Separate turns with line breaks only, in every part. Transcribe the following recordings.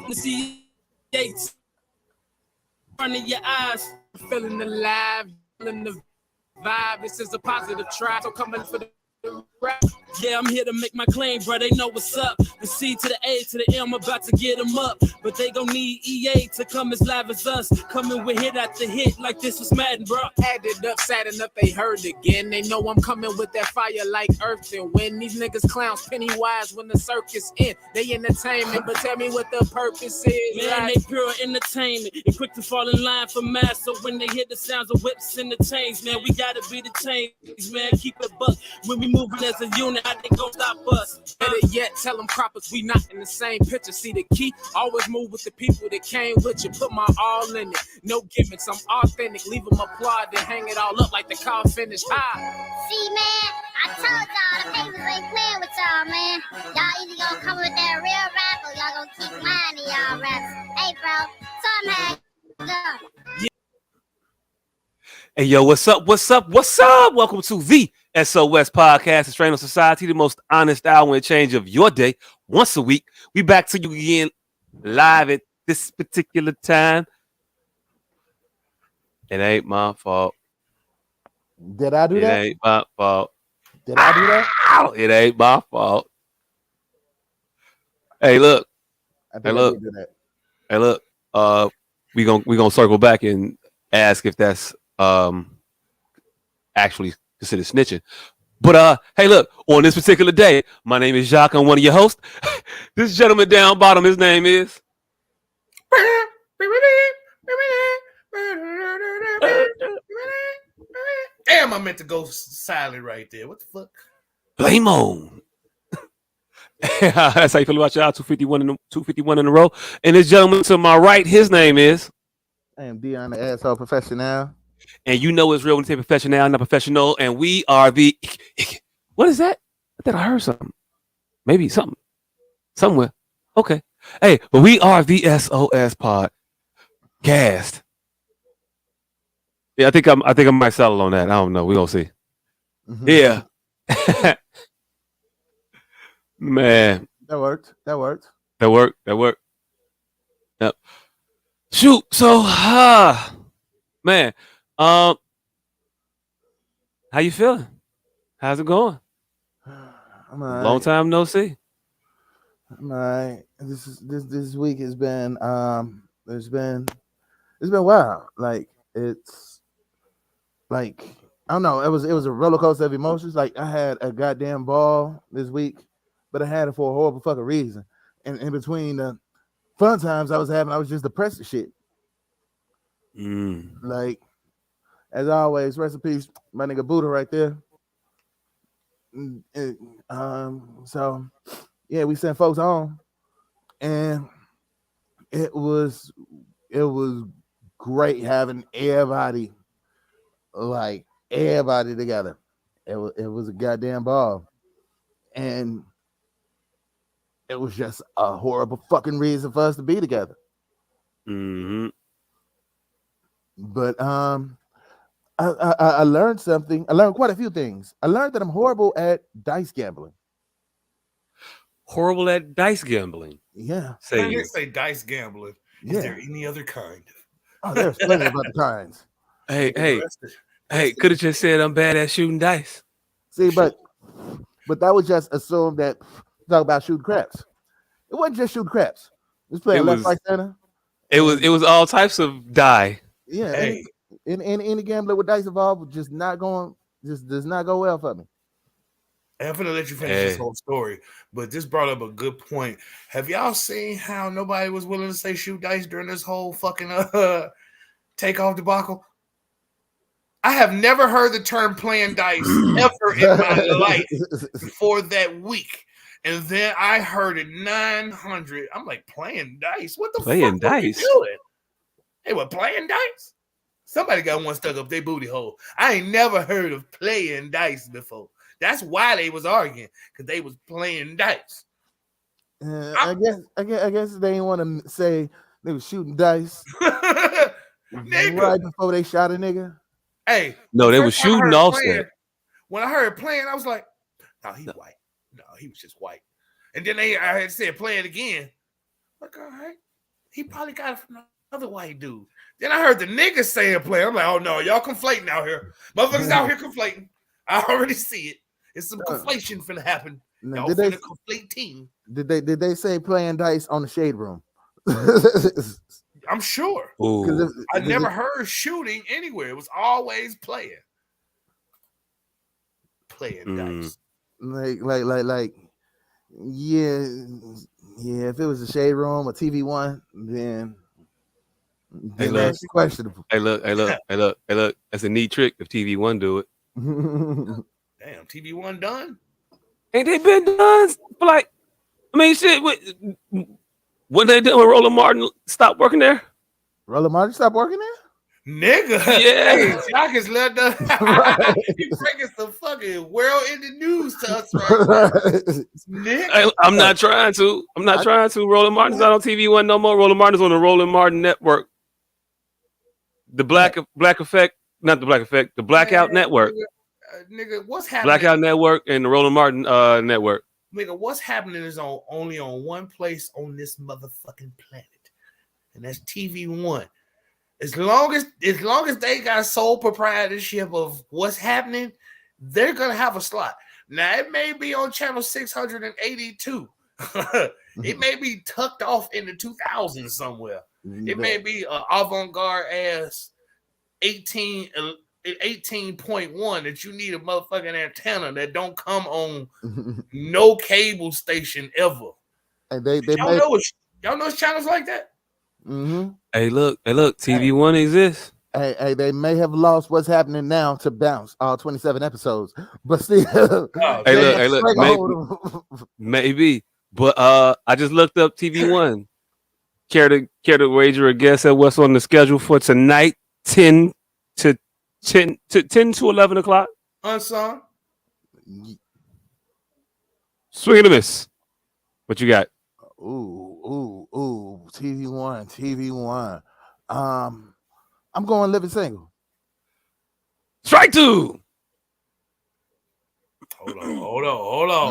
To see Yates in front of your eyes, feeling alive, feeling the vibe. This is a positive tribe, so coming for the rap. Yeah, I'm here to make my claim, bro. They know what's up. The C to the A to the M, about to get them up. But they gon' need EA to come as live as us. Coming with hit after hit like this was Madden, bro. Added up, sad enough, they heard again. They know I'm coming with that fire like earth and wind. These niggas clowns Pennywise when the circus in. They entertainment, but tell me what the purpose is. Man, they pure entertainment and quick to fall in line for mass. So when they hear the sounds of whips and the chains, man, we gotta be the chains, man. Keep it buck. When we moving as a unit, how they gon' stop us? Better yet, tell them croppers we not in the same picture. See the key, always move with the people that came with you. Put my all in it, no gimmicks, I'm authentic. Leave them applaud, then hang it all up like the car finished.
See, man, I told y'all the papers ain't playing with y'all, man. Y'all either gonna come with that real rap or y'all gonna keep lying to y'all raps. Hey, bro, some had done.
Hey, yo, what's up? What's up? What's up? Welcome to the S.O.S. podcast, the Strain of Society, the most honest hour and change of your day. Once a week, we back to you again live at this particular time. It ain't my fault.
Did I do that?
It ain't my fault.
Did I do that?
Ow, it ain't my fault. Hey, look.
I think I did do that.
Hey, look. We gonna circle back and ask if that's actually considered snitching. But hey, look, on this particular day, my name is Jacques. I'm one of your hosts. This gentleman down bottom, his name is
Damn, I meant to go silent right there. What the fuck?
Blame on. That's how you feel about y'all. 251 in a row. And this gentleman to my right, his name is.
I am Dion, the asshole professional.
And you know it's real when you say professional, not professional. And we are the. What is that? I thought I heard something. Maybe something. Somewhere. Okay. Hey, but we are the S.O.S. podcast. Yeah, I think I might settle on that. I don't know. We're gonna see. Mm-hmm. Yeah. Man.
That worked.
Yep. Shoot. So man. How you feeling? How's it going?
I'm all right.
Long time no see.
I'm all right. This week has been it's been wild. Like it's like I don't know. It was a roller coaster of emotions. Like I had a goddamn ball this week, but I had it for a horrible fucking reason. And in between the fun times I was having, I was just depressed as shit. Like as always, rest in peace, my nigga Buddha right there. So yeah, we sent folks home, and it was great having everybody together. It was a goddamn ball, and it was just a horrible fucking reason for us to be together.
Mm-hmm.
But I learned something. I learned quite a few things. I learned that I'm horrible at dice gambling.
Horrible at dice gambling.
Yeah.
I didn't say dice gambling. Is there any other kind?
Oh, there's plenty of other kinds.
Hey, could have just said I'm bad at shooting dice.
See, but that would just assume that talk about shooting craps. It wasn't just shooting craps. It was playing left, right, center.
It was all types of die.
Yeah. Hey. Any gambler with dice involved does not go well for me.
I'm gonna let you finish this whole story, but this brought up a good point. Have y'all seen how nobody was willing to say shoot dice during this whole fucking takeoff debacle? I have never heard the term playing dice ever in my life before that week. And then I heard it 900. I'm like, playing dice? What the fuck are you doing? Hey, what, playing dice? Somebody got one stuck up their booty hole. I ain't never heard of playing dice before. That's why they was arguing, because they was playing dice.
I guess they didn't want to say they was shooting dice right before they shot a nigga.
Hey,
no, they were shooting offset.
When I heard playing, I was like, "No, he's white. No, he was just white." And then I had said playing again. Like, all right, he probably got it from another white dude. Then I heard the niggas saying play. I'm like, oh no, y'all conflating out here. Motherfuckers out here conflating. I already see it. It's some conflation finna happen. Y'all finna conflate team.
Did they say playing dice on the shade room?
I'm sure. I never heard shooting anywhere. It was always playing dice.
Like, yeah. If it was a shade room or TV One, then that's questionable.
Hey, look. That's a neat trick if TV One do it.
Damn, TV One done?
Ain't they been done for like? I mean, shit. When they done when Roland Martin stopped working there?
Roland Martin stopped working there?
Nigga,
yeah,
y'all just let the you breaking some fucking world in the news to us right now. Nigga.
I'm not trying to. Roland Martin's not on TV One no more. Roland Martin's on the Roland Martin Network. The Black Effect, not the Black Effect, the Blackout Network.
Nigga, what's happening?
Blackout Network and the Roland Martin Network.
Nigga, what's happening is only on one place on this motherfucking planet, and that's TV One. As long as they got sole proprietorship of what's happening, they're gonna have a slot. Now it may be on channel 682. It may be tucked off in the 2000s somewhere. It may be an avant-garde ass 18.1 that you need a motherfucking antenna that don't come on no cable station ever.
And
y'all know channels like that.
Mm-hmm.
Hey, look, TV One exists.
Hey, they may have lost what's happening now to bounce all 27 episodes, but still.
Hey, look, maybe. But I just looked up TV One. Care to wager a guess at what's on the schedule for tonight? 10 to 11 o'clock.
Unsung.
Swing and a miss. What you got?
Ooh, TV One. I'm going Living Single.
Strike two.
Hold on.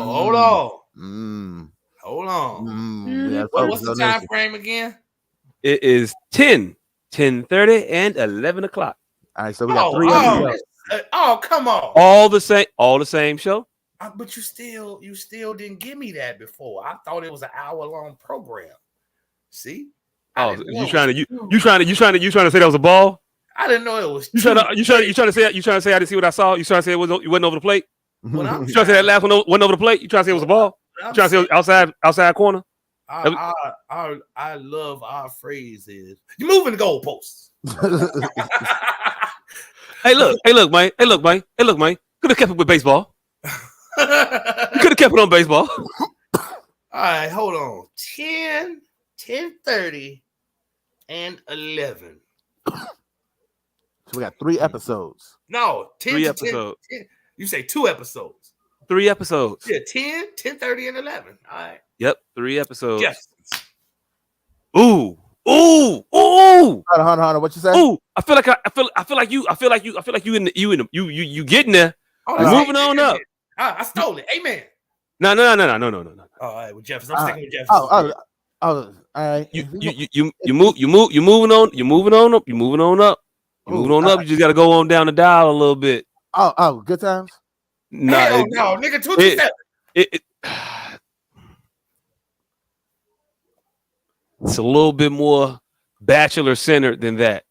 What's the time frame again?
It is 10, 10:30, and 11 o'clock.
All right, so we got 3 episodes.
Come on.
All the same show.
But you still didn't give me that before. I thought it was an hour-long program. See?
You trying to say that was a ball?
I didn't know it was.
You trying to say I didn't see what I saw? You trying to say it wasn't over the plate? You trying to say that last one wasn't over the plate? You trying to say it was a ball? You trying to say it was outside corner?
I love our phrases. You're moving the goalposts.
Hey, look, man. Could have kept it with baseball. You could have kept it on baseball.
All right, hold on. 10, 10:30, and 11.
So we got 3 episodes.
No, 10
3
to
episodes.
10. You say 2 episodes.
3 episodes.
Yeah, 10, 10:30, and 11. All right.
Yep, 3 episodes.
Yes.
Ooh.
Hold on. What you say?
Ooh, I feel like you getting there. You're moving on up.
I stole it. Amen.
No.
All right, with Jefferson. I'm sticking with Jefferson.
All right.
You're moving on up. You just gotta go on down the dial a little bit.
Oh, good times.
No, nigga, 227.
It's a little bit more bachelor centered than that.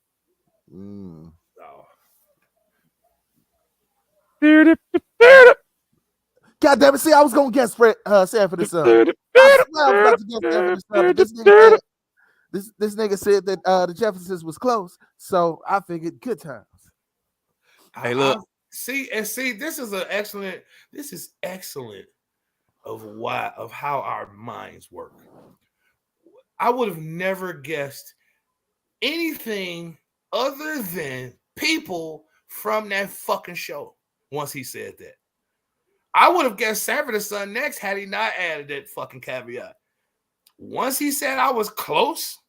God damn it! See, I was gonna guess Sanford and Son. This nigga said that the Jeffersons was close, so I figured good times.
Hey, look.
See, this is excellent of how our minds work. I would have never guessed anything other than people from that fucking show once he said that. I would have guessed Sanford and Son next had he not added that fucking caveat. Once he said I was close,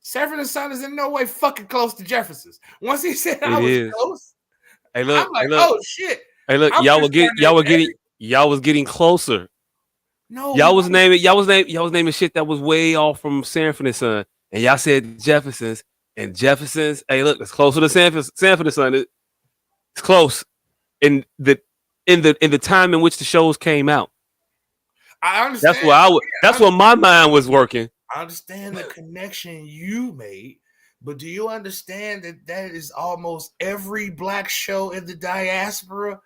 Sanford and Son is in no way fucking close to Jefferson's. Once he said I was close,
hey, look,
I'm like, oh shit.
Hey, look, y'all was getting closer.
No,
y'all was naming shit that was way off from Sanford and Son, and y'all said Jeffersons and Jeffersons. Hey, look, it's closer to Sanford and Son. It's close in the time in which the shows came out.
I understand.
That's what my mind was working.
I understand the connection you made, but do you understand that is almost every black show in the diaspora?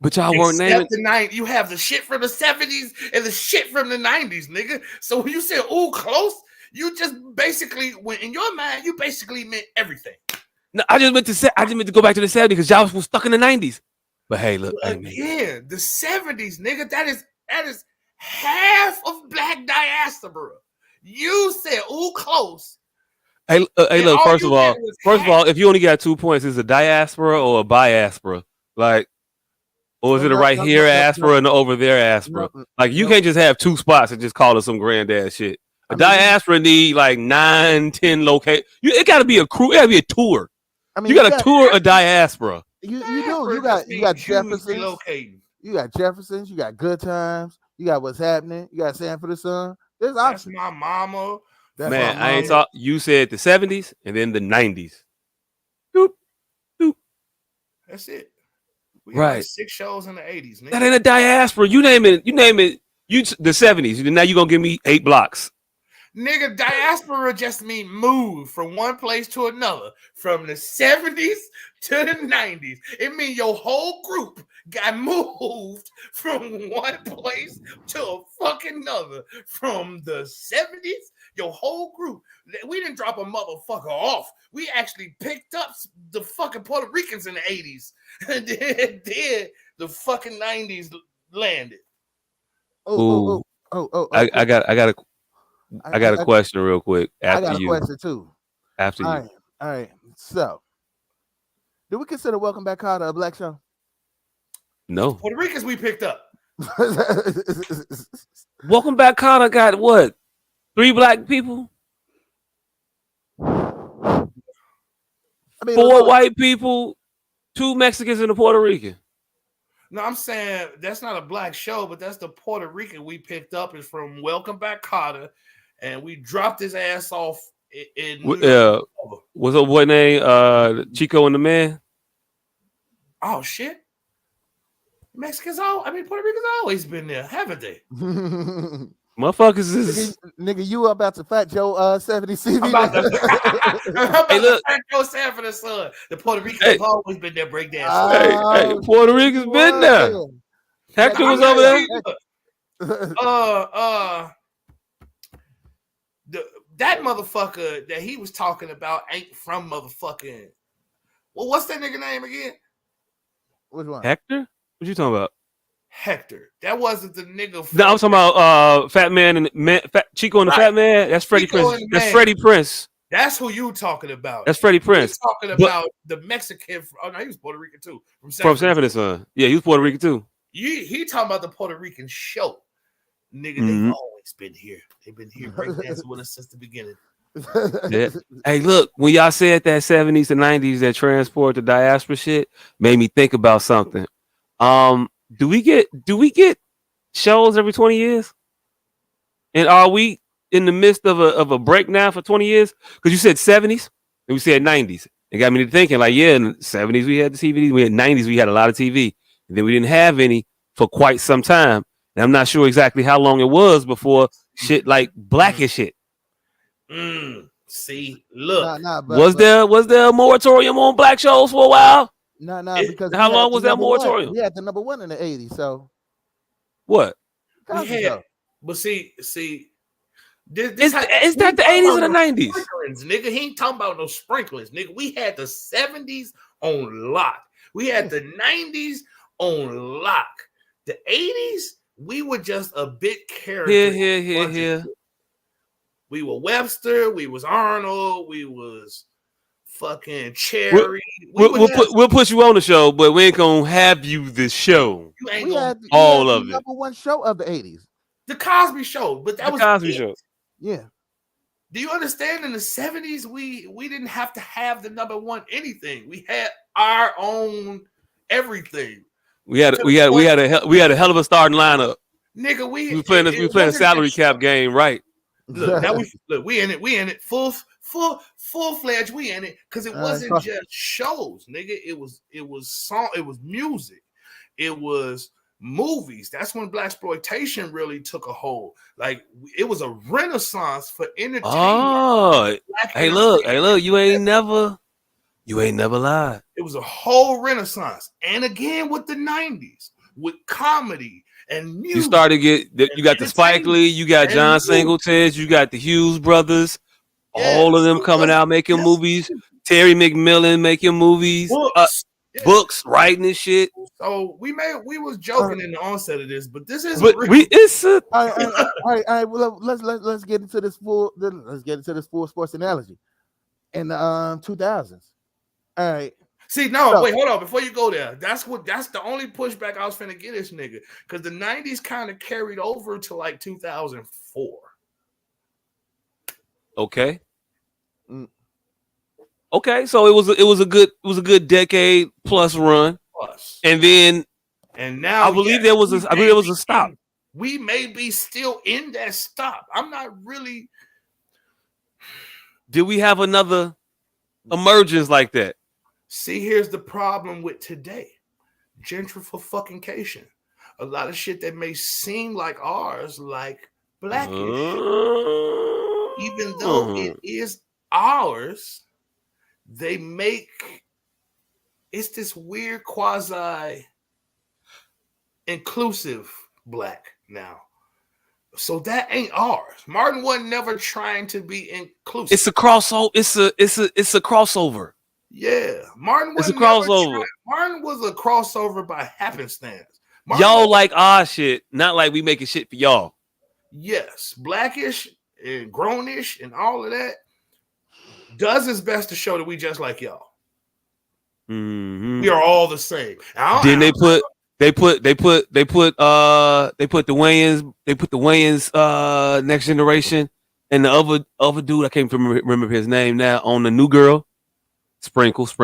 But y'all weren't naming
the 90s. You have the shit from the 70s and the shit from the 90s, nigga. So when you said "ooh, close," you just basically when in your mind you basically meant everything.
No, I just meant to go back to the 70s because y'all was stuck in the 90s. But hey, look,
again, the 70s, nigga. That is half of black diaspora. You said "ooh, close."
Hey, look. First of all, if you only got 2 points, is it a diaspora or a biaspora? Like, or is it a right here aspera and over there aspera? Like, you can't just have 2 spots and just call it some granddad shit. A diaspora need like 9, 10 locations. It got to be a crew. It got to be a tour. I mean, you got to tour a diaspora.
You do. You got Jeffersons. You got Jeffersons. You got Good Times. You got What's Happening. You got Sanford and Son. There's options.
That's my mama.
Man, I ain't talk. You said the 70s and then the 90s. Doop, doop.
That's it. We got like 6 shows in the 80s. Nigga.
That ain't a diaspora. You name it. You the 70s. Now you gonna give me 8 blocks.
Nigga, diaspora just mean move from one place to another, from the 70s to the 90s. It mean your whole group got moved from one place to a fucking another. From the 70s, your whole group. We didn't drop a motherfucker off. We actually picked up the fucking Puerto Ricans in the 80s. And then the fucking 90s landed.
I got a question real quick.
I got a question too.
After you.
All right. So, do we consider Welcome Back Carter a black show?
No.
Puerto Ricans we picked up.
Welcome Back Carter got what? 3 black people? 4 white people, 2 Mexicans, and a Puerto Rican.
No, I'm saying that's not a black show, but that's the Puerto Rican we picked up is from Welcome Back Carter, and we dropped his ass off in New York.
What's up? What name? Chico and the Man.
Oh shit! Puerto Ricans always been there, haven't they?
Motherfuckers is
nigga, you about to Fat Joe 70 CV.
Hey, look, Fat Joe Sanford and Son. The Puerto Ricans have always been there breakdancing.
Hey, Puerto Ricans been there. Hector was over
there. That motherfucker that he was talking about ain't from motherfucking. Well, what's that nigga name again?
Which one?
Hector? What you talking about?
Hector. That wasn't the nigga.
No, I'm talking about Fat Man and Chico and the Fat Man. That's Freddie Prince. That's Freddie Prince.
That's who you talking about.
That's Freddie Prince.
Talking about the Mexican. Oh no, he was Puerto Rican too.
From Sanford and Son. Yeah, he was Puerto Rican too.
He talking about the Puerto Rican show. Nigga, they've always been here. They've been here breakdancing with us since the beginning.
Yeah. Hey, look, when y'all said that 70s and 90s that transport the diaspora shit, made me think about something. Do we get shows every 20 years? And are we in the midst of a break now for 20 years? Because you said 70s and we said 90s. It got me to thinking like, yeah, in the 70s we had the TV, we had 90s we had a lot of TV, and then we didn't have any for quite some time. And I'm not sure exactly how long it was before shit like Blackish shit.
See, look,
was there a moratorium on black shows for a while?
No, because
how long was that moratorium?
We had the number 1 in the 80s. So
what?
But see,
is that the 80s or the 90s?
Nigga, he ain't talking about no sprinklers, nigga. We had the 70s on lock. We had the 90s on lock. The 80s, we were just a bit character.
Here.
We were Webster. We was Arnold. We was fucking Cherry.
We'll put you on the show, but we ain't gonna have you the show.
You ain't gonna
all of it.
Number 1 show of the 80s.
The Cosby Show, but that was
the Cosby Show.
Yeah.
Do you understand? In the 70s, we didn't have to have the number 1 anything. We had our own everything.
We had a hell of a starting lineup.
Nigga,
We playing a salary cap game, right?
Look, now we in it full fledged. We in it because it wasn't just shows, nigga. It was song, it was music, it was movies. That's when blaxploitation really took a hold. Like it was a renaissance for entertainment.
Oh, hey look, you ain't never lied.
It was a whole renaissance, and again with the 90s, with comedy and music.
You started you got the Spike Lee, you got John Singleton, you got the Hughes brothers, all of them coming out making movies. Terry McMillan making movies, books, writing and shit.
So we was joking in the onset of this, but this is
all right. Well, let's get into this full. Let's get into this full sports analogy in the 2000s. All right.
See, no, wait, hold on. Before you go there, that's the only pushback I was finna get this nigga, because the 90s kind of carried over to like 2004.
Okay. Okay, so it was a good decade plus run, and now I believe there was a stop.
We may be still in that stop. I'm not really.
Did we have another emergence like that?
See, here's the problem with today: gentrification. A lot of shit that may seem like ours, like Blackish, even though it is ours. They make it's this weird quasi inclusive black now. So that ain't ours. Martin wasn't never trying to be inclusive.
It's a crossover. It's a crossover.
Yeah. Martin was
a crossover.
Martin was a crossover by happenstance.
Y'all like our shit, not like we making shit for y'all.
Yes. Blackish and Grownish and all of that does its best to show that we just like y'all.
Mm-hmm.
We are all the same.
Then they put the Wayans Next Generation and the other dude, I can't remember his name now, on the new girl. Sprinkle.
Yeah,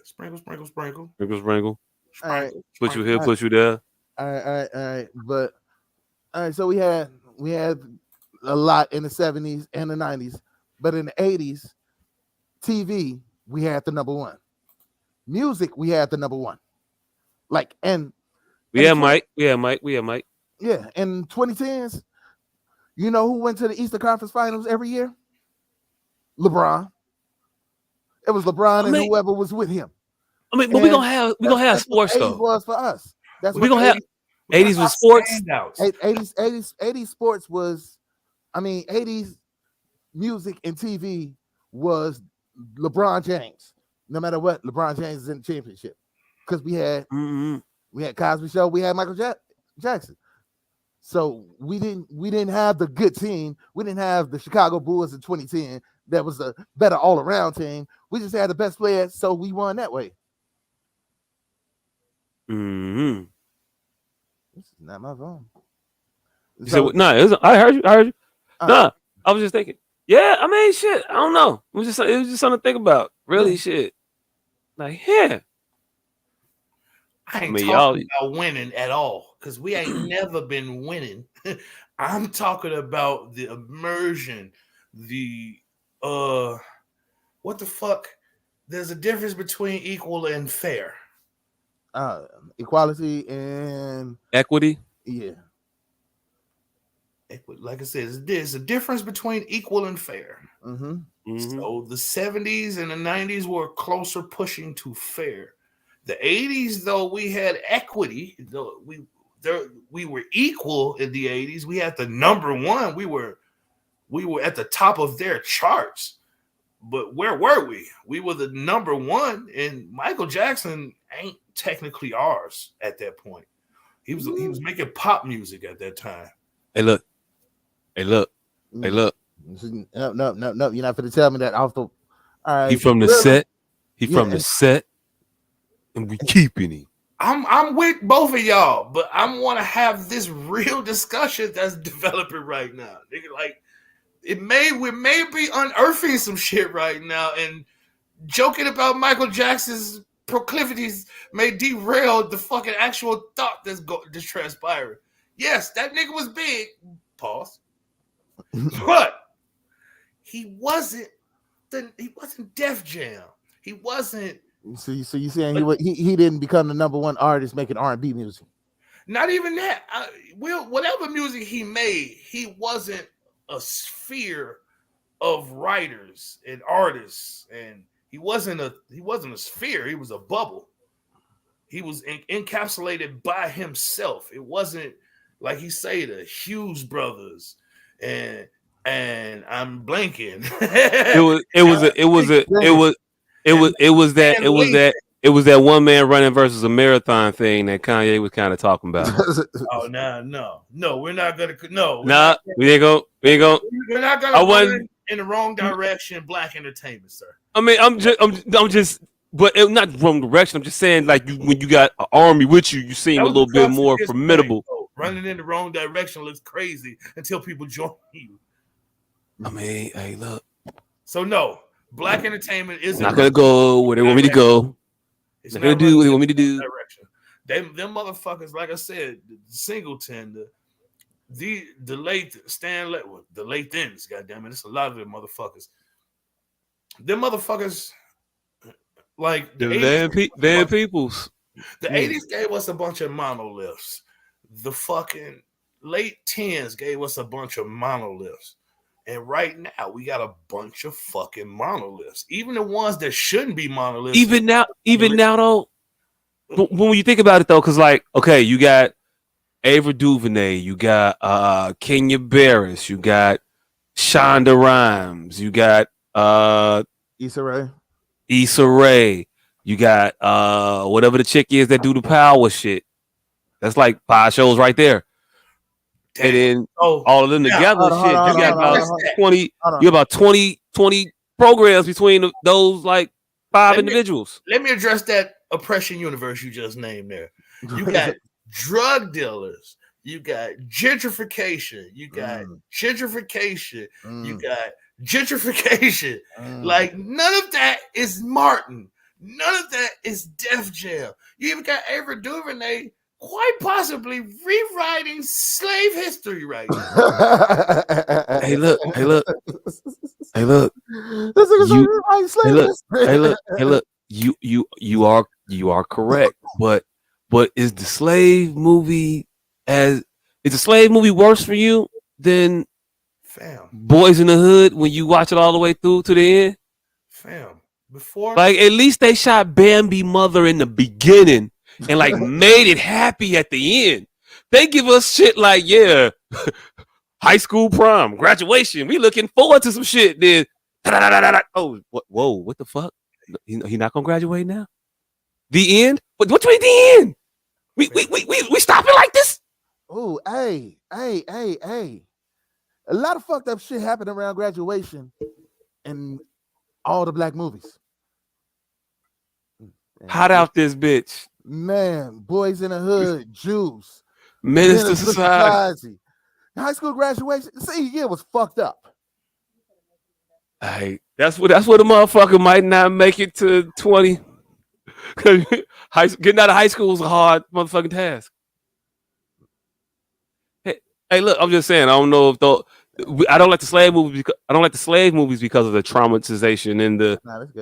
sprinkle.
Sprinkle.
All right.
Put you here, put you there.
All right. But all right, so we had a lot in the 70s and the 90s. But in the 80s, TV, we had the number one. Music, we had the number one. Like, and
we had Mike. Yeah, in
2010s, you know who went to the Eastern Conference Finals every year? LeBron. It was LeBron and whoever was with him.
I mean, but we're gonna have sports though.
80s was for us. That's
we're gonna have 80s was sports.
80s sports was, 80s music and TV was LeBron James. No matter what, LeBron James is in the championship, because we had Cosby Show, we had Michael Jackson. So we didn't have the good team. We didn't have the Chicago Bulls in 2010 that was a better all around team. We just had the best players, so we won that way.
Mm-hmm.
This is not my phone.
I heard you. I was just thinking. Yeah, shit. I don't know. It was just something to think about. Really, shit. Like, yeah.
I ain't talking about winning at all, because we ain't never been winning. I'm talking about the immersion, the what the fuck? There's a difference between equal and fair.
Equality and
equity.
Yeah.
Like I said, there's a difference between equal and fair.
Mm-hmm.
So the 70s and the 90s were closer pushing to fair. The 80s, though, we had equity. Though we were equal in the 80s. We had the number one. We were at the top of their charts. But where were we? We were the number one, and Michael Jackson ain't technically ours at that point. He was making pop music at that time.
Hey, look.
No, you're not going to tell me that off the. All right,
he from the set. He from the set, and we keeping him.
I'm with both of y'all, but I want to have this real discussion that's developing right now. Nigga, like we may be unearthing some shit right now, and joking about Michael Jackson's proclivities may derail the fucking actual thought that's transpiring. Yes, that nigga was big. Pause. But he wasn't Def Jam. He wasn't.
So you saying he didn't become the number one artist making R&B music?
Not even that. Whatever music he made, he wasn't a sphere of writers and artists, and he wasn't a sphere. He was a bubble. He was encapsulated by himself. It wasn't like he say the Hughes brothers and I'm blanking.
It was that one man running versus a marathon thing that Kanye was kind of talking about.
Oh no, we're not gonna. No,
we ain't go.
We're not gonna run in the wrong direction. Black entertainment, sir.
I mean, I'm just, but not wrong direction. I'm just saying, like, when you got an army with you, you seem a little bit more formidable.
Running in the wrong direction looks crazy until people join you.
I mean, hey, look.
So no, black entertainment isn't
not gonna go where they want me to go. It's not gonna do what they want me to do.
Direction. Them motherfuckers, like I said, the Singleton, the late Stan, the late thins. Goddamn it, it's a lot of them motherfuckers. Them motherfuckers, like
the Van Peoples.
The 80s gave us a bunch of monoliths. The fucking late 10s gave us a bunch of monoliths. And right now, we got a bunch of fucking monoliths. Even the ones that shouldn't be monoliths.
Even now, though, when you think about it, though, because, like, okay, you got Ava DuVernay, you got Kenya Barris, you got Shonda Rhimes, you got
Issa Rae,
you got whatever the chick is that do the power shit. That's like 5 shows right there. Damn. And then all of them together, you got about 20 programs between those like 5 individuals.
Let me address that oppression universe you just named there. You got drug dealers, you got gentrification, you got gentrification, you got gentrification. Like none of that is Martin. None of that is Def Jam. You even got Ava DuVernay quite possibly rewriting slave history right now.
Hey, look. You are correct. But is the slave movie worse for you than Boys in the Hood when you watch it all the way through to the end?
Before,
like, at least they shot Bambi mother in the beginning and like made it happy at the end. They give us shit like, yeah, high school prom, graduation. We looking forward to some shit. Then, oh, whoa, what the fuck? He not gonna graduate now? The end? What you mean the end? We stopping like this?
Oh, hey. A lot of fucked up shit happened around graduation in all the black movies.
Hot out this bitch.
Man, Boys in the Hood, Jews,
Minister Society.
High school graduation. See, yeah, it was fucked up.
Hey, that's what the motherfucker might not make it to 20. Getting out of high school is a hard motherfucking task. Hey, look, I'm just saying. I don't know if I don't like the slave movies. I don't like the slave movies because of the traumatization and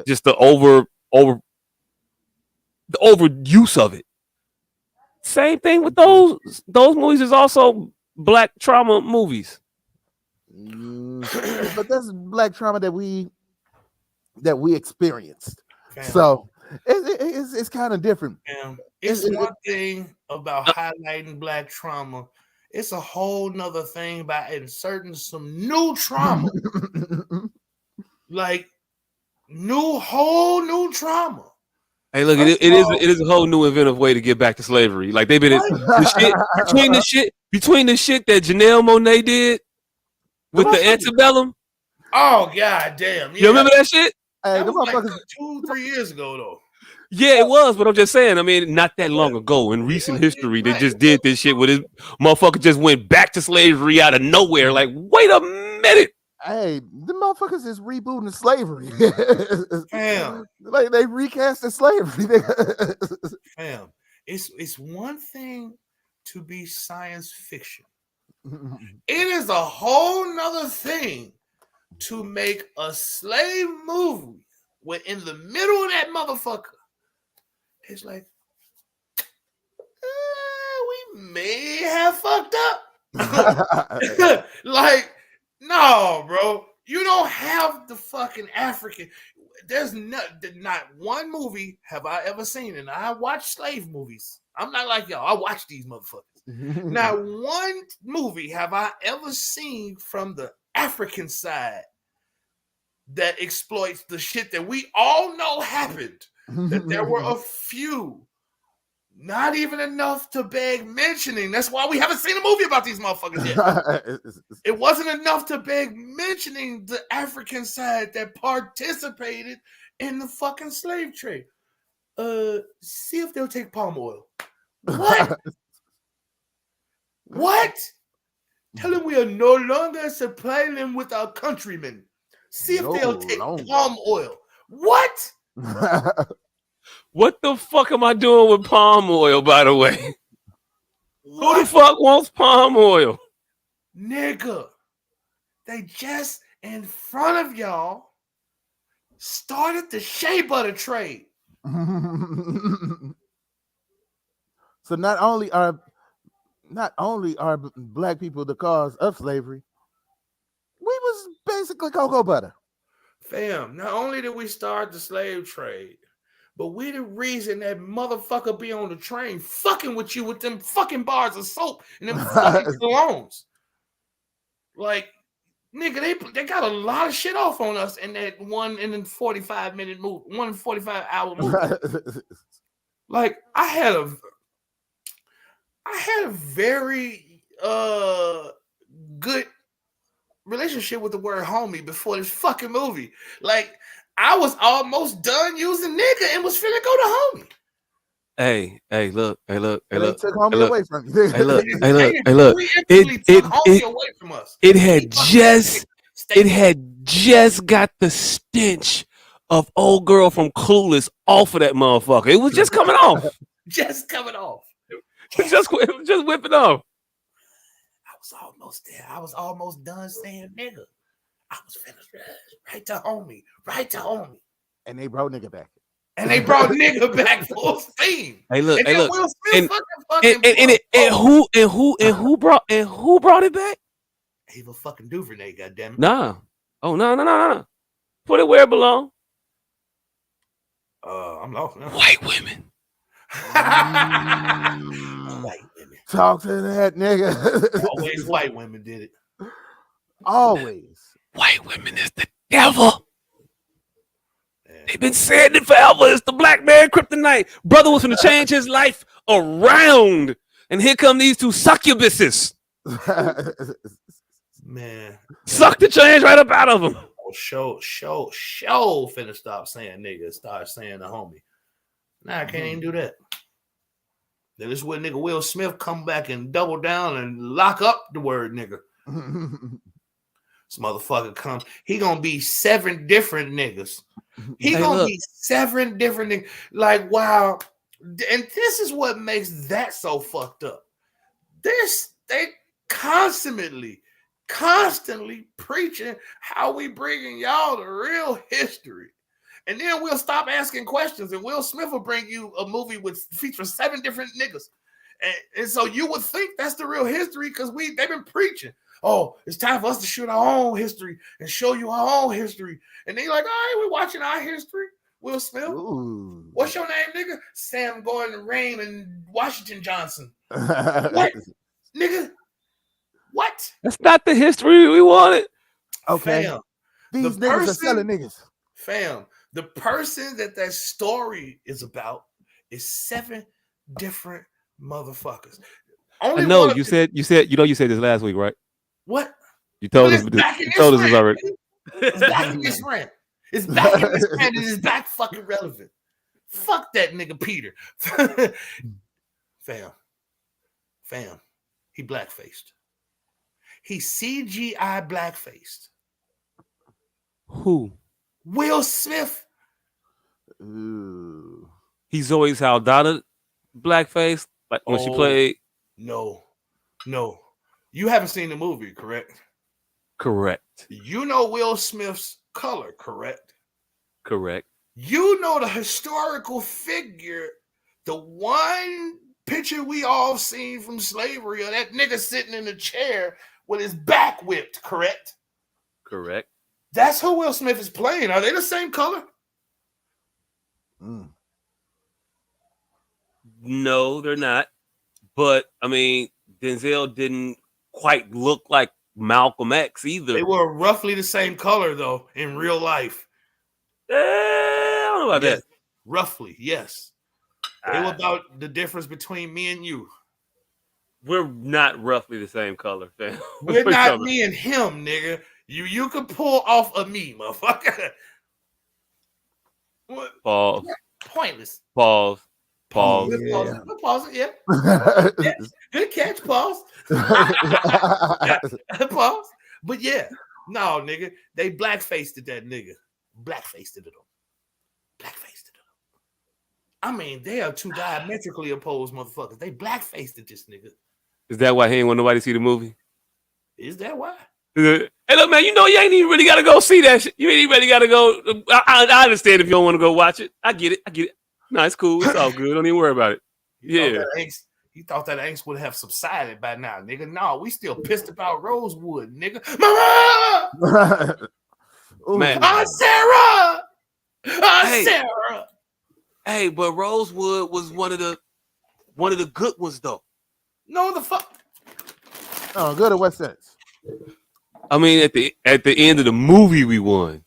just the the overuse of it. Same thing with those movies is also black trauma movies.
But that's black trauma that we experienced. So it's kind of different.
It's one thing about highlighting black trauma. It's a whole nother thing about inserting some new trauma. Like whole new trauma.
Hey, look, it is a whole new inventive way to get back to slavery. Like they've been between the shit that Janelle Monáe did with the antebellum.
Oh god damn!
You remember that shit?
That was like 2-3 years ago though.
Yeah, it was, but I'm just saying. I mean, not that long ago in recent history, they just did this shit with it. Motherfucker just went back to slavery out of nowhere. Like, wait a minute.
Hey, the motherfuckers is rebooting slavery.
Damn.
Like they recasted slavery.
Damn. It's one thing to be science fiction. It is a whole nother thing to make a slave movie when in the middle of that motherfucker, it's like, we may have fucked up. Like, no, bro. You don't have the fucking African. There's not one movie have I ever seen, and I watch slave movies. I'm not like y'all. I watch these motherfuckers. Not one movie have I ever seen from the African side that exploits the shit that we all know happened. That there were a few. Not even enough to beg mentioning. That's why we haven't seen a movie about these motherfuckers yet. It wasn't enough to beg mentioning the African side that participated in the fucking slave trade. See if they'll take palm oil. What? What? Tell them we are no longer supplying them with our countrymen. See if they'll take palm oil. What?
What the fuck am I doing with palm oil, by the way? Who the fuck wants palm oil?
Nigga, they just in front of y'all started the shea butter trade.
So not only are black people the cause of slavery, we was basically cocoa butter.
Fam, not only did we start the slave trade, but we the reason that motherfucker be on the train fucking with you with them fucking bars of soap and them fucking colognes. Like, nigga, they got a lot of shit off on us in that 45-minute movie, 145-hour movie. Like, I had a very good relationship with the word homie before this fucking movie. Like, I was almost done using nigga and was finna go to homie.
Hey, look.
They took homie away from you.
Hey, look. It
took homie away from us.
It had just got the stench of old girl from Clueless off of that motherfucker. It was just coming off.
Just coming off.
It was just whipping off.
I was almost there. I was almost done saying nigga. I was finished. Right to homie.
And they brought nigga back.
Full steam.
Hey, look.
Will Smith
Who brought it back?
Ava fucking DuVernay, goddammit.
Nah. Oh, no. Put it where it belongs.
I'm lost now.
White women.
White women.
Talk to that nigga.
Always white women did it.
Always.
White women is the devil. They've been saying it forever. It's the black man kryptonite. Brother was going to change his life around. And here come these two succubuses.
Man.
Suck the change right up out of them.
Show finna stop saying nigga, start saying the homie. Nah, I can't even do that. Then this where nigga Will Smith come back and double down and lock up the word nigga. This motherfucker come. He gonna be 7 different niggas. He gonna be 7 different niggas. Like, wow. And this is what makes that so fucked up. They constantly preaching how we bringing y'all the real history. And then we'll stop asking questions and Will Smith will bring you a movie with features 7 different niggas. And so you would think that's the real history because they've been preaching. Oh, it's time for us to shoot our own history and show you our own history. And they like, all right, we're watching our history. Will Smith. Ooh. What's your name, nigga? Sam Gordon Raymond Washington Johnson. What? Nigga? What?
That's not the history we wanted.
Okay. Fam, these niggas are selling niggas.
Fam, the person that story is about is 7 different motherfuckers.
I know you said this last week, right?
What?
You told us this already.
It's back in this rant. It's back in this rant. It is back fucking relevant. Fuck that nigga Peter. Fam. He black-faced. He CGI black-faced.
Who?
Will Smith.
Ooh.
He's always Saldana blackface, like when she played.
No. You haven't seen the movie, correct?
Correct.
You know Will Smith's color, correct?
Correct.
You know the historical figure, the one picture we all seen from slavery of that nigga sitting in a chair with his back whipped, correct?
Correct.
That's who Will Smith is playing. Are they the same color?
No, they're not. But I mean, Denzel didn't quite look like Malcolm X either.
They were roughly the same color though in real life.
I don't know about
Yes.
that.
Roughly, yes. They were about the difference between me and you.
We're not roughly the same color, fam.
We're not me and him, nigga. You can pull off of me, motherfucker. What?
Pause.
Pointless.
Pause.
Pause it, yeah. Yeah. Good catch, pause. Pause. But yeah, no, nigga. They black-faced it, that nigga. Black-faced it. I mean, they are two diametrically opposed motherfuckers. They black-faced it, this nigga.
Is that why he ain't want nobody to see the movie?
Is that why?
Hey, look, man, you know you ain't even really got to go see that shit. You ain't even really got to go. I understand if you don't want to go watch it. I get it. No, it's cool. It's all good. Don't even worry about it.
He thought that angst would have subsided by now, nigga. No, we still pissed about Rosewood, nigga. Mama!
Man.
Sarah! Sarah!
Hey, but Rosewood was one of the good ones, though.
No, the fuck.
Oh, good. In what sense?
I mean, at the end of the movie, we won.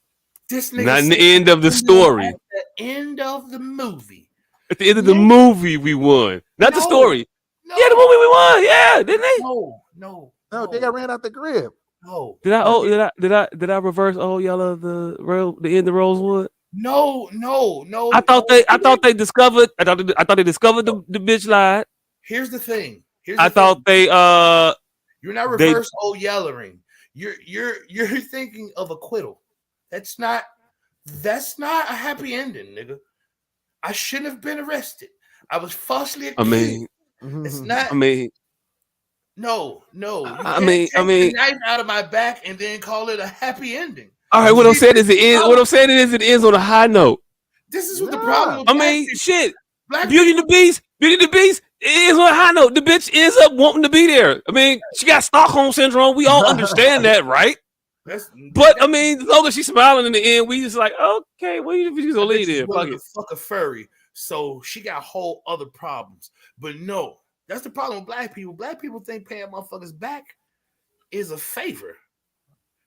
This nigga
not in the end of the story.
At the end of the movie.
At the end of the movie, we won. Not the story. No. Yeah, the movie we won. Yeah, didn't they?
No.
They got ran out the crib.
No.
Did I reverse y'all of the end of Rosewood?
No.
I thought they discovered the bitch lied.
Here's the thing.
You're not
reverse yellering. You're thinking of acquittal. That's not a happy ending, nigga. I shouldn't have been arrested. I was falsely accused. It's not. No. Take the knife out of my back and then call it a happy ending.
All right, what I'm saying is it ends on a high note.
This is what the problem.
Shit. Beauty and the Beast. It ends on a high note. The bitch ends up wanting to be there. I mean, she got Stockholm syndrome. We all understand that, right? But I mean, as long as she's smiling in the end, we just like, okay, well, you just gonna leave there.
Fuck a furry. So she got whole other problems. But no, that's the problem with black people. Black people think paying motherfuckers back is a favor.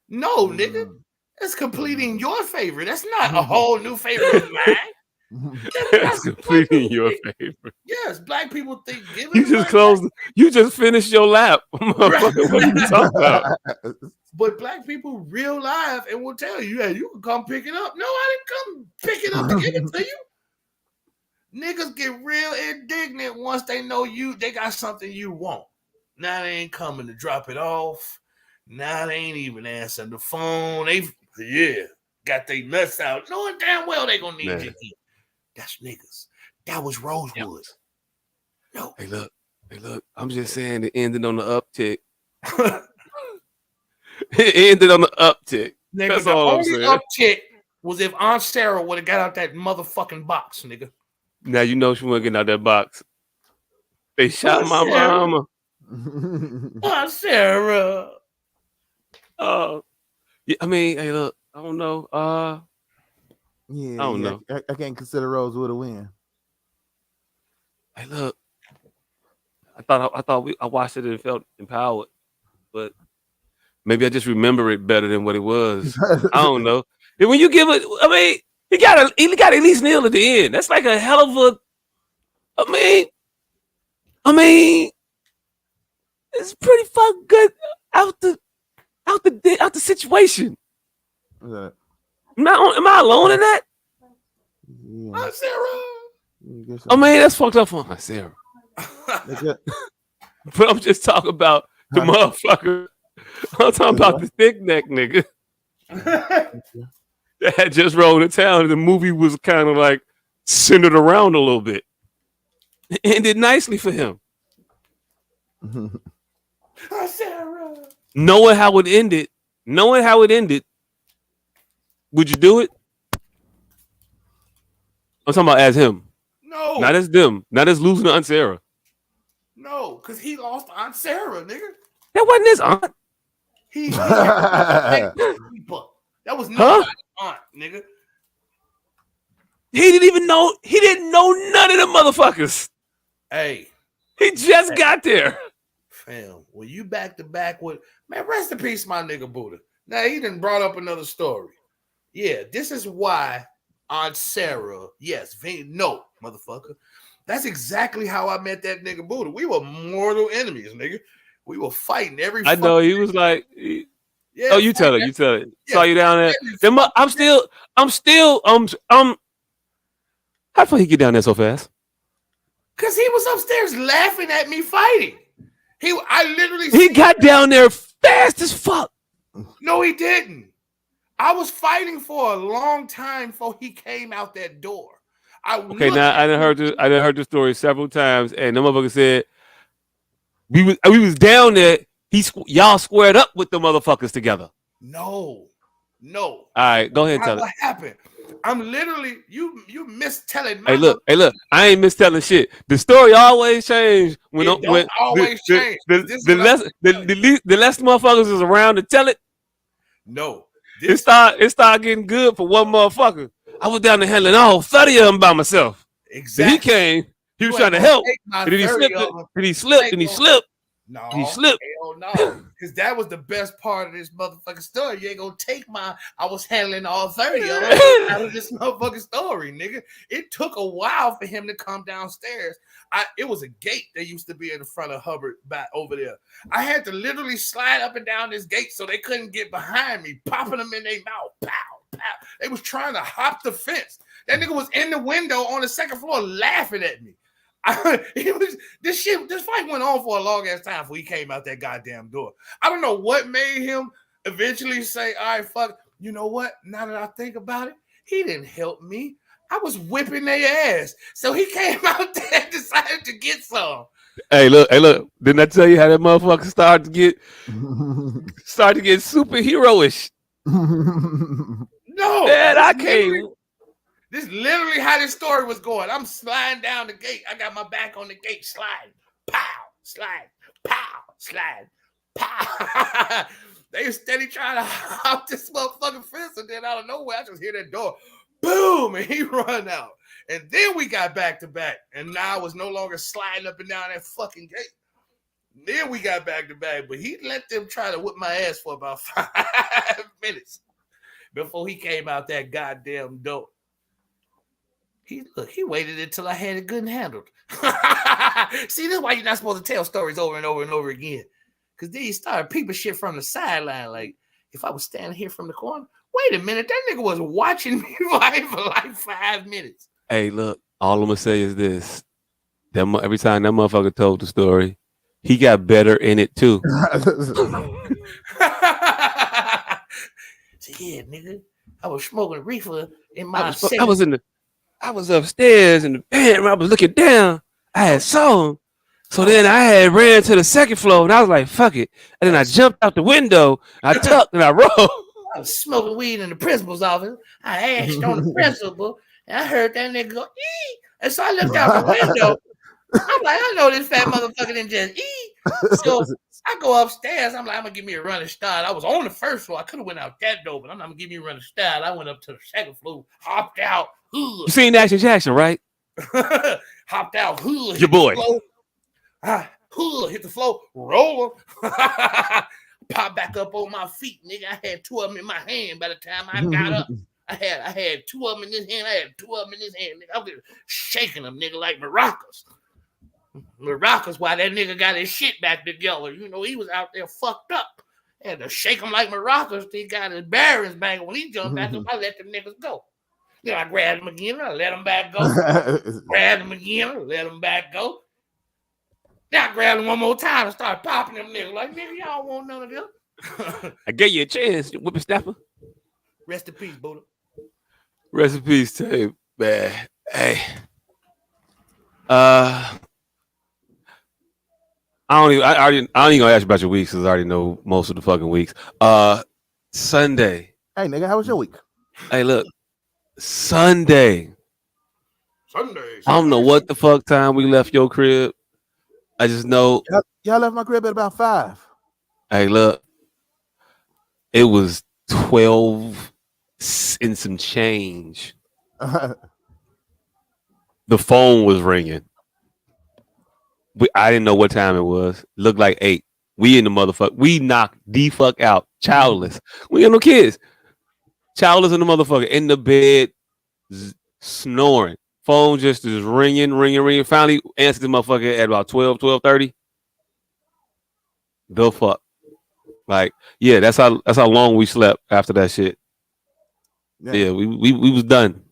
No, nigga. That's completing your favor. That's not a whole new favor of mine.
That's completing your favor.
Yes, black people think
you just finished your lap. What are you talking about?
But black people real live and will tell you, yeah, you can come pick it up. No, I didn't come pick it up to give it to you. Niggas get real indignant once they know they got something you want. Now they ain't coming to drop it off. Now they ain't even answering the phone. They got their nuts out, knowing damn well they gonna need you again. That's niggas. That was Rosewood. No.
Hey, look. I'm just saying it ended on the uptick. It ended on the uptick.
Nigga,
that's
the
all I'm
only
saying.
uptick was if Aunt Sarah would have got out that motherfucking box, nigga.
Now you know she wasn't getting out that box. They shot my mama.
Aunt Sarah.
Yeah, I mean, hey, look, I don't know. I don't know.
I can't consider Rosewood a win.
Hey, look, I watched it and felt empowered, but maybe I just remember it better than what it was. I don't know. And when you give it, I mean, he got at least kneel at the end. That's like a hell of a. I mean, it's pretty fucking good out the situation.
Yeah.
Am I alone in that?
Yeah.
Aunt Sarah.
I mean, that's fucked up for Aunt Sarah. But I'm just talking about the motherfucker. I'm talking about the thick neck nigga that had just rolled into town. And the movie was kind of like centered around a little bit. It ended nicely for him.
Sarah.
Knowing how it ended, would you do it? I'm talking about as him, not
No,
as them, not as losing to Aunt Sarah.
no, because he lost Aunt Sarah, nigga.
That wasn't his aunt,
He had to be a gatekeeper. That was
huh?
nobody's aunt, nigga.
He didn't know none of the motherfuckers.
Hey,
He just got there.
fam, when you back to back with man, rest in peace, my nigga Buddha. Now he done brought up another story. Yeah, this is why Aunt Sarah, yes, no, motherfucker. That's exactly how I met that nigga Buddha. We were mortal enemies, nigga. We were fighting every
I know
fucking
he was like,
yeah.
oh, you tell it.
Yeah,
Saw you down there. I'm still, how the fuck he get down there so fast?
because he was upstairs laughing at me fighting. I literally
He got down there fast as fuck.
No, he didn't. I was fighting for a long time before he came out that door.
Okay, now I done heard this story several times, and the motherfucker said we was down there. Y'all squared up with the motherfuckers together.
No.
All right, go ahead and tell it.
What happened? I'm literally you mistelling my
Hey, look. I ain't mistelling shit. The story always change when
always change.
the less motherfuckers is around to tell it.
No,
it start getting good for one motherfucker. I was down there handling all 30 of them by myself.
Exactly.
Then he came. He was trying to help. And then he slipped. And he slipped.
No,
he slipped.
Hell no, because that was the best part of this motherfucking story. You ain't gonna take I was handling all 30 of them out of this motherfucking story, nigga. It took a while for him to come downstairs. It was a gate that used to be in the front of Hubbard back over there. I had to literally slide up and down this gate so they couldn't get behind me, popping them in their mouth. Pow, pow. They was trying to hop the fence. That nigga was in the window on the second floor laughing at me. This fight went on for a long ass time before he came out that goddamn door. I don't know what made him eventually say, all right, fuck, you know what? Now that I think about it, he didn't help me. I was whipping their ass. So he came out there and decided to get some.
Hey, look. Didn't I tell you how that motherfucker started to get superhero-ish?
No.
Man, I can't.
This is literally how this story was going. I'm sliding down the gate. I got my back on the gate, sliding. Pow, slide, pow, slide, pow. They were steady trying to hop this motherfucking fence, and then out of nowhere, I just hear that door. Boom, and he run out. And then we got back to back, and now I was no longer sliding up and down that fucking gate. Then we got back to back, but he let them try to whip my ass for about 5 minutes before he came out that goddamn door. He waited until I had it good and handled. See, this is why you're not supposed to tell stories over and over and over again. Because then you start peeping shit from the sideline. Like, if I was standing here from the corner, wait a minute, that nigga was watching me fight for like 5 minutes.
Hey, look, all I'm going to say is this. Every time that motherfucker told the story, he got better in it too.
Yeah, nigga, I was smoking reefer in my
I was upstairs in the bedroom. I was looking down. I had saw him. So then I had ran to the second floor and I was like, fuck it. And then I jumped out the window. I tucked and I rolled.
I was smoking weed in the principal's office. I asked on the principal and I heard that nigga go, ee. And so I looked out the window. I'm like, I know this fat motherfucker didn't just eat. So I go upstairs. I'm like, I'm gonna give me a running start. I was on the first floor. I could have went out that door, but I'm not gonna give me a running start. I went up to the second floor, hopped out.
You seen Action Jackson, right?
Hopped out.
Your boy.
Hit the floor. Roll him. Pop back up on my feet, nigga. I had 2 of them in my hand by the time I got up. I had 2 of them in this hand. I had 2 of them in this hand, nigga. I was shaking them, nigga, like maracas. Maracas, while that nigga got his shit back together. You know, he was out there fucked up. I had to shake him like maracas. He got his bearings back. When he jumped back up, I let them niggas go. Then I grabbed him again. I let him back go. Grabbed him again. I let him back go. Then I grabbed him one more time and started popping them niggas. Like, nigga, y'all want none of them.
I gave you a chance, you whippersnapper.
Rest in peace, Buddha.
Rest in peace to him, man. Hey. I don't even gonna ask you about your weeks because I already know most of the fucking weeks. Sunday.
Hey, nigga, how was your week?
Hey, look, Sunday.
Sunday.
I don't know what the fuck time we left your crib. I just know.
Y'all left my crib at about 5.
Hey, look, it was 12 and some change. The phone was ringing. I didn't know what time it was. Looked like 8. We in the motherfucker. We knocked the fuck out. Childless. We ain't no kids. Childless in the motherfucker. In the bed, snoring. Phone just is ringing. Finally answered the motherfucker at about 12:30. The fuck. Like, yeah, that's how long we slept after that shit. Yeah, we was done.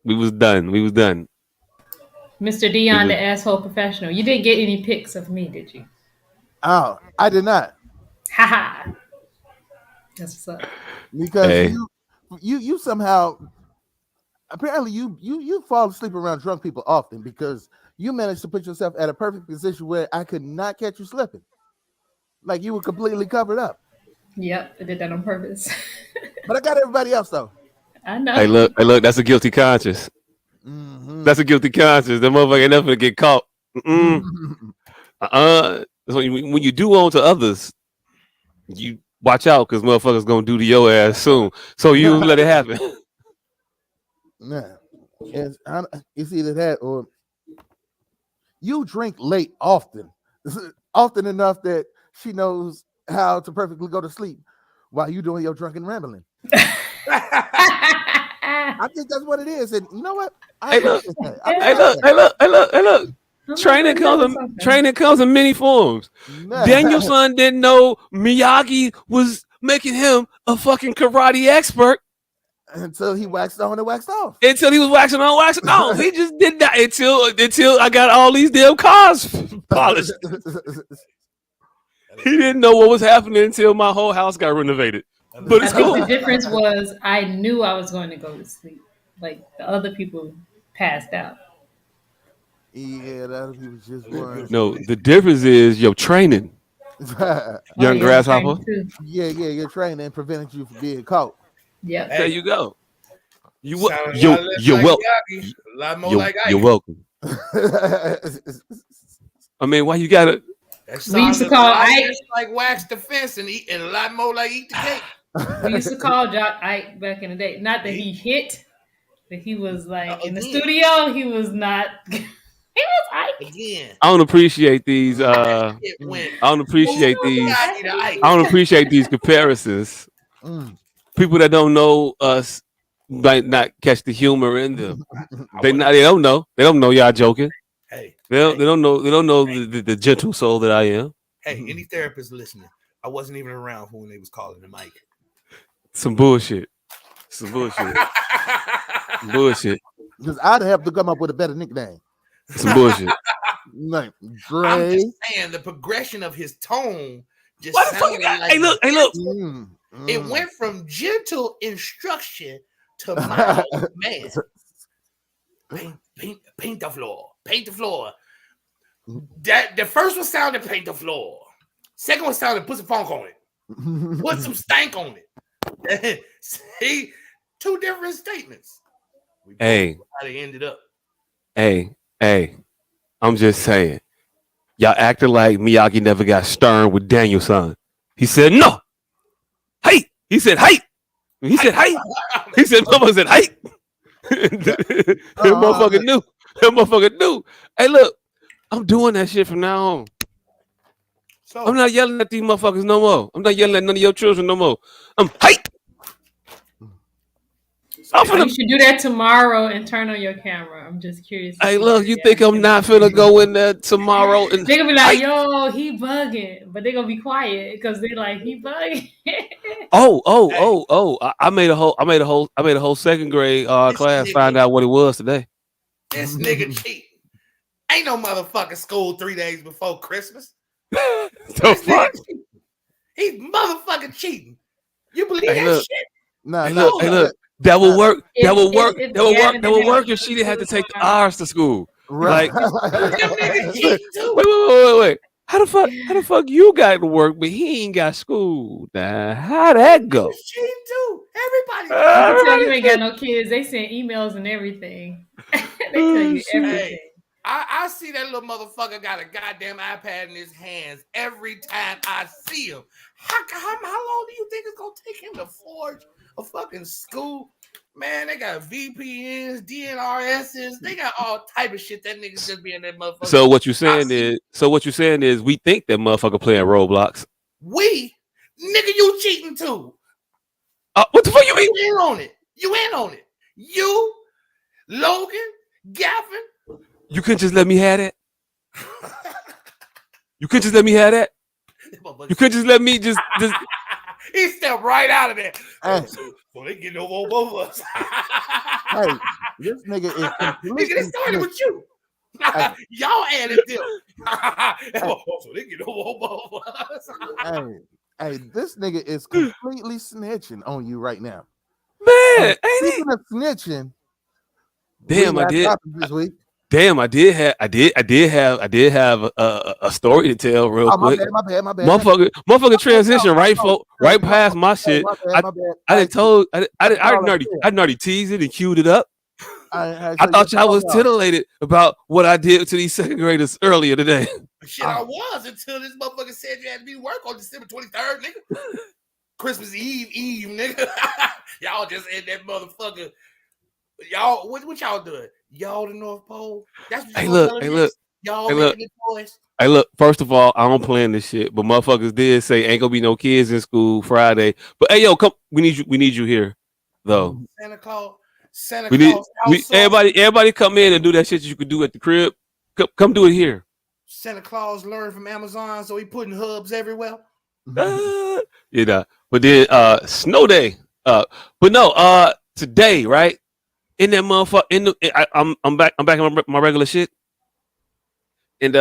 We was done.
Mr. Dion, the asshole professional. You didn't get any pics of me, did you?
Oh, I did not.
Haha. That's what's up.
Because you somehow apparently you fall asleep around drunk people often because you managed to put yourself at a perfect position where I could not catch you slipping. Like you were completely covered up.
Yep, I did that on purpose.
But I got everybody else though.
I know.
Hey, look, that's a guilty conscience.
Mm-hmm.
That's a guilty conscience. The motherfucker ain't never gonna get caught. So when you do on to others, you watch out because motherfuckers gonna do to your ass soon. So you let it happen.
Yeah, it's either that or you drink late often, often enough that she knows how to perfectly go to sleep while you doing your drunken rambling. I think that's what it is, and you know what?
Hey look. Training comes in many forms. Daniel-san didn't know Miyagi was making him a fucking karate expert
until he waxed on and waxed off.
Until he was waxing on, waxing off. He just did that until I got all these damn cars polished. He didn't know what was happening until my whole house got renovated. But it's cool.
The difference was I knew I was going to go to sleep. Like the other people passed out.
Yeah, the other people just weren't.
No, the difference is your training. Young grasshopper.
Yeah, your training prevented you from being caught.
Yeah,
there you go. You're welcome. I mean, why you gotta?
We used to call Ike
like wax the fence and eat, and a lot more like eat the cake.
We used to call Jock Ike back in the day. Not that he hit, but he was like in the studio. He was not. He was Ike
again.
I don't appreciate these. I don't appreciate these comparisons. People that don't know us might not catch the humor in them. They don't know. They don't know y'all joking.
Hey,
they don't know the gentle soul that I am.
Hey, any therapist listening, I wasn't even around when they was calling the mic.
Some bullshit. Bullshit.
Because I'd have to come up with a better nickname.
Some bullshit.
Like Dre.
I'm just saying the progression of his tone just sounded like.
Hey, look.
It went from gentle instruction to mild man. Paint the floor. Paint the floor. That the first one sounded paint the floor. Second one sounded put some funk on it. Put some stank on it. See, two different statements.
Hey,
how they ended up.
Hey, I'm just saying. Y'all acting like Miyagi never got stern with Daniel-san. He said no. Hey, he said hey. He said hey. He said motherfucker said hey. That motherfucker knew. Hey, look, I'm doing that shit from now on. So I'm not yelling at these motherfuckers no more. I'm not yelling at none of your children no more. I'm hey.
You should do that tomorrow and turn on your camera. I'm just curious.
Hey, look, you think I'm not finna go in there tomorrow? And
they're gonna be like, "Yo, he bugging," but they're gonna be quiet because they're like, "He bugging."
I made a whole second grade class find out what it was today.
This nigga cheating. Ain't no motherfucking school 3 days before Christmas.
The fuck?
He's motherfucking cheating. You believe that shit?
Hey,
look. That will work. That will work if she didn't have to take the R's to school.
Right.
Them niggas cheating too.
Wait. How the fuck you got to work, but he ain't got school? Now, how that go?
Niggas cheating too. Everybody.
You can tell you ain't got no kids. They send emails and everything. They tell you everything.
Hey, I see that little motherfucker got a goddamn iPad in his hands every time I see him. How long do you think it's gonna take him to forge a fucking school? Man, they got VPNs, DNRSs, they got all type of shit. That niggas just be in that motherfucker.
So what you saying is we think that motherfucker playing Roblox.
Nigga, you cheating too.
What the fuck you mean?
You in on it. You, Logan, Gavin.
You couldn't just let me have that? You couldn't just let me have that? You couldn't just let me just
He stepped right out of there.
Hey.
So they getting over on both of us.
Hey, this nigga is
Nigga, they started with you.
Hey.
Y'all added them. So they get over on both of us.
Hey, this nigga is completely snitching on you right now.
Man, ain't he?
Speaking of snitching,
Damn,
we
I
got
did.
topics this week.
Damn, I did have a story to tell real quick.
My bad.
Motherfucker transition right past my shit.
My bad.
I already teased it and queued it up. I thought y'all was titillated about what I did to these second graders earlier today.
Shit, I was until this motherfucker said you had to be to work on December 23rd, nigga. Christmas Eve, nigga. Y'all just in that motherfucker. Y'all, what y'all doing? Y'all the North Pole? That's what
look.
Y'all making the toys.
Hey, look, first of all, I don't plan this shit, but motherfuckers did say ain't gonna be no kids in school Friday. But hey, yo, come, we need you here, though.
Santa Claus.
Everybody come in and do that shit you could do at the crib. Come do it here.
Santa Claus learned from Amazon, so he putting hubs everywhere.
But then snow day. But no, today, right? In that motherfucker, I'm back in my regular shit. And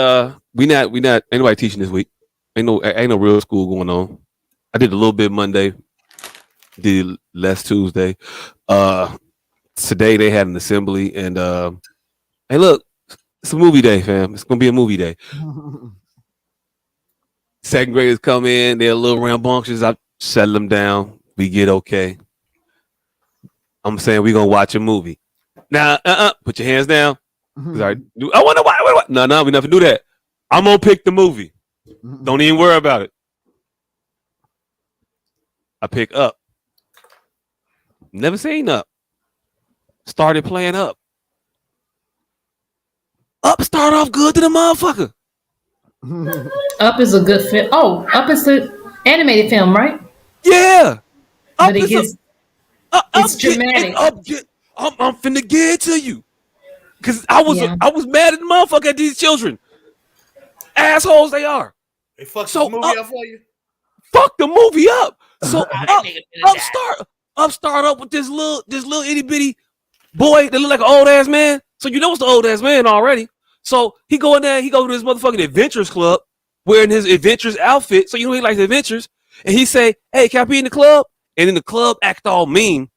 we not ain't nobody teaching this week. Ain't no real school going on. I did a little bit Monday, did less Tuesday. Today they had an assembly, and hey, look, it's a movie day, fam. It's gonna be a movie day. Second graders come in, they're a little rambunctious. I settle them down. We get okay. I'm saying we're gonna watch a movie. Now, put your hands down. I want to watch. No, we never do that. I'm gonna pick the movie. Don't even worry about it. I pick Up. Never seen Up. Started playing Up. Up start off good to the motherfucker.
Up is a good film. Oh, Up is the animated film, right?
Yeah.
But it's dramatic.
I'm finna get it to you. Cause I was mad at the motherfucker at these children. Assholes they are.
They fucked the movie up for you.
Fuck the movie up. So Up start up with this little itty bitty boy that look like an old ass man. So you know it's the old ass man already. So he go in there, he go to this motherfucking adventures club wearing his adventures outfit. So you know he likes adventures. And he say, hey, can I be in the club? And in the club act all mean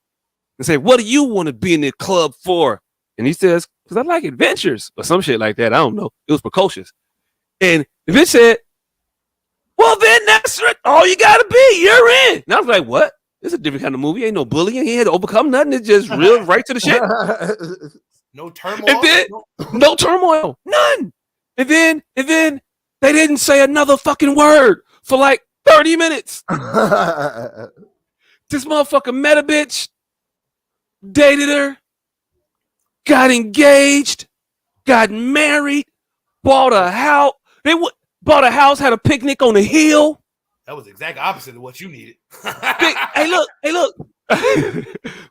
and say, what do you want to be in the club for? And he says, because I like adventures or some shit like that. I don't know. It was precocious. And the bitch said, well, then that's all you got to be. You're in. And I was like, what? This is a different kind of movie. Ain't no bullying. He had to overcome nothing. It's just real right to the shit.
No turmoil.
And then, no turmoil. None. And then they didn't say another fucking word for like 30 minutes. This motherfucker met a bitch, dated her, got engaged, got married, bought a house. Bought a house, had a picnic on the hill.
That was the exact opposite of what you needed.
Hey, look.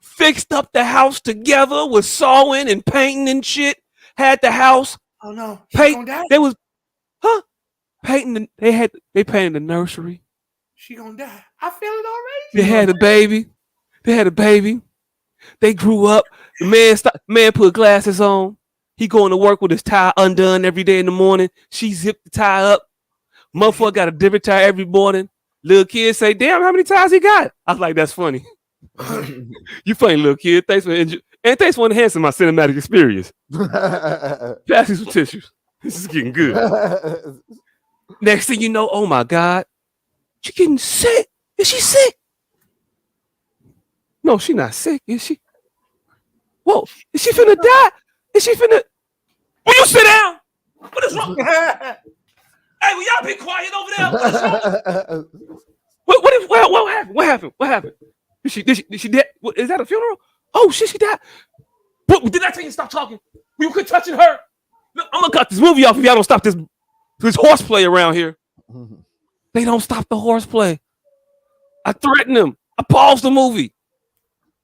Fixed up the house together with sawing and painting and shit. Had the house.
Oh no.
They was painting. They painted the nursery.
She gonna die. I feel it already.
They had a baby. They grew up. The man put glasses on. He going to work with his tie undone every day in the morning. She zipped the tie up. Motherfucker got a different tie every morning. Little kid say, damn, how many ties he got? I was like, that's funny. You funny, little kid. Thanks for And thanks for enhancing my cinematic experience. Pass me some tissues. This is getting good. Next thing you know, oh my God, she getting sick. Is she sick? No, she not sick, is she? Whoa, is she finna die? Is she finna? Will you sit down? What is wrong? Hey, will y'all be quiet over there? What is wrong? What happened? What happened? What happened? Did she dead? What, is that a funeral? Oh shit, she died. But did I tell you to stop talking? You quit touching her. Look, I'm gonna cut this movie off if y'all don't stop this horseplay around here. They don't stop the horseplay. I threatened them. I paused the movie.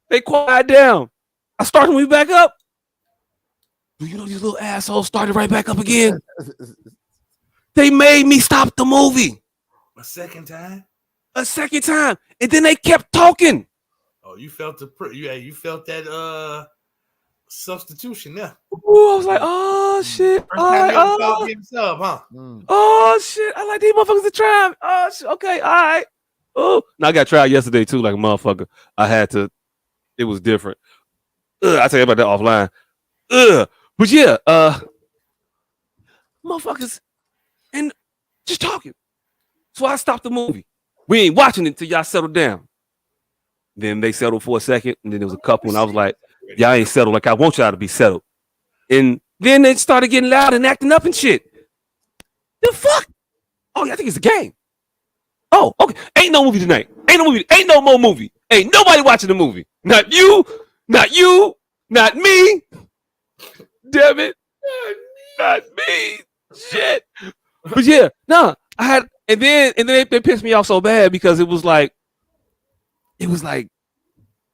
They quiet down. I start the movie back up. Do you know these little assholes started right back up again? They made me stop the movie.
A second time?
A second time. And then they kept talking.
Oh, you felt you felt that substitution there.
Ooh, I was like, oh shit.
Himself, huh?
Oh shit. I like these motherfuckers to try. Oh shit. Okay, all right. Oh, now I got tried yesterday too, like a motherfucker. I had to, it was different. I'll tell you about that offline. But yeah, motherfuckers and just talking. So I stopped the movie. We ain't watching it till y'all settle down. Then they settled for a second, and then there was a couple, and I was like, y'all ain't settled like I want y'all to be settled. And then they started getting loud and acting up and shit. The fuck? Oh, yeah, I think it's a game. Oh, okay. Ain't no movie tonight. Ain't no movie. Ain't no more movie. Ain't nobody watching the movie. Not you. Not you. Not me. Damn it. Not me. Shit. But yeah, no, I had, and then they pissed me off so bad because it was like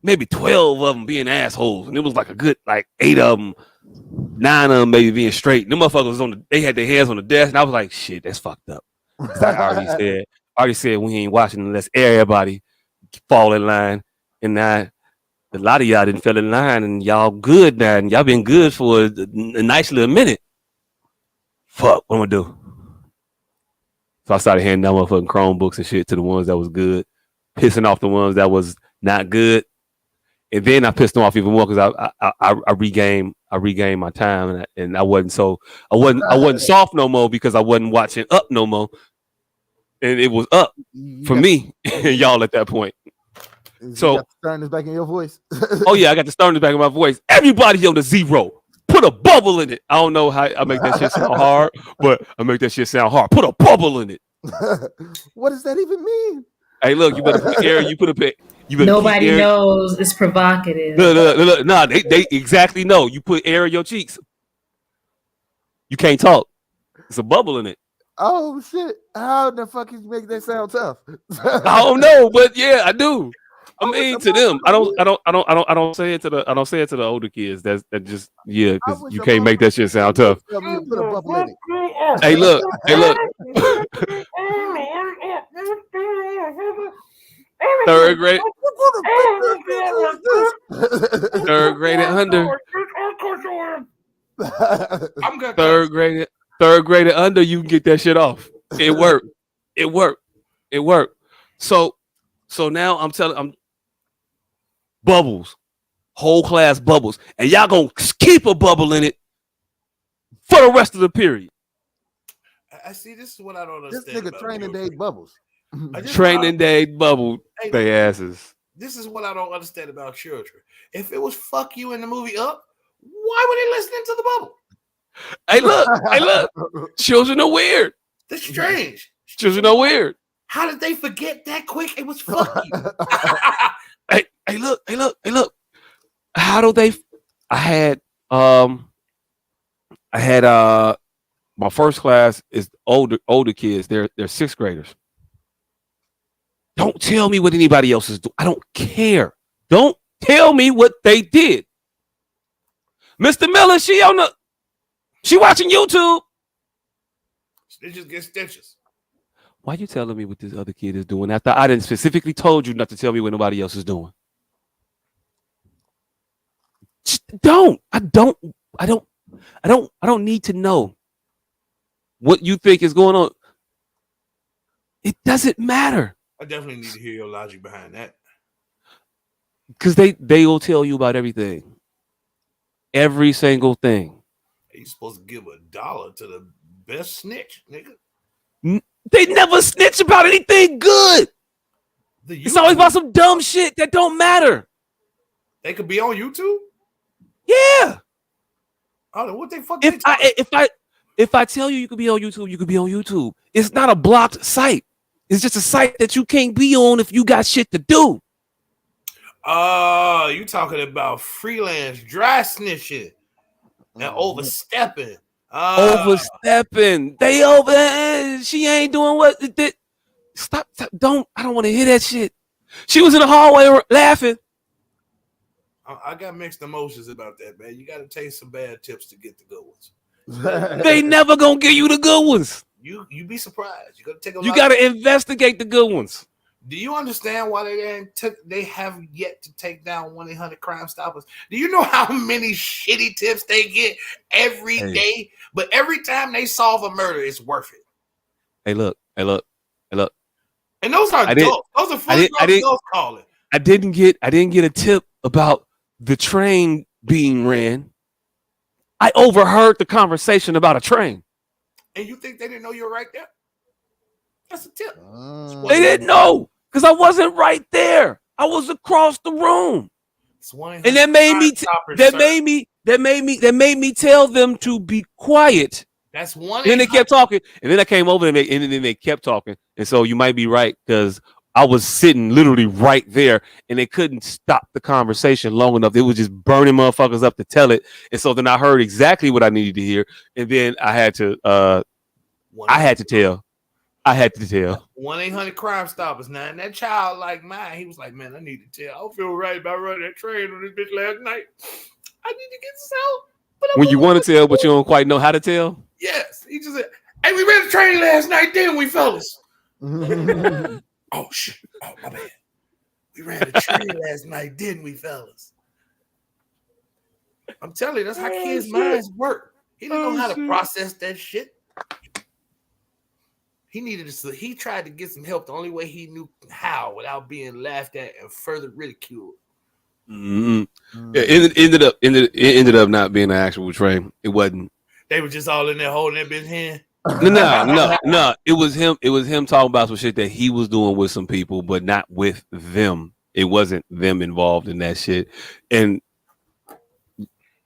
maybe 12 of them being assholes, and it was like a good like 8 of them, 9 of them maybe being straight. And them motherfuckers they had their hands on the desk, and I was like, shit, that's fucked up. I already said we ain't watching unless everybody fall in line, and now a lot of y'all didn't fall in line, and y'all good now, and y'all been good for a nice little minute. Fuck, what am I gonna do? So I started handing out motherfucking Chromebooks and shit to the ones that was good, pissing off the ones that was not good, and then I pissed them off even more because I regained my time, and I wasn't soft no more because I wasn't watching Up no more, and it was Up for me and y'all at that point. So
got the sternness back in your voice.
Oh yeah, I got the sternness back in my voice. Everybody on the zero. Put a bubble in it. I don't know how I make that shit sound hard, but I make that shit sound hard. Put a bubble in it.
What does that even mean?
Hey, look, you better put air. You put a pit.
Nobody knows. It's provocative.
Look. Nah, they exactly know. You put air in your cheeks. You can't talk. It's a bubble in it.
Oh shit! How the fuck you make that sound tough?
I don't know, but yeah, I do. I mean, to them, I don't say it to the older kids. That just because you can't make that shit sound tough.
Put a bubble in it.
Hey, look. Third grade and under. Third grade and under, you can get that shit off. It worked. So now I'm bubbles, whole class bubbles, and y'all gonna keep a bubble in it for the rest of the period.
I see. This is what I don't understand.
This nigga training day bubbles.
Training day bubble they asses.
This is what I don't understand about children. If it was fuck you in the movie Up, why were they listening to the bubble?
Hey, look. Children are weird.
That's strange.
Children are weird.
How did they forget that quick? It was fuck you.
Hey, look. How do they? I had my first class is older kids. They're 6th graders. Don't tell me what anybody else is doing. I don't care. Don't tell me what they did. Mr. Miller, she watching YouTube.
Stitches get stitches.
Why you telling me what this other kid is doing after I didn't specifically told you not to tell me what nobody else is doing? I don't need to know what you think is going on. It doesn't matter.
I definitely need to hear your logic behind that.
Because they will tell you about everything. every single thing.
You supposed to give $1 to the best snitch, nigga.
They never snitch about anything good. It's always about some dumb shit that don't matter.
They could be on YouTube.
Yeah.
Oh, what they fuck?
If I tell you could be on YouTube, you could be on YouTube. It's not a blocked site. It's just a site that you can't be on if you got shit to do.
You talking about freelance dry snitching and overstepping.
Overstepping. They over. She ain't doing what. Stop. I don't want to hear that shit. She was in the hallway laughing.
I got mixed emotions about that, man. You got to take some bad tips to get the good ones.
They never gonna give you the good ones.
You be surprised. You got to take
You got to investigate the good ones.
Do you understand why they have yet to take down 1-800-Crime Stoppers? Do you know how many shitty tips they get every day? But every time they solve a murder, it's worth it.
Hey, look. And
those are adults. Those are fully adults calling.
I didn't get a tip about the train being ran. I overheard the conversation about a train.
And you think they didn't know you were right there? That's a tip.
They didn't know because I wasn't right there. I was across the room. And that made me tell them to be quiet.
That's one.
And then they kept talking, and then I came over and then they kept talking. And so you might be right because I was sitting literally right there, and they couldn't stop the conversation long enough. They was just burning motherfuckers up to tell it. And so then I heard exactly what I needed to hear, and then I had to tell.
1-800-Crime Stoppers. Now, and that child like mine, he was like, man, I need to tell. I don't feel right about running that train on this bitch last night. I need to get this out. But
when you want to tell, but you don't quite know how to tell?
Yes. He just said, hey, we ran the train last night, didn't we, fellas? Oh, shit. Oh, my bad. We ran the train last night, didn't we, fellas? I'm telling you, that's how kids' minds work. He didn't know how to process that shit. He tried to get some help the only way he knew how without being laughed at and further ridiculed.
Mm-hmm. Yeah, it ended up not being an actual train. It wasn't.
They were just all in there holding that bitch hand.
No. It was him talking about some shit that he was doing with some people, but not with them. It wasn't them involved in that shit. And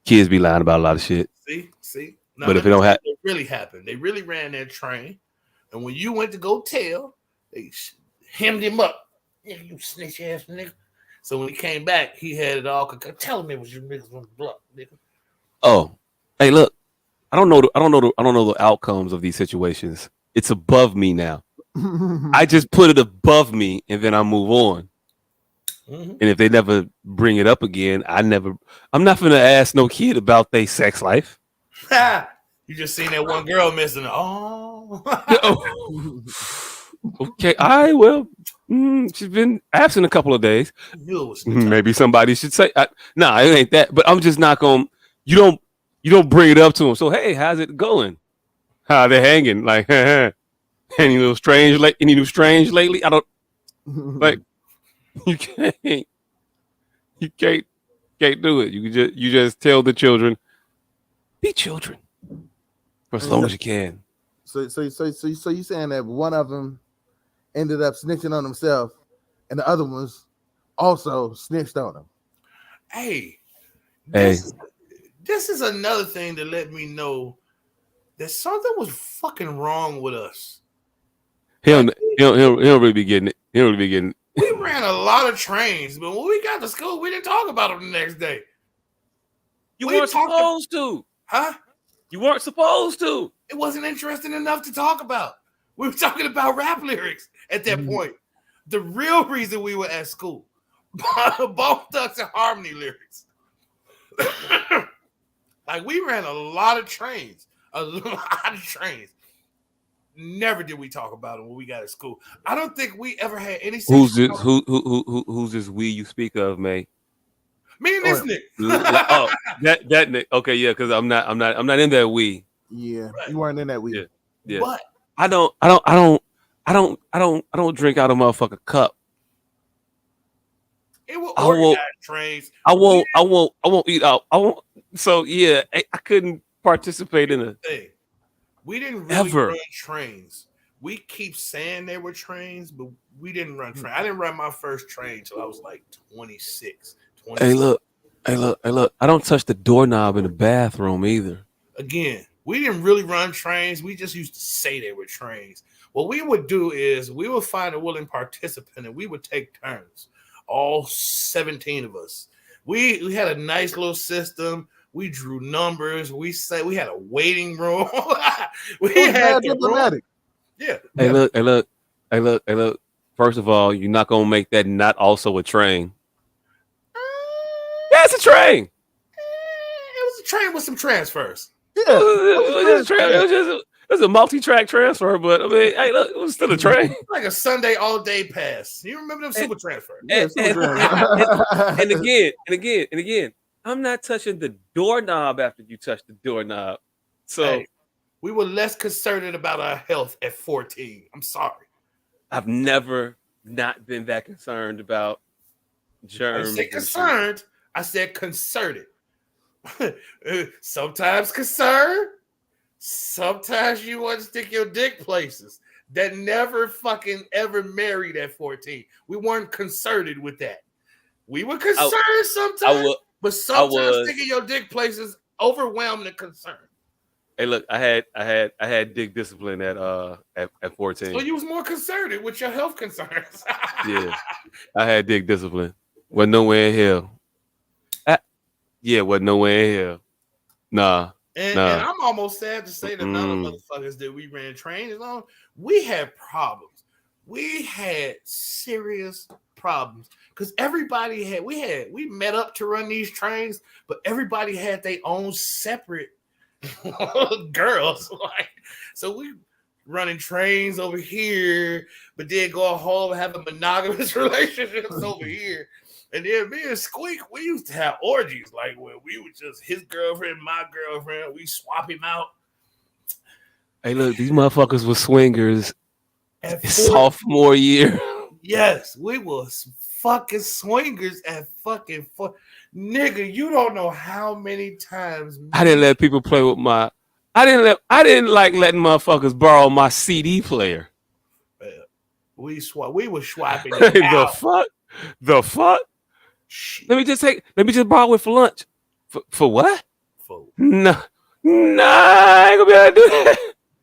kids be lying about a lot of shit.
See.
No, but if it don't happen,
it really happened. They really ran that train. And when you went to go tell, they hemmed him up. Nigga, you snitch ass nigga. So when he came back, he had it all. Tell him it was you niggas on the block, nigga.
Oh, hey, look, I don't know the outcomes of these situations. It's above me now. I just put it above me, and then I move on. Mm-hmm. And if they never bring it up again, I'm not gonna ask no kid about their sex life.
You just seen that one girl missing. Oh.
Okay. She's been absent a couple of days. Maybe somebody should say, "Nah, it ain't that." But I'm just not gonna. You don't bring it up to them. So hey, how's it going? How they hanging? Like, any new strange lately? I don't like. You can't do it. You just tell the children, be children for as long as you can.
So you saying that one of them ended up snitching on himself, and the other ones also snitched on him.
Hey, this is another thing to let me know that something was fucking wrong with us.
He'll really be getting it.
We ran a lot of trains, but when we got to school, we didn't talk about them the next day.
You weren't supposed to.
Huh?
You weren't supposed to.
It wasn't interesting enough to talk about. We were talking about rap lyrics at that point. The real reason we were at school. Bone Thugs and Harmony lyrics. Like, we ran a lot of trains. Never did we talk about it when we got to school. I don't think we ever had any.
Who's this we you speak of, May?
Me and this nigga.
Oh, that nigga. Okay, yeah, because I'm not in that we.
Yeah, right. You weren't in that we.
Yeah.
But
I don't drink out of a motherfucking cup.
It was organized trains.
I won't eat out. I won't. So yeah, I couldn't participate in a
thing. We didn't really run trains. We keep saying they were trains, but we didn't run trains. I didn't run my first train until I was like 26.
Hey, look. I don't touch the doorknob in the bathroom either.
Again, we didn't really run trains. We just used to say they were trains. What we would do is we would find a willing participant and we would take turns. All 17 of us. We had a nice little system. We drew numbers. We had a waiting room. we had diplomatic. Yeah.
Hey, look. First of all, you're not gonna make that not also a train. Yeah, it's a train.
It was a train with some transfers.
Yeah, it was a multi-track transfer, but I mean, hey, look, it was still a train.
Like a Sunday all-day pass. You remember them super transfers?
And again, I'm not touching the doorknob after you touch the doorknob. So
hey, we were less concerned about our health at 14. I'm sorry.
I've never not been that concerned about germs.
I said concerned. I said concerted. Sometimes concerned. Sometimes you want to stick your dick places. That never fucking ever married at 14. We weren't concerted with that. We were concerned sometimes, but sometimes sticking your dick places overwhelmed the concern.
Hey, look, I had dick discipline at 14.
So you was more concerned with your health concerns.
Yeah, I had dick discipline. Wasn't nowhere in hell. Wasn't nowhere in hell. Nah.
And I'm almost sad to say that none of the motherfuckers that we ran trains on, we had problems. We had serious problems because we met up to run these trains, but everybody had their own separate girls. So we running trains over here, but then go home and having monogamous relationships over here. And then me and Squeak, we used to have orgies, like where we would just his girlfriend, my girlfriend, we swap him out.
Hey, look, these motherfuckers were swingers sophomore year.
Yes, we was fucking swingers at fucking nigga. You don't know how many times
I didn't let people play with my. I didn't like letting motherfuckers borrow my CD player.
We were swapping.
The fuck. Shit. Let me just borrow it for lunch. For what? No, I ain't gonna be able to do that.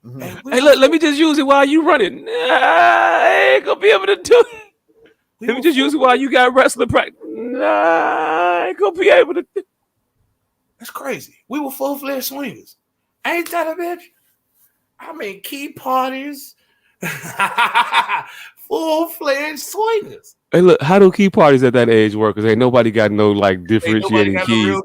Mm-hmm. Hey, look, let me just use it while you running. Nah, I ain't gonna be able to do it. Let me just use it while you got wrestling practice. Nah, I ain't gonna be able to do it.
That's crazy. We were full-fledged swingers. Ain't that a bitch? I mean, key parties. Full-fledged swingers.
Hey, look, how do key parties at that age work? Because ain't nobody got no like differentiating keys.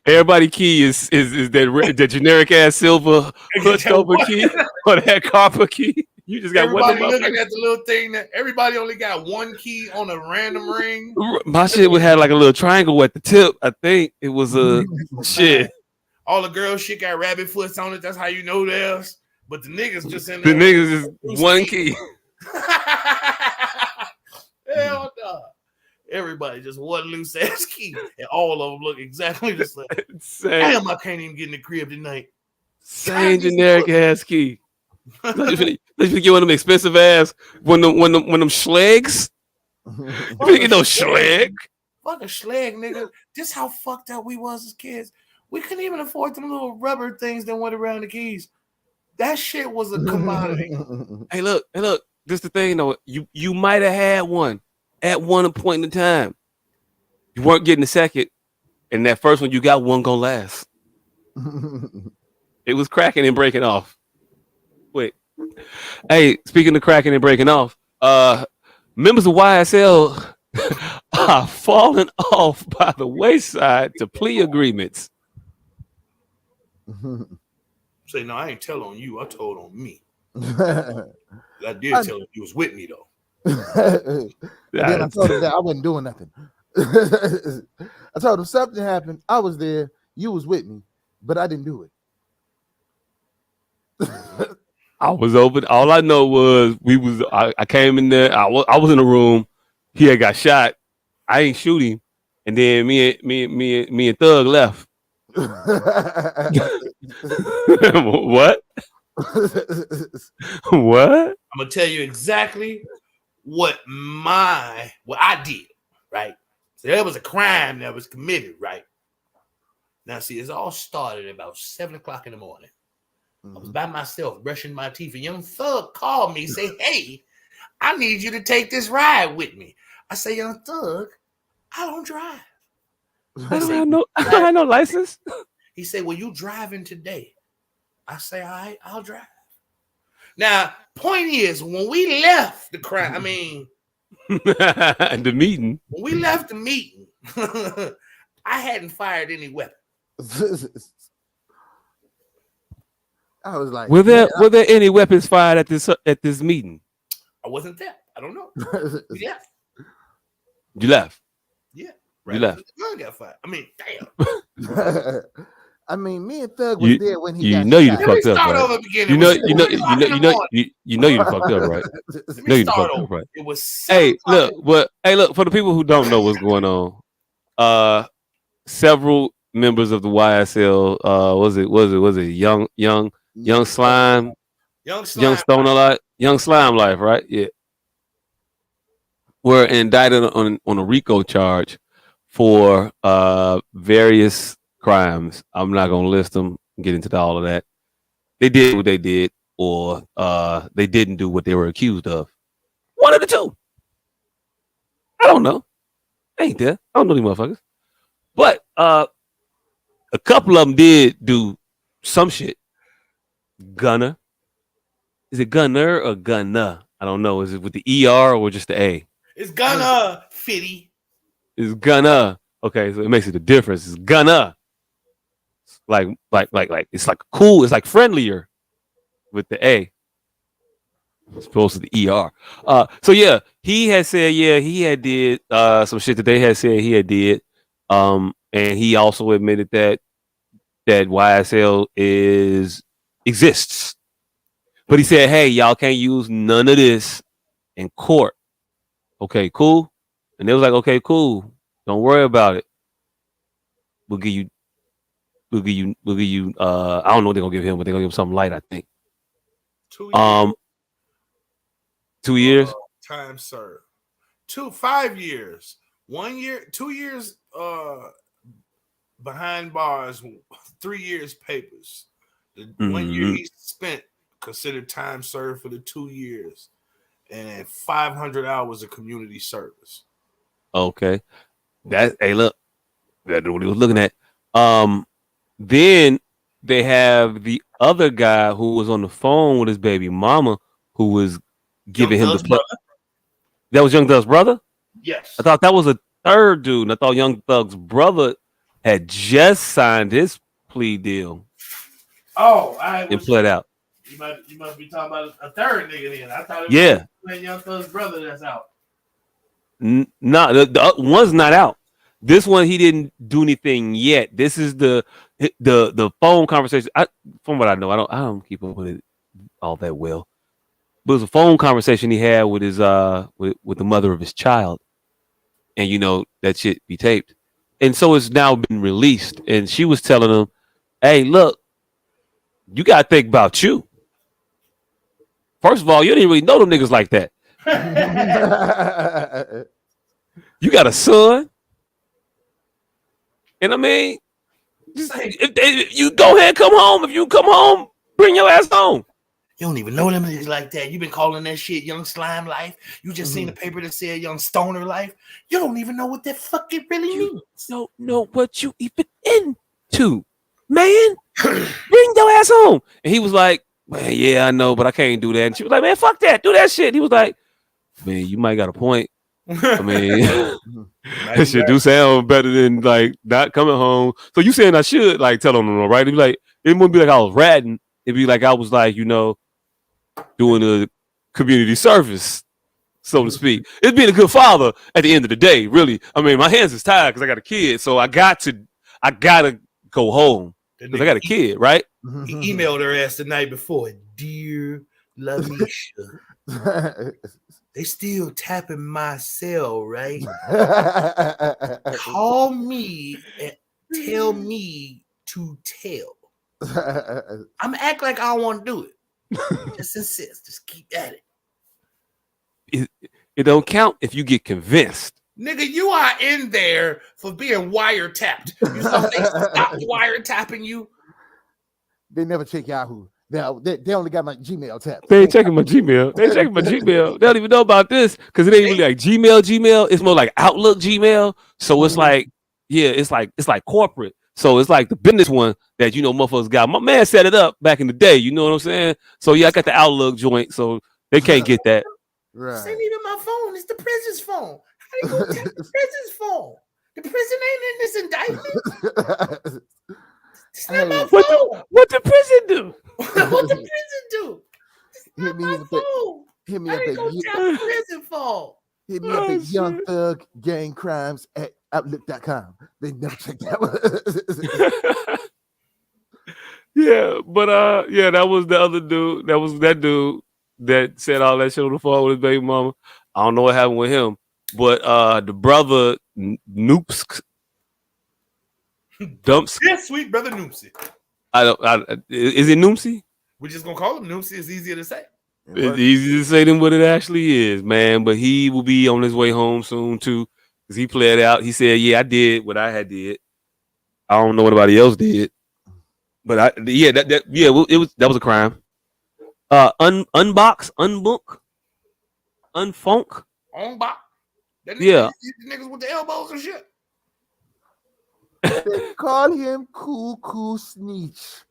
Everybody key is that generic ass silver hooked over key or that copper key. You just got
everybody one. Looking at the little thing that everybody only got one key on a random ring.
My shit had like a little triangle at the tip. I think it was a shit.
All the girls shit got rabbit foots on it. That's how you know theirs. But the niggas just in there.
The niggas is one key.
Hell no. Everybody just one loose ass key. And all of them look exactly the same. Damn, I can't even get in the crib tonight.
Same generic ass key. Let's get one of them expensive ass when them schlegs. You get no schleg.
Fuck a schleg, nigga. This how fucked up we was as kids. We couldn't even afford them little rubber things that went around the keys. That shit was a commodity.
Hey, look. This the thing, though. You might have had one at one point in time. You weren't getting the second, and that first one you got one gonna last. It was cracking and breaking off. Wait. Hey, speaking of cracking and breaking off, members of YSL are falling off by the wayside to plea agreements.
Say, no, I ain't tell on you. I told on me. I did tell him he was with me, though.
Then I told him that I wasn't doing nothing. I told him something happened. I was there. You was with me, but I didn't do it.
I was open. All I know was I came in there. I was in the room. He had got shot. I ain't shoot him. And then me and Thug left. What? What?
I'm gonna tell you exactly what I did, right? So there was a crime that was committed, right? Now, see, it's all started at about 7 o'clock in the morning. I was by myself brushing my teeth, and Young Thug called me, say, "Hey, I need you to take this ride with me." I say, "Young Thug, I don't drive."
I don't have no license.
He said, "Well, you driving today?" I say, "All right, I'll drive." Now, point is, when we left the crime,
The meeting.
when we left the meeting, I hadn't fired any weapon.
I was like,
were there any weapons fired at this meeting?
I wasn't there. I don't know. We left.
You left.
Yeah.
Right. You left.
The gun got fired. Damn.
I mean, me and Thug was there when he got
shot. You
fucked up, right? You know
you fucked up, right? You fucked up, right?
It was
look, for the people who don't know what's going on, several members of the YSL, was it young slime, young stoner life, young slime life, right? Yeah, were indicted on a RICO charge for various crimes. I'm not gonna list them, get into all of that. They did what they did, or they didn't do what they were accused of. One of the two. I don't know. I ain't there. I don't know these motherfuckers. But a couple of them did do some shit. Gunner. Is it Gunner or Gunna? I don't know. Is it with the ER or just the A?
It's Gunna, Fitty.
It's Gunna. Okay, so it makes it a difference. It's Gunna. Like it's like cool. It's like friendlier with the A. As opposed to the ER. So yeah, he had said he had did some shit that they had said he had did. And he also admitted that YSL exists. But he said, "Hey, y'all can't use none of this in court." Okay, cool. And they was like, "Okay, cool. Don't worry about it. We'll give you I don't know what they're gonna give him, but they're gonna give him something light, I think.
2 years.
2 years?
Time served. 5 years. 1 year, 2 years behind bars, 3 years papers. The 1 year he spent considered time served for the 2 years, and 500 hours of community service.
Okay. Look, that's what he was looking at. Then they have the other guy who was on the phone with his baby mama, who was giving him the play. That was Young Thug's brother?
Yes.
I thought that was a third dude, and I thought Young Thug's brother had just signed his plea deal.
Oh,
and pled out.
You must be talking about a third nigga then. I thought it was Young Thug's brother that's out.
No, the one's not out. This one, he didn't do anything yet. This is the phone conversation. From what I know, I don't keep up with it all that well. But it was a phone conversation he had with his with the mother of his child, and that shit be taped, and so it's now been released. And she was telling him, "Hey, look, you gotta think about you. First of all, you didn't really know them niggas like that. You got a son." And I mean, if you go ahead, come home. If you come home, bring your ass home.
You don't even know them niggas like that. You've been calling that shit Young Slime Life. You just seen a paper that said Young Stoner Life. You don't even know what that fucking really means.
You don't know what you even into, man. Bring your ass home. And he was like, "Man, yeah, I know, but I can't do that." And she was like, "Man, fuck that. Do that shit." And he was like, "Man, you might got a point. I mean, that shit do sound better than like not coming home." So you saying I should like tell them, right? It'd be like, it wouldn't be like I was ratting. It'd be like I was like, doing a community service, so to speak. It's being a good father at the end of the day, really. I mean, my hands is tied because I got a kid, so I gotta go home because I got a kid, right?
He emailed her ass the night before, "Dear Lamisha, They still tapping my cell, right? Call me and tell me to tell. I'm act like I don't want to do it. Just insist. Just keep at it.
It don't count if you get convinced.
Nigga, you are in there for being wiretapped. You saw they stopped wiretapping you.
They never check Yahoo. They only got my Gmail tapped.
They ain't checking my Gmail. They ain't checking my Gmail. They don't even know about this because it ain't really like Gmail. It's more like Outlook Gmail. So it's like, yeah, it's like corporate. So it's like the business one that motherfuckers got. My man set it up back in the day. You know what I'm saying? So yeah, I got the Outlook joint. So they can't get that.
Right. This ain't even my phone. It's the prison's phone. How do you take the prison's phone? The prison ain't in this indictment. It's not my phone.
What the prison do?
What the prison do?
Hit me up
Hit me up at prison phone.
Hit me up at Young Thug Gang Crimes at Outlook.com. They never check that one.
Yeah, but yeah, that was the other dude. That was that dude that said all that shit on the phone with his baby mama. I don't know what happened with him, but the brother Noops Dumps.
Yeah, sweet brother Noopsy.
Is it Noopsy?
We're just gonna call him Noopsy. It's easier to say.
It's easier to say than what it actually is, man. But he will be on his way home soon too, because he played out. He said, "Yeah, I did what I had did. I don't know what anybody else did, but that was a crime. Unbox, unbook, unfunk,
unbox.
Yeah,
niggas with the elbows and shit.
They call him Cool Sneech.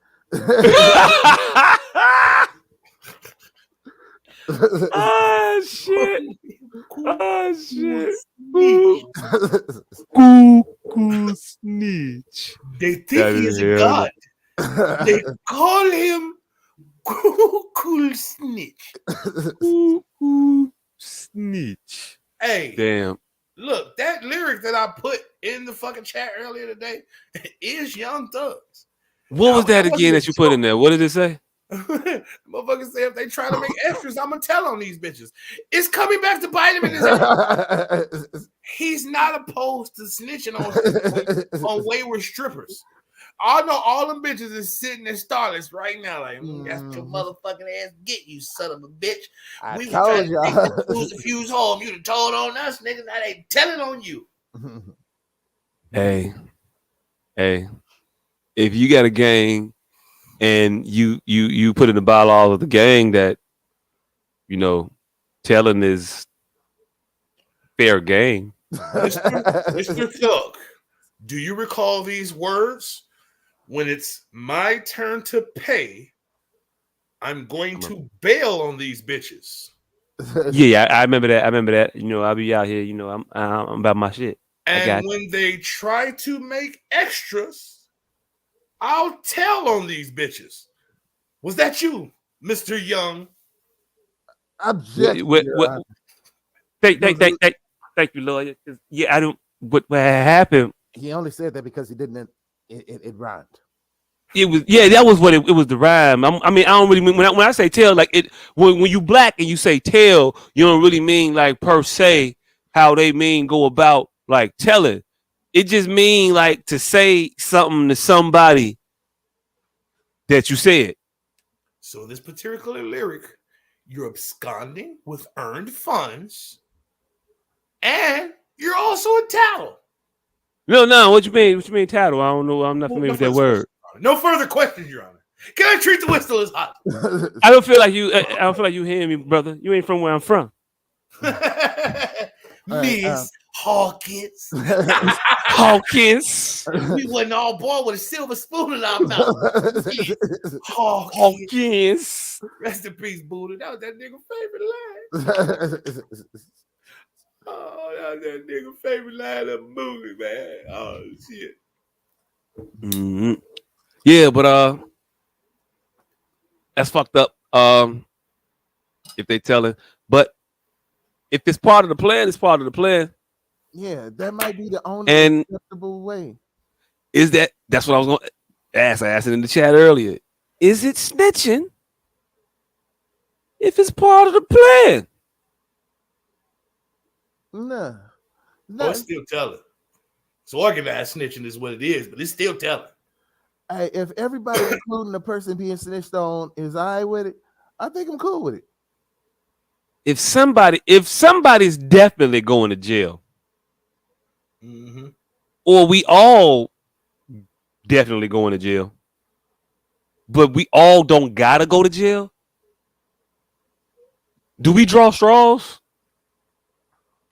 Ah shit! Ah shit! Cool Sneech.
They think he's a god. They call him Cool Snitch.
Cool Snitch.
Hey,
damn.
Look, that lyric that I put in the fucking chat earlier today is Young Thug's.
What was that again that you put in there? What did it say?
Motherfuckers say if they try to make extras, I'm gonna tell on these bitches. It's coming back to bite him in his ass. He's not opposed to snitching on wayward strippers. I know all them bitches is sitting in starlets right now, like that's your motherfucking ass. Get you, son of a bitch. We was trying to take the fuse home. You done told on us, niggas. Now they telling on you.
Hey, if you got a gang and you put in the bylaws of the gang that telling is fair game.
Mr. Thug, do you recall these words? When it's my turn to pay, I'm going to bail on these bitches.
Yeah, I remember that. I'll be out here. I'm about my shit.
And when they try to make extras, I'll tell on these bitches. Was that you, Mr. Young?
Object.
Thank you, lawyer. Yeah, I don't. What happened?
He only said that because he didn't. It rhymed.
It was that was what it was, the rhyme. I mean, I don't really mean when I say tell, like it when you black and you say tell, you don't really mean like per se how they mean go about like telling. It just mean like to say something to somebody that you said.
So this particular lyric, you're absconding with earned funds, and you're also a tattle.
No. What you mean? What you mean tattle? I don't know. I'm not familiar with that word.
No further questions, Your Honor. Can I treat the whistle as hot?
I don't feel like you. I don't feel like you hearing me, brother. You ain't from where I'm from.
Miss Hawkins.
Hawkins.
We wasn't all born with a silver spoon in our mouth.
Hawkins.
Rest in peace, Buddha. That was that nigga favorite line. Oh, that was that nigga favorite line of the movie, man. Oh shit.
Mm-hmm. Yeah, but that's fucked up. If they tell it, but if it's part of the plan, it's part of the plan.
Yeah, that might be the only acceptable way.
Is that's what I was going to ask? I asked it in the chat earlier. Is it snitching if it's part of the plan?
Nah.
Oh, it's still telling. It's organized snitching is what it is, but it's still telling.
Hey, if everybody, including the person being snitched on, is all right with it, I think I'm cool with it.
If somebody's definitely going to jail, or we all definitely going to jail, but we all don't gotta go to jail. Do we draw straws,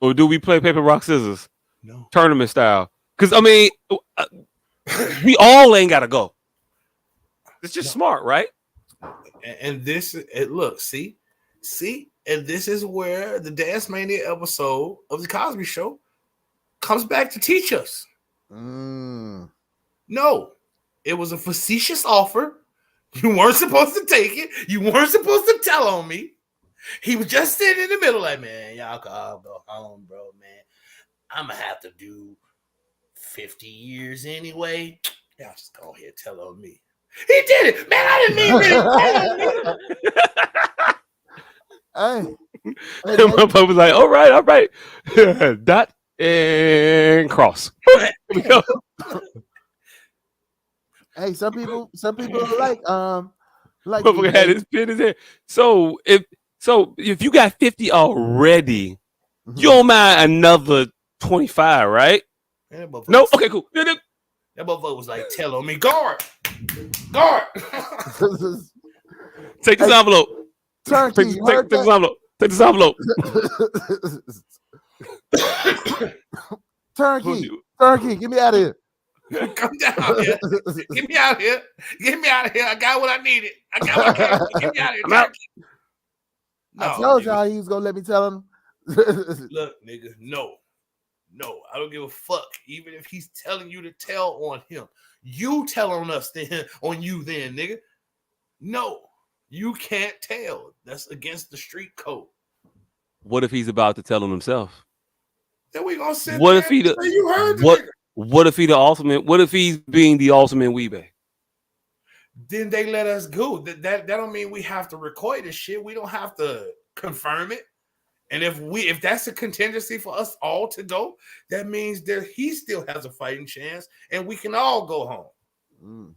or do we play paper rock scissors,
No,
tournament style? Because I mean, we all ain't gotta go. It's just smart, right?
And this, look, see, and this is where the Dance Mania episode of the Cosby Show comes back to teach us. No, it was a facetious offer. You weren't supposed to take it. You weren't supposed to tell on me. He was just sitting in the middle, like, man, y'all can all go home, bro, man. I'm gonna have to do 50 years anyway. Y'all just go ahead and tell on me. He did it, man. I didn't mean to tell on me.
Hey, my papa was like, all right. Dot and cross. Here we go.
Hey, some people like
Motherfucker had his pen in his head. So if you got 50 already, you don't mind another 25, right? No? Okay, cool.
That motherfucker was like, tell on me, guard.
Take this envelope.
Turkey,
take this envelope. Take this envelope.
Turkey, get me out of here.
Come down here. Get me out of here. I got what I needed. I got what I needed. Get me out of here. Turkey.
No, I told y'all he was gonna let me tell him.
Look, nigga, no, I don't give a fuck. Even if he's telling you to tell on him, you tell on us then, on you then, nigga. No, you can't tell. That's against the street code.
What if he's about to tell on himself?
Then we gonna sit
what
there
if he
and say you heard the
what?
nigga.
What if he the ultimate? What if he's being the ultimate weebay?
Then they let us go. That don't mean we have to record this shit. We don't have to confirm it. And if that's a contingency for us all to go, that means that he still has a fighting chance, and we can all go home.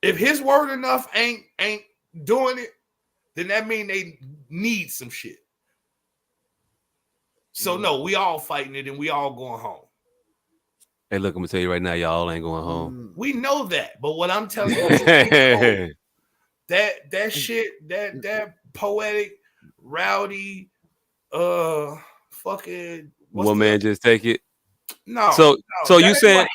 If his word enough ain't doing it, then that means they need some shit. So no, we all fighting it, and we all going home.
Hey, look, I'm gonna tell you right now, y'all ain't going home.
We know that, but what I'm telling you, that shit, that poetic, rowdy, fucking.
One man just take it.
No.
So you saying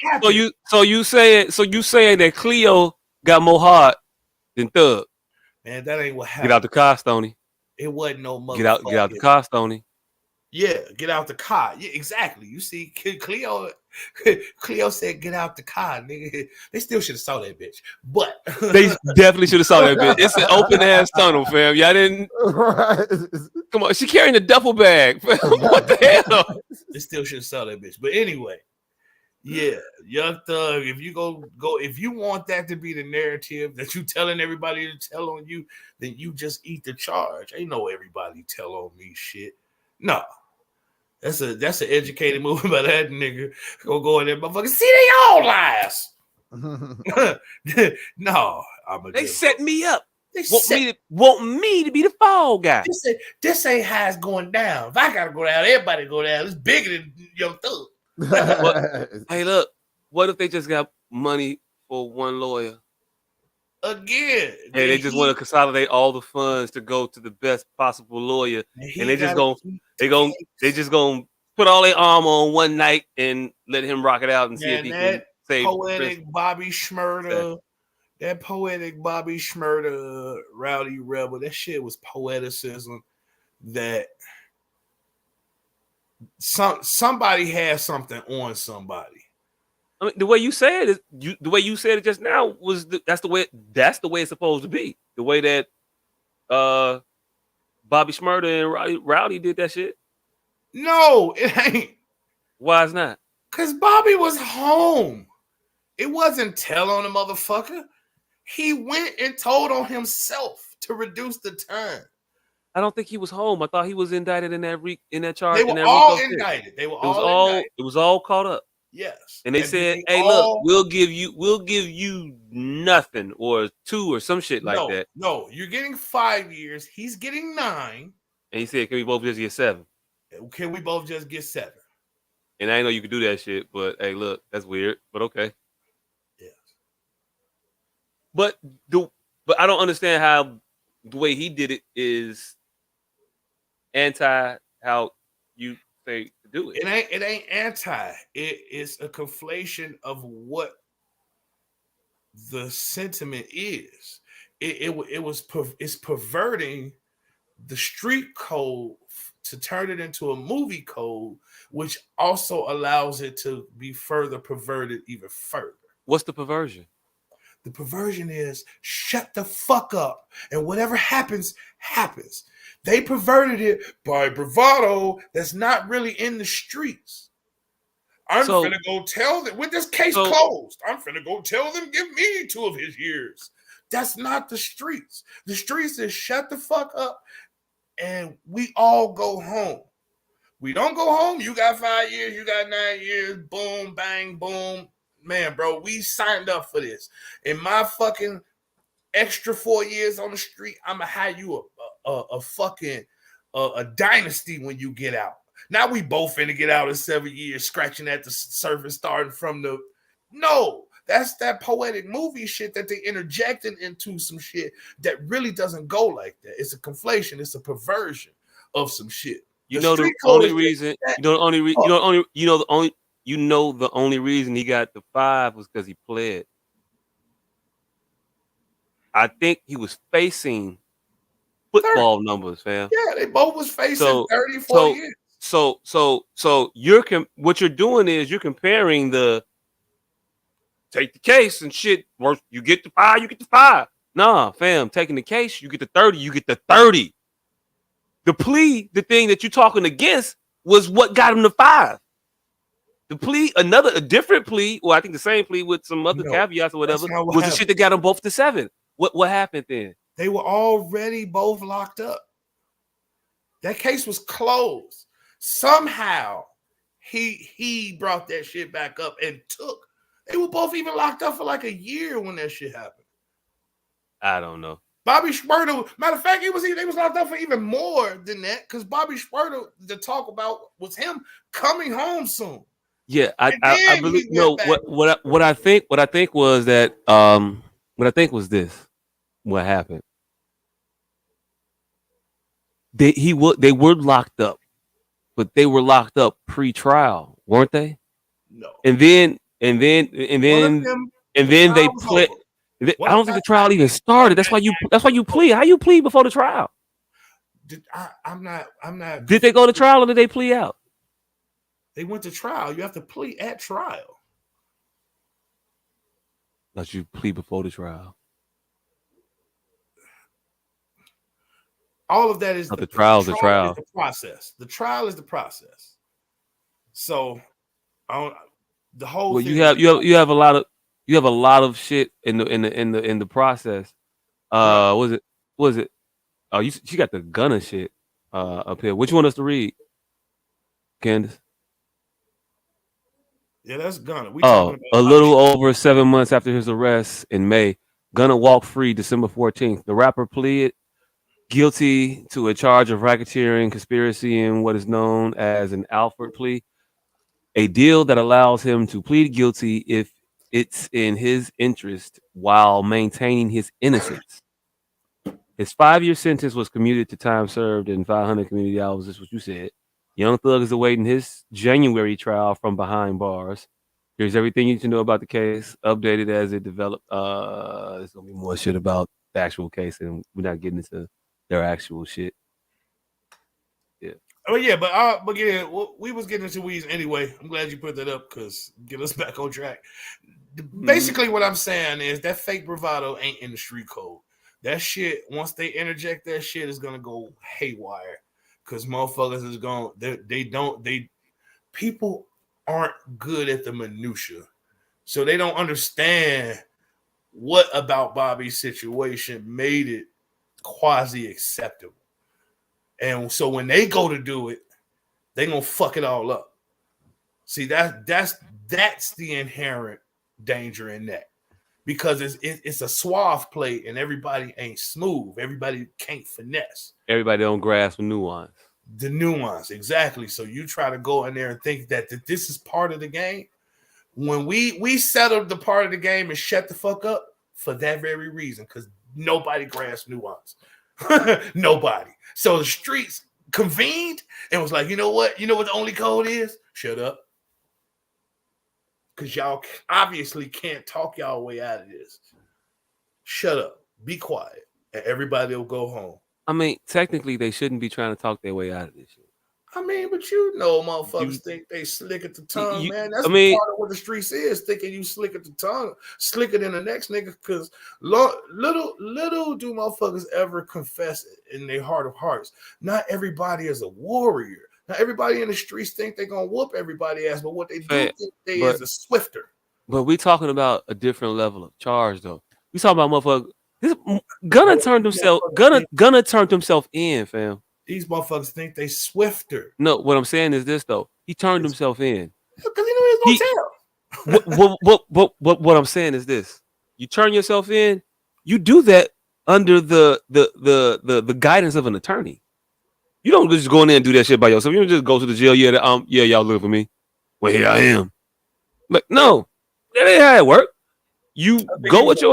that Cleo got more heart than Thug?
Man, that ain't what happened.
Get out the car, Stoney.
It wasn't no motherfucker.
Get out the car, Stoney.
Yeah, get out the car. Yeah, exactly. You see, Cleo said, "Get out the car, nigga." They still should have saw that bitch, but
they definitely should have saw that bitch. It's an open ass tunnel, fam. Y'all didn't. Come on, she carrying a duffel bag. What the hell?
They still should have saw that bitch. But anyway, yeah, Young Thug. If you go, if you want that to be the narrative that you telling everybody to tell on you, then you just eat the charge. Ain't no everybody tell on me shit. No. That's an educated move by that nigga. Go in there, motherfucker. See, they all lies. No,
they set me up. They want me to be the fall guy.
This ain't how it's going down. If I gotta go down, everybody go down. It's bigger than Young Thug.
Hey, look. What if they just got money for one lawyer?
Again,
and they just want to consolidate all the funds to go to the best possible lawyer, and they just gonna put all their armor on one night and let him rock it out and see if he can save
poetic Bobby Shmurda. That poetic Bobby Shmurda, Rowdy Rebel. That shit was poeticism. That somebody has something on somebody.
I mean, the way you said it, the way you said it just now was that's the way it's supposed to be. The way that Bobby Shmurda and Rowdy did that shit.
No, it ain't.
Why is not?
Because Bobby was home. It wasn't tell on the motherfucker. He went and told on himself to reduce the time.
I don't think he was home. I thought he was indicted in that charge
They were
in that
all
RICO shit.
indicted. They were
It was
all indicted.
all caught up.
Yes.
And they said, "Hey, look, we'll give you nothing or 2 or some shit like that."
No, you're getting 5 years. He's getting 9.
And he said, "Can we both just get 7?"
Can we both just get 7?
And I didn't know you could do that shit, but hey, look, that's weird, but okay.
Yes.
But I don't understand how the way he did it is anti how you say to do it.
It ain't anti. It is a conflation of what the sentiment is. It's perverting the street code to turn it into a movie code, which also allows it to be further perverted even further.
What's the perversion?
The perversion is shut the fuck up, and whatever happens, happens. They perverted it by bravado that's not really in the streets. I'm finna go tell them, with this case closed, I'm finna go tell them, give me 2 of his years. That's not the streets. The streets is shut the fuck up and we all go home. We don't go home. You got 5 years, you got 9 years, boom, bang, boom. Man, bro, we signed up for this. In my fucking extra 4 years on the street, I'm gonna have you a fucking dynasty when you get out. Now we both finna get out in 7 years, scratching at the surface, starting from the. No, that's that poetic movie shit that they interjected into some shit that really doesn't go like that. It's a conflation. It's a perversion of some shit.
You know the only reason. You know the only. The only reason he got the 5 was because he pled. I think he was facing football 30 numbers, fam.
Yeah, they both was facing 34 years.
So what you're doing is you're comparing the take the case and shit. You get the 5, you get the 5. Nah, fam, taking the case, you get the 30, you get the 30. The plea, the thing that you're talking against, was what got him the 5. The plea, a different plea, or I think the same plea with some other caveats or whatever, was the shit that got them both to 7. What happened then?
They were already both locked up. That case was closed. Somehow he brought that shit back up and took. They were both even locked up for like a year when that shit happened.
I don't know.
Bobby Schmurda, matter of fact, they was locked up for even more than that because Bobby Schmurda, the talk about was him coming home soon.
Yeah, I believe. No, what I think was that what I think was this. What happened? They were locked up, but they were locked up pre-trial, weren't they?
No.
And then they pled. I don't think the trial even started. That's why you plead. How you plead before the trial?
I'm not.
Did they go to trial or did they plea out?
They went to trial. You have to plea at trial.
Not you plead before the trial.
All of that is
the trial.
Is the process. The trial is the process. So, the whole.
Well, you have a lot of shit in the process. Right. Was it? Oh, she got the gunner shit up here. Which you want us to read, Candace?
Yeah, that's Gunna.
A little over 7 months after his arrest in May, Gunna walked free December 14th. The rapper pleaded guilty to a charge of racketeering, conspiracy, and what is known as an Alford plea, a deal that allows him to plead guilty if it's in his interest while maintaining his innocence. His 5-year sentence was commuted to time served in 500 community hours. This is what you said. Young Thug is awaiting his January trial from behind bars. Here's everything you need to know about the case, updated as it developed. There's gonna be more shit about the actual case, and we're not getting into their actual shit. Yeah.
Oh yeah, but yeah, we was getting into weeds anyway. I'm glad you put that up because get us back on track. Basically, what I'm saying is that fake bravado ain't in the street code. That shit, once they interject that shit, is gonna go haywire. Because motherfuckers is going, people aren't good at the minutia. So they don't understand what about Bobby's situation made it quasi-acceptable. And so when they go to do it, they're gonna fuck it all up. See, that's the inherent danger in that. Because it's a suave play and everybody ain't smooth. Everybody can't finesse.
Everybody don't grasp nuance.
The nuance, exactly. So you try to go in there and think that this is part of the game. When we settled the part of the game and shut the fuck up for that very reason, because nobody grasps nuance. Nobody. So the streets convened and was like, you know what? You know what the only code is? Shut up. Because y'all obviously can't talk y'all way out of this. Shut up. Be quiet. And everybody will go home.
I mean, technically, they shouldn't be trying to talk their way out of this shit.
I mean, but you know, motherfuckers think they slick at the tongue, man. That's part of what the streets is, thinking you slick at the tongue, slicker than the next nigga. Because little do motherfuckers ever confess in their heart of hearts. Not everybody is a warrior. Not everybody in the streets think they're gonna whoop everybody ass, but what they do think they is a swifter.
But we talking about a different level of charge, though. We talking about motherfucker. Gunna turned himself in, fam.
These motherfuckers think they swifter.
No, what I'm saying is this though. He turned himself in.
Because he knew he was gonna
tell. What I'm saying is this. You turn yourself in, you do that under the guidance of an attorney. You don't just go in there and do that shit by yourself. You don't just go to the jail. Yeah, y'all looking for me. Well, here I am. But no, that ain't how it work. You go with your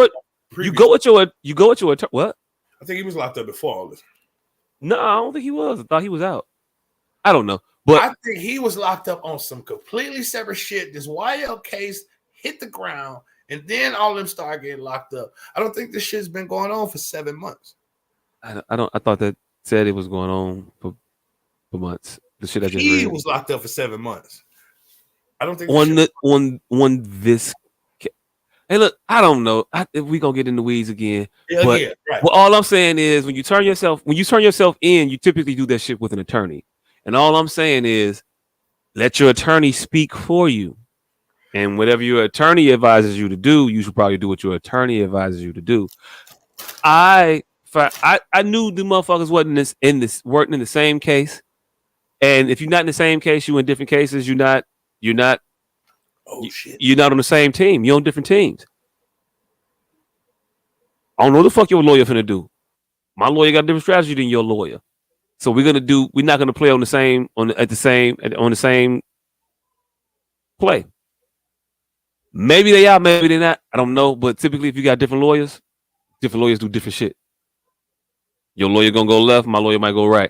what?
I think he was locked up before all this.
No, I don't think he was. I thought he was out. I don't know. But
I think he was locked up on some completely separate shit. This YL case hit the ground, and then all of them started getting locked up. I don't think this shit's been going on for 7 months.
I thought that said it was going on for months. The shit I just
he
read.
Was locked up for 7 months. I don't think
on this. Hey, look, I don't know. If we gonna get in the weeds again, right. But all I'm saying is, when you turn yourself in, you typically do that shit with an attorney. And all I'm saying is, let your attorney speak for you. And whatever your attorney advises you to do, you should probably do what your attorney advises you to do. I knew the motherfuckers wasn't working in the same case. And if you're not in the same case, you in different cases. You're not.
Oh shit!
You're not on the same team. You're on different teams. I don't know what the fuck your lawyer finna do. My lawyer got a different strategy than your lawyer. So we're not gonna play on the same play. Maybe they are, maybe they're not. I don't know. But typically, if you got different lawyers do different shit. Your lawyer gonna go left, my lawyer might go right.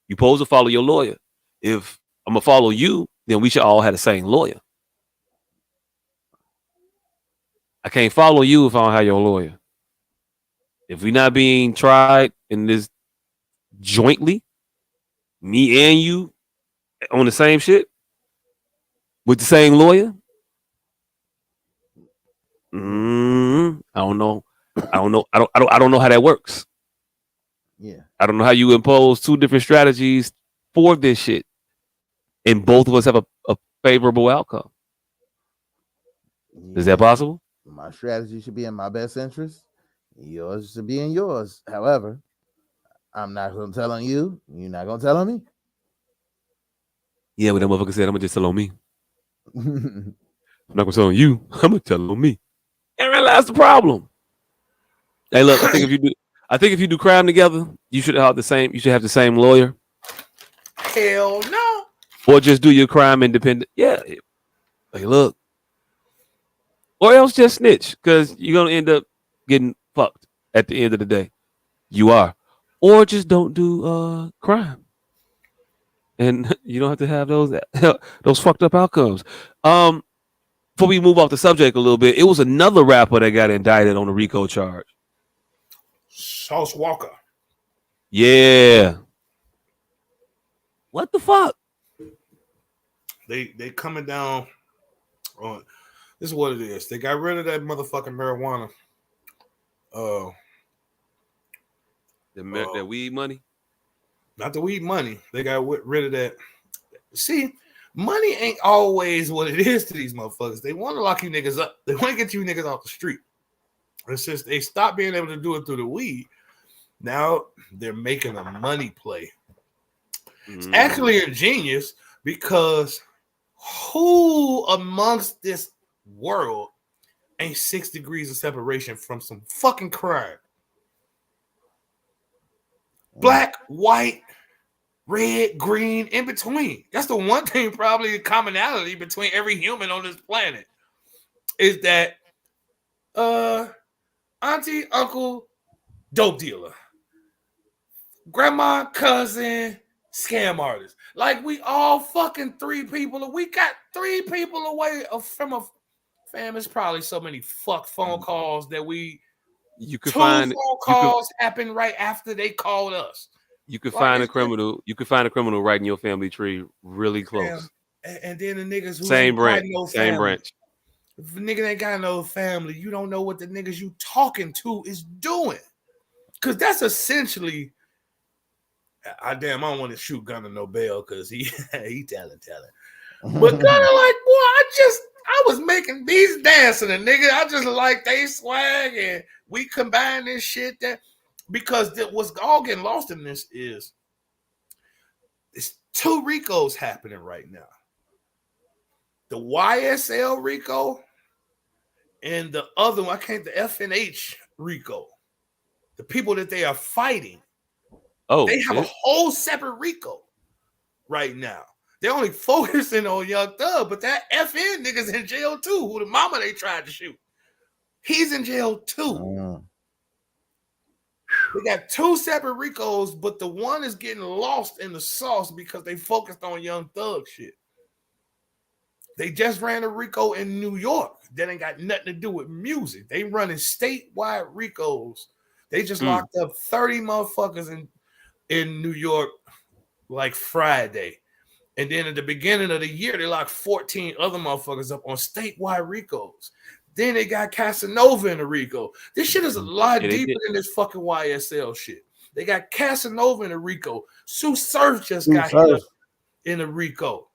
You supposed to follow your lawyer. If I'm gonna follow you, then we should all have the same lawyer. I can't follow you if I don't have your lawyer. If we're not being tried in this jointly, me and you on the same shit with the same lawyer, I don't know. I don't know how that works.
Yeah,
I don't know how you impose two different strategies for this shit, and both of us have a favorable outcome. Is that possible?
My strategy should be in my best interest. Yours should be in yours. However, I'm not going to tell on you. You're not going to tell on me.
Yeah, but that motherfucker said, I'm going to just tell on me. I'm not going to tell on you. I'm going to tell on me. And realize the problem. Hey, look, I think if you do crime together, you should have the same lawyer.
Hell no.
Or just do your crime independent. Yeah. Hey, look. Or else just snitch, because you're going to end up getting fucked at the end of the day. You are. Or just don't do crime. And you don't have to have those fucked up outcomes. Before we move off the subject a little bit, it was another rapper that got indicted on a RICO charge.
S.O.S. Walker.
Yeah. What the fuck?
They coming down on... This is what it is. They got rid of that motherfucking marijuana.
That weed money?
Not the weed money. They got rid of that. See, money ain't always what it is to these motherfuckers. They want to lock you niggas up. They want to get you niggas off the street. And since they stopped being able to do it through the weed, now they're making a money play It's actually ingenious because who amongst this world ain't 6 degrees of separation from some fucking crime? Black, white, red, green, in between. That's the one thing, probably a commonality between every human on this planet is that auntie, uncle, dope dealer, grandma, cousin, scam artist. Like we all fucking 3 people. We got 3 people away from a fam. It's probably so many fuck phone calls that
you could
2
find
phone calls happen right after they called us.
You could
Like,
find a criminal. You could find a criminal right in your family tree, really close.
And then the niggas who
Same
ain't
branch,
got no
same
family.
branch.
If a nigga ain't got no family, you don't know what the niggas you talking to is doing. Cause that's essentially, I don't want to shoot Gunner no bail because he telling. But Gunner like, boy, I was making beats dancing, and nigga, I just like they swag, and we combine this shit that because what's all getting lost in this is it's 2 Ricos happening right now. The YSL Rico and the other one, the FNH Rico. The people that they are fighting.
Oh,
they have a whole separate Rico right now. They're only focusing on Young Thug, but that FN nigga's in jail too, who the mama they tried to shoot. He's in jail too. They got 2 separate Ricos, but the one is getting lost in the sauce because they focused on Young Thug shit. They just ran a Rico in New York that ain't got nothing to do with music. They running statewide Ricos. They just locked up 30 motherfuckers in New York like Friday. And then at the beginning of the year, they locked 14 other motherfuckers up on statewide Ricos. Then they got Casanova in the Rico. This shit is a lot deeper than this fucking YSL shit. They got Casanova in the Rico. Sue Surf just got hit in the Rico.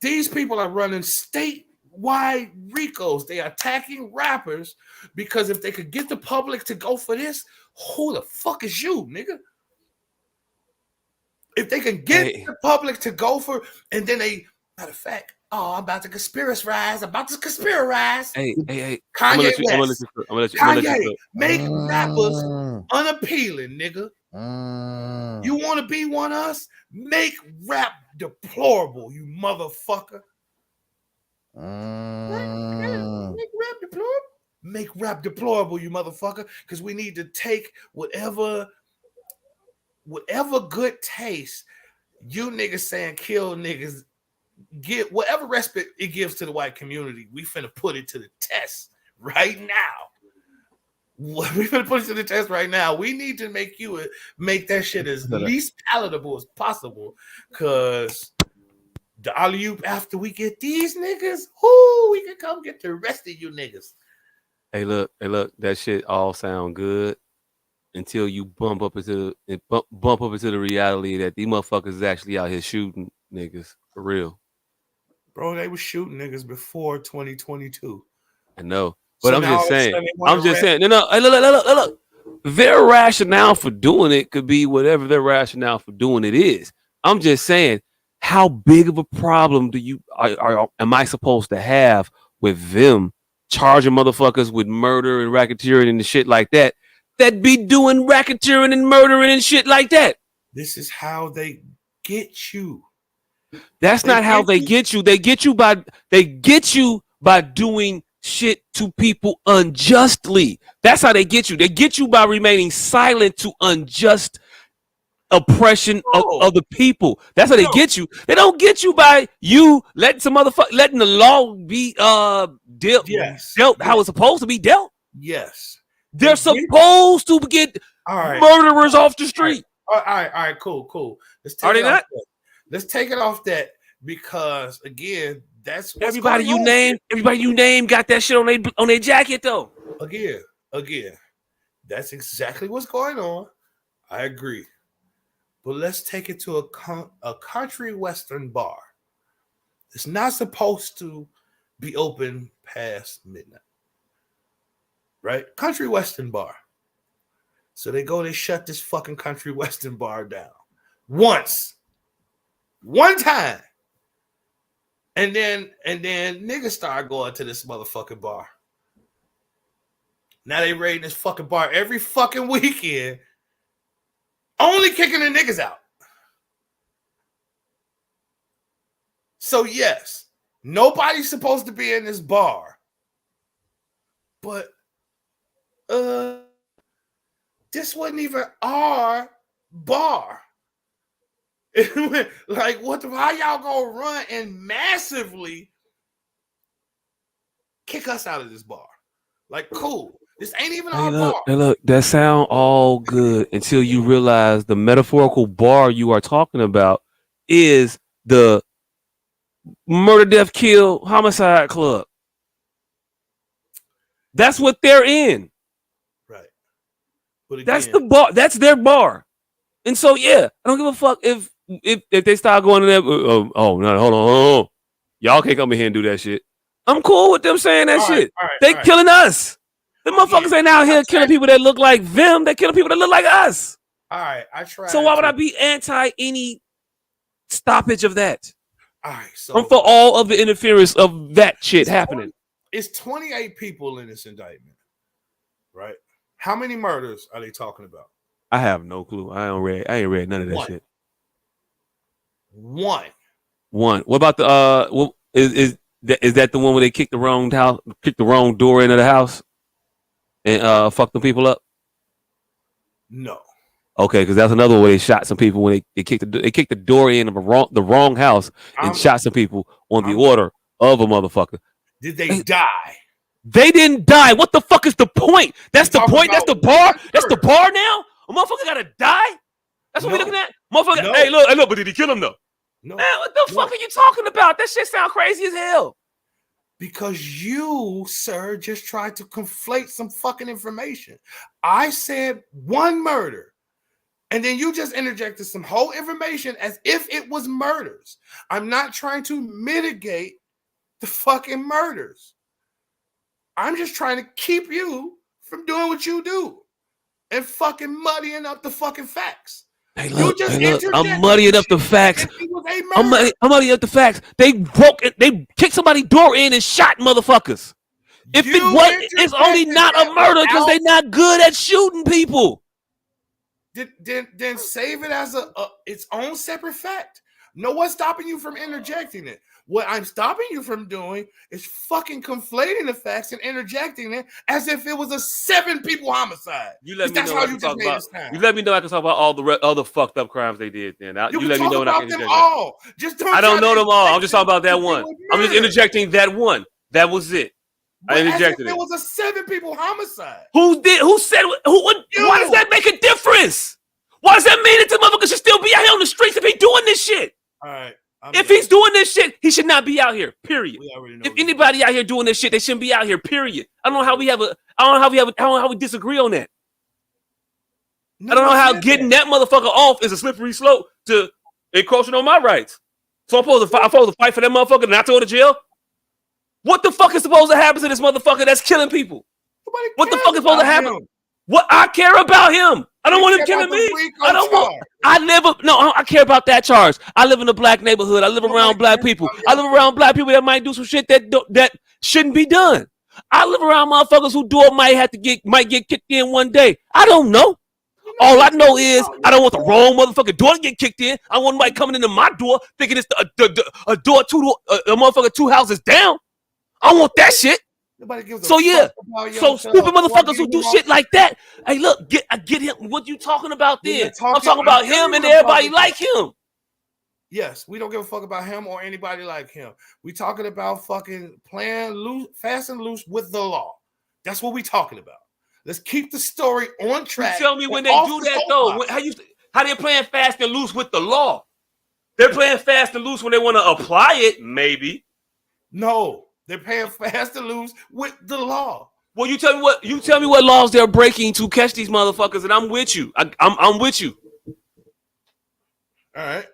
These people are running statewide Ricos. They are attacking rappers because if they could get the public to go for this, who the fuck is you, nigga? If they can get the public to go for, and then matter of fact, I'm about to conspiracize.
Hey,
Kanye West. Kanye, make rappers unappealing, nigga. You want to be one of us? Make rap deplorable, you motherfucker. Make rap deplorable, you motherfucker. Because we need to take whatever good taste you niggas saying kill niggas, get whatever respite it gives to the white community. We finna put it to the test right now. We finna put it to the test right now. We need to make that shit as least palatable as possible. Cause the alley-oop after we get these niggas, we can come get the rest of you niggas.
Hey, look, that shit all sound good until you bump up into the reality that these motherfuckers is actually out here shooting niggas for real.
Bro, they were shooting niggas before 2022.
I know. But so I'm just saying. No. Hey, look. Their rationale for doing it could be whatever their rationale for doing it is. I'm just saying, how big of a problem am I supposed to have with them charging motherfuckers with murder and racketeering and shit like that be doing racketeering and murdering and shit like that?
This is how they get you.
That's not how they get you. They get you by doing shit to people unjustly. That's how they get you. They get you by remaining silent to unjust oppression of the people. That's how they get you. They don't get you by you letting the law be dealt how it's supposed to be dealt.
Yes.
They're supposed to get murderers off the street.
All right, cool.
Are they not?
Let's take it off that because again, that's what's
everybody you name got that shit on their jacket though.
Again, that's exactly what's going on. I agree, but let's take it to a country western bar. It's not supposed to be open past midnight, right? Country western bar. So they shut this fucking country western bar down once. one time. And then niggas start going to this motherfucking bar. Now they raiding this fucking bar every fucking weekend, only kicking the niggas out. So yes, nobody's supposed to be in this bar. But this wasn't even our bar. Like, what the, how y'all gonna run and massively kick us out of this bar? Like, cool. This ain't even our bar.
Hey, look, that sound all good until you realize the metaphorical bar you are talking about is the murder, death, kill, homicide club. That's what they're in.
Right. But again,
that's the bar. That's their bar. And so, yeah, I don't give a fuck if they start going to that. Oh, no, hold on. Y'all can't come in here and do that shit. I'm cool with them saying that shit. They killing us. The motherfuckers ain't out here killing people that look like them. They killing people that look like us.
All right, I try.
So why would I be anti any stoppage of that?
All right, so
I'm for all of the interference of that shit happening.
It's 28 people in this indictment, right? How many murders are they talking about?
I have no clue. I ain't read none of that shit.
One.
What about the is that the one where they kicked the wrong door into the house and fucked the people up?
No.
Okay, because that's another one where they shot some people when they kicked the door in of the wrong house and shot some people on the order of a motherfucker.
Did they die?
They didn't die. What the fuck is the point? That's the point. That's the bar. That's the bar now. A motherfucker gotta die. That's what we looking at. Motherfucker. No. Hey, look. But did he kill him though? No. Man, what the fuck are you talking about? That shit sound crazy as hell.
Because you, sir, just tried to conflate some fucking information. I said one murder. And then you just interjected some whole information as if it was murders. I'm not trying to mitigate the fucking murders. I'm just trying to keep you from doing what you do and fucking muddying up the fucking facts.
Hey, look, I'm muddying up the facts. I'm muddying up the facts. They kicked somebody's door in and shot motherfuckers. If it was, it's only not a murder because they're not good at shooting people.
Then save it as its own separate fact. No one's stopping you from interjecting it. What I'm stopping you from doing is fucking conflating the facts and interjecting it as if it was a 7 people homicide.
You let me know I can talk about. You let me know I can talk about all the other fucked up crimes they did. Then you let me know when I can
them all. Just
I don't know them all. I'm just talking about that one. I'm just interjecting that one. That was it. I interjected it.
It was a 7 people homicide.
Who said? Why does that make a difference? Why does that mean that the motherfucker should still be out here on the streets if he doing this shit?
All right.
If he's doing this shit, he should not be out here. Period. If anybody out here doing this shit, they shouldn't be out here. Period. I don't know how we have I don't know how we disagree on that. I don't know how getting that motherfucker off is a slippery slope to encroaching on my rights. So I'm supposed to fight for that motherfucker and not throw to jail. What the fuck is supposed to happen to this motherfucker that's killing people? What the fuck is supposed to happen? What I care about him. I don't want him killing me. I care about that charge. I live in a black neighborhood. I live around black people. I live around black people that might do some shit that shouldn't be done. I live around motherfuckers who might get kicked in one day. I don't know. All I know is I don't want the wrong motherfucking door to get kicked in. I don't want nobody coming into my door thinking it's a door a motherfucker 2 houses down. I don't want that shit. So stupid motherfuckers who do shit like that. Hey, look, I get him. What you talking about then? I'm talking about him and everybody like him.
Yes, we don't give a fuck about him or anybody like him. We talking about fucking playing loose, fast and loose with the law. That's what we talking about. Let's keep the story on track.
You tell me when they do that though. How they playing fast and loose with the law? They're playing fast and loose when they want to apply it. Maybe.
No. They're paying fast and loose with the law.
Well, you tell me what laws they're breaking to catch these motherfuckers, and I'm with you. I'm with you.
All right.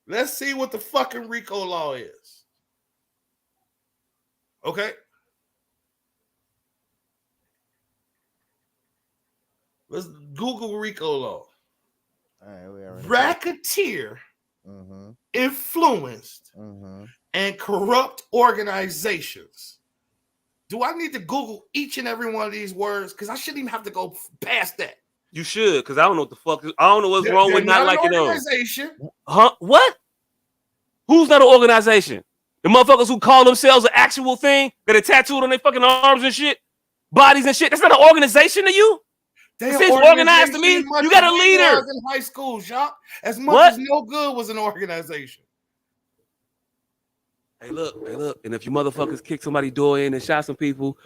Let's see what the fucking RICO law is. Okay. Let's Google RICO law.
All right,
racketeer influenced, and corrupt organizations. Do I need to Google each and every one of these words? Because I shouldn't even have to go past that.
You should, because I don't know what the fuck. I don't know what's wrong with not liking those.
Organization.
Huh? What? Who's not an organization? The motherfuckers who call themselves an actual thing that are tattooed on their fucking arms and shit, bodies and shit. That's not an organization to you. It seems organized to me. You got a leader.
In high school, Jacques. As much as No Good was an organization.
Hey, look. And if you motherfuckers kick somebody's door in and shot some people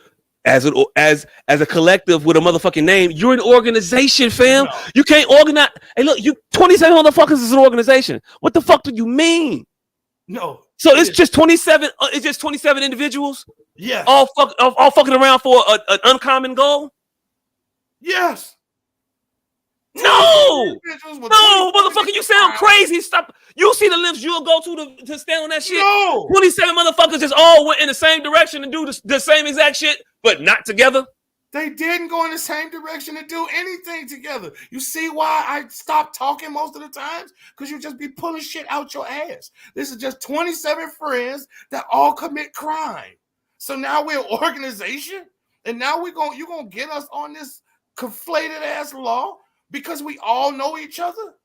as a collective with a motherfucking name, you're an organization, fam. No. You can't organize. Hey, look, you 27 motherfuckers is an organization. What the fuck do you mean?
No.
So it's just 27. It's just 27 individuals.
Yes.
All fucking around for an uncommon goal.
Yes.
No, motherfucker, you sound crazy. Stop. You see the lengths you'll go to stand on that shit?
No.
27 motherfuckers just all went in the same direction and do the same exact shit, but not together.
They didn't go in the same direction and do anything together. You see why I stopped talking most of the times? Because you just be pulling shit out your ass. This is just 27 friends that all commit crime. So now we're an organization, and now you're gonna get us on this conflated ass law because we all know each other.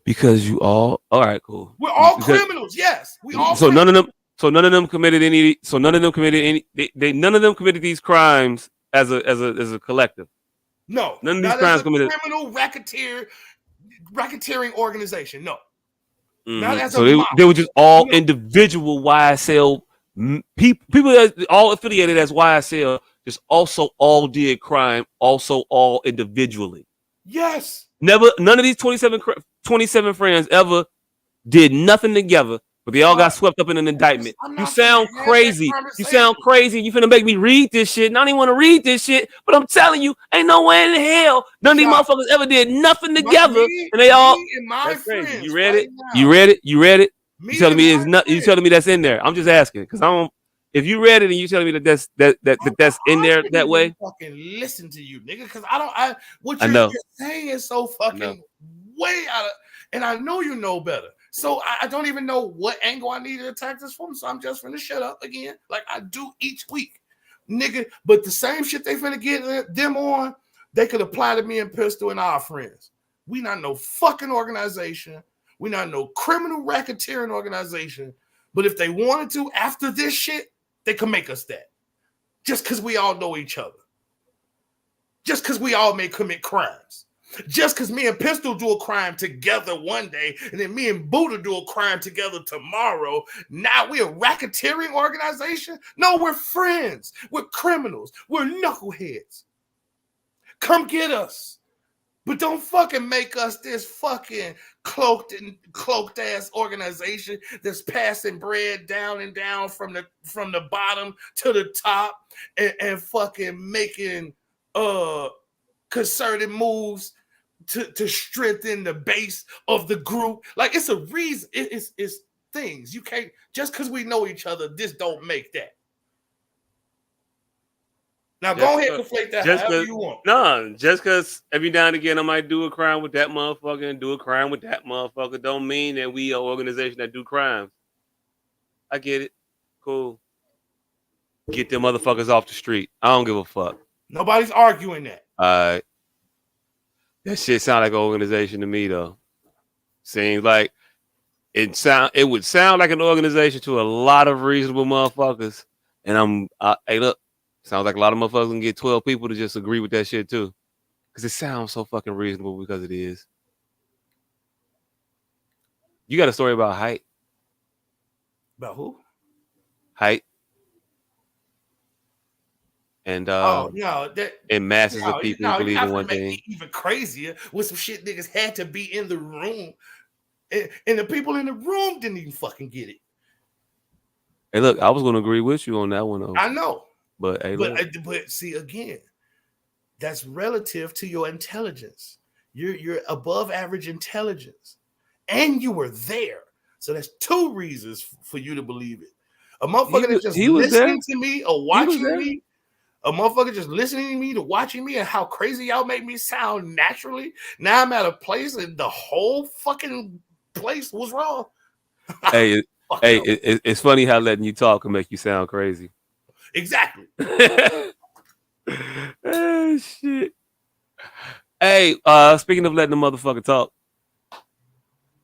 Because you all right, cool.
We're all criminals, yes. We all.
So criminals. None of them committed any. So none of them committed any. None of them committed these crimes as a collective.
No,
none of these crimes committed.
Criminal racketeering organization. No.
Mm-hmm. Not as they were just all individual YSL people that all affiliated as YSL. Just also all did crime. Also all individually.
Yes.
None of these 27 friends ever did nothing together, but they all got swept up in an indictment. You sound crazy. You sound crazy. You finna make me read this shit. And I don't even want to read this shit, but I'm telling you, ain't no way in hell none of these motherfuckers ever did nothing together. And they all. That's crazy. You read it? You read it? You read it? You telling me it's not? You telling me that's in there? I'm just asking because I don't. If you read it and you telling me that's in there that way,
fucking listen to you, nigga. Because what you're saying is so fucking way out of, and I know you know better. So I don't even know what angle I need to attack this from. So I'm just finna shut up again, like I do each week, nigga. But the same shit they finna get them on, they could apply to me and Pistol and our friends. We not no fucking organization. We not no criminal racketeering organization. But if they wanted to, after this shit, they can make us that. Just because we all know each other. Just because we all may commit crimes. Just because me and Pistol do a crime together one day, and then me and Buddha do a crime together tomorrow, now we're a racketeering organization? No, we're friends. We're criminals. We're knuckleheads. Come get us. But don't fucking make us this fucking cloaked ass organization that's passing bread down and down from the bottom to the top and fucking making concerted moves to strengthen the base of the group. Like, it's a reason. It's things. You can't, just because we know each other, this don't make that. Now go ahead and conflate that however you want.
No, just because every now and again I might do a crime with that motherfucker and do a crime with that motherfucker don't mean that we are an organization that do crimes. I get it. Cool. Get them motherfuckers off the street. I don't give a fuck.
Nobody's arguing that.
That shit sound like an organization to me though. Seems like it would sound like an organization to a lot of reasonable motherfuckers. And hey look. Sounds like a lot of motherfuckers can get 12 people to just agree with that shit too. Because it sounds so fucking reasonable because it is. You got a story about height?
About who?
Height. And and masses of people believe in one thing.
Even crazier with some shit niggas had to be in the room. And the people in the room didn't even fucking get it.
Hey, look, I was gonna agree with you on that one though.
I know.
But hey,
but see again, that's relative to your intelligence. You're above average intelligence, and you were there. So that's two reasons for you to believe it. A motherfucker that's just listening to me or watching me, a motherfucker just listening to me to watching me and how crazy y'all make me sound naturally. Now I'm at a place and the whole fucking place was wrong.
Hey, it's funny how letting you talk can make you sound crazy.
Exactly.
Oh, shit. Hey, speaking of letting the motherfucker talk,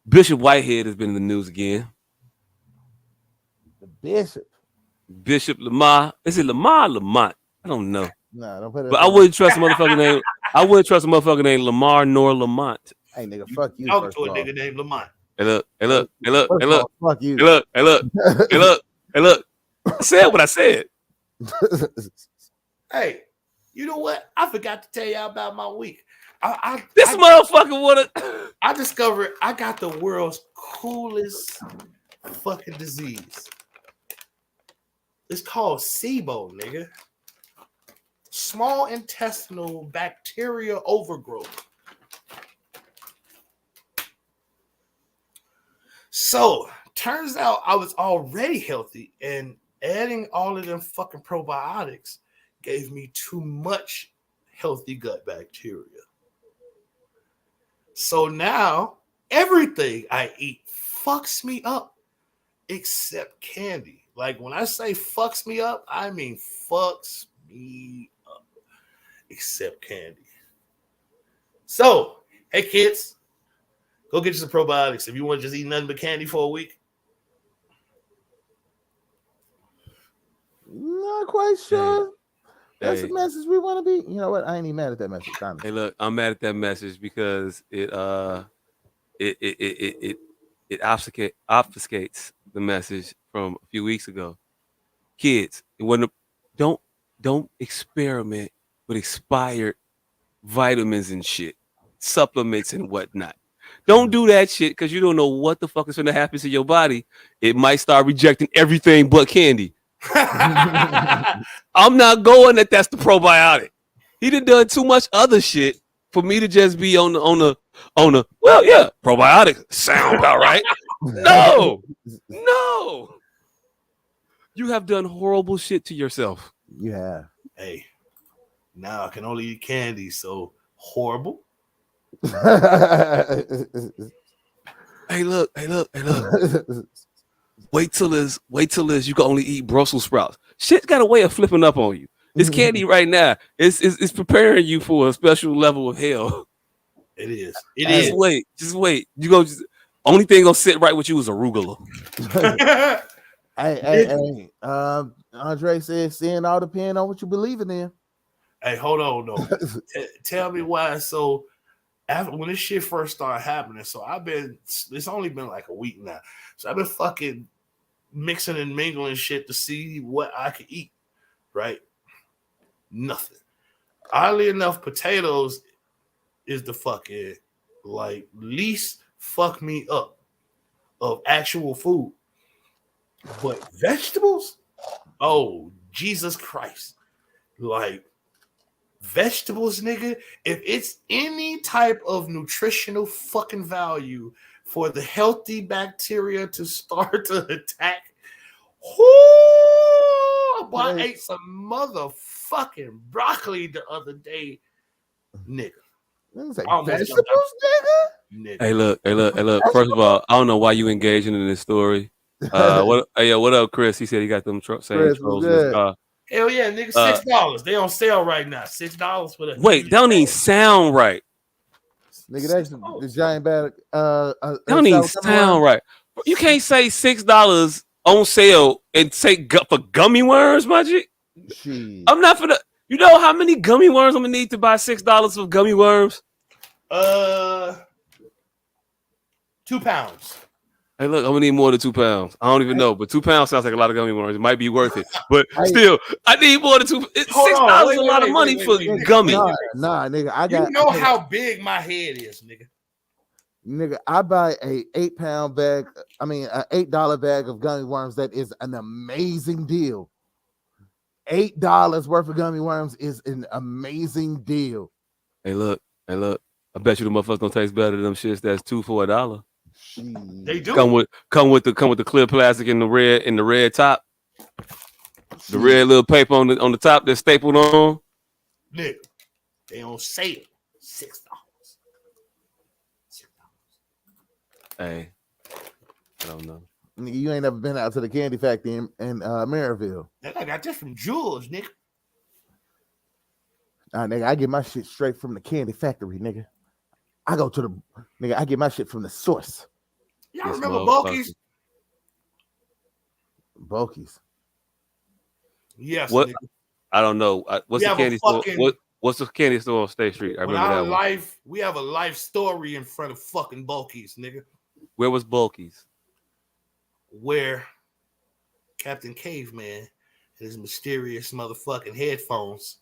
Bishop Whitehead has been in the news again.
The Bishop.
Bishop Lamar. Is it Lamar or Lamont? I don't know.
Nah, don't put it.
But I wouldn't trust a motherfucker name. I wouldn't trust a motherfucker named Lamar nor Lamont.
Hey, nigga, fuck you.
Talking
First
to a
of all.
nigga named Lamont.
Hey, look. Hey, look. Hey, look.
First
Hey,
of
look.
all, fuck you.
Hey, look. Hey, look. Hey, look. Hey, look. I said what I said.
Hey, you know what? I forgot to tell y'all about my week.
This motherfucker wanna.
I discovered I got the world's coolest fucking disease. It's called SIBO, nigga. Small intestinal bacterial overgrowth. So, turns out I was already healthy, and adding all of them fucking probiotics gave me too much healthy gut bacteria. So now everything I eat fucks me up except candy. Like when I say fucks me up, I mean fucks me up except candy. So, hey kids, go get you some probiotics if you want to just eat nothing but candy for a week.
Not quite sure. That's
Hey.
the message we want to be. You know what? I ain't even mad at that message. Honestly.
Hey, look, I'm mad at that message because it obfuscates the message from a few weeks ago. Kids, don't experiment with expired vitamins and shit, supplements and whatnot. Don't do that shit because you don't know what the fuck is going to happen to your body. It might start rejecting everything but candy. I'm not going that's the probiotic. He done too much other shit for me to just be on the well, yeah, probiotic sound about right. No. You have done horrible shit to yourself.
You have.
Hey, now I can only eat candy, so horrible.
Hey, look. Wait till this. You can only eat Brussels sprouts. Shit's got a way of flipping up on you. It's candy right now. It's preparing you for a special level of hell.
It is.
Just wait. You go. Only thing gonna sit right with you is arugula.
Hey. Andre says, "Sin all depend on what you believe in."
Hey, hold on though. Tell me why. So after when this shit first started happening, so it's only been like a week now. So I've been fucking mixing and mingling shit to see what I could eat. Right? Nothing. Oddly enough, potatoes is the fucking like least fuck me up of actual food. But vegetables? Oh, Jesus Christ. Like vegetables, nigga, if it's any type of nutritional fucking value for the healthy bacteria to start to attack, I ate some motherfucking broccoli the other day, nigga.
Like vegetables, nigga.
Hey, look. First of all, I don't know why you engaging in this story. What up, Chris? He said he got them same trolls in his car.
Hell yeah, nigga, $6. They on sale right now. $6 for the.
Wait, that don't even sound right.
Nigga, that's the giant bag.
That don't even sound right. You can't say $6 on sale and say for gummy worms, my G. I'm not for the. You know how many gummy worms I'm gonna need to buy $6 of gummy worms?
2 pounds.
Hey, look, I'm gonna need more than 2 pounds. I don't even know, but 2 pounds sounds like a lot of gummy worms. It might be worth it, but still, I need more than $6 is a lot of money for gummy.
Nah, nigga,
you know how big my head is, nigga.
Nigga, I buy a $8 bag. I mean, an $8 bag of gummy worms. That is an amazing deal. $8 worth of gummy worms is an amazing deal.
Hey, look. I bet you the motherfuckers don't taste better than them shits that's $2 for $1.
They do
come with the clear plastic in the red top, the red little paper on the top that's stapled on.
Nigga, they on sale $6.
Hey, I don't know.
Nigga, you ain't never been out to the candy factory in Maryville.
I got this from Jules, nigga.
Nigga, I get my shit straight from the candy factory, nigga. I go to the nigga. I get my shit from the source.
Y'all
This
remember
motherfucker.
Bulkies?
Bulkies.
Yes,
What?
nigga.
I don't know. What's
We
the
have a
candy store?
fucking-
What's the candy store on State Street? I
When
remember that
our
one.
life, we have a life story in front of fucking Bulkies, nigga.
Where was Bulkies?
Where Captain Caveman and his mysterious motherfucking headphones,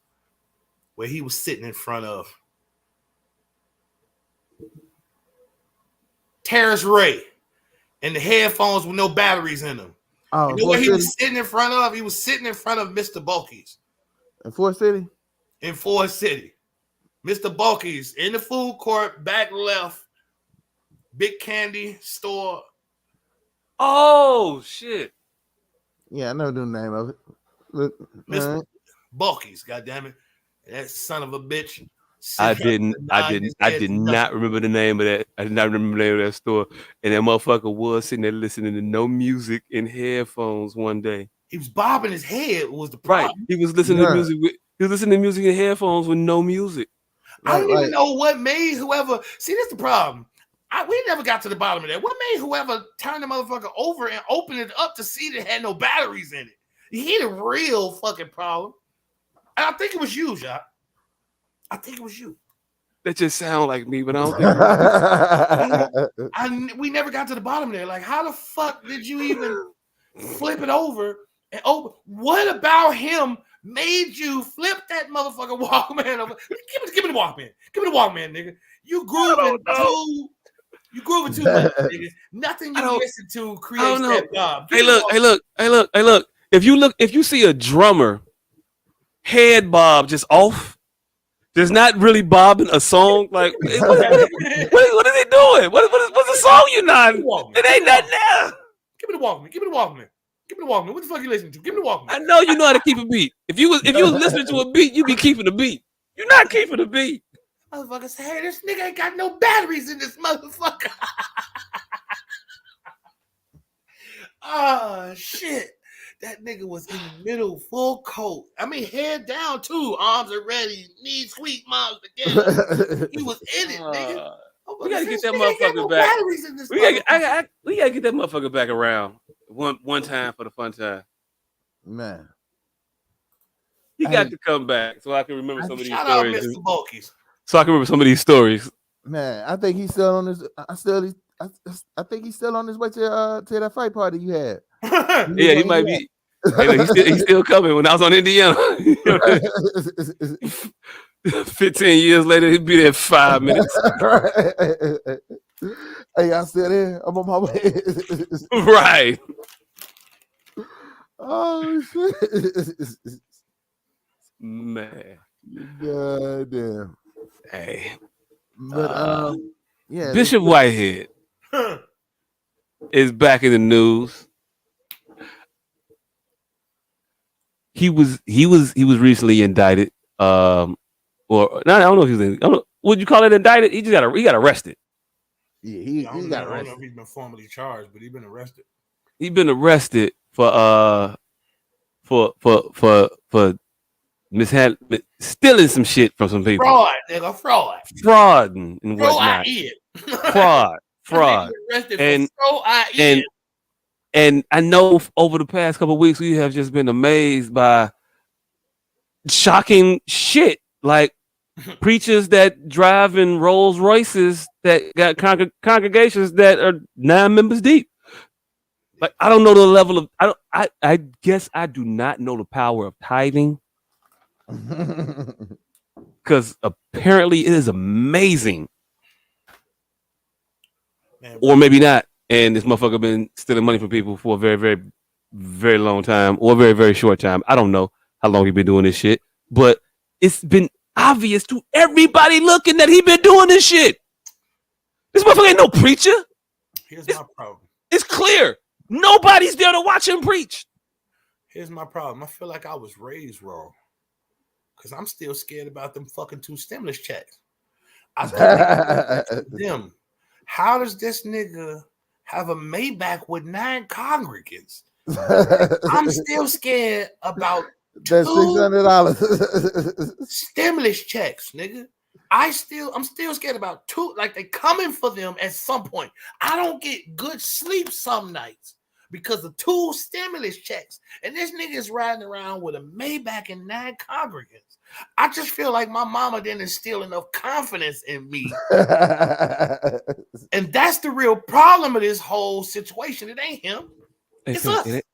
where he was sitting in front of Terrace Ray and the headphones with no batteries in them.
Oh,
You know what he was sitting in front of? He was sitting in front of Mr. Bulkies
in Forest City.
in Forest City. Mr. Bulkies in the food court, back left, big candy store.
Oh shit!
Yeah, I know the name of it. Look,
Mr.
right.
Bulkies, goddammit. That son of a bitch.
I did not remember the name of that. I did not remember the name of that store. And that motherfucker was sitting there listening to no music in headphones one day.
He was bobbing his head was the
Right.
problem.
He was listening to music he was listening to music in headphones with no music.
I don't even know what made whoever. See, that's the problem. We never got to the bottom of that. What made whoever turn the motherfucker over and open it up to see that it had no batteries in it? He the real fucking problem. And I think it was you, Jacques. I think it was you.
That just sound like me, but I don't think
we never got to the bottom of that. Like, how the fuck did you even flip it over and open? What about him made you flip that motherfucking Walkman over? Give me the Walkman. Give me the Walkman, nigga. You grooving too much, nigga. Nothing you listen to creates that vibe.
Hey, look. If you see a drummer head bob just off, there's not really bobbing a song. Like, what is he doing? What's the song you not? It ain't nothing there.
Give me the Walkman. Give me the Walkman. Give me the Walkman. What the fuck you listening to? Give me the Walkman.
I know you know how to keep a beat. If you was listening to a beat, you be keeping the beat. You're not keeping the beat.
Motherfucker say, hey, this nigga ain't got no batteries in this motherfucker. Oh, shit. That nigga was in the middle, full coat. I mean, head down, too. Arms are ready. Knees sweet, moms together. He was in it, nigga.
We gotta get that motherfucker back. We gotta get that motherfucker back around one time for the fun time.
Man.
He got to come back so I can remember some of these stories.
Shout out Mr. Bulkies.
So I can remember some of these stories.
Man, I think he's still on this. I think he's still on his way to that fight party you had.
Yeah, he might be. Hey, look, he's still coming. When I was on Indiana, 15 years later, he'd be there in 5 minutes.
Hey, y'all still there? I'm on my way.
Right.
Oh shit.
Man.
God damn.
Hey.
But yeah.
Bishop Whitehead is back in the news. He was recently indicted. Or no, I don't know if he was. Would you call it indicted? He got arrested.
Yeah, he got arrested.
I don't know if he's been formally charged, but he's been arrested.
He's been arrested for stealing some shit from some people.
Fraud, nigga,
fraud and whatnot. Fraud. And I know over the past couple of weeks we have just been amazed by shocking shit, like preachers that drive in Rolls Royces that got congregations that are 9 members deep. Like, I don't know the level of I guess I do not know the power of tithing. Because apparently it is amazing. Man, or maybe not. And this motherfucker been stealing money from people for a very, very, very long time or a very, very short time. I don't know how long he been doing this shit. But it's been obvious to everybody looking that he been doing this shit. This motherfucker ain't no preacher.
Here's my problem.
It's clear. Nobody's there to watch him preach.
Here's my problem. I feel like I was raised wrong. Because I'm still scared about them fucking 2 stimulus checks. I them. How does this nigga have a Maybach with 9 congregants. I'm still scared about
That's $600
stimulus checks, nigga. I'm still scared about 2. Like they coming for them at some point. I don't get good sleep some nights because of 2 stimulus checks, and this nigga is riding around with a Maybach and 9 congregants. I just feel like my mama didn't instill enough confidence in me, and that's the real problem of this whole situation. It ain't him. It's us.
It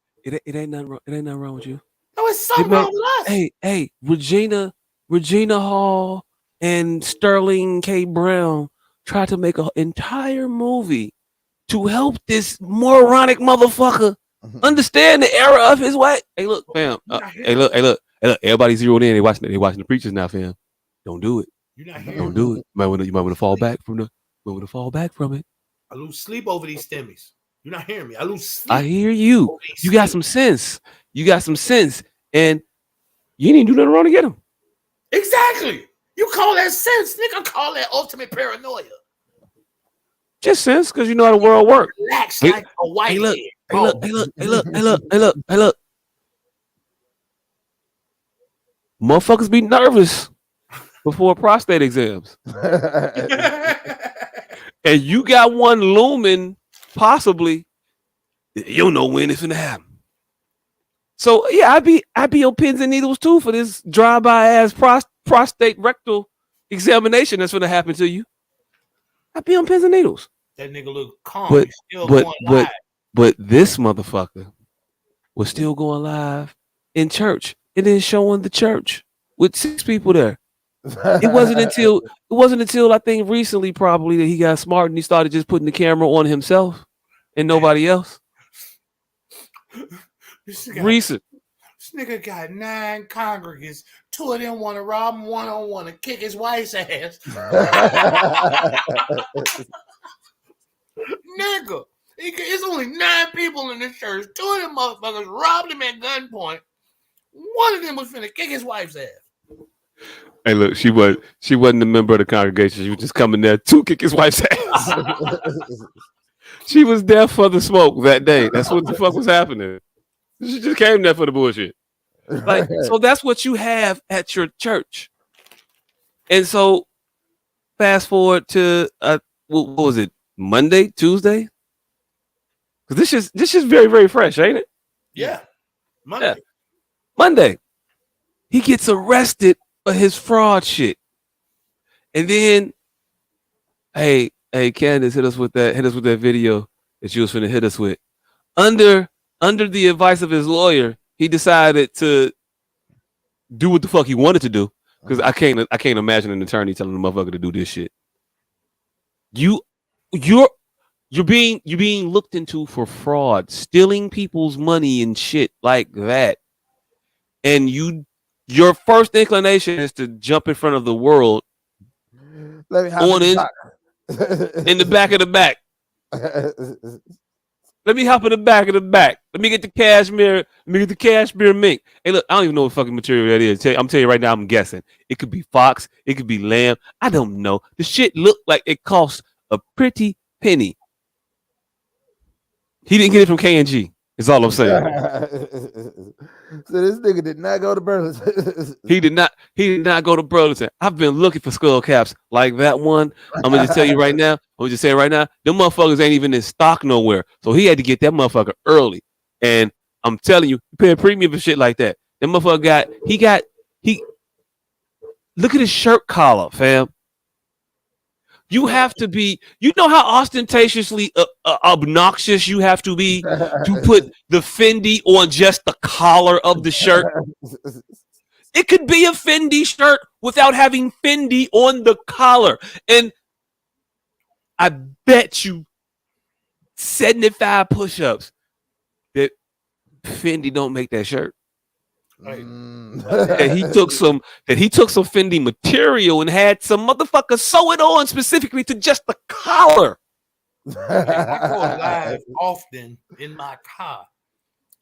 ain't nothing wrong. It ain't nothing wrong with you.
No, it's something wrong with us.
Hey, Regina Hall and Sterling K. Brown tried to make an entire movie to help this moronic motherfucker understand the error of his way. Hey, look, fam. Hey, look. Everybody zeroed in. They watching the preachers now, fam. Don't do it.
You're not hearing
Don't do it. You might want to fall back from it.
I lose sleep over these stimmies. You're not hearing me. I lose sleep.
I hear you. You got some sense. And you didn't do nothing wrong to get them.
Exactly. You call that sense, nigga? Call that ultimate paranoia.
Just sense, because you know how the world works.
Relax like a white
Hey, look. Motherfuckers be nervous before prostate exams. And you got one looming, possibly. You don't know when it's gonna happen. So yeah, I'd be on pins and needles too for this drive-by ass prostate rectal examination that's gonna happen to you. I'd be on pins and needles.
That nigga look calm.
But this motherfucker was still going live in church and then showing the church with 6 people there. It wasn't until I think recently probably that he got smart and he started just putting the camera on himself and nobody else.
This nigga got 9 congregants. 2 of them want to rob him one-on-one and kick his wife's ass. Nigga, it's only 9 people in this church. 2 of them motherfuckers robbed him at gunpoint. One of them was finna kick his wife's ass.
Hey, look, she wasn't a member of the congregation. She was just coming there to kick his wife's ass. She was there for the smoke that day. That's what the fuck was happening. She just came there for the bullshit. Like, so that's what you have at your church. And so, fast forward to what was it? Monday, Tuesday? Because this is very, very fresh, ain't it?
Yeah. Monday. Yeah.
Monday. He gets arrested for his fraud shit. And then, hey, Candace, hit us with that video that you was finna hit us with. Under the advice of his lawyer, he decided to do what the fuck he wanted to do. Because I can't imagine an attorney telling a motherfucker to do this shit. You're being looked into for fraud, stealing people's money and shit like that. And your first inclination is to jump in front of the world.
Let me
in the back of the back. Let me hop in the back of the back. Let me get the cashmere mink. Hey, look, I don't even know what fucking material that is. I'm telling you right now, I'm guessing. It could be fox. It could be lamb. I don't know. The shit looked like it cost a pretty penny. He didn't get it from K&G. Is all I'm saying.
So this nigga did not go to Burlington.
He did not go to Burlington. I've been looking for skull caps like that one. I'm gonna just tell you right now. I'm gonna just say it right now. Them motherfuckers ain't even in stock nowhere. So he had to get that motherfucker early. And I'm telling you, pay a premium for shit like that. That motherfucker look at his shirt collar, fam. You have to be, you know how ostentatiously obnoxious you have to be to put the Fendi on just the collar of the shirt. It could be a Fendi shirt without having Fendi on the collar. And I bet you 75 push-ups that Fendi don't make that shirt. Right. That he took some Fendi material and had some motherfucker sew it on specifically to just the collar.
I go live often in my car,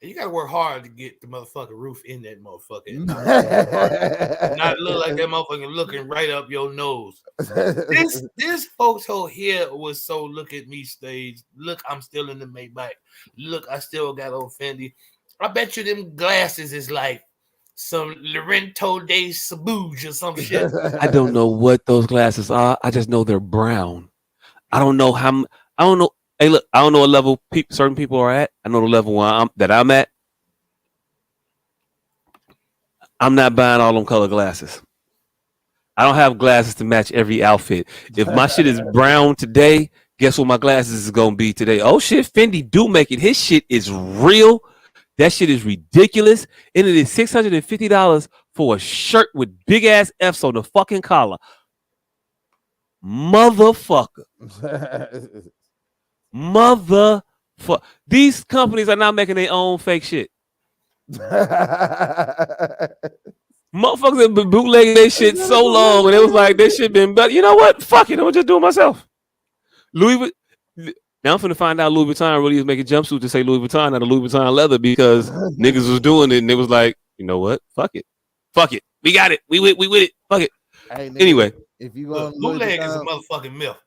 You gotta work hard to get the motherfucking roof in that motherfucker. Not look like that motherfucker looking right up your nose. This photo here was so look at me stage. Look, I'm still in the Maybach. Look, I still got old Fendi. I bet you them glasses is like some Lorenzo de Sabuge or some shit.
I don't know what those glasses are. I just know they're brown. I don't know how. I don't know. Hey, look, I don't know what level certain people are at. I know the level that I'm at. I'm not buying all them color glasses. I don't have glasses to match every outfit. If my shit is brown today, guess what my glasses is gonna be today? Oh shit, Fendi do make it. His shit is real. That shit is ridiculous. And it is $650 for a shirt with big ass F's on the fucking collar. Motherfucker. Motherfucker. These companies are not making their own fake shit. Motherfuckers have been bootlegging their shit so long, and it was like, this shit been better. You know what? Fuck it. I'm just do it myself. Now I'm finna find out Louis Vuitton really is making jumpsuits to say Louis Vuitton, not a Louis Vuitton leather, because niggas was doing it, and it was like, you know what? Fuck it. We got it. We with it. Fuck it.
Hey, nigga,
anyway,
if you go on
bootleg is a motherfucking myth.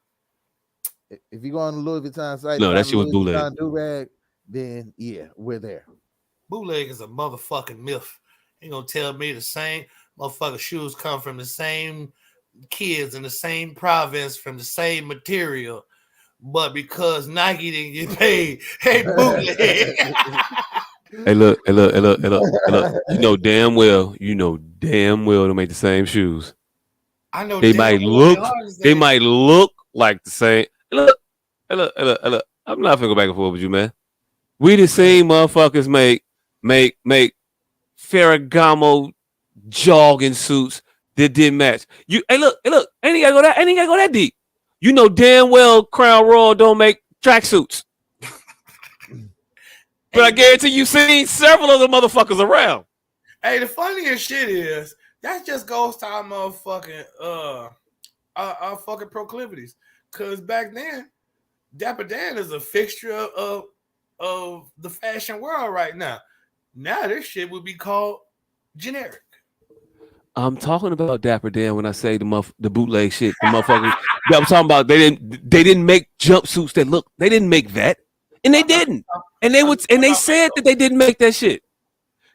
If you go on the Louis Vuitton site,
no, that shit was bootleg.
Do-rag, then yeah, we're there.
Bootleg is a motherfucking myth. You gonna tell me the same motherfucking shoes come from the same kids in the same province from the same material, but because Nike didn't get paid, hey, bootleg.
Hey, look. You know damn well to make the same shoes.
I know
they might look like the same. Look. I'm not gonna go back and forth with you, man. We the same motherfuckers make Ferragamo jogging suits that didn't match. Hey look, ain't gotta go that deep. You know damn well Crown Royal don't make tracksuits. But I guarantee you seen several of the motherfuckers around.
Hey, the funniest shit is that just goes to our motherfucking our fucking proclivities. Cause back then, Dapper Dan is a fixture of the fashion world right now. Now this shit would be called generic.
I'm talking about Dapper Dan when I say the bootleg shit. The motherfuckers I'm talking about they didn't make jumpsuits that look. They didn't make that, and they didn't. And they said that they didn't make that shit.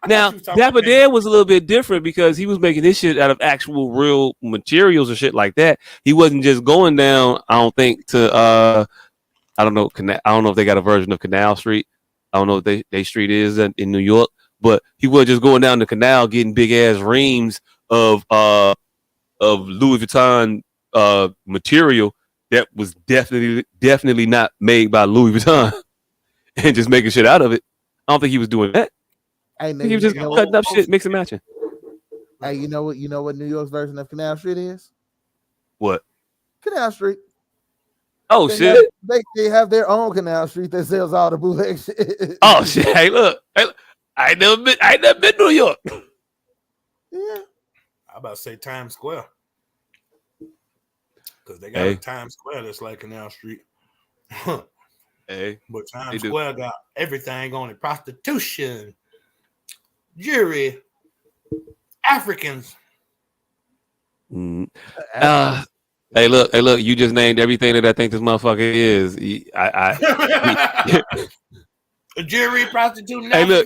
Now Dapper Dan was a little bit different because he was making this shit out of actual real materials and shit like that. He wasn't just going down. I don't think to I don't know. I don't know if they got a version of Canal Street. I don't know what they street is in New York, but he was just going down the canal getting big ass reams of Louis Vuitton material that was definitely not made by Louis Vuitton and just making shit out of it. I don't think he was doing that.
Hey,
he was just cutting up shit, mixing and matching.
Hey, you know what New York's version of Canal Street is?
What?
Canal Street.
Oh shit!
They have their own Canal Street that sells all the bootleg shit.
Oh shit! Hey, look, I ain't never been to New York.
Yeah,
I about to say Times Square because they got a Times Square that's like Canal Street.
Hey,
but Times Square got everything on it: prostitution, jewelry, Africans.
Hey, look! You just named everything that I think this motherfucker is.
A jury prostitute.
Hey, look!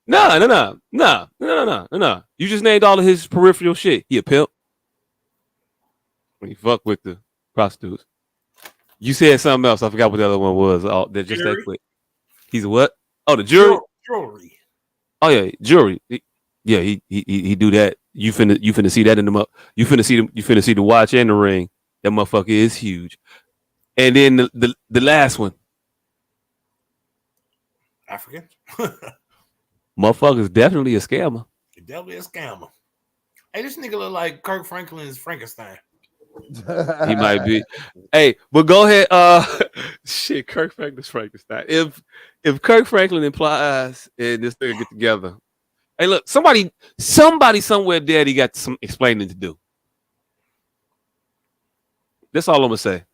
No. You just named all of his peripheral shit. He a pimp. When you fuck with the prostitutes, you said something else. I forgot what the other one was. That just that quick. He's a what? Oh, the jury.
Jewelry.
Oh yeah, jewelry. Yeah, he do that. You finna see that in the you finna see the watch and the ring. That motherfucker is huge. And then the last one.
African.
Motherfucker's definitely a scammer.
Definitely a scammer. Hey, this nigga look like Kirk Franklin's Frankenstein.
He might be. Hey, but go ahead. Shit, Kirk Franklin's Frankenstein. If Kirk Franklin implies and this nigga get together. Hey, look, somebody somewhere daddy got some explaining to do. That's all I'm gonna say.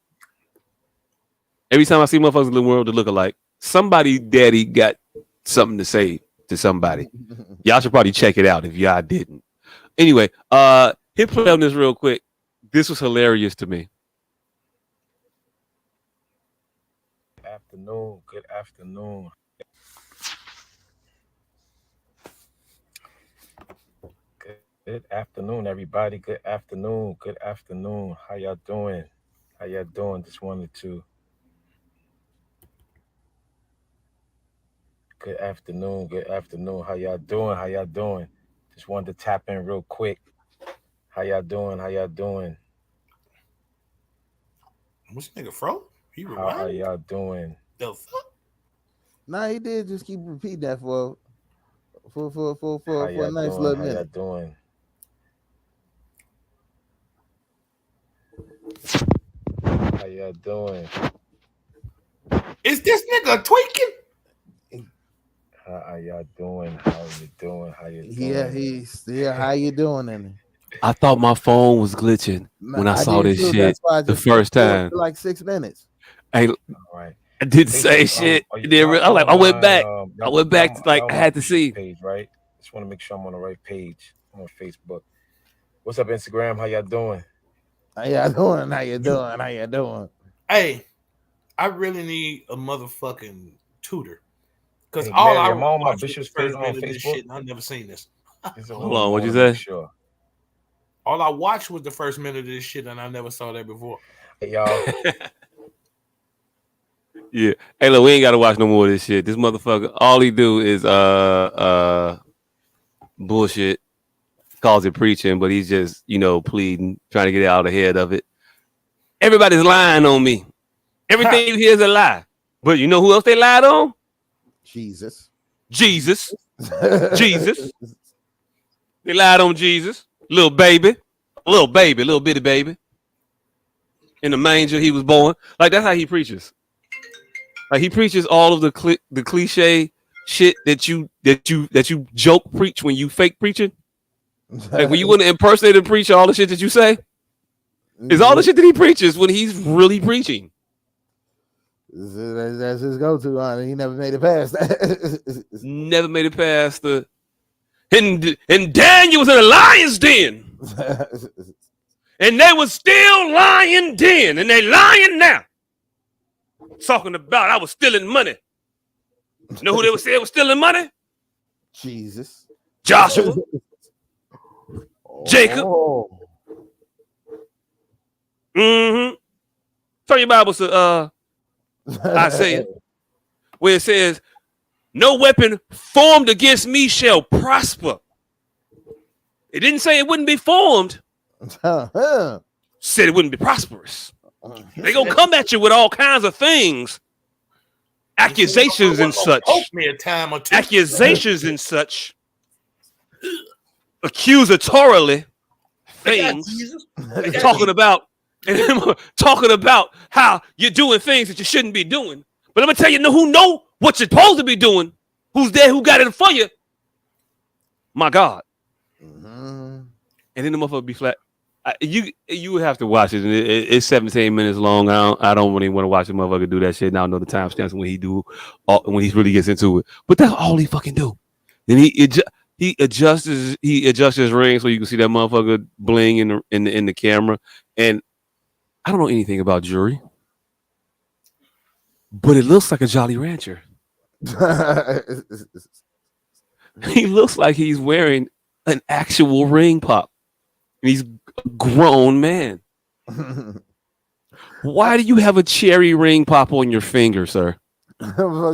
Every time I see motherfuckers in the world that look alike, somebody daddy got something to say to somebody. Y'all should probably check it out if y'all didn't. Anyway, hit play on this real quick. This was hilarious to me.
Afternoon. Good afternoon. Good afternoon, everybody. Good afternoon. Good afternoon. How y'all doing? How y'all doing? Just wanted to. Good afternoon. Good afternoon. How y'all doing? How y'all doing? Just wanted to tap in real quick. How y'all doing? How y'all doing?
What's nigga fro? He
How are
reminded.
y'all doing?
The fuck?
Nah, he did just keep repeating that for
How
a
y'all
nice
doing?
little
How y'all
minute.
doing? How y'all doing?
Is this nigga tweaking?
How are y'all doing? How you doing? How you doing?
Yeah, how you doing, Annie?
I thought my phone was glitching when I saw
did
this
too.
shit
That's why I
the
just
first
kept going
time.
for like 6 minutes.
I
All right.
didn't say
Facebook,
shit.
are
I like. I went back. I went back to like
y'all
I
my
had to
features
see.
page, right? Just want to make sure I'm on the right page. I'm on Facebook. What's up, Instagram? How y'all doing?
How y'all doing? How you doing? How you doing?
Hey, I really need a motherfucking tutor. Because
Hey,
all
Mary,
I
I'm on my
watched was the
Bishop's page
first
on
minute of this
Facebook.
shit, and I've never seen this.
This is
Hold
what
on,
I
what'd you
wanna make
say?
sure.
All I watched was the first minute of this shit, and I never saw that before.
Hey, y'all.
Yeah. Hey, look, we ain't gotta watch no more of this shit. This motherfucker, all he do is bullshit. Calls it preaching, but he's just pleading, trying to get out ahead of it. Everybody's lying on me. Everything you hear is a lie. But you know who else they lied on?
Jesus.
Jesus. Jesus. They lied on Jesus. Little baby, little bitty baby. In the manger he was born. Like that's how he preaches. Like he preaches all of the cliche shit that you joke preach when you fake preaching. Like when you want to impersonate and preach all the shit that you say, is all the shit that he preaches when he's really preaching.
That's his go-to on it. He never made it past that.
Never made it past the and Daniel was in a lion's den. And they was still lying then, and they lying now. Talking about I was stealing money. You know who they would say was stealing money?
Jesus.
Joshua. Jacob. Mm-hmm. Turn your Bible to Isaiah, where it says, "No weapon formed against me shall prosper." It didn't say it wouldn't be formed. Said it wouldn't be prosperous. They gonna come at you with all kinds of things, accusations and such.
Poke me a time or two.
Accusations and such, accusatorily things, talking about how you're doing things that you shouldn't be doing. But I'm gonna tell you who know what you're supposed to be doing. Who's there? Who got it for you? My God. And then the motherfucker be flat. You would have to watch it. It's 17 minutes long. I don't really want to watch the motherfucker do that shit. Now I know the timestamps when when he really gets into it. But that's all he fucking do. Then he adjusts his ring so you can see that motherfucker bling in the camera. And I don't know anything about jewelry, but it looks like a Jolly Rancher. He looks like he's wearing an actual ring pop. And he's a grown man. Why do you have a cherry ring pop on your finger, sir?
How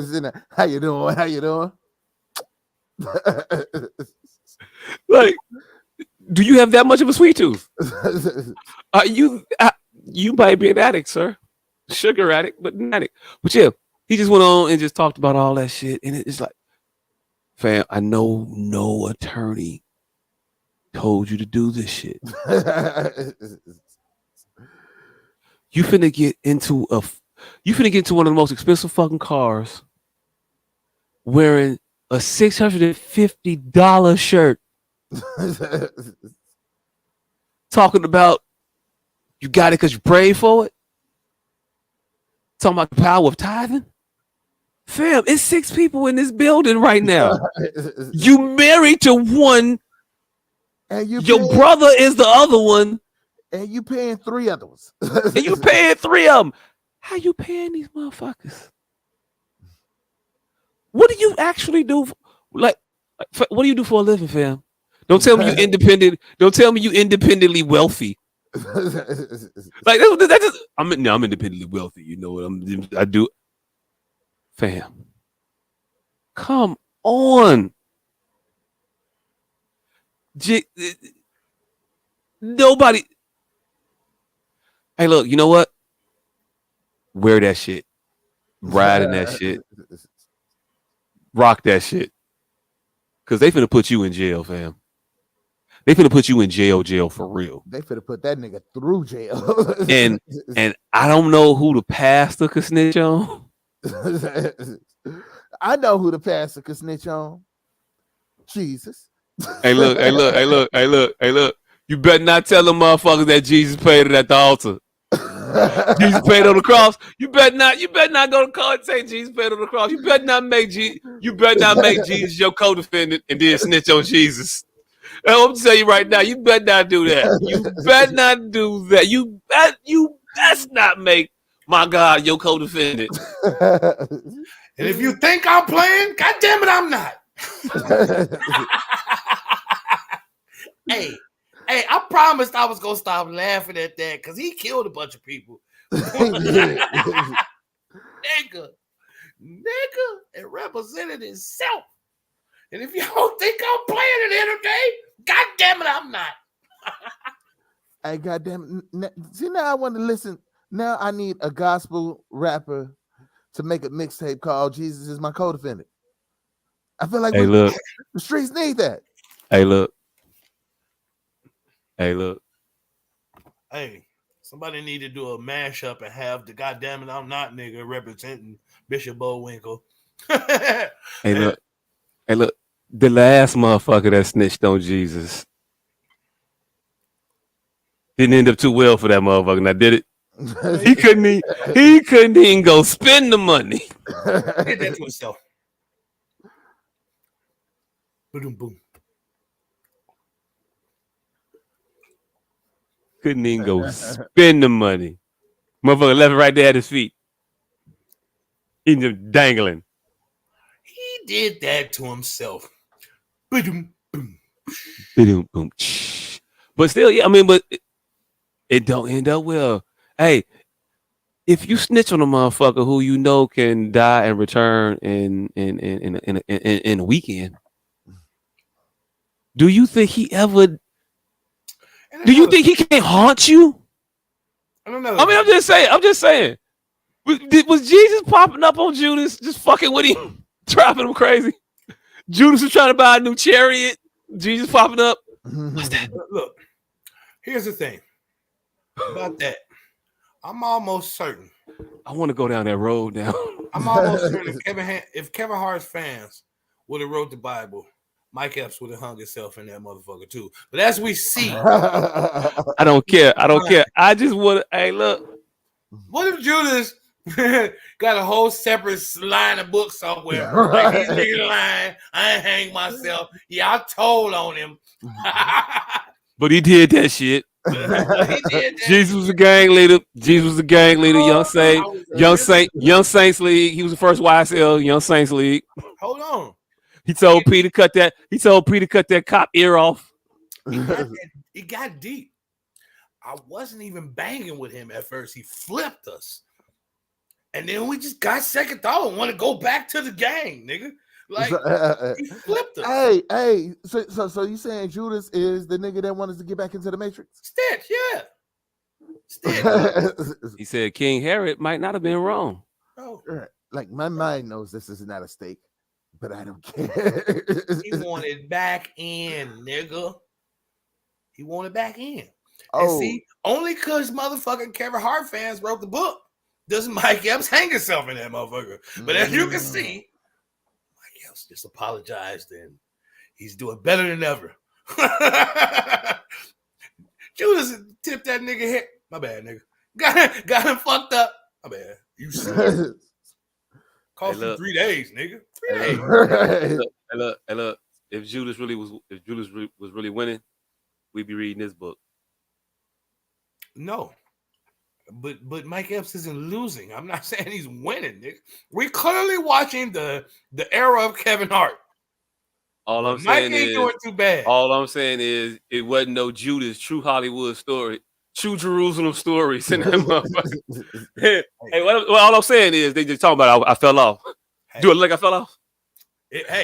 you doing? How you doing?
Like, do you have that much of a sweet tooth? You might be an addict, sir. Sugar addict, but an addict. But yeah, he just went on and just talked about all that shit. And it's like, fam, I know no attorney told you to do this shit. You finna get into one of the most expensive fucking cars wearing a $650 shirt. Talking about you got it because you prayed for it. Talking about the power of tithing. Fam, it's 6 people in this building right now. You married to one,
and
your brother is the other one,
and you paying 3 other ones.
and you paying 3 of them. How you paying these motherfuckers? What do you actually do? What do you do for a living, fam? Don't tell me you independent. Don't tell me you independently wealthy. Like that's just, I'm independently wealthy. You know what I do, fam. Come on, nobody. Hey, look, you know what? Wear that shit, ride in that shit, rock that shit, because they finna put you in jail, fam. They finna put you in jail for real.
They finna put that nigga through jail.
and I don't know who the pastor could snitch on.
I know who the pastor could snitch on. Jesus.
Hey, look. You better not tell them motherfuckers that Jesus paid it at the altar. Jesus paid on the cross. You better not go to court and say Jesus paid on the cross. You better not make Jesus your co-defendant and then snitch on Jesus. I'm telling you right now, you better not do that. You better not do that. You best not make my God your co-defendant.
And if you think I'm playing, God damn it, I'm not. Hey, I promised I was gonna stop laughing at that because he killed a bunch of people. Nigga, it represented himself. And if y'all think I'm playing it every day, God damn it, I'm not.
Hey, goddamn! See, now I want to listen. Now I need a gospel rapper to make a mixtape called "Jesus Is My Co-Defendant." I feel like
the
streets need that.
Hey, look.
Hey, somebody need to do a mashup and have the goddamn it, I'm not nigga representing Bishop Bullwinkle.
Hey, look. The last motherfucker that snitched on Jesus didn't end up too well for that motherfucker. Now, did it? He couldn't even go spend the money.
He did that to himself. Boom, boom.
Couldn't even go spend the money. Motherfucker left it right there at his feet. He just dangling.
He did that to himself. Boom, boom.
Boom. But still, yeah, I mean, but it don't end up well. Hey, if you snitch on a motherfucker who you know can die and return in a weekend, do you think he ever? Do you think he can haunt you?
I don't know.
I mean, I'm just saying. Was Jesus popping up on Judas, just fucking with him, driving him crazy? Judas was trying to buy a new chariot. Jesus popping up. What's that?
Look, here's the thing about that. I'm almost certain.
I want to go down that road now.
I'm almost certain if Kevin Hart's fans would have wrote the Bible, Mike Epps would have hung himself in that motherfucker too. But as we see,
I don't care. I just want to. Hey, look.
What if Judas got a whole separate line of books somewhere? Like these niggas lying. I ain't hang myself. Yeah, I told on him.
But he did that shit. Jesus was a gang leader. Young Saints League. He was the first YSL Young Saints League.
Hold on.
He told Peter to cut that cop ear off.
It got deep. I wasn't even banging with him at first. He flipped us. And then we just got second thought and want to go back to the gang, nigga. Like, he flipped us.
Hey. So you saying Judas is the nigga that wanted to get back into the Matrix?
Stitch, yeah. Stitch.
He said King Herod might not have been wrong.
Oh.
Like, my mind knows this is not a stake, but I don't care.
He wanted back in, nigga. He wanted back in.
Oh.
And see, only because motherfucking Kevin Hart fans wrote the book does Mike Epps hang himself in that motherfucker. But as you can see, Mike Epps just apologized and he's doing better than ever. Judas tipped that nigga head. My bad, nigga. Got him fucked up. My bad. You see. cost you 3 days, nigga. 3 days.
Look. If Judas was really winning, we'd be reading this book.
No. But Mike Epps isn't losing. I'm not saying he's winning, nigga. We're clearly watching the era of Kevin Hart.
All I'm
Mike
saying
ain't
is,
doing too bad.
All I'm saying is, it wasn't no Judas, true Hollywood story, true Jerusalem stories in that motherfucker. Hey, all I'm saying is, they just talking about I fell off. Hey. Do I look like I fell off?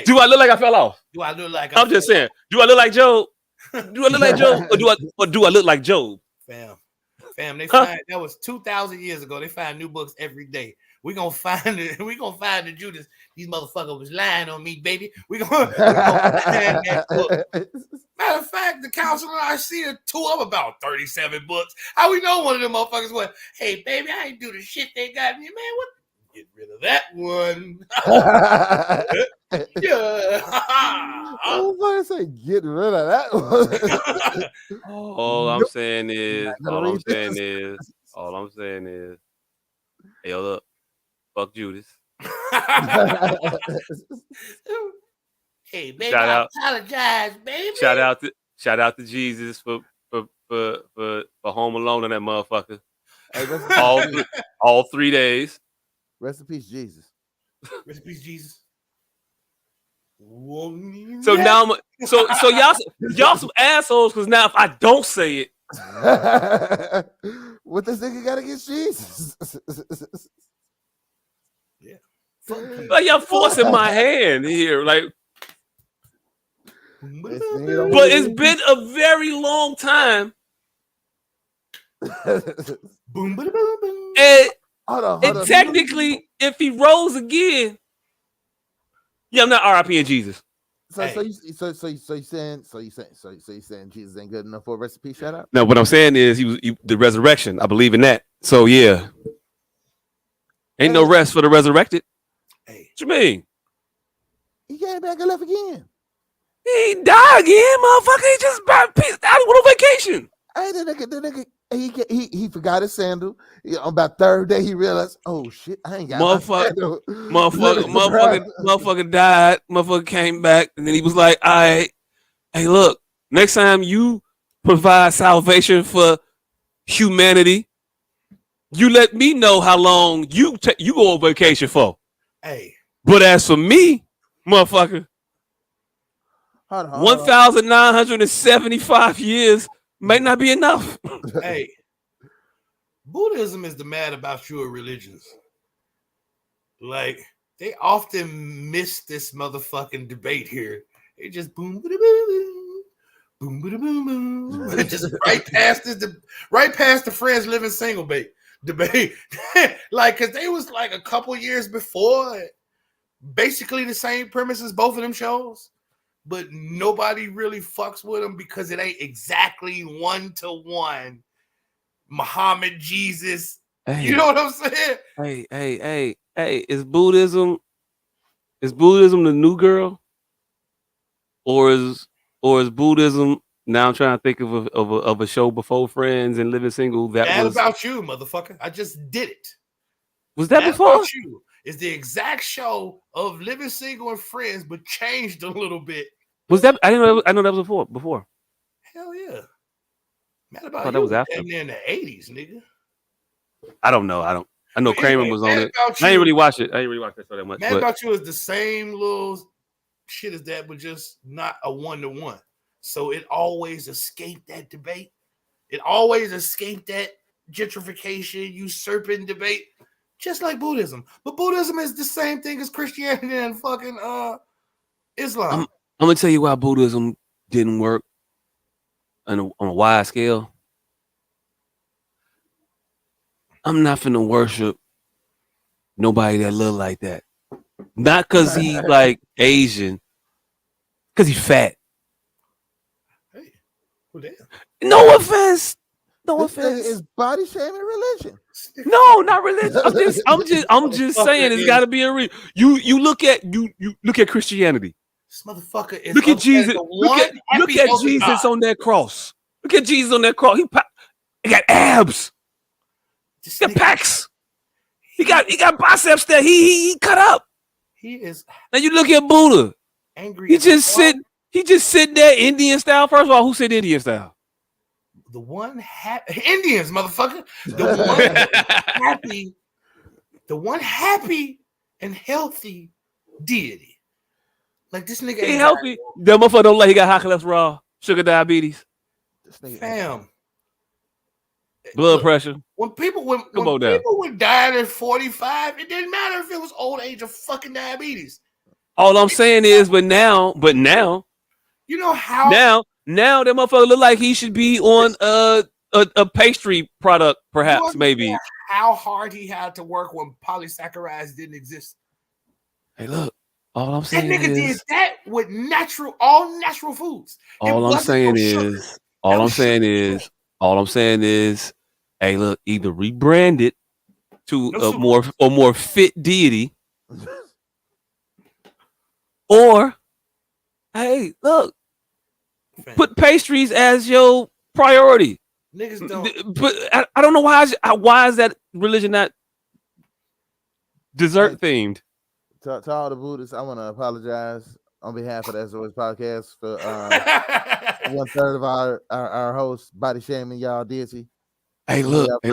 Do I look like I fell off?
Do I look like
I'm just saying, do I look like Job? Do I look like Job? Or do I look like Job?
Fam, they find that was 2,000 years ago. They find new books every day. We gonna find it. We gonna find the Judas. These motherfuckers was lying on me, baby. We gonna find that book. Matter of fact, the council and I see two of about 37 books. How we know one of them motherfuckers went, hey, baby, I ain't do the shit they got me, man. What? Get rid of that one. Yeah.
I say, get rid of that one.
All I'm saying is, hey, yo, look, fuck Judas.
Hey, baby, I apologize, baby.
Shout out to Jesus for Home Alone on that motherfucker. Hey, all 3 days.
Rest in peace, Jesus.
Rest in peace, Jesus.
So now, so y'all some assholes, because now if I don't say it,
what this nigga got against Jesus?
Yeah,
like y'all forcing my hand here, like. But it's been a very long time. And technically, if he rose again, yeah, I'm not RIP Jesus.
So you saying Jesus ain't good enough for a recipe? Shut up.
No, what I'm saying is the resurrection. I believe in that. So yeah, ain't no rest for the resurrected.
Hey,
what you mean?
He came back and left again.
He died again, motherfucker. He just out on vacation.
Hey, the nigga, he forgot his sandal. On about third day, he realized, oh shit, I ain't got my sandal.
Motherfucker died. Motherfucker came back, and then he was like, all right, hey, look, next time you provide salvation for humanity, you let me know how long you go on vacation for.
Hey,
but as for me, motherfucker, 1,975 years may not be enough.
Hey, Buddhism is the mad about you religions. Like, they often miss this motherfucking debate here. They just boom, boom, boom, boom, boom, boom. Just right past the friends living single debate. Like, cause they was like a couple years before, basically the same premise as both of them shows. But nobody really fucks with them because it ain't exactly 1-to-1 Muhammad, Jesus. Hey, you know what I'm saying?
Hey, is Buddhism the new girl? Or is Buddhism, now I'm trying to think of a show before Friends and Living Single that was
about you, motherfucker. I just did it.
Was that before?
About you. It's the exact show of Living Single and Friends, but changed a little bit.
Was that? I know that was before.
Hell yeah. Mad About
You.
That
was after.
In the 80s, nigga.
I don't know. I know Kramer was on it. I ain't really watch it. I ain't really watch that show that much.
Mad About You is the same little shit as that, but just not a 1-to-1. So it always escaped that debate. It always escaped that gentrification, usurping debate, just like Buddhism. But Buddhism is the same thing as Christianity and fucking Islam.
I'm gonna tell you why Buddhism didn't work on a wide scale. I'm not finna worship nobody that look like that. Not because he like Asian, because he's fat.
Hey, well, damn.
No offense. No offense.
Is body shaming religion?
No, not religion. I'm just saying it's got to be a reason. You look at Christianity.
This motherfucker is
look at Jesus. Look at Jesus on that cross. Look at Jesus on that cross. He got abs. He got pecs. He got biceps that he cut up.
He is
Now you look at Buddha.
angry.
He just sitting there Indian style. First of all, who said Indian style?
The one Indians, motherfucker. The one happy and healthy deity. Like this nigga
ain't healthy. That motherfucker don't like he got high cholesterol, sugar diabetes,
fam,
blood pressure.
When people were dying at 45, it didn't matter if it was old age or fucking diabetes.
All I'm saying is, but now,
you know how
now that motherfucker look like he should be on a pastry product, perhaps, maybe.
How hard he had to work when polysaccharides didn't exist.
Hey, look, all I'm saying
that nigga
is
did that with all natural foods.
All I'm saying is, hey, look, either rebrand it to a more fit deity, or hey, look, put pastries as your priority.
Niggas don't.
But I don't know why is that religion not dessert themed?
To all the Buddhists, I want to apologize on behalf of the S.O.S podcast for 1/3 of our hosts body shaming y'all deity.
Hey, look. Hey,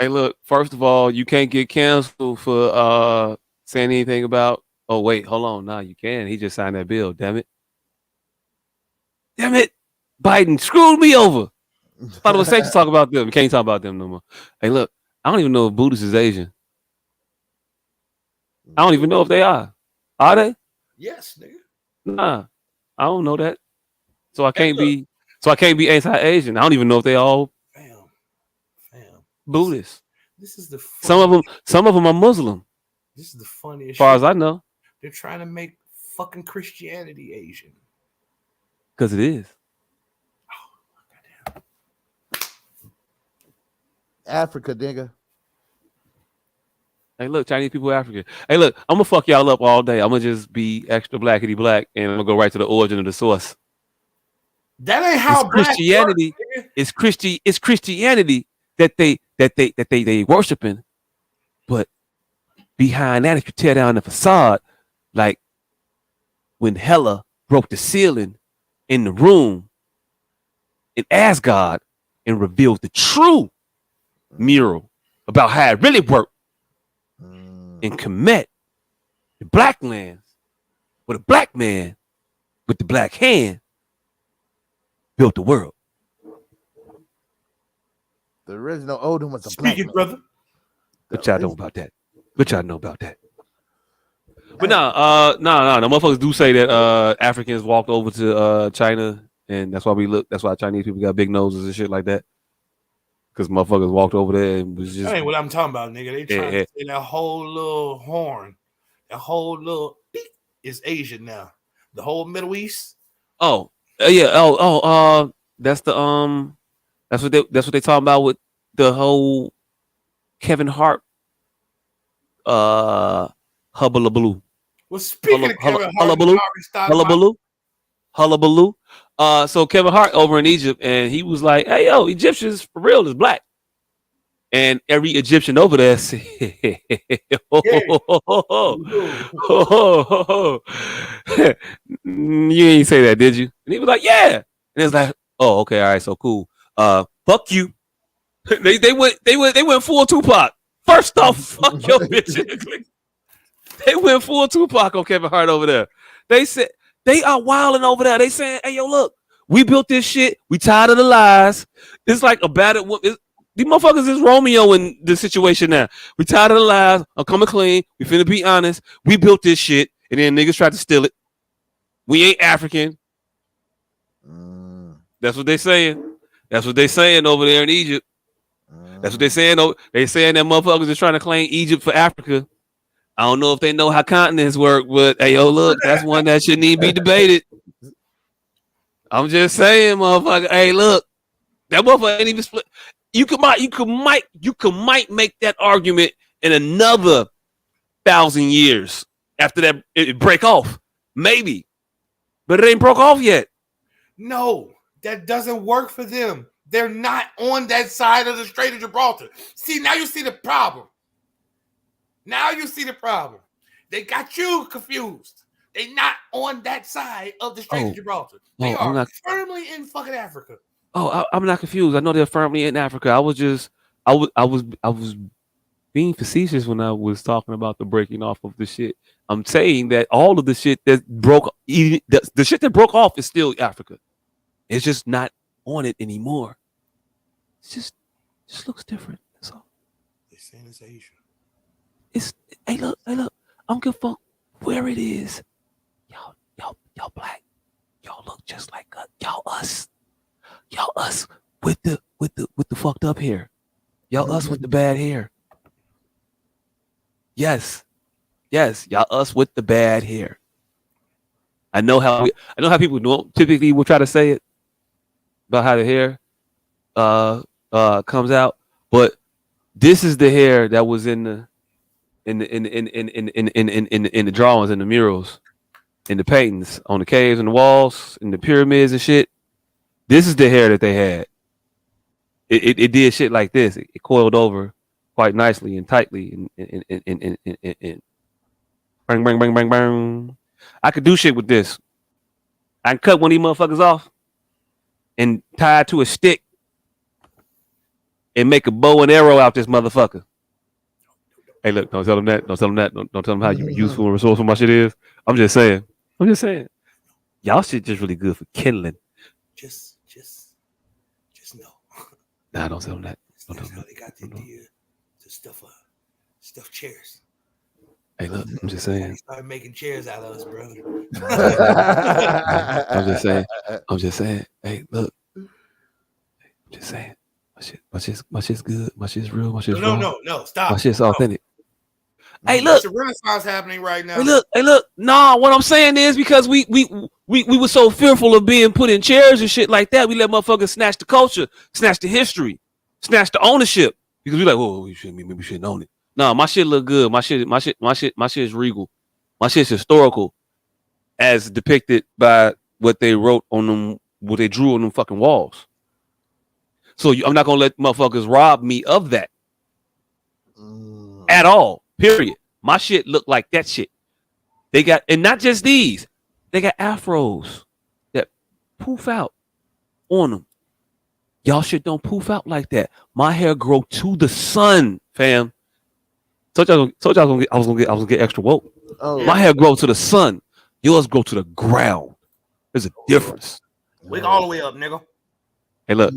look. First of all, you can't get canceled for saying anything about. Oh wait, hold on. Nah, you can. He just signed that bill. Damn it. Biden screwed me over. Thought it was safe to talk about them. Can't talk about them no more. Hey, look. I don't even know if Buddhist is Asian. I don't even know if they are. Are they?
Yes, nigga.
Nah, I don't know that. So I can't be anti-Asian. I don't even know if they all Buddhist.
This is the
some of them are Muslim.
This is the funniest.
As far as I know,
they're trying to make fucking Christianity Asian.
Because it is.
Oh, goddamn.
Africa, nigga.
Hey, look, Chinese people, African. Hey, look, I'm gonna fuck y'all up all day. I'm gonna just be extra blackity black, and I'm gonna go right to the origin of the source.
That ain't how
Christianity is It's Christianity that they worshiping, but behind that, if you tear down the facade, like when Hela broke the ceiling in the room in Asgard and revealed the true mural about how it really worked. In Kemet, the black lands, with a black man with the black hand built the world.
The original Odin was a black man.
Brother.
What y'all know about that? But no, the motherfuckers do say that Africans walked over to China, and that's why Chinese people got big noses and shit like that. Because motherfuckers walked over there and was just.
That ain't what I'm talking about, nigga. They trying to say that whole little horn, that whole little beep is Asian now. The whole Middle East.
Oh, yeah. That's the that's what they talking about with the whole Kevin Hart hullabaloo.
Well, speaking of Kevin Hart,
hullabaloo. So Kevin Hart over in Egypt, and he was like, "Hey, yo, Egyptians for real is black." And every Egyptian over there said, you ain't say that, did you? And he was like, yeah. And it's like, oh, okay, all right, so cool. Fuck you. they went full Tupac. First off, fuck your bitch. They went full Tupac on Kevin Hart over there. They said they are wilding over there. They saying, hey, yo, look, we built this shit. We tired of the lies. It's like a battered woman. These motherfuckers is Romeo in this situation now. We tired of the lies. I'm coming clean. We finna be honest. We built this shit, and then niggas tried to steal it. We ain't African. That's what they saying. That's what they saying over there in Egypt. That's what they saying. They saying that motherfuckers is trying to claim Egypt for Africa. I don't know if they know how continents work, but hey, yo, look, that's one that shouldn't even be debated. I'm just saying, motherfucker. Hey, look, that motherfucker ain't even split. You could might make that argument in another 1,000 years after that it break off, maybe, but it ain't broke off yet.
No, that doesn't work for them. They're not on that side of the Strait of Gibraltar. See, now you see the problem. They got you confused. They not on that side of the Strait of Gibraltar. They are firmly in fucking Africa.
I'm not confused. I know they're firmly in Africa. I was being facetious when I was talking about the breaking off of the shit. I'm saying that all of the shit that broke, the shit that broke off is still Africa. It's just not on it anymore. It's just looks different. That's all.
They're saying it's Asia.
Hey look. I don't give a fuck where it is. Y'all black. Y'all look just like us. Y'all us with the fucked up hair. Y'all us with the bad hair. Yes, y'all us with the bad hair. I know how people typically will try to say it about how the hair comes out, but this is the hair that was in the drawings, in the murals, in the paintings, on the caves and the walls, in the pyramids and shit. This is the hair that they had. It did shit like this. It coiled over quite nicely and tightly and bang. I could do shit with this. I can cut one of these motherfuckers off and tie it to a stick and make a bow and arrow out this motherfucker. Hey, look, don't tell them that. Don't tell them how useful and resourceful my shit is. I'm just saying. Y'all shit just really good for kindling.
Just know.
Nah, don't tell them that.
Don't tell them that. They got the idea to stuff chairs.
Hey, look, I'm just saying.
They started making chairs out of us, brother.
I'm just saying. Hey, look. I'm just saying. My shit's good. My shit's real. My shit's raw.
No, stop.
My shit's authentic. Hey, look.
There's a renaissance happening right now.
Hey, look. Nah, what I'm saying is because we were so fearful of being put in chairs and shit like that, we let motherfuckers snatch the culture, snatch the history, snatch the ownership. Because we like, we shouldn't own it. Nah, my shit look good. My shit is regal. My shit's historical, as depicted by what they wrote on them, what they drew on them fucking walls. So I'm not gonna let motherfuckers rob me of that at all. Period. My shit look like that shit. They got, and not just these. They got afros that poof out on them. Y'all shit don't poof out like that. My hair grow to the sun, fam. Told y'all I was gonna get extra woke. Oh, my hair grow to the sun. Yours grow to the ground. There's a difference.
We all the way up, nigga.
Hey, look.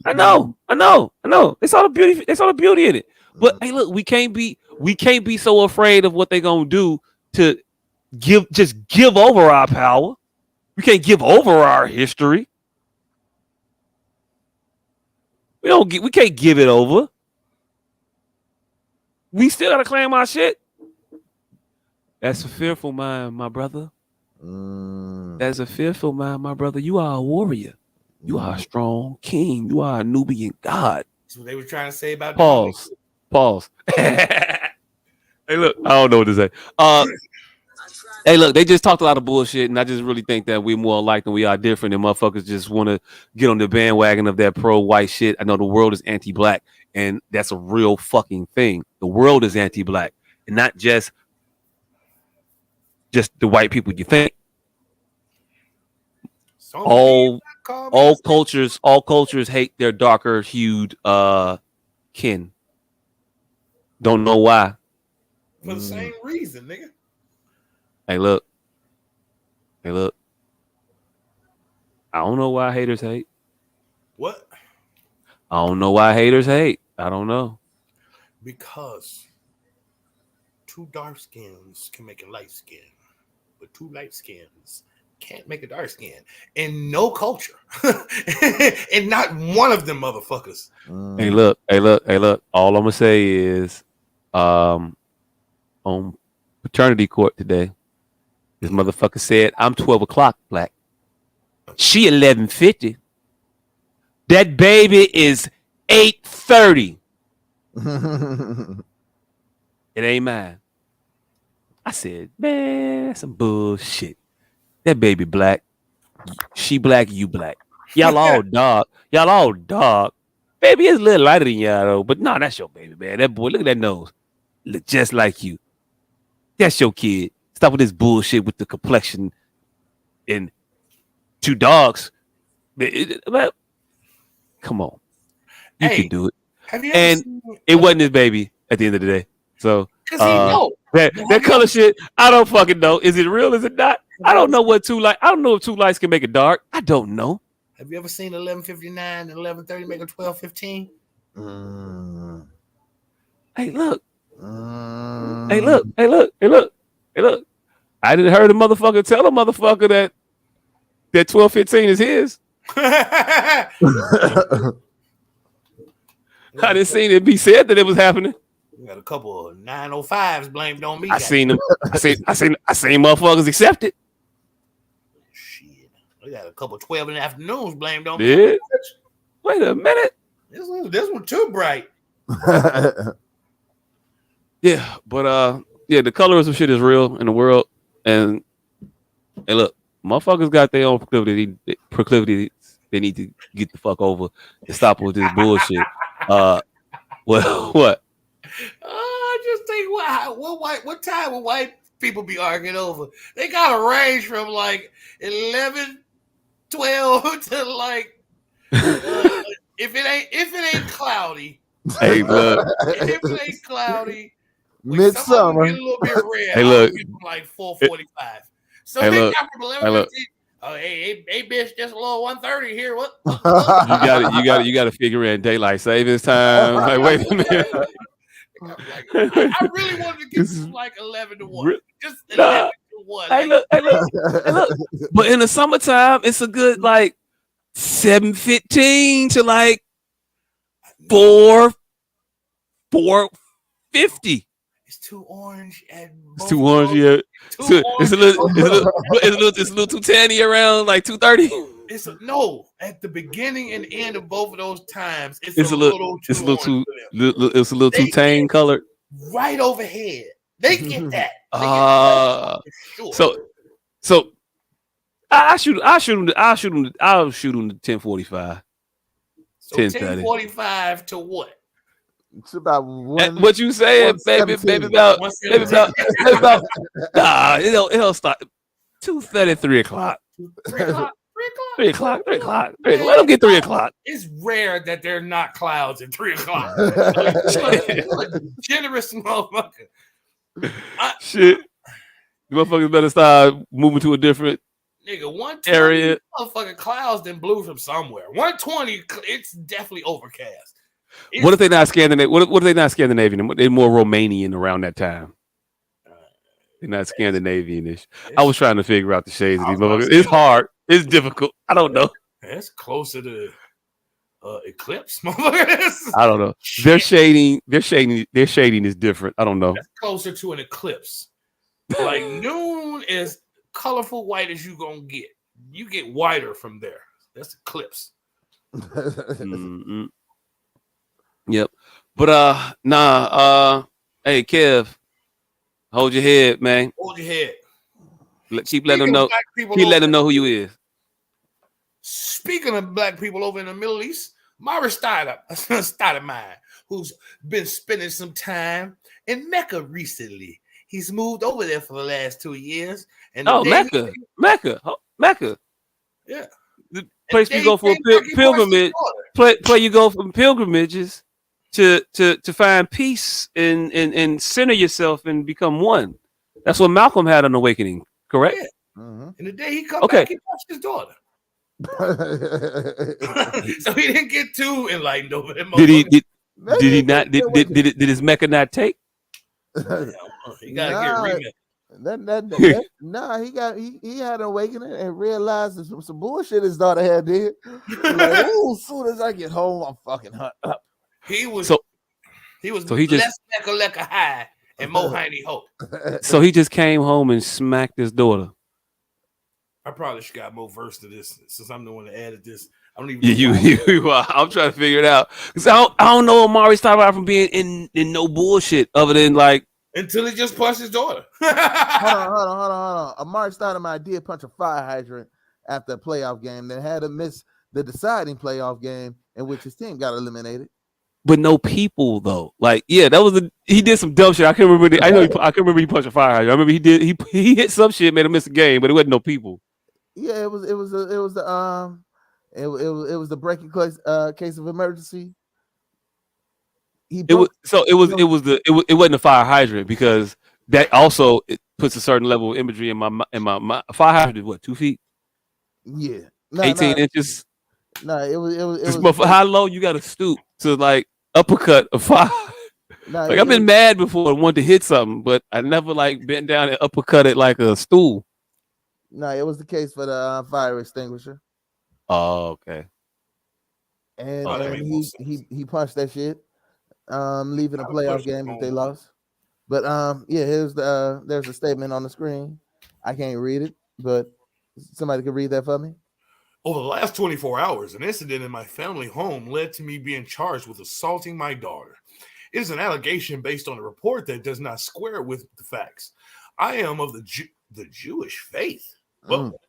I know. They saw the beauty. They saw the beauty in it. But hey, look, we can't be so afraid of what they gonna do to give over our power. We can't give over our history. We can't give it over. We still gotta claim our shit. That's a fearful mind, my brother. That's a fearful mind, my brother. You are a warrior. You are a strong king. You are a Nubian god.
That's what they were trying to say about
Pause. Hey, look, I don't know what to say. Hey, look, they just talked a lot of bullshit, and I just really think that we're more alike than we are different, and motherfuckers just want to get on the bandwagon of that pro-white shit. I know the world is anti-black, and that's a real fucking thing. The world is anti-black, and not just the white people you think. All cultures hate their darker hued kin. Don't know why.
For the same reason, nigga.
Hey, look. I don't know why haters hate.
What?
I don't know why haters hate. I don't know.
Because two dark skins can make a light skin, but two light skins can't make a dark skin. In no culture. And not one of them motherfuckers.
Hey, look. All I'm gonna say is on paternity court today, this motherfucker said I'm 12 o'clock black. She 11:50. That baby is 8:30. It ain't mine. I said, man, that's some bullshit. That baby black. She black, you black. Y'all all dark. Baby is a little lighter than y'all though. But no, that's your baby, man. That boy, look at that nose. Look just like you. That's your kid. Stop with this bullshit with the complexion and 2 dogs. Come on, you can do it.
Have you ever
And
seen?
it wasn't his baby at the end of the day. So
Because he know
that color shit, I don't fucking know. Is it real? Is it not? I don't know what 2 lights. I don't know if 2 lights can make it dark. I don't know.
Have you ever seen 11:59 and 11:30 make a 12:15?
Hey, look. Hey, look. Hey, look. Hey, look. Hey, look. I didn't heard a motherfucker tell a motherfucker that 12:15 is his. I didn't see it be said that it was happening.
We got a couple of 905s blamed on me.
I seen them. I seen motherfuckers accept it.
Shit. We got a couple 12 in the afternoons blamed on me.
Yeah. Wait a minute.
This one too bright.
Yeah, but yeah, the colorism shit is real in the world. And hey, look, motherfuckers got their own proclivities they need to get the fuck over and stop with this bullshit. What?
I just think what time will white people be arguing over? They got a range from like 11, 12 to like if it ain't cloudy.
Hey, look.
If it ain't cloudy,
midsummer.
A little bit red.
Hey, look.
Like 4:45. So
hey,
they
look.
got from 11:15. Oh, hey, bitch, just a little 1:30 here. What?
You got to figure in daylight savings time. Like, wait a minute.
I really wanted to get to like 11 to 1. Just 11 to 1.
Hey, look. But in the summertime, it's a good like 7:15 to like 4:50.
It's too orange and
it's too orange, yeah. It's a little too tanny around like 2:30.
At the beginning and end of both of those times, it's a little
too tan colored.
Right overhead. They get that.
So I'll shoot him to 10:45.
So 10:45 to what?
It's about one.
What you saying, baby? About nah. It'll start 2:30, 3 o'clock. 3 o'clock. Let them get 3 o'clock.
It's rare that there are not clouds at 3 o'clock. Generous motherfucker.
Shit. You motherfuckers better start moving to a different
nigga. 120
area.
Motherfucking clouds then blew from somewhere. 120, it's definitely overcast.
What if they're not Scandinavian? What if they're not Scandinavian? They're more Romanian around that time. They're not Scandinavian-ish. I was trying to figure out the shades of these motherfuckers. It's hard. It's difficult. I don't know.
That's closer to eclipse, motherfuckers.
I don't know. Their shading is different. I don't know.
That's closer to an eclipse. Like noon is colorful white as you gonna get. You get whiter from there. That's eclipse.
Mm-hmm. Yep. But hey Kev, hold your head, man.
Hold your head.
Keep letting them know. Keep letting them know who you is.
Speaking of black people over in the Middle East, Mara Stoudemire, who's been spending some time in Mecca recently. He's moved over there for the last 2 years. And
Mecca.
Yeah.
The place you go for a pilgrimage. Play you go from pilgrimages to find peace and center yourself and become one. That's what Malcolm had an awakening, correct?
Yeah. Mm-hmm. And the day he come back, he touched his daughter. So he didn't get too enlightened over him. Did
he not? Did his Mecca not take?
He gotta get
he had an awakening and realized that some bullshit his daughter had did. Like, as soon as I get home, I'm fucking up.
He was
less
Mecca high and more hiney hope.
So he just came home and smacked his daughter.
I probably should got more versed to this since I'm the one that added this. I don't even.
You I'm trying to figure it out because I don't know Amari Stoudemire from being in no bullshit other than like
until he just punched his daughter.
Hold on. Amari Stoudemire did punch a fire hydrant after a playoff game that had to miss the deciding playoff game in which his team got eliminated.
but no people though. Like, yeah, that was he did some dumb shit. I can't remember. I can remember he punched a fire hydrant. I remember he hit some shit, made him miss a game, but it wasn't no people.
Yeah, it was the breaking case of emergency.
It wasn't a fire hydrant because that also it puts a certain level of imagery in my fire hydrant is what 2 feet,
Yeah,
18 inches.
No, it was
How low you got to stoop to like uppercut a fire? Like I've been mad before and wanted to hit something, but I never like bent down and uppercut it like a stool.
No, it was the case for the fire extinguisher.
Oh, okay.
And he punched that shit, leaving a playoff game if they lost. But yeah, there's a statement on the screen. I can't read it, but somebody could read that for me.
Over the last 24 hours, an incident in my family home led to me being charged with assaulting my daughter. It is an allegation based on a report that does not square with the facts. I am of the Jewish faith. Well,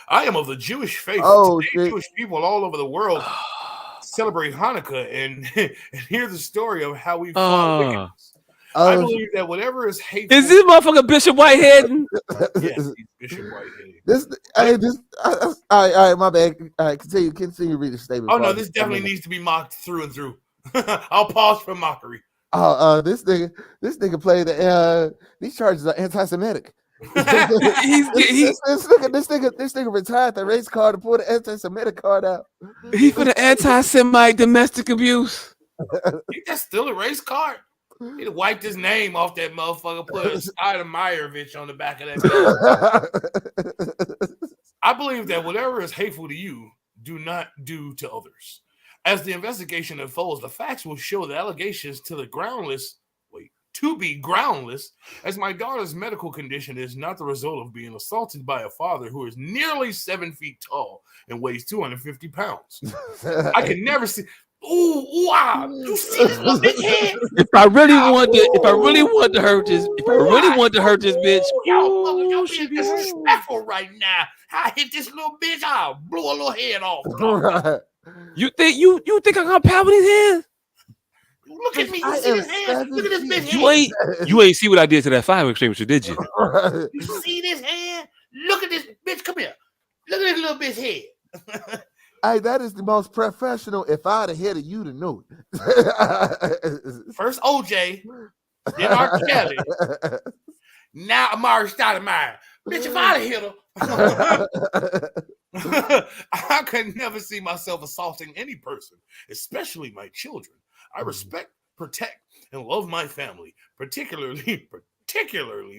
I am of the Jewish faith. Today, Jewish people all over the world celebrate Hanukkah and hear the story of how we fought wickedness. I believe that whatever is hateful.
Is this motherfucker Bishop Whitehead?
Yes, he's Bishop Whitehead.
All right, my bad. All right, continue read the statement.
Oh no, this definitely needs to be mocked through and through. I'll pause for mockery.
This nigga played these charges are anti-Semitic. This nigga retired the race card to pull the anti-Semitic card out.
He for the anti-Semite domestic abuse.
That's still a race card. He wiped his name off that motherfucker, put a Stoudemirovich on the back of that. I believe that whatever is hateful to you, do not do to others. As the investigation unfolds, the facts will show the allegations to be groundless, as my daughter's medical condition is not the result of being assaulted by a father who is nearly 7 feet tall and weighs 250 pounds. I can never see. Ooh, wow! You see this little big head?
If I really want to hurt this bitch,
y'all being disrespectful right now. I hit this little bitch, I'll blow a little head off.
You think I'm gonna pound his head?
Look at me, you see his hand? Look at this bitch head.
You ain't see what I did to that fire extinguisher, did you?
You see this hand? Look at this bitch. Come here. Look at this little bitch head.
Hey, that is the most professional. If I'd have hit it, you'd have knew it.
First OJ, then R. Kelly, now Amari Stoudemire. Bitch, if I'd have hit her, I could never see myself assaulting any person, especially my children. I respect, protect, and love my family, particularly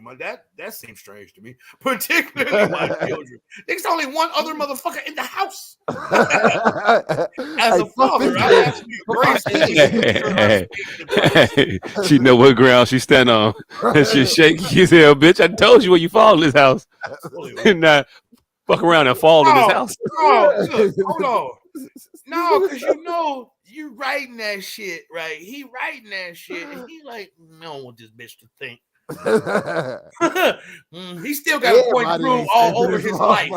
my that seems strange to me. Particularly my children. There's only one other motherfucker in the house. As a father, I actually embrace
she know what ground she stand on. And she shaky as hell, bitch. I told you where you fall in this house. And not fuck around and fall in this house.
Look, hold on. No, because you writing that shit, right? He writing that shit, and he like, I don't want this bitch to think. He still got a point to prove all over his life.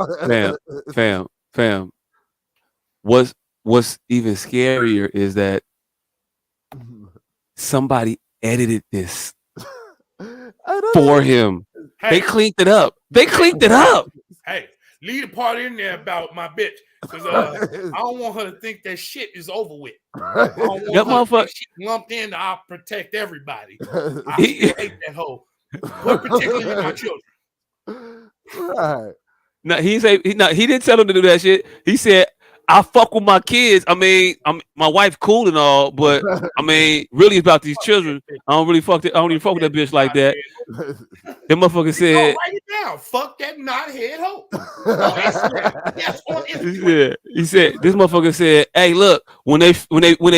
Fam. What's even scarier is that somebody edited this for him. Hey, they cleaned it up.
Hey, leave the part in there about my bitch. Because I don't want her to think that shit is over with. I don't want her to think she lumped in. I'll protect everybody. I hate that hoe. But particularly my children.
Right.
No, he didn't tell him to do that shit. He said, I fuck with my kids. I mean, my wife cool and all, but I mean, really about these children. I don't even fuck with that bitch like that. That motherfucker said,
write it down. Fuck that knothead hoe. Yes, on Instagram.
He said, this motherfucker said, hey, look, when they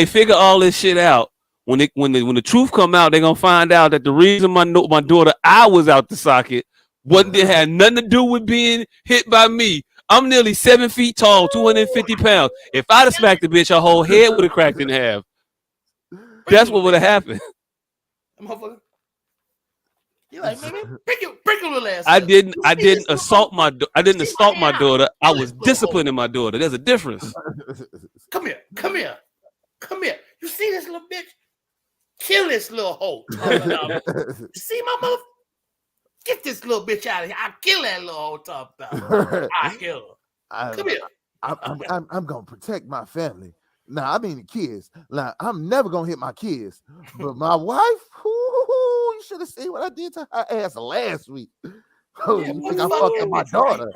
figure all this shit out, when the truth come out, they're gonna find out that the reason my daughter I was out the socket had nothing to do with being hit by me. I'm nearly 7 feet tall, 250 pounds. If I'd have smacked the bitch, her whole head would have cracked in half. That's what would have happened.
Motherfucker. You like, man, break your little ass.
I didn't assault my daughter. I was disciplining my daughter. There's a difference.
Come here. Come here. You see this little bitch? Kill this little hoe. You see my mother? Get this little bitch out of here. I'll kill that little hoe top about. I kill her. Come here.
I'm gonna protect my family. Now, I mean the kids. Now, I'm never gonna hit my kids, but my wife, you should have seen what I did to her ass last week. Oh,
Yeah,
you
what
think I
fuck
fucked
that
up my
bitch,
daughter?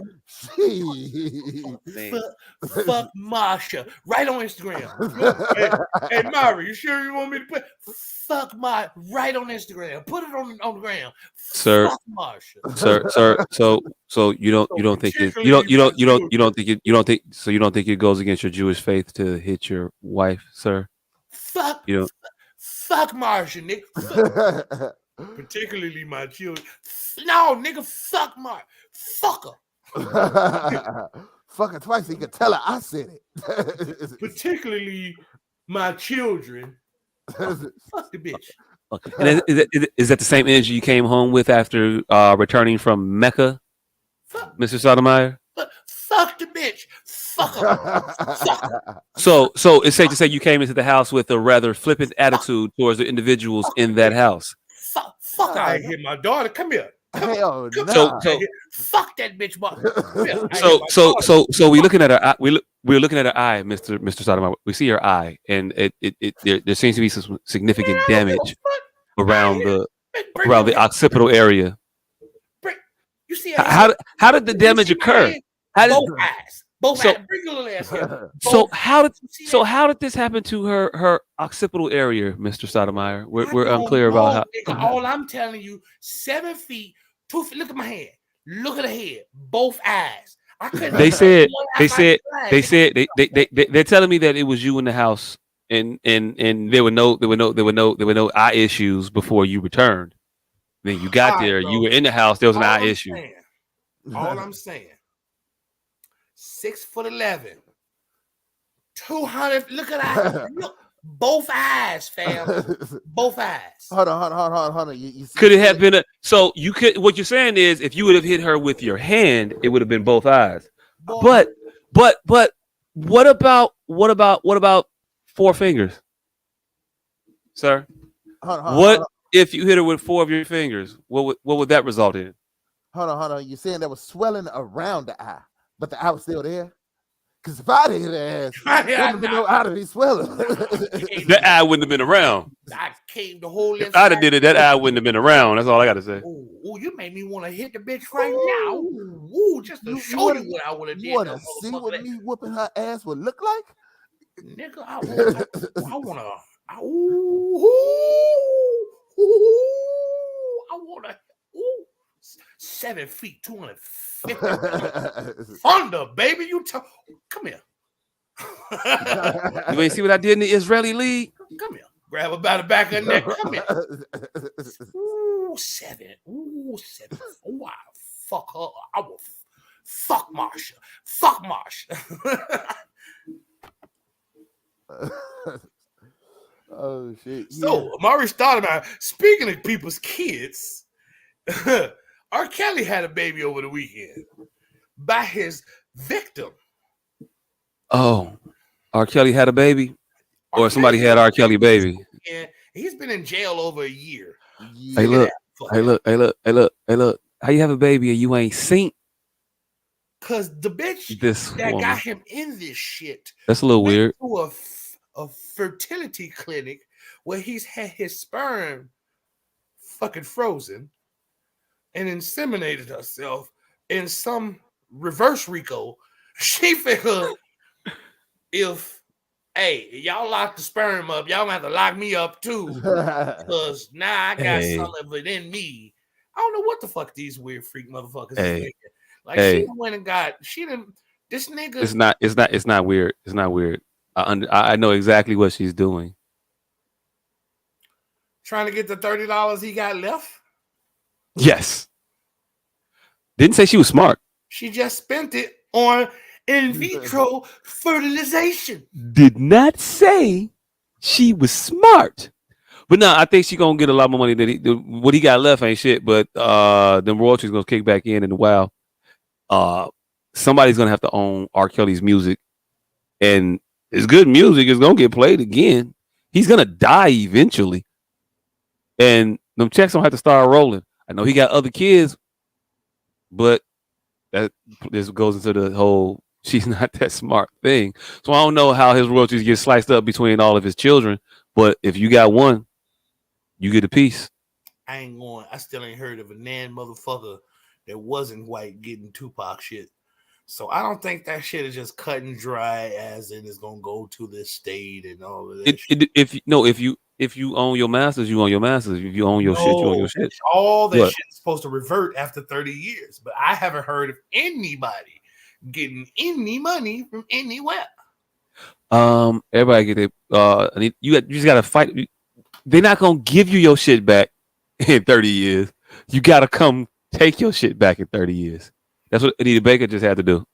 Fuck Marsha. Right on Instagram. Hey, Mari, you sure you want me to put fuck my right on Instagram? Put it on the ground.
Sir.
Fuck Marsha.
Sir. So you don't think it you don't think it goes against your Jewish faith to hit your wife, sir?
Fuck Marsha, nigga. Particularly my children. No, nigga, fuck Mark. Fuck her.
Fuck her twice so you can tell her I said it.
Particularly my children. Fuck the bitch.
Okay. And is that the same energy you came home with after returning from Mecca, Mr. Sotomayor?
Fuck the bitch. Fuck her. Fuck her.
So it's safe to say you came into the house with a rather flippant attitude towards the individuals in that house.
Fuck I hit my daughter. Come here.
Hell no.
So
fuck that bitch.
So we're looking at her. We're looking at her eye, Mr. Sotomayor. We see her eye, and there seems to be some significant damage around the occipital area.
You see
how did the damage occur?
Both eyes. Both eyes. Bring your little ass here.
How did this happen to her occipital area, Mr. Sotomayor? We're unclear about how.
All I'm telling you, 7 feet, 2 feet. Look at my head. Look at the head. Both eyes. They're telling me that it was you in the house, and there were no eye issues before you returned. Then you got there, you were in the house. There was an eye issue. All I'm saying. 6'11", 200. Look at that. Look, both eyes, fam. Both eyes.
Hold on. You
could it have been so you could? What you're saying is, if you would have hit her with your hand, it would have been both eyes. But what about 4 fingers, sir? What if you hit her with 4 of your fingers? What would that result in?
Hold on. You're saying there was swelling around the eye, but the eye was still there? Because if I did hit her ass, there wouldn't have been no eye to be swelling.
That eye wouldn't have been around.
I caved the whole.
If I'd have did it, that eye wouldn't have been around. That's all I got to say.
Oh, you made me want to hit the bitch right now. Ooh, just to show you what I would have did.
You want to see what me whooping her ass would look like?
Nigga, I want to. I want to. 7 feet, 250. Thunder, baby. Come here.
You ain't see what I did in the Israeli league?
Come here. Grab her by the back of her neck. Come here. Ooh, 7. Ooh, 7. Oh, I fuck her. I will fuck Marsha. Fuck Marsha.
Oh shit.
So Amari started about speaking of people's kids. R. Kelly had a baby over the weekend by his victim.
Oh, R. Kelly had a baby, or somebody had R. Kelly baby.
Yeah, he's been in jail over a year.
Hey, look. How you have a baby and you ain't seen?
Cause the bitch
woman
got him in this shit.
That's a little weird.
To a fertility clinic where he's had his sperm fucking frozen and inseminated herself in some reverse Rico. She figured if y'all lock the sperm up, y'all gonna have to lock me up too. Because now I got some of it in me. I don't know what the fuck these weird freak motherfuckers are thinking. Like she went and this nigga.
It's not weird. It's not weird. I know exactly what she's doing.
Trying to get the $30 he got left?
Yes. Didn't say she was smart.
She just spent it on in vitro fertilization.
Did not say she was smart. But no, I think she's gonna get a lot more money than what he got left ain't shit, but the royalties gonna kick back in a while. Somebody's gonna have to own R. Kelly's music, and It's good music. It's gonna get played again. He's gonna die eventually, and them checks don't have to start rolling. I know he got other kids, but this goes into the whole she's not that smart thing. So I don't know how his royalties get sliced up between all of his children. But if you got one, you get a piece.
I still ain't heard of a nan motherfucker that wasn't white getting Tupac shit. So I don't think that shit is just cut and dry, as in it's gonna go to the state and all of that.
If you own your masters, you own your masters. If you own your shit, you own your shit.
All that shit is supposed to revert after 30 years, but I haven't heard of anybody getting any money from anywhere.
Everybody get it. You just gotta fight. They're not gonna give you your shit back in 30 years. You gotta come take your shit back in 30 years. That's what Anita Baker just had to do.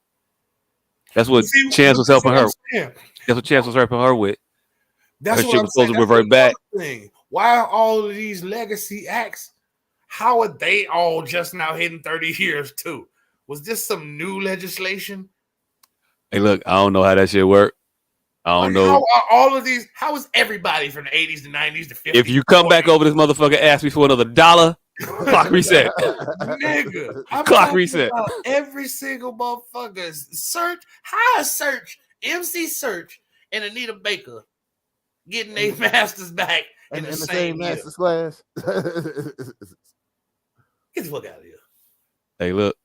That's what Chance was helping her. That's what Chance was helping her with.
That's what I'm supposed to revert back. Why are all of these legacy acts? How are they all just now hitting 30 years too? Was this some new legislation?
Hey, look, I don't know how that shit worked. I don't know.
How are all of these? How is everybody from the 80s to 90s to 50s?
If you come back over this motherfucker, ask me for another $1, clock reset.
Nigga, I'm
clock reset.
Every single motherfucker search. How is Search, MC Search, and Anita Baker getting their masters back in the same master's class? Get the fuck out of here.
Hey, look.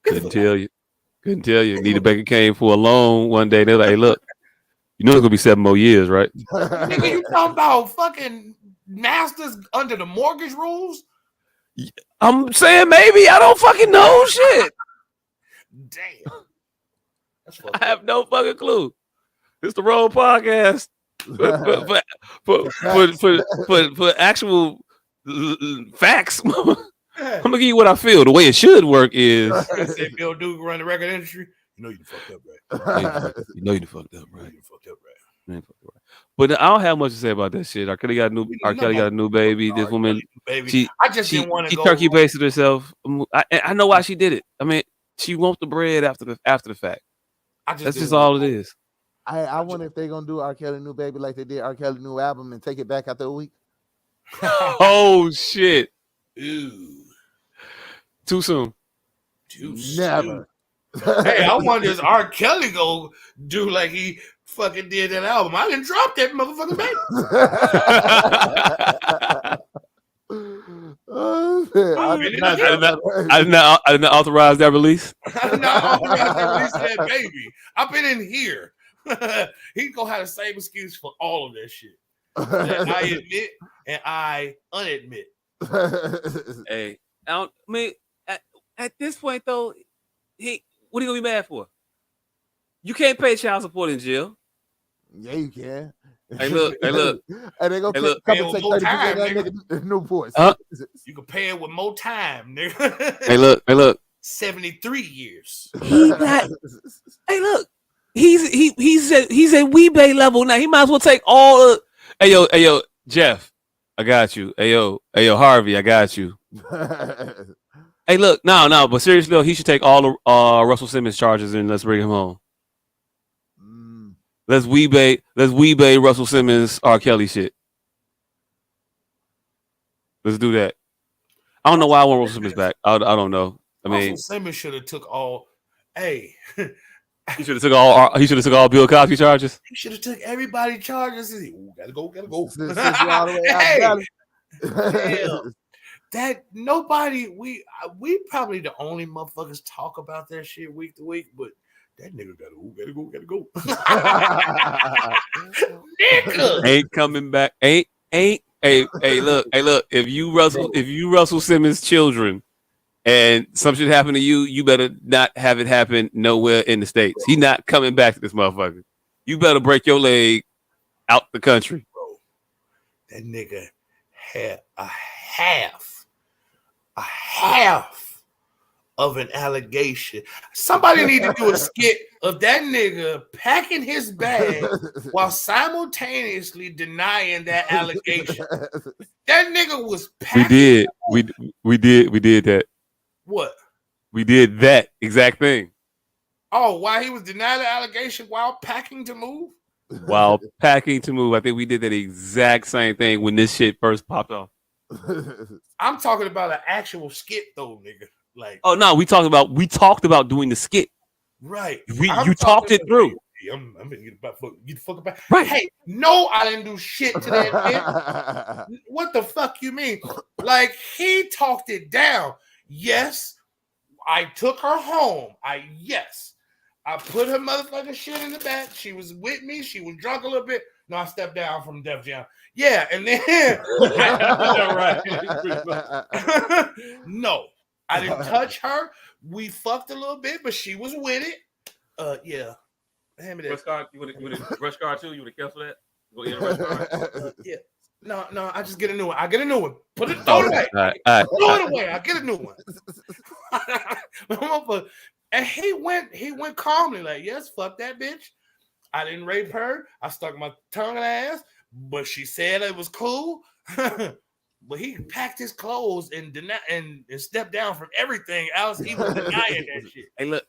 Couldn't tell you. Anita Baker came for a loan one day. They're like, hey, look, you know it's gonna be 7 more years, right?
Nigga, you talking about fucking masters under the mortgage rules?
I'm saying maybe. I don't fucking know shit.
Damn.
I have no fucking clue. It's the wrong podcast. For actual facts, I'm gonna give you what I feel. The way it should work is.
Say Bill Duke run the record industry. You know you fucked up, right?
You know you fucked up, right? But I don't have much to say about that shit. R. Kelly got a new baby. This woman,
baby. I just didn't want to.
She turkey basted herself. I know why she did it. I mean, she wants the bread after the fact. That's just all it is.
I wonder if they're gonna do R. Kelly new baby like they did R. Kelly new album and take it back after a week.
Oh shit!
Ew.
Too soon.
Never.
Hey, I wonder if R. Kelly go do like he fucking did that album. I didn't drop that motherfucking
baby. I did not authorize that release.
I did not authorize that release of that baby. I've been in here. He gonna have the same excuse for all of that shit. That I admit and I unadmit.
Hey, I mean, at this point though, what are you gonna be mad for? You can't pay child support in jail.
Yeah, you can.
Hey, look.
And they gonna come and take 30% of that nigga new voice.
You can pay it with more time, nigga.
Hey, look.
73 years.
Hey, look. He's at Weebay level now. He might as well take all of. Hey yo, Jeff, I got you. Hey yo, Harvey, I got you. Hey, look, no, but seriously though, he should take all the Russell Simmons charges and let's bring him home. Let's Weebay Russell Simmons R. Kelly shit. Let's do that. I don't know why I want Russell Simmons back. I don't know. I mean,
Russell Simmons should have took all. Hey,
he should have took all Bill Cosby charges.
He should have took everybody charges. Gotta go. That nobody. We probably the only motherfuckers talk about that shit week to week, but. That nigga gotta go. Nigga
ain't coming back. Ain't. Hey, look. If you Russell Simmons' children, and some shit happen to you, you better not have it happen nowhere in the States. He not coming back to this motherfucker. You better break your leg out the country.
Bro, that nigga had a half of an allegation. Somebody need to do a skit of that nigga packing his bag while simultaneously denying that allegation. That nigga was packing.
We did that.
What?
We did that exact thing.
Oh, why he was denied the allegation while packing to move?
While packing to move. I think we did that exact same thing when this shit first popped off.
I'm talking about an actual skit though, nigga. Like,
oh no, we talked about doing the skit.
Right.
You talked it through.
I'm gonna get the fuck about.
Right.
Hey, no, I didn't do shit to that bitch. What the fuck you mean? Like, he talked it down. Yes, I took her home. I put her motherfucking shit in the back. She was with me. She was drunk a little bit. No, I stepped down from Def Jam. Yeah, and then no, I didn't touch her. We fucked a little bit, but she was with it. Yeah. Hand me that.
Rush card, you want a rush card too? You want to cancel that? Go get a rush card.
Yeah. No, I just get a new one. I get a new one. Throw it away. Throw it away. I get a new one. And he went calmly, like, yes, fuck that bitch. I didn't rape her. I stuck my tongue in her ass, but she said it was cool. But he packed his clothes and stepped down from everything else. He was denying that shit.
Hey, look,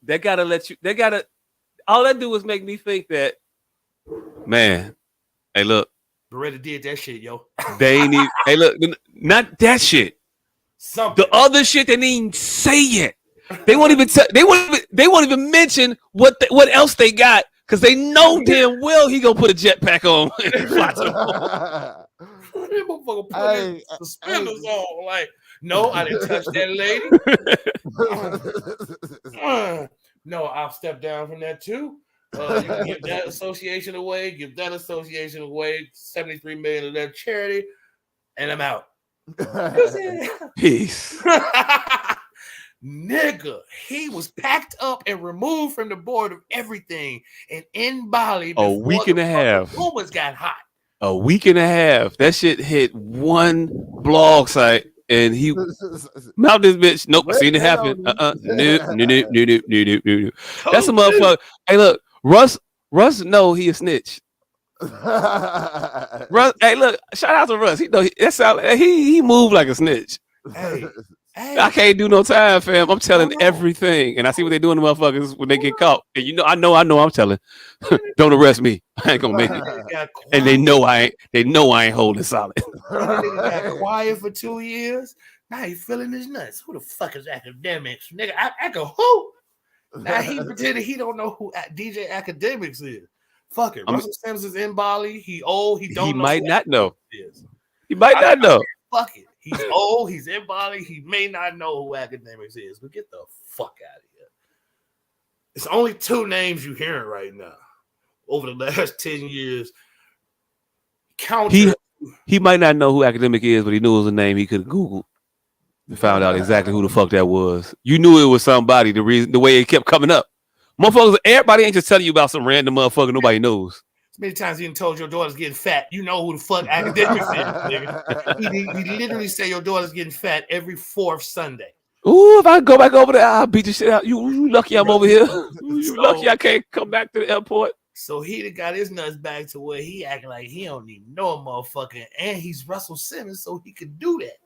all that do is make me think that, man, hey, look.
Beretta did that shit, yo.
They ain't even, hey, look, not that shit.
Something.
The other shit they didn't even say yet. They won't even they won't even mention what else they got because they know damn well he gonna put a jetpack on and fly to the
motherfucker put his suspenders on. Like, no, I didn't touch that lady. No, I'll step down from that too. You can give that association away. Give that association away. $73 million of that charity, and I'm out.
Peace.
Nigga, he was packed up and removed from the board of everything and in Bali
a week and a half.
Rumors got hot.
A week and a half. That shit hit one blog site and he mount this bitch. Nope, seen it happen. Nope. That's a motherfucker. Hey, look, Russ, no, he a snitch. Russ, hey, look, shout out to Russ. He moved like a snitch.
Hey.
I can't do no time, fam. I'm telling everything, and I see what they doing to motherfuckers when they get caught. And I know I'm telling. Don't arrest me. I ain't gonna make it. And they know I ain't. They know I ain't holding solid.
Got quiet for 2 years. Now he feeling his nuts. Who the fuck is Academics, nigga? I go who? Now he pretended he don't know who DJ Academics is. Fuck it. Russell Simmons is in Bali. He old. He don't. He
might not know.
He might not know. Fuck it. He's old. He's in Bali. He may not know who Academics is, but get the fuck out of here. It's only 2 names you hearing right now over the last 10 years.
He might not know who Academic is, but he knew it was a name he could have Googled and found out exactly who the fuck that was. You knew it was somebody. The way it kept coming up. Motherfuckers, everybody ain't just telling you about some random motherfucker nobody knows.
Many times you told your daughter's getting fat. You know who the fuck Academics is, nigga. He literally say your daughter's getting fat every 4th Sunday.
Ooh, if I go back over there, I'll beat the shit out. You lucky I'm over here. You lucky I can't come back to the airport.
So he done got his nuts back to where he acting like he don't even know a motherfucker. And he's Russell Simmons, so he could do that.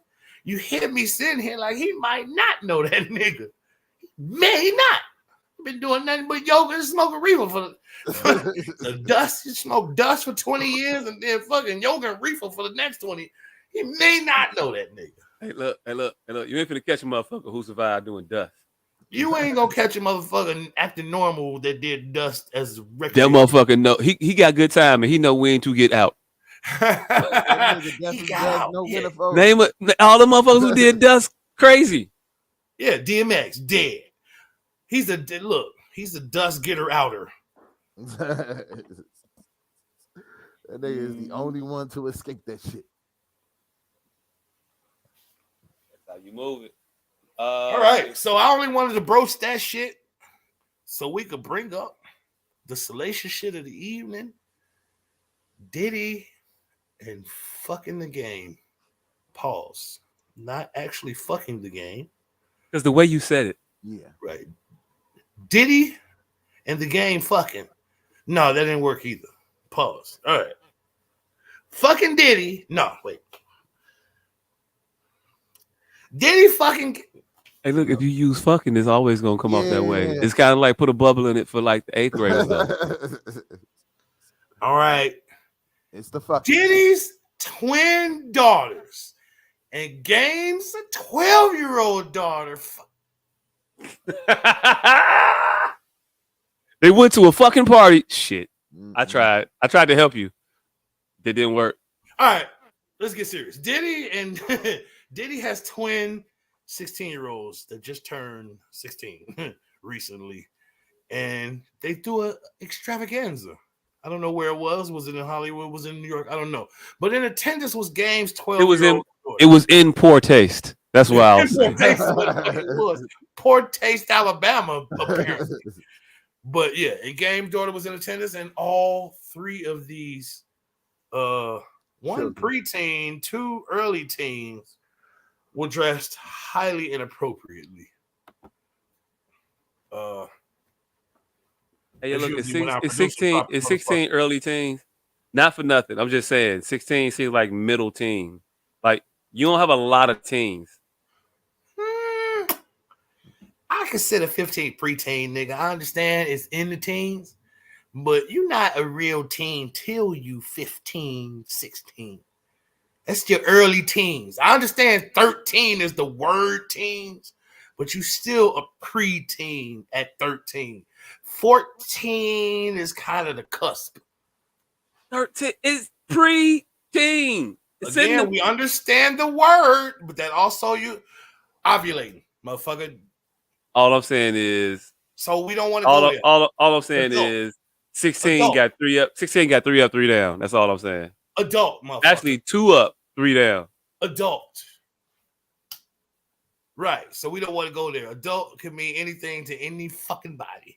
You hear me sitting here like he might not know that nigga. Man, he not. Been doing nothing but yoga and smoking reefer for the dust. You smoke dust for 20 years and then fucking yoga and reefer for the next 20. He may not know that nigga.
Hey, look. You ain't finna catch a motherfucker who survived doing dust.
You ain't gonna catch a motherfucker acting normal that did dust as a record.
That motherfucker know he got good time and he know when to get out.
He got out.
Name all the motherfuckers who did dust crazy.
Yeah, DMX dead. He's a dust getter outer.
That nigga is the only one to escape that shit.
That's how you move it.
All right, so I only wanted to broach that shit so we could bring up the salacious shit of the evening. Diddy and fucking the game. Pause. Not actually fucking the game.
Because the way you said it.
Yeah.
Right. Diddy and the game fucking. No, that didn't work either. Pause. All right. Fucking Diddy. No, wait. Diddy fucking.
Hey, look, if you use fucking, it's always gonna come off that way.
Yeah.
It's kind of like put a bubble in it for like the 8th graders, though.
All right.
It's the fucking.
Diddy's twin daughters and Game's 12-year-old daughter.
They went to a fucking party. Shit.
Mm-mm.
I tried to help you. It didn't work.
All right, let's get serious. Diddy has twin 16-year-olds that just turned 16 recently, and they threw an extravaganza. I don't know where it was. Was it in Hollywood? Was it in New York? I don't know. But in attendance was Game's 12-year-old.
It was in poor taste. That's why I was saying.
It was poor taste, Alabama, apparently. But yeah, and Game's daughter was in attendance, and all three of these, one preteen, two early teens, were dressed highly inappropriately.
Hey, look, it's 16 early teens. Not for nothing. I'm just saying, 16 seems like middle teen. Like, you don't have a lot of teens.
I consider 15 preteen, nigga. I understand it's in the teens, but you're not a real teen till you 15, 16. That's your early teens. I understand 13 is the word teens, but you still a preteen at 13. 14 is kind of the cusp.
13 is preteen.
Again, we understand the word, but that also you ovulating, motherfucker.
All I'm saying is,
so we don't want to go there.
All I'm saying is 16 got 3 up. 16 got 3 up, 3 down. That's all I'm saying.
Adult, motherfucker.
Actually, 2 up, 3 down.
Adult. Right. So we don't want to go there. Adult can mean anything to any fucking body.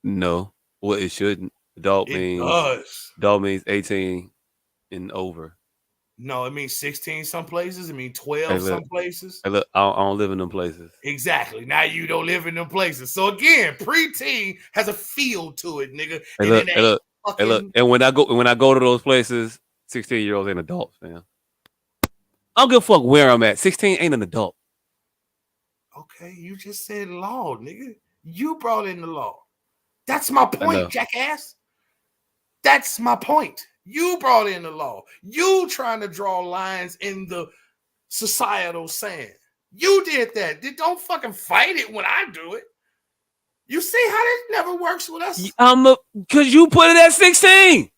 No. Well, it shouldn't. Adult means 18 and over.
No, it means 16 some places. It means 12 some places.
Hey, look, I don't live in them places.
Exactly. Now you don't live in them places. So again, preteen has a feel to it, nigga.
Hey, look. And when I go to those places, 16-year-olds ain't adults, man. I don't give a fuck where I'm at. 16 ain't an adult.
Okay, you just said law, nigga. You brought in the law. That's my point, jackass. That's my point. You brought in the law. You trying to draw lines in the societal sand. You did that. Don't fucking fight it when I do it. You see how this never works with us?
Because you put it at 16.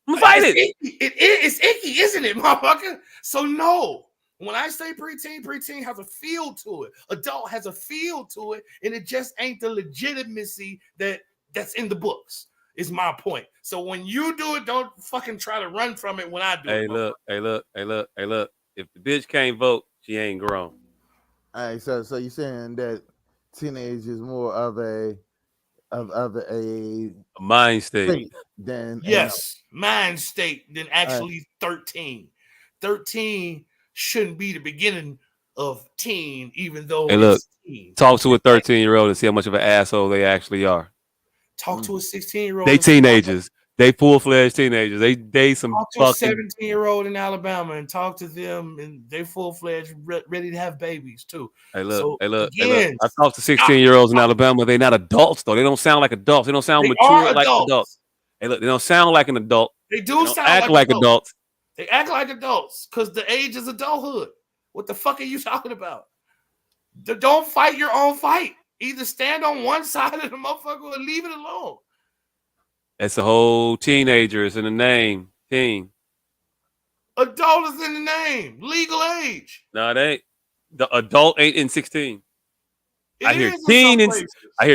I'm gonna fight it.
It's icky, isn't it, motherfucker? So no. When I say preteen has a feel to it. Adult has a feel to it, and it just ain't the legitimacy that's in the books. Is my point. So when you do it, don't fucking try to run from it when I do it.
Hey, look. If the bitch can't vote, she ain't grown.
All right, so you're saying that teenage is more of a
mind state
than
mind state than actually 13. 13 shouldn't be the beginning of teen, even though it's teen.
Talk to a 13-year-old and see how much of an asshole they actually are.
Talk to a 16-year-old.
They teenagers. They full-fledged teenagers. They some
talk to fucking... a 17-year-old in Alabama and talk to them, and they full-fledged, ready to have babies too.
Hey, look. I talk to 16-year-olds in Alabama. They're not adults though. They don't sound like adults. They don't sound mature like adults. Hey, look. They don't sound like an adult.
They sound
act like adults.
They act like adults because the age is adulthood. What the fuck are you talking about? Don't fight your own fight. Either stand on one side of the motherfucker or leave it alone.
That's the whole teenagers in the name. Teen.
Adult is in the name. Legal age.
No, it ain't. The adult ain't in 16.
I hear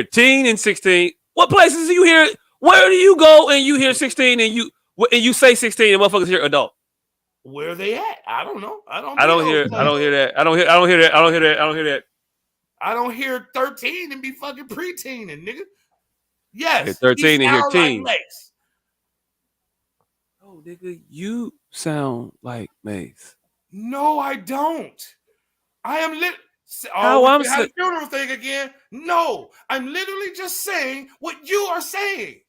teen
and 16. What places do you hear? Where do you go and you hear 16 and you say 16 and motherfuckers hear adult?
Where are they at? I don't know. I don't hear that. I don't hear 13 and be fucking preteen and nigga. Yes.
13 and hear teen.
Like
oh, nigga, you sound like Mace.
No, I don't. I am the funeral thing again. No, I'm literally just saying what you are saying.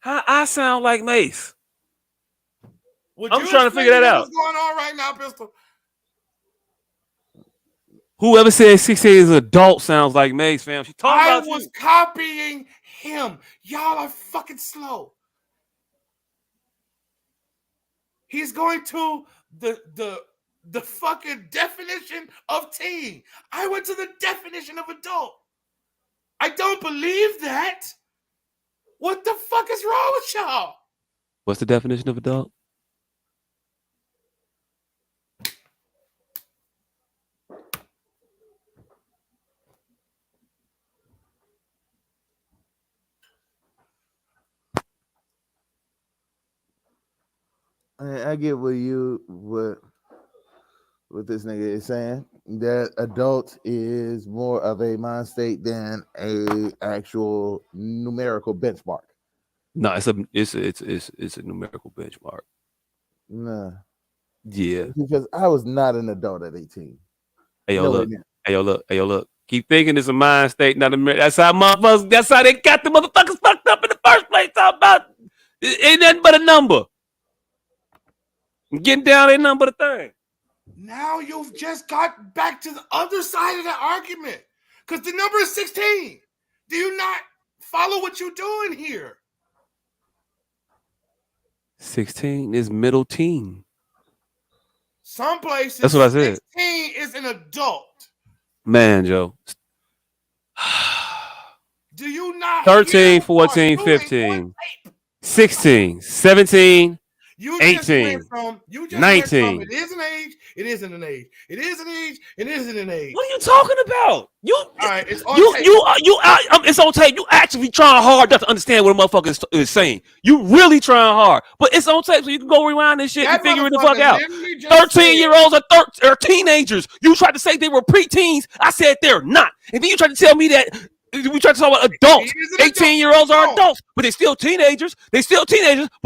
How I sound like Mace?
I'm trying to figure that out. What's going on right now, Pistol?
Whoever said 16 is an adult sounds like Maze, fam. She talking
I
about
was
you.
copying him. Y'all are fucking slow. He's going to the fucking definition of teen. I went to the definition of adult. I don't believe that. What the fuck is wrong with y'all?
What's the definition of adult?
I get what this nigga is saying. That adult is more of a mind state than a actual numerical benchmark.
No, it's a numerical benchmark.
Nah.
Yeah.
Because I was not an adult at 18.
Hey yo,
No,
look. Hey yo, look. Keep thinking it's a mind state, not a. That's how motherfuckers. That's how they got the motherfuckers fucked up in the first place. Talk about ain't nothing but a number. Getting down ain't nothing but a thing.
Now you've just got back to the other side of the argument. Because the number is 16. Do you not follow what you're doing here?
16 is middle teen.
Some places
That's what I said.
16 is an adult.
Man, Joe.
Do you not
13, 14, 15, 16, 17,
You
18,
just went from
19.
It is an age. It isn't an age. It is an age. It isn't an age.
What are you talking about?
All right, it's on tape.
It's on tape. You actually trying hard not to understand what a motherfucker is saying. You really trying hard, but it's on tape, so you can go rewind this shit and figure it the fuck out. 13-year-olds are teenagers. You tried to say they were preteens. I said they're not, and then you tried to tell me that we tried to talk about adults. 18-year-olds are adults, but they're still teenagers. But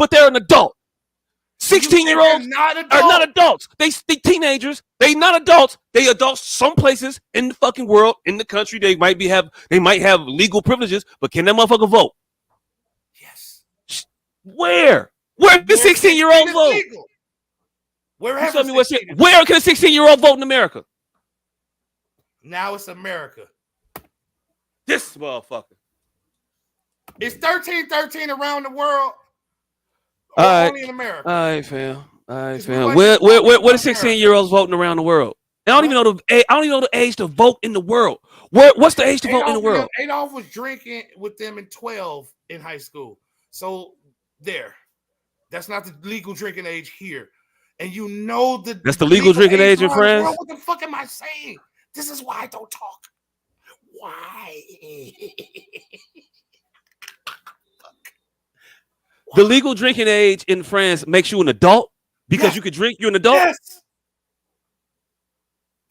they're an adult. 16-year-olds are not adults. They teenagers. They not adults. They adults some places in the fucking world, in the country. They might have legal privileges, but can that motherfucker vote?
Yes.
Where can a 16-year-old vote? Where can a 16-year-old vote in America?
Now it's America.
This motherfucker.
It's 13-13 around the world.
All right.
Only in America.
All right, fam. Where the 16-year-olds voting around the world? I don't even know the age to vote in the world. What's the age to vote in the world?
Adolf was drinking with them in 12 in high school. So there. That's not the legal drinking age here. And you know that's
the legal drinking age in France.
What the fuck am I saying? This is why I don't talk. Why?
The legal drinking age in France makes you an adult because you could drink. You're an adult.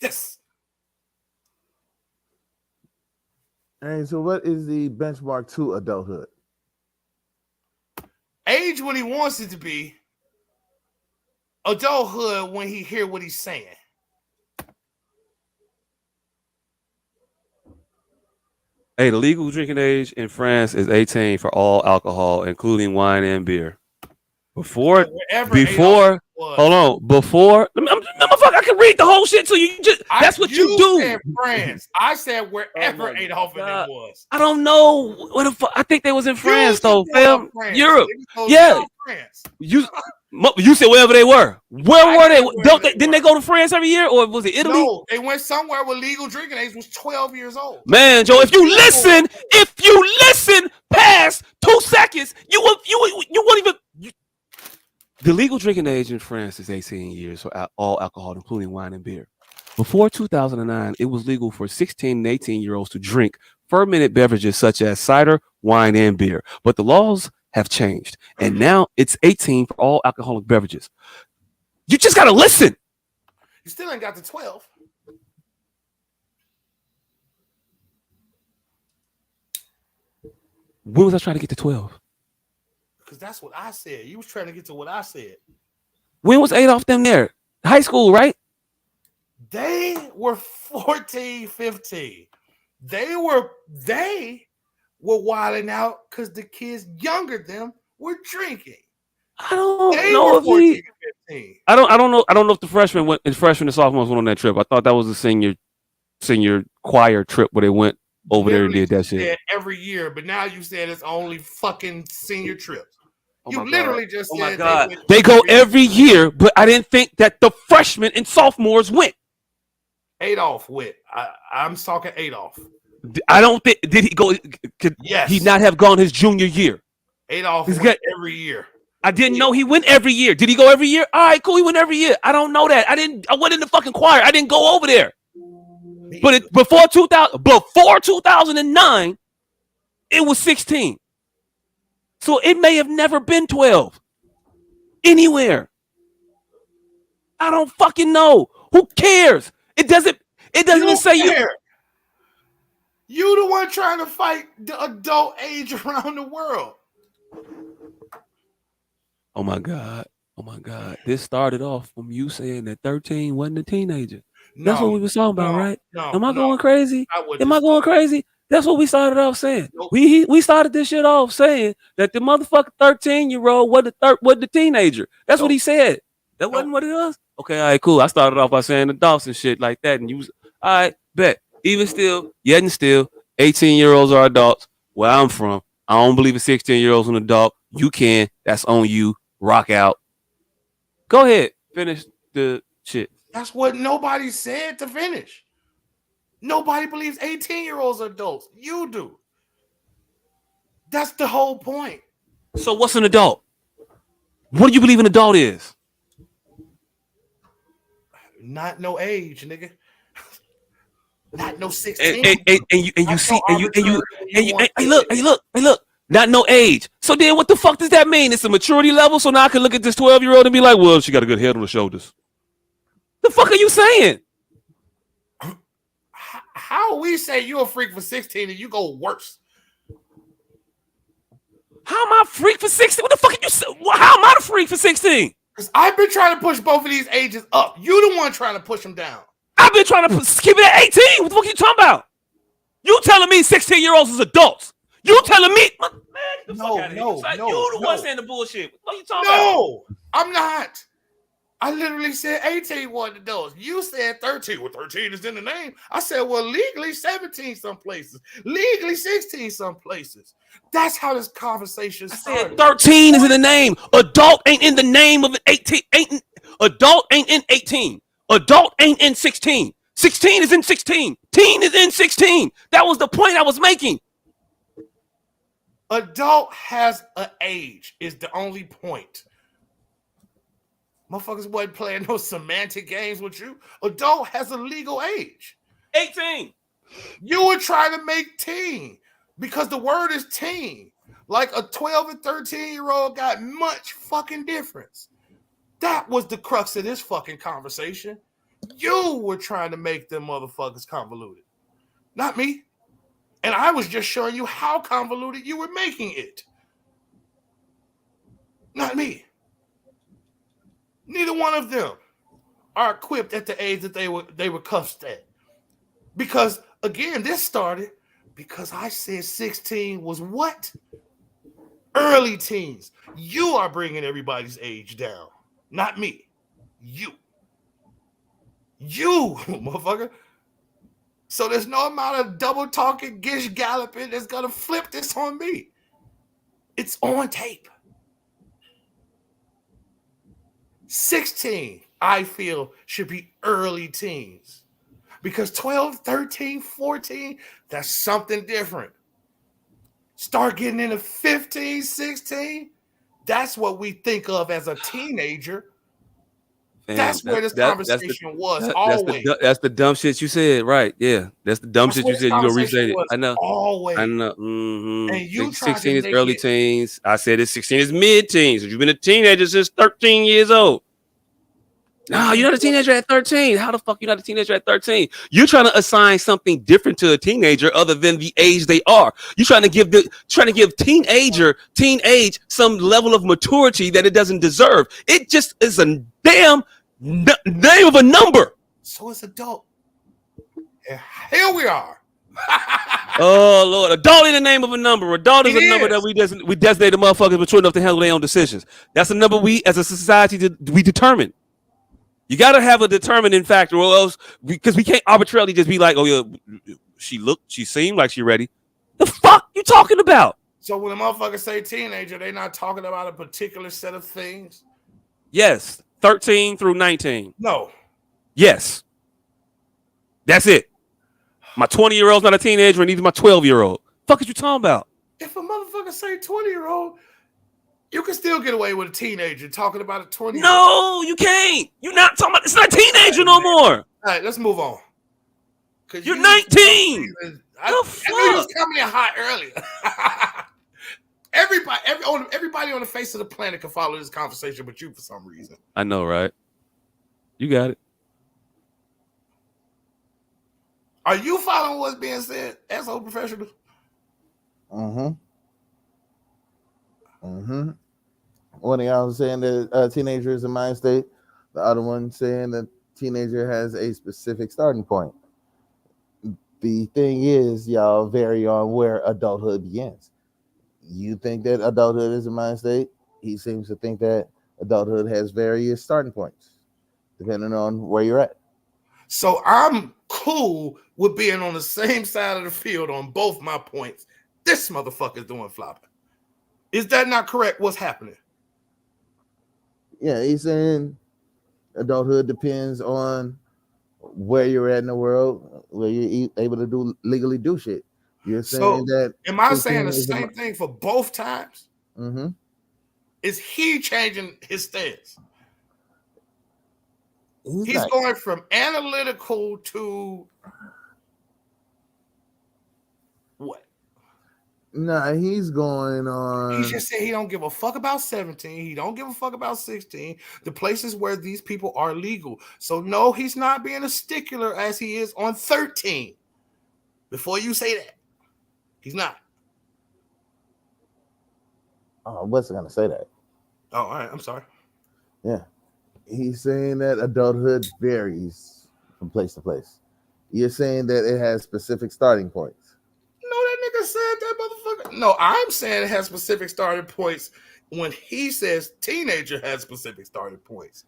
Yes.
And so, what is the benchmark to adulthood?
Age when he wants it to be. Adulthood when he hear what he's saying.
Hey, the legal drinking age in France is 18 for all alcohol, including wine and beer. Before, motherfucker, I can read the whole shit to you. That's what you do.
Said France. I said wherever Adolf and them was.
I don't know what the fuck. I think they was in France though, fam. Europe.
Yeah. France.
You said wherever they were. Where were they? Didn't they go to France every year, or was it Italy?
No, they went somewhere where legal drinking age was 12 years old.
Man, Joe, if you listen past 2 seconds, you won't even. The legal drinking age in France is 18 years for all alcohol, including wine and beer. Before 2009, it was legal for 16 and 18-year-olds to drink fermented beverages such as cider, wine, and beer. But the laws have changed, and now it's 18 for all alcoholic beverages. You just gotta listen.
You still ain't got the 12.
When was I trying to get to 12?
Because that's what I said. You was trying to get to what I said.
When was Adolf them there? High school, right?
They were 14, 15. They were wilding out because the kids younger than them were drinking.
I don't know if I don't know if the freshman and sophomores went on that trip. I thought that was the senior senior choir trip where they went over there and did that shit.
Every year, but now you said it's only fucking senior trips.
Oh
you
my
literally
God.
just
oh
said
my God. They go every year, but I didn't think that the freshmen and sophomores went.
Adolf went. I'm talking Adolf.
I don't think did he go? Could he not have gone his junior year?
Adolf went every year.
I didn't know he went every year. Did he go every year? All right, cool. He went every year. I don't know that. I went in the fucking choir. I didn't go over there. But before 2009, it was 16. So it may have never been 12 anywhere. I don't fucking know. Who cares? It doesn't even say you.
You the one trying to fight the adult age around the world.
Oh my God. This started off from you saying that 13 wasn't a teenager. That's what we were talking about, right? Am I going crazy? Am I going crazy? That's what we started off saying. Nope. We started this shit off saying that the motherfucking 13-year-old was the teenager. That's what he said. That wasn't what it was? Okay, all right, cool. I started off by saying adults and shit like that. And you was, all right, bet. Even still, yet and still, 18-year-olds are adults. Where I'm from, I don't believe a 16-year-old's an adult. You can. That's on you. Rock out. Go ahead. Finish the shit.
That's what nobody said to finish. Nobody believes 18-year-olds are adults. You do. That's the whole point.
So what's an adult? What do you believe an adult is?
Not no age, nigga. Not no 16.
Look. Not no age. So then what the fuck does that mean? It's a maturity level, so now I can look at this 12-year-old and be like, well, she got a good head on her shoulders. The fuck are you saying?
How we say you're a freak for 16 and you go worse?
How am I a freak for 16? What the fuck are you saying? How am I the freak for 16?
Because I've been trying to push both of these ages up. You the one trying to push them down.
I've been trying to keep it at 18. What the fuck are you talking about? You telling me 16-year-olds is adults? You telling me? Man, get the fuck out of here. You the one saying the bullshit. What are you talking about?
No, I'm not. I literally said 18 was adults. You said 13. Well, 13 is in the name. I said, well, legally 17 some places. Legally 16 some places. That's how this conversation started.
13 is in the name. Adult ain't in the name of 18. Adult ain't in 18. Adult ain't in 16. 16 is in 16. Teen is in 16. That was the point I was making.
Adult has an age is the only point. Motherfuckers wasn't playing no semantic games with you. Adult has a legal age.
18.
You were trying to make teen because the word is teen. Like a 12 and 13-year-old got much fucking difference. That was the crux of this fucking conversation. You were trying to make them motherfuckers convoluted. Not me. And I was just showing you how convoluted you were making it. Not me. Neither one of them are equipped at the age that they were cuffed at. Because, again, this started because I said 16 was what? Early teens. You are bringing everybody's age down. Not me. You, motherfucker. So there's no amount of double talking, gish galloping that's going to flip this on me. It's on tape. 16, I feel, should be early teens. Because 12, 13, 14, that's something different. Start getting into 15, 16, that's what we think of as a teenager. That's where this conversation was always.
That's the dumb shit you said, right? Yeah, that's the dumb shit you said. You gonna restate it? I know.
Always.
I know. Mm-hmm.
And you
16 is early teens. I said it's 16 is mid teens. You've been a teenager since 13 years old. No, you're not a teenager at 13. How the fuck you not a teenager at 13? You're trying to assign something different to a teenager other than the age they are. You're trying to give teenage some level of maturity that it doesn't deserve. It just is a damn name of a number.
So it's adult. And here we are.
Oh Lord, adult in the name of a number. Adult is a number that we designate the motherfuckers mature enough to handle their own decisions. That's a number we as a society we determine. You got to have a determining factor, or else because we can't arbitrarily just be like, oh yeah, she seemed like she ready. The fuck you talking about?
So when a motherfucker say teenager, they not talking about a particular set of things.
Yes, 13 through 19.
No.
Yes, that's it. My 20-year-old's not a teenager, and neither my 12-year-old. Fuck is you talking about?
If a motherfucker say 20-year-old, you can still get away with a teenager talking about a 20-year-old.
No, you can't. You're not talking about. It's not a teenager no more.
All right, let's move on.
You're 19.
I knew you was coming in hot earlier. Everybody on the face of the planet can follow this conversation, but you for some reason.
I know, right? You got it.
Are you following what's being said, S.O. professional?
Mm-hmm. Mm-hmm. One of y'all was saying that a teenager is a mind state. The other one saying that teenager has a specific starting point. The thing is, y'all vary on where adulthood begins. You think that adulthood is a mind state. He seems to think that adulthood has various starting points, depending on where you're at.
So I'm cool with being on the same side of the field on both my points. This motherfucker's doing flopping. Is that not correct? What's happening?
Yeah, he's saying adulthood depends on where you're at in the world, where you're able to legally do shit. You're saying that.
Am I saying the same thing for both times?
Mm-hmm.
Is he changing his stance? He's
not
going from analytical to what?
Nah, he's going on.
He just said he don't give a fuck about 17. He don't give a fuck about 16. The places where these people are legal. So no, he's not being a stickler as he is on 13. Before you say that, he's not.
Oh, I wasn't gonna say that.
Oh, all right. I'm sorry.
Yeah, he's saying that adulthood varies from place to place. You're saying that it has specific starting points.
No, that nigga said that motherfucker. No, I'm saying it has specific starting points when he says teenager has specific starting points.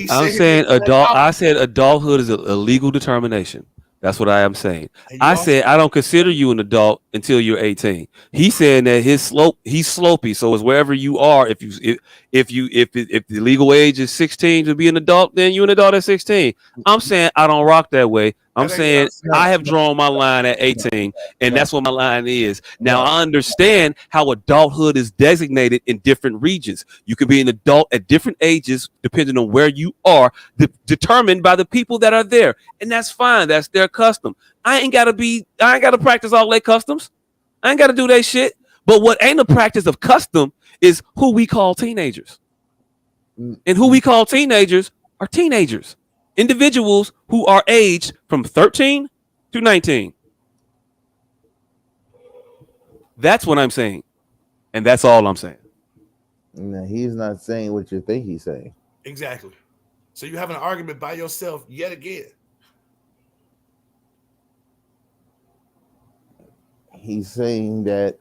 I'm saying adult. I said adulthood is a legal determination. That's what I am saying. I said I don't consider you an adult until you're 18. He's saying that he's slopey. So it's wherever you are. If the legal age is 16 to be an adult, then you're an adult at 16. I'm saying I don't rock that way. I'm saying I have drawn my line at 18, and that's what my line is. Now, I understand how adulthood is designated in different regions. You can be an adult at different ages, depending on where you are, determined by the people that are there. And that's fine. That's their custom. I ain't got to practice all their customs. I ain't got to do that shit. But what ain't a practice of custom is who we call teenagers. And who we call teenagers are teenagers. Individuals who are aged from 13 to 19. That's what I'm saying. And that's all I'm saying.
No, he's not saying what you think he's saying.
Exactly. So you have an argument by yourself yet again.
He's saying that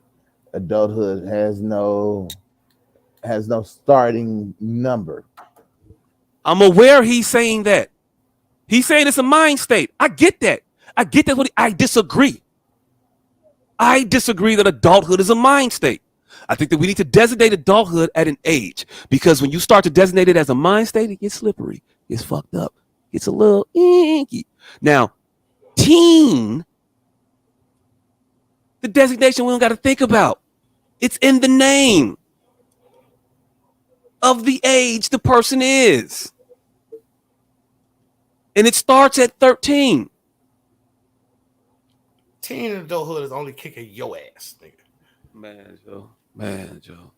adulthood has no starting number.
I'm aware he's saying that. He's saying it's a mind state. I get that. I disagree. I disagree that adulthood is a mind state. I think that we need to designate adulthood at an age, because when you start to designate it as a mind state, it gets slippery, gets fucked up, gets a little inky. Now, teen, the designation we don't got to think about. It's in the name of the age the person is. And it starts at 13.
Teen and adulthood is only kicking your ass, nigga.
Man, Joe.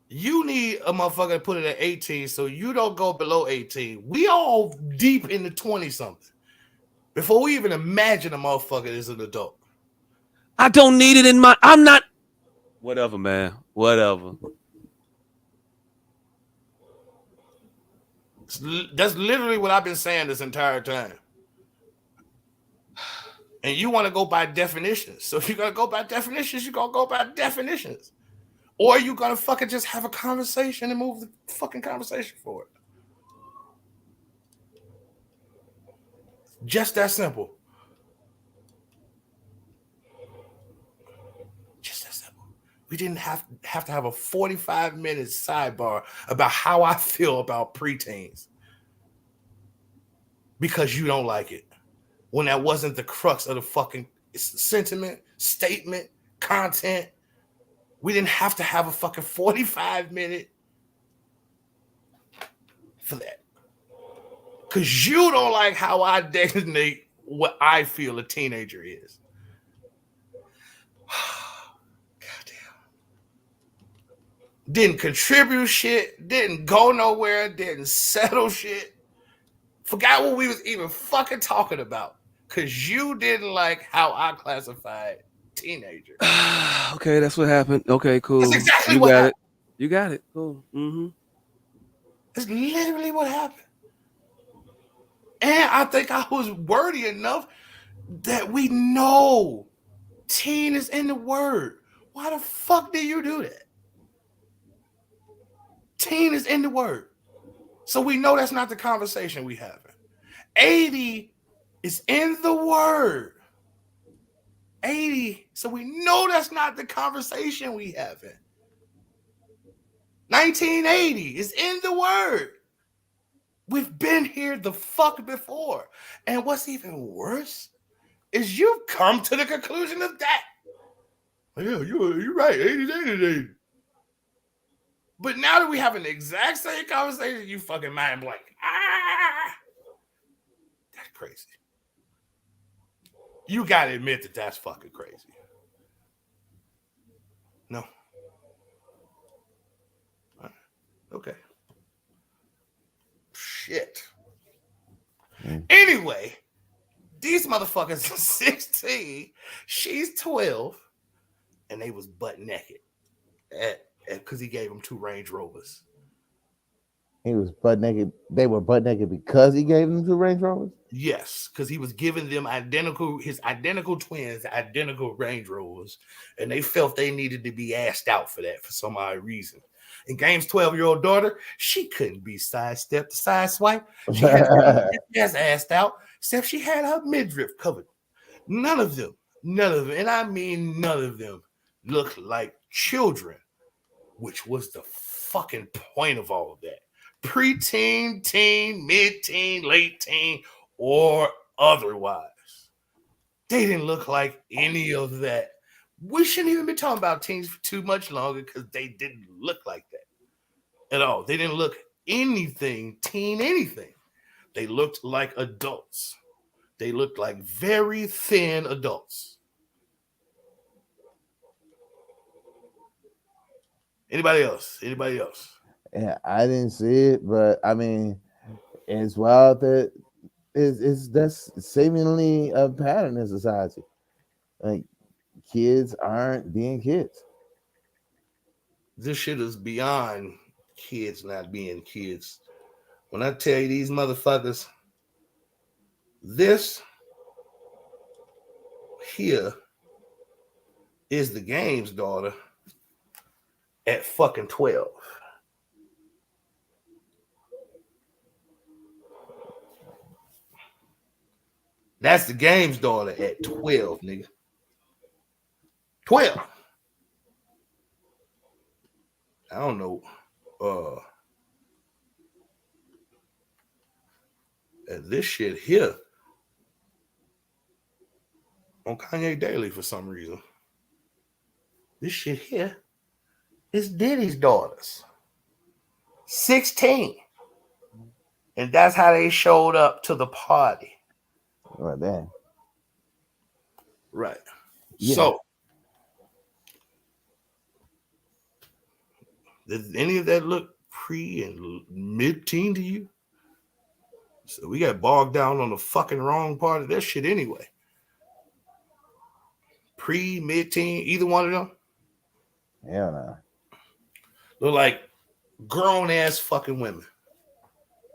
You need a motherfucker to put it at 18 so you don't go below 18. We all deep in the 20-something before we even imagine a motherfucker is an adult.
I don't need it in my... I'm not... Whatever, man. Whatever.
That's literally what I've been saying this entire time. And you want to go by definitions. So if you're going to go by definitions, you're going to go by definitions. Or you're going to fucking just have a conversation and move the fucking conversation forward. Just that simple. Just that simple. We didn't have to have a 45-minute sidebar about how I feel about preteens because you don't like it. When that wasn't the crux of the fucking sentiment, statement, content. We didn't have to have a fucking 45-minute for that. Because you don't like how I designate what I feel a teenager is. Goddamn. Didn't contribute shit, didn't go nowhere, didn't settle shit. Forgot what we was even fucking talking about. Because you didn't like how I classified teenager.
Okay, that's what happened. Okay, cool.
That's exactly
you
what
got
happened.
it. You got it. Cool. Mm-hmm.
That's literally what happened. And I think I was wordy enough that we know teen is in the word. Why the fuck do you do that? Teen is in the word. So we know that's not the conversation we having. 80 is in the word. 80. So we know that's not the conversation we having. 1980 is in the word. We've been here the fuck before. And what's even worse is you've come to the conclusion of that. Yeah, you're right. 80 is 80. But now that we have an exact same conversation, you fucking mind blank. That's crazy. You gotta admit that that's fucking crazy. No. Okay. Shit. Anyway, these motherfuckers are 16, she's 12, and they was butt naked because he gave them 2 Range Rovers.
He was butt naked. They were butt naked because he gave them 2 Range Rovers?
Yes, because he was giving them his identical twins, identical Range Rovers, and they felt they needed to be asked out for that for some odd reason. And Game's 12-year-old daughter, she couldn't be sidestepped, sideswiped. She had to be asked out, except she had her midriff covered. None of them, and I mean none of them, looked like children, which was the fucking point of all of that. Preteen, teen, mid-teen, late teen, or otherwise. They didn't look like any of that. We shouldn't even be talking about teens for too much longer because they didn't look like that at all. They didn't look anything. They looked like adults. They looked like very thin adults. Anybody else?
Yeah, I didn't see it, but I mean, it's wild that that's seemingly a pattern in society. Like, kids aren't being kids.
This shit is beyond kids not being kids. When I tell you these motherfuckers, this here is the Game's daughter at fucking 12. That's the Game's daughter at 12, nigga. 12. I don't know. This shit here on Kanye Daily for some reason. This shit here is Diddy's daughters. 16. And that's how they showed up to the party.
Right there.
Right.
Yeah.
So, does any of that look pre and mid-teen to you? So we got bogged down on the fucking wrong part of that shit anyway. Pre, mid-teen, either one of them?
Hell no.
Look like grown-ass fucking women.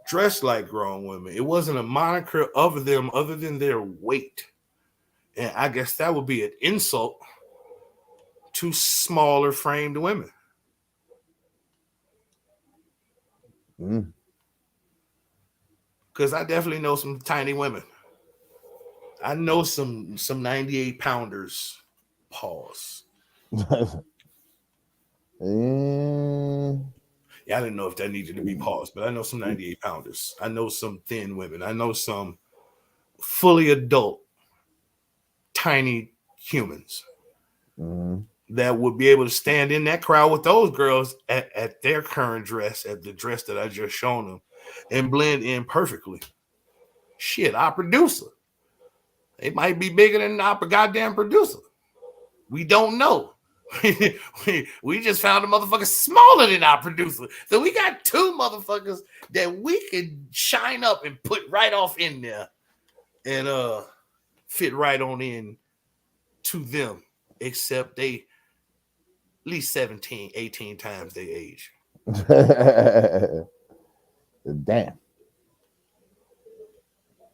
Dressed like grown women. It wasn't a moniker of them other than their weight. And I guess that would be an insult to smaller framed women. Because I definitely know some tiny women. I know some 98 pounders. Pause. Yeah, I didn't know if that needed to be paused, but I know some 98 pounders. I know some thin women. I know some fully adult, tiny humans that would be able to stand in that crowd with those girls at their current dress, at the dress that I just shown them, and blend in perfectly. Shit, our producer. They might be bigger than our goddamn producer. We don't know. we just found a motherfucker smaller than our producer. So we got two motherfuckers that we could shine up and put right off in there and fit right on in to them, except they at least 17, 18 times their age.
Damn.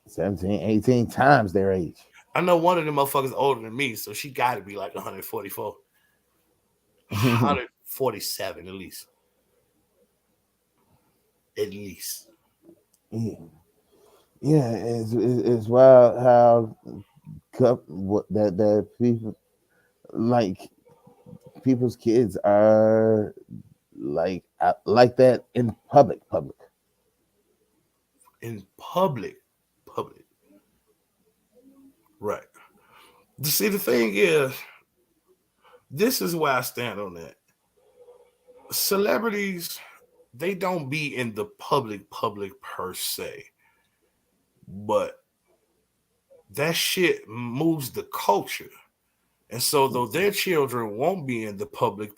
17, 18 times their age.
I know one of them motherfuckers older than me, so she got to be like 144. 147 at least. At least.
Yeah, it's wild how that people like people's kids are like that in public.
In public. Right. See, the thing is, this is why I stand on that. Celebrities, they don't be in the public per se, but that shit moves the culture. And so, though their children won't be in the public,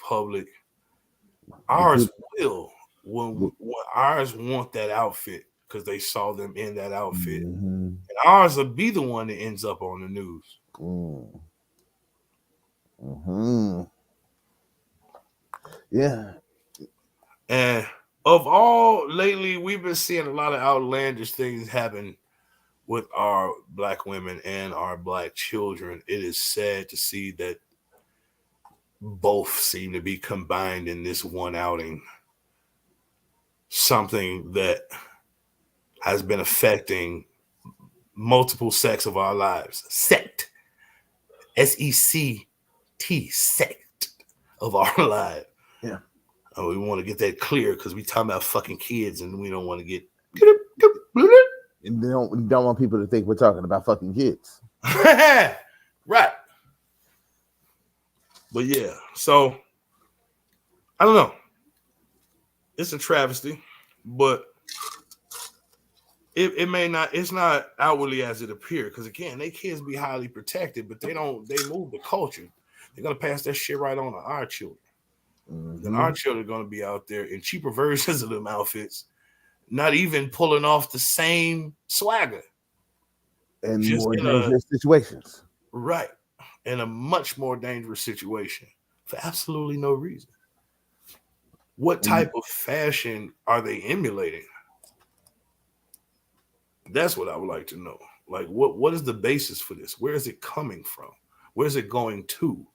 ours will. When ours want that outfit because they saw them in that outfit, and ours will be the one that ends up on the news.
Yeah.
And of all lately, we've been seeing a lot of outlandish things happen with our black women and our black children. It is sad to see that both seem to be combined in this one outing. Something that has been affecting multiple sects of our lives. Sect. S-E-C-T. Sect of our lives.
Yeah.
We want to get that clear because we talking about fucking kids and we don't want to get.
And they don't want people to think we're talking about fucking kids.
Right. But yeah, so I don't know. It's a travesty, but it may not. It's not outwardly as it appears because again, they kids be highly protected, but they don't. They move the culture. They're gonna pass that shit right on to our children. Then our children are gonna be out there in cheaper versions of them outfits, not even pulling off the same swagger,
and just more dangerous situations.
Right, in a much more dangerous situation for absolutely no reason. What type of fashion are they emulating? That's what I would like to know. Like, what is the basis for this? Where is it coming from? Where is it going to?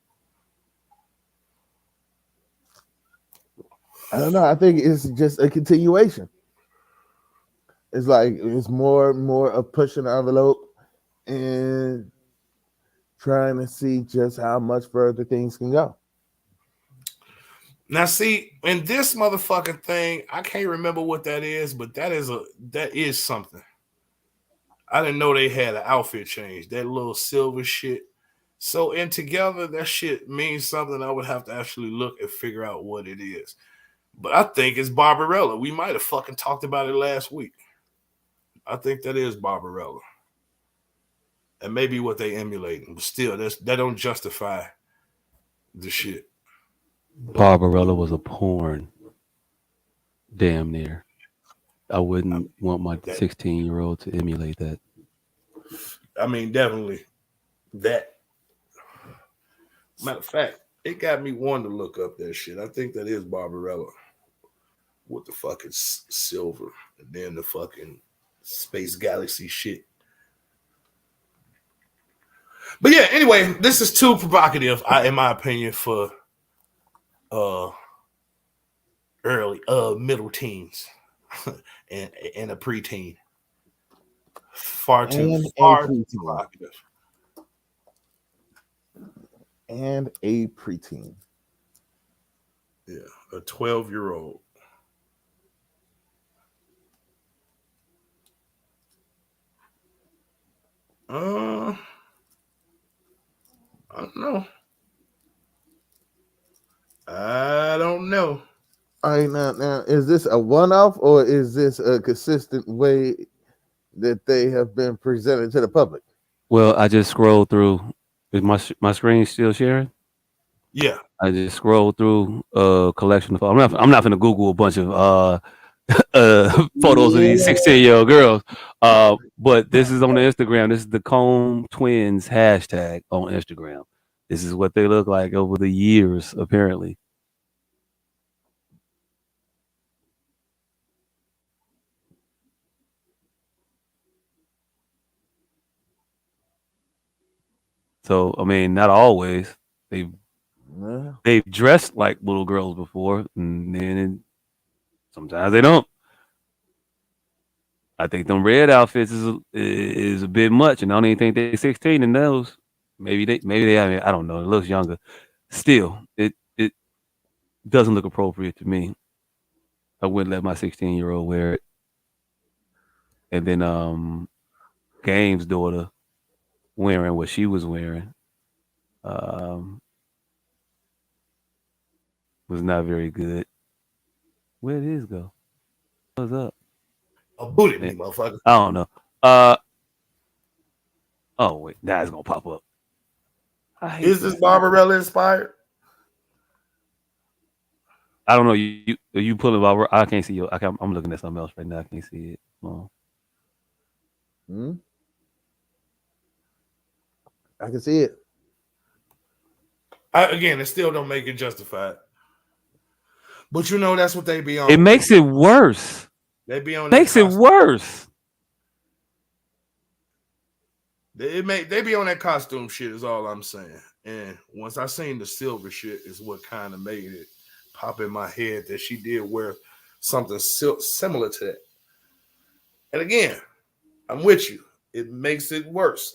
I don't know. I think it's just a continuation. It's like it's more of pushing the envelope and trying to see just how much further things can go.
Now, see, in this motherfucking thing, I can't remember what that is, but that is something. I didn't know they had an outfit change. That little silver shit. So, and together, that shit means something. I would have to actually look and figure out what it is. But I think it's Barbarella. We might have fucking talked about it last week. I think that is Barbarella. And maybe what they emulating. But still, that don't justify the shit.
Barbarella was a porn. Damn near. I wouldn't want my 16-year-old to emulate that.
I mean, definitely that. Matter of fact, it got me wanting to look up that shit. I think that is Barbarella with the fucking silver and then the fucking space galaxy shit. But yeah, anyway, this is too provocative, in my opinion, for early middle teens and a preteen. Far too
preteen.
provocative.
And a preteen.
Yeah, a 12-year-old. I don't know. I don't know.
All right, now, is this a one-off or is this a consistent way that they have been presented to the public?
Well, I just scrolled through. Is my screen still sharing?
Yeah.
I just scrolled through a collection of. I'm not going to Google a bunch of photos of these 16-year-old girls. But this is on the Instagram. This is the Comb Twins hashtag on Instagram. This is what they look like over the years, apparently. So I mean, not always. They've dressed like little girls before, and then sometimes they don't. I think them red outfits is a bit much, and I don't even think they're 16 in those. Maybe they. I mean, I don't know. It looks younger. Still, it doesn't look appropriate to me. I wouldn't let my 16-year-old wear it. And then Game's daughter wearing what she was wearing was not very good. Where did his go? What's up?
Booty me, motherfucker.
I don't know. Oh wait, now it's gonna pop up.
Is this Barbarella inspired?
I don't know. You pulling Barbarella? I can't see you. I'm looking at something else right now. I can't see it.
I can see it.
Again, it still don't make it justified. But you know that's what they be on.
It makes it worse.
They be on.
Makes it worse.
They be on that costume shit. Is all I'm saying. And once I seen the silver shit, is what kind of made it pop in my head that she did wear something similar to that. And again, I'm with you. It makes it worse.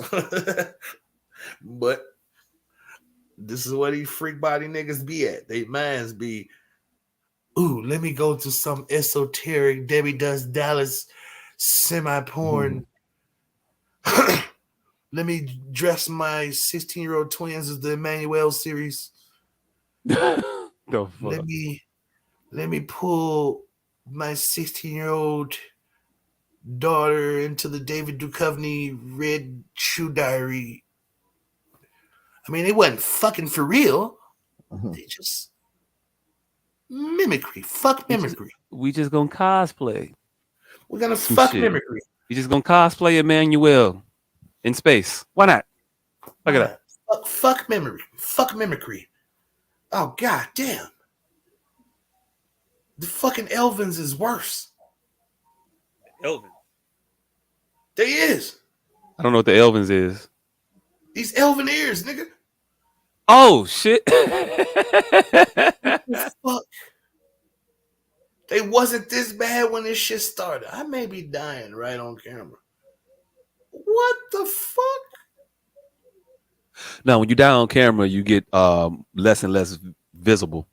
But this is what these freak body niggas be at. They minds be, ooh, let me go to some esoteric Debbie Does Dallas semi-porn. Let me dress my 16-year-old twins as the Emmanuel series. Let me pull my 16-year-old daughter into the David Duchovny Red Shoe Diary. I mean, they wasn't fucking for real. They just mimicry. Fuck mimicry.
We just gonna cosplay.
We're gonna fuck mimicry.
We just gonna cosplay Emmanuel in space. Why not? Look at that.
Fuck mimicry. Fuck mimicry. Oh god damn. The fucking Elvins is worse.
Elvin.
They is.
I don't know what the Elvins is.
These Elvin ears, nigga.
Oh shit.
Fuck. They wasn't this bad when this shit started. I may be dying right on camera. What the fuck?
Now, when you die on camera, you get less and less visible.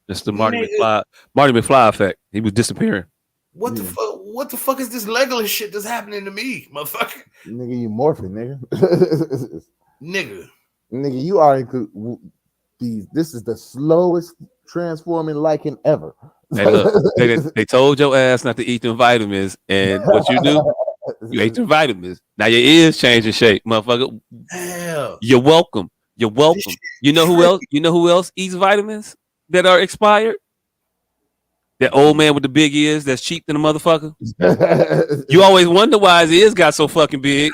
It's the Marty McFly effect. He was disappearing.
What the fuck? What the fuck is this Legolas shit that's happening to me, motherfucker?
Nigga, you morphing, nigga. Nigga, you are this is the slowest transforming lichen ever.
Hey, look, they told your ass not to eat them vitamins, and what you do? You ate them vitamins. Now your ears changing shape, motherfucker.
Hell.
You're welcome. You're welcome. You know who else? You know who else eats vitamins that are expired? That old man with the big ears that's cheap than a motherfucker. You always wonder why his ears got so fucking big.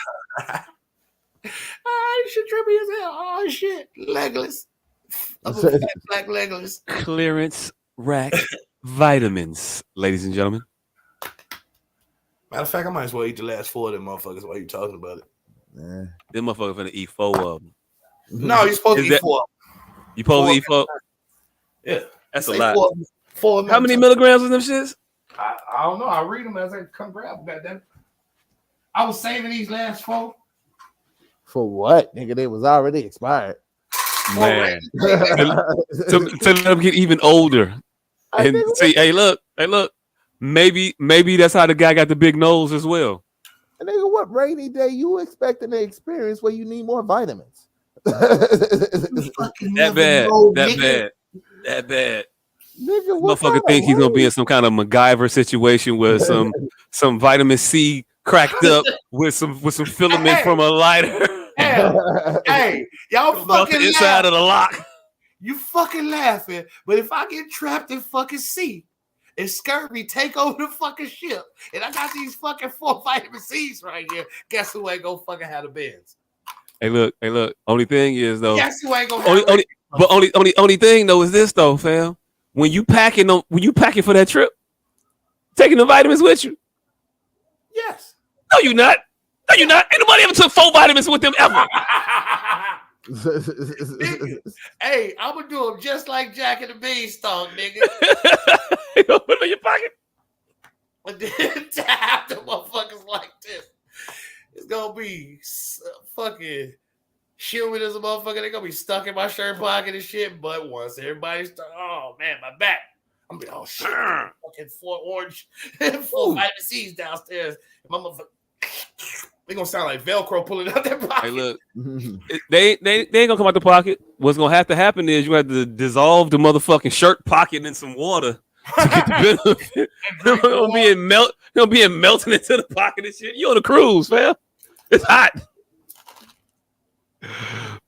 You should trip me as hell. Oh shit, Legolas. I'm a fat black Legolas.
Clearance rack vitamins, ladies and gentlemen.
Matter of fact, I might as well eat the last 4 of them motherfuckers while you talking about it.
Them motherfuckers finna eat 4 of them.
No, you're supposed to eat 4.
You supposed to eat 4?
Yeah,
that's a lot.
4
How many milligrams of them shits?
I don't know. I'll read them as they come grab them. Goddamn. I was saving these last 4.
For what, nigga? They was already expired.
Man, to let them get even older and say, hey, look, maybe that's how the guy got the big nose as well.
And nigga, what rainy day you expecting to experience where you need more vitamins?
That bad.
Nigga, what
motherfucker think he's gonna be in some kind of MacGyver situation where some vitamin C cracked up with some filament from a lighter.
Hey, y'all fucking
the inside of the lock.
You fucking laughing, but if I get trapped in fucking sea and scurvy take over the fucking ship, and I got these fucking 4 vitamin C's right here, guess who ain't gonna fucking have the bins?
Hey, look. Only thing is though.
Guess who ain't gonna have
only thing though is this though, fam. When you packing for that trip, taking the vitamins with you.
Yes.
No, you not. Ain't nobody ever took 4 vitamins with them ever.
Hey, I'm gonna do them just like Jack and the Beanstalk, nigga.
You put them in your pocket.
But then tap the motherfuckers like this. It's gonna be fucking humid as a motherfucker. They're gonna be stuck in my shirt pocket and shit. But once everybody's oh man, my back. I'm gonna be oh shit. Fucking 4 orange, 4 vitamin C's downstairs. My motherfucker. They gonna sound like Velcro pulling out their pocket.
Hey, look, they ain't gonna come out the pocket. What's gonna have to happen is you have to dissolve the motherfucking shirt pocket in some water to get the benefit. They're gonna be melting into the pocket and shit. You on the cruise, fam? It's hot.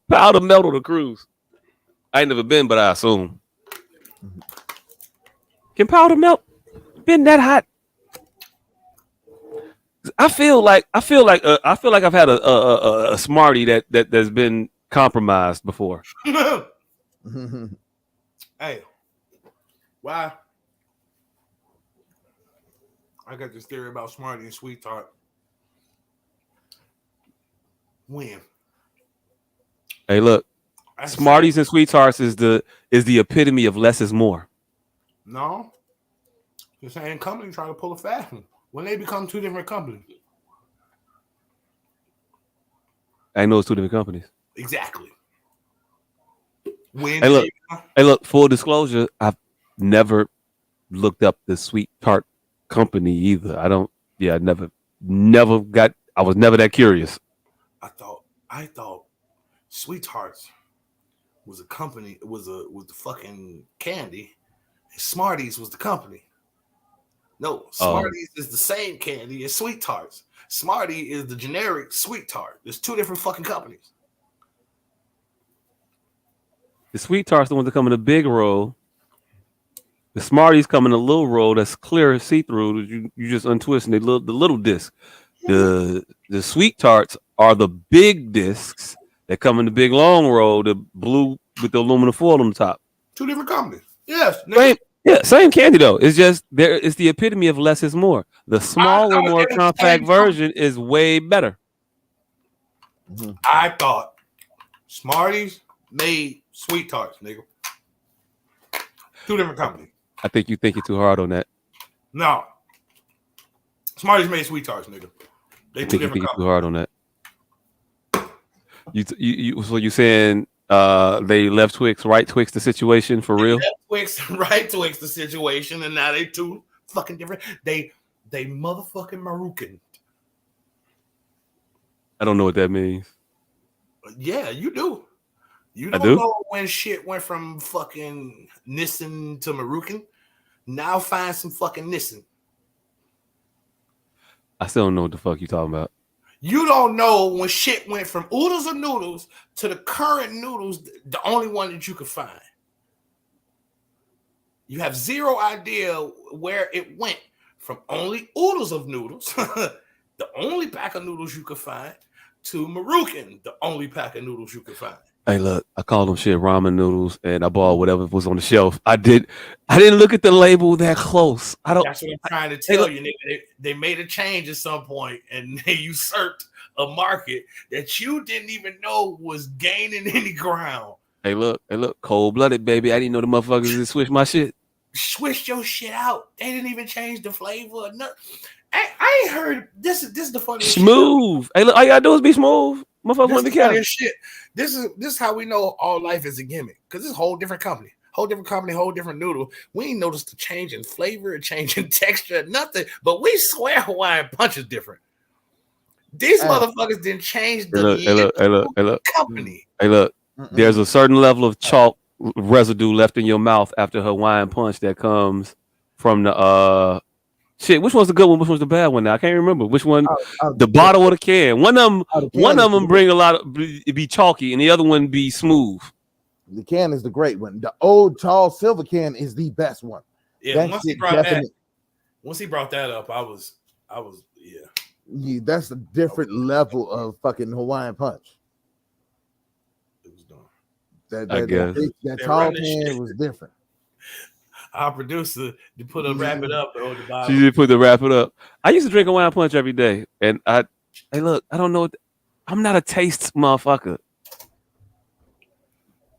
Powder melt on the cruise. I ain't never been, but I assume. Can powder melt? Been that hot? I feel like I've had a Smartie that's been compromised before.
Hey, why? I got this theory about Smartie and Sweet Tart. When?
Hey, look, Smarties and Sweet Tarts is the epitome of less is more.
No, the same company try to pull a fast one. When they become 2 different companies.
I know it's 2 different companies.
Exactly.
Hey, look, full disclosure, I've never looked up the Sweet Tart company either. I was never that curious.
I thought Sweet Tarts was a company, was the fucking candy, and Smarties was the company. No, Smarties is the same candy as Sweet Tarts. Smartie is the generic Sweet Tart. There's 2 different fucking companies.
The Sweet Tarts the ones that come in a big roll. The Smarties come in a little roll that's clear, see-through. You just untwist and the little disc. The Sweet Tarts are the big discs that come in the big long roll, the blue with the aluminum foil on the top.
2 different companies. Yes.
Same candy though. It's just it's the epitome of less is more. The smaller, more compact version is way better.
I thought Smarties made Sweet Tarts, nigga. 2 different companies.
I think you thinking too hard on that.
No. Smarties made Sweet Tarts, nigga. They 2 different companies.
Too hard on that. So you saying they left Twix, right Twix the situation for real?
Left Twix, right Twix the situation, and now they 2 fucking different. They motherfucking Marucan.
I don't know what that means.
Yeah, you do. You don't know when shit went from fucking Nissan to Marucan. Now find some fucking Nissan.
I still don't know what the fuck you talking about.
You don't know when shit went from oodles of noodles to the current noodles, the only one that you could find. You have zero idea where it went from only oodles of noodles, the only pack of noodles you could find, to Marucan, the only pack of noodles you could find.
Hey, look, I called them shit ramen noodles, and I bought whatever was on the shelf. I didn't look at the label that close.
That's what I'm trying to tell you, nigga. They made a change at some point, and they usurped a market that you didn't even know was gaining any ground.
Hey, look, cold-blooded, baby. I didn't know the motherfuckers would switch my shit.
Switch your shit out. They didn't even change the flavor or nothing. I ain't heard this. This is the funniest
Smooth.
shit.
Hey, look, all you gotta do is be smooth. Motherfuckers want to be careful.
Shit. This is how we know all life is a gimmick. Because this is a whole different company, whole different noodle. We ain't noticed the change in flavor, a change in texture, nothing. But we swear Hawaiian Punch is different. These motherfuckers didn't change the company.
Hey, look. There's a certain level of chalk residue left in your mouth after Hawaiian Punch that comes from the shit. Which one's the good one? Which one's the bad one? Now I can't remember which one. The bottle or the can. One of them bring a lot of be chalky, and the other one be smooth.
The can is the great one. The old tall silver can is the best one.
Yeah, once he brought that up, I was
yeah. That's a different level of fucking Hawaiian Punch.
It was done.
That tall can was different.
Our producer to put a wrap it up.
She did put the wrap it up. I used to drink Hawaiian Punch every day, and I don't know. I'm not a taste motherfucker.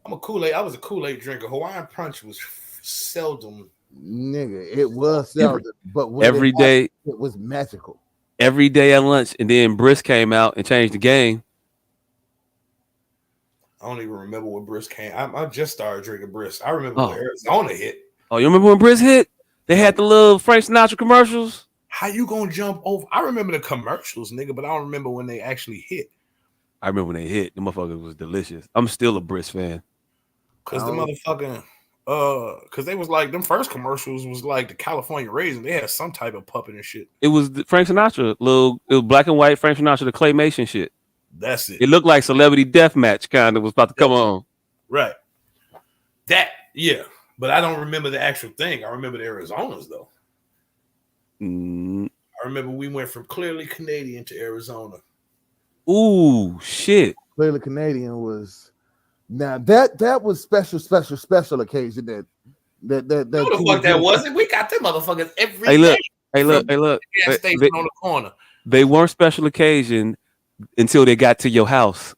I'm a Kool-Aid. I was a Kool-Aid drinker. Hawaiian Punch was seldom.
Nigga, it was seldom, but
every day
it was magical.
Every day at lunch, and then Brisk came out and changed the game.
I don't even remember when Brisk came. I just started drinking Brisk. I remember when Arizona hit.
Oh, you remember when Brisk hit? They had the little Frank Sinatra commercials.
How you gonna jump over? I remember the commercials, nigga, but I don't remember when they actually hit.
I remember when they hit. The motherfucker was delicious. I'm still a Brisk fan.
Cause the motherfucking cause they was like them first commercials was like the California Raisin. They had some type of puppet and shit.
It was the Frank Sinatra, it was black and white Frank Sinatra, the claymation shit.
That's it.
It looked like Celebrity Deathmatch kind of was about to come on.
Right. That, yeah. But I don't remember the actual thing. I remember the Arizonas though. I remember we went from clearly Canadian to Arizona.
Ooh, shit.
Clearly Canadian was now that was special occasion that
Who the fuck that wasn't? We got them motherfuckers every day.
Look.
Gas station on the corner.
They weren't special occasion until they got to your house.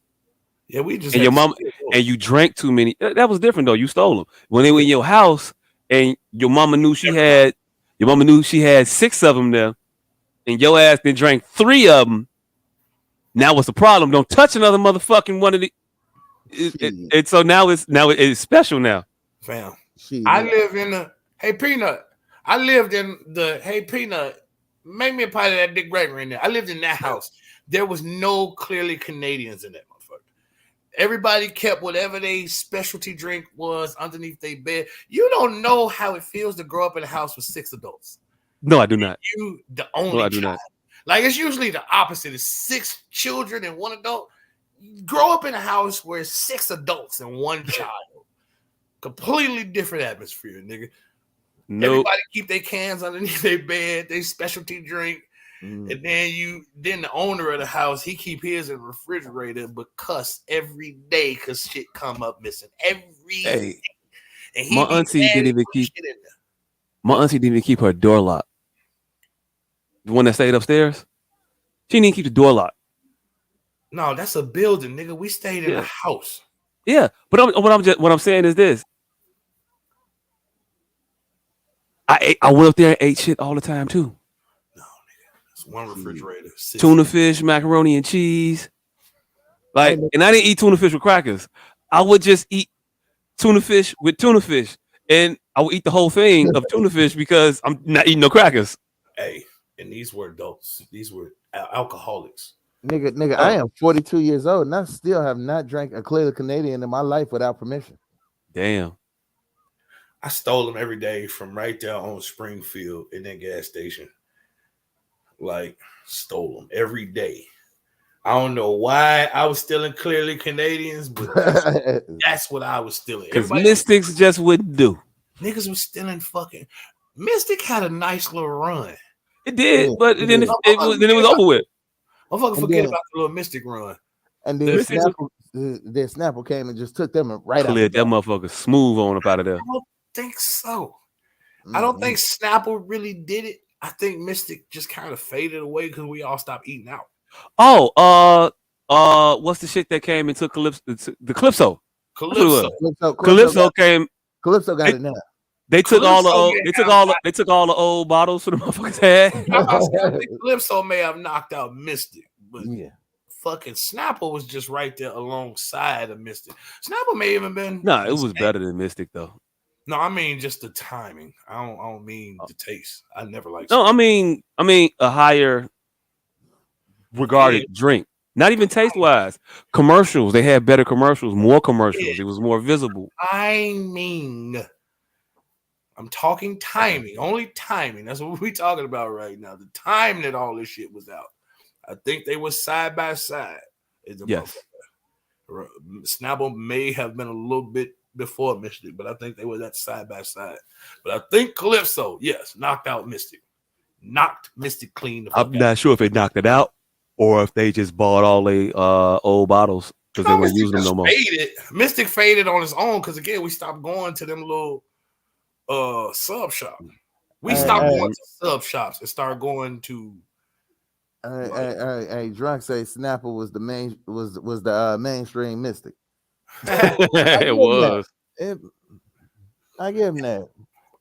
Yeah, we just
and your mom and you drank too many. That was different though. You stole them when they were in your house, and your mama knew she had 6 of them there, and your ass then drank 3 of them. Now what's the problem? Don't touch another motherfucking one of the. So now it's special now.
Fam, I live in the Hey Peanut. I lived in the Hey Peanut. Make me a pie of that Dick Gregory in there. I lived in that house. There was no clearly Canadians in that motherfucker. Everybody kept whatever they specialty drink was underneath their bed. You don't know how it feels to grow up in a house with 6 adults.
No, I do not.
You the only
I do not.
Like it's usually the opposite. It's 6 children and 1 adult. You grow up in a house where it's 6 adults and 1 child. Completely different atmosphere, nigga. Nope. Everybody keep their cans underneath their bed, they specialty drink. And then the owner of the house, he keep his in the refrigerator but cuss every day because shit come up missing every day. And
my auntie didn't even keep her door locked. The one that stayed upstairs, she didn't keep the door locked.
No, that's a building, nigga. We stayed in a house.
Yeah, but what I'm saying is this: I went up there and ate shit all the time too.
No, nigga, it's one refrigerator.
Tuna fish, macaroni and cheese. And I didn't eat tuna fish with crackers. I would just eat tuna fish with tuna fish, and I would eat the whole thing of tuna fish because I'm not eating no crackers.
Hey, and these were adults. These were alcoholics.
Nigga, I am 42 years old and I still have not drank a clearly Canadian in my life without permission.
Damn.
I stole them every day from right there on Springfield in that gas station. Like, stole them every day. I don't know why I was stealing clearly Canadians, but that's what I was stealing.
Because Mystics just wouldn't do.
Niggas was stealing fucking. Mystic had a nice little run.
It did, but then it was over with.
Motherfucker forget about the little Mystic run.
And then Snapple came and just took them right out.
Cleared that motherfucker smooth on up out of there.
I don't think so. I don't think Snapple really did it. I think Mystic just kind of faded away because we all stopped eating out.
Oh, what's the shit that came and took Calypso? The Calypso.
Calypso
came.
Calypso got it now.
They took all the
Calypso
old,
may
they took
have
all the,
knocked-
they took all the old bottles for the motherfuckers had.
I think Calypso may have knocked out Mystic, but
Yeah.
fucking Snapple was just right there alongside of Mystic. Snapple may even been
Nah, it was better than Mystic though.
No, I mean just the timing. I don't mean the taste. I never liked.
No,
Snapple.
I mean a higher regarded drink. Not even taste wise. Commercials. They had better commercials, more commercials.
Yeah.
It was more visible.
Timing. I'm talking timing. Only timing. That's what we're talking about right now. The time that all this shit was out. I think they were side by side.
Yes.
Snapple may have been a little bit before Mystic, but I think they were that side by side. But I think Calypso, yes, knocked out Mystic. Knocked Mystic clean.
I'm not sure if they knocked it out or if they just bought all the old bottles because they weren't using them no more.
Faded. Mystic faded on its own because again we stopped going to them little sub shop. We stopped going to sub shops and started going to.
Hey, drunk say Snapple was the mainstream Mystic.
It was.
I give him that.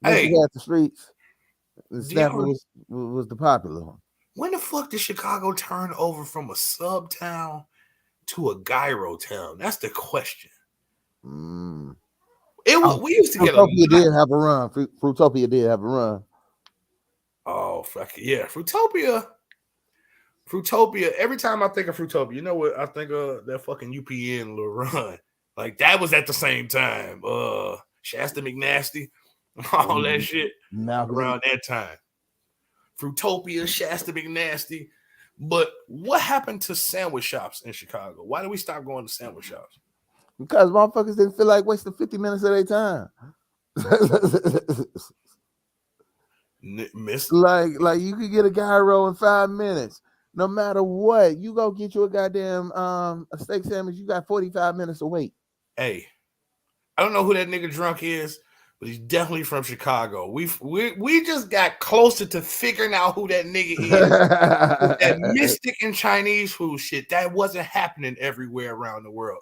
Hey,
Mystic had the streets. Snapple was the popular one.
When the fuck did Chicago turn over from a sub town to a gyro town? That's the question. It was. We used to get
Fruitopia did have a run. Fruitopia did have a run.
Oh fuck yeah, Fruitopia. Every time I think of Fruitopia, you know what I think of? That fucking UPN little run. Like that was at the same time. Shasta McNasty, all that shit around that time. Fruitopia, Shasta McNasty. But what happened to sandwich shops in Chicago? Why did we stop going to sandwich shops?
Because motherfuckers didn't feel like wasting 50 minutes of their time. Like you could get a gyro in 5 minutes. No matter what, you go get you a goddamn a steak sandwich, you got 45 minutes to wait.
Hey, I don't know who that nigga drunk is, but he's definitely from Chicago. We just got closer to figuring out who that nigga is. That Mystic and Chinese food shit that wasn't happening everywhere around the world.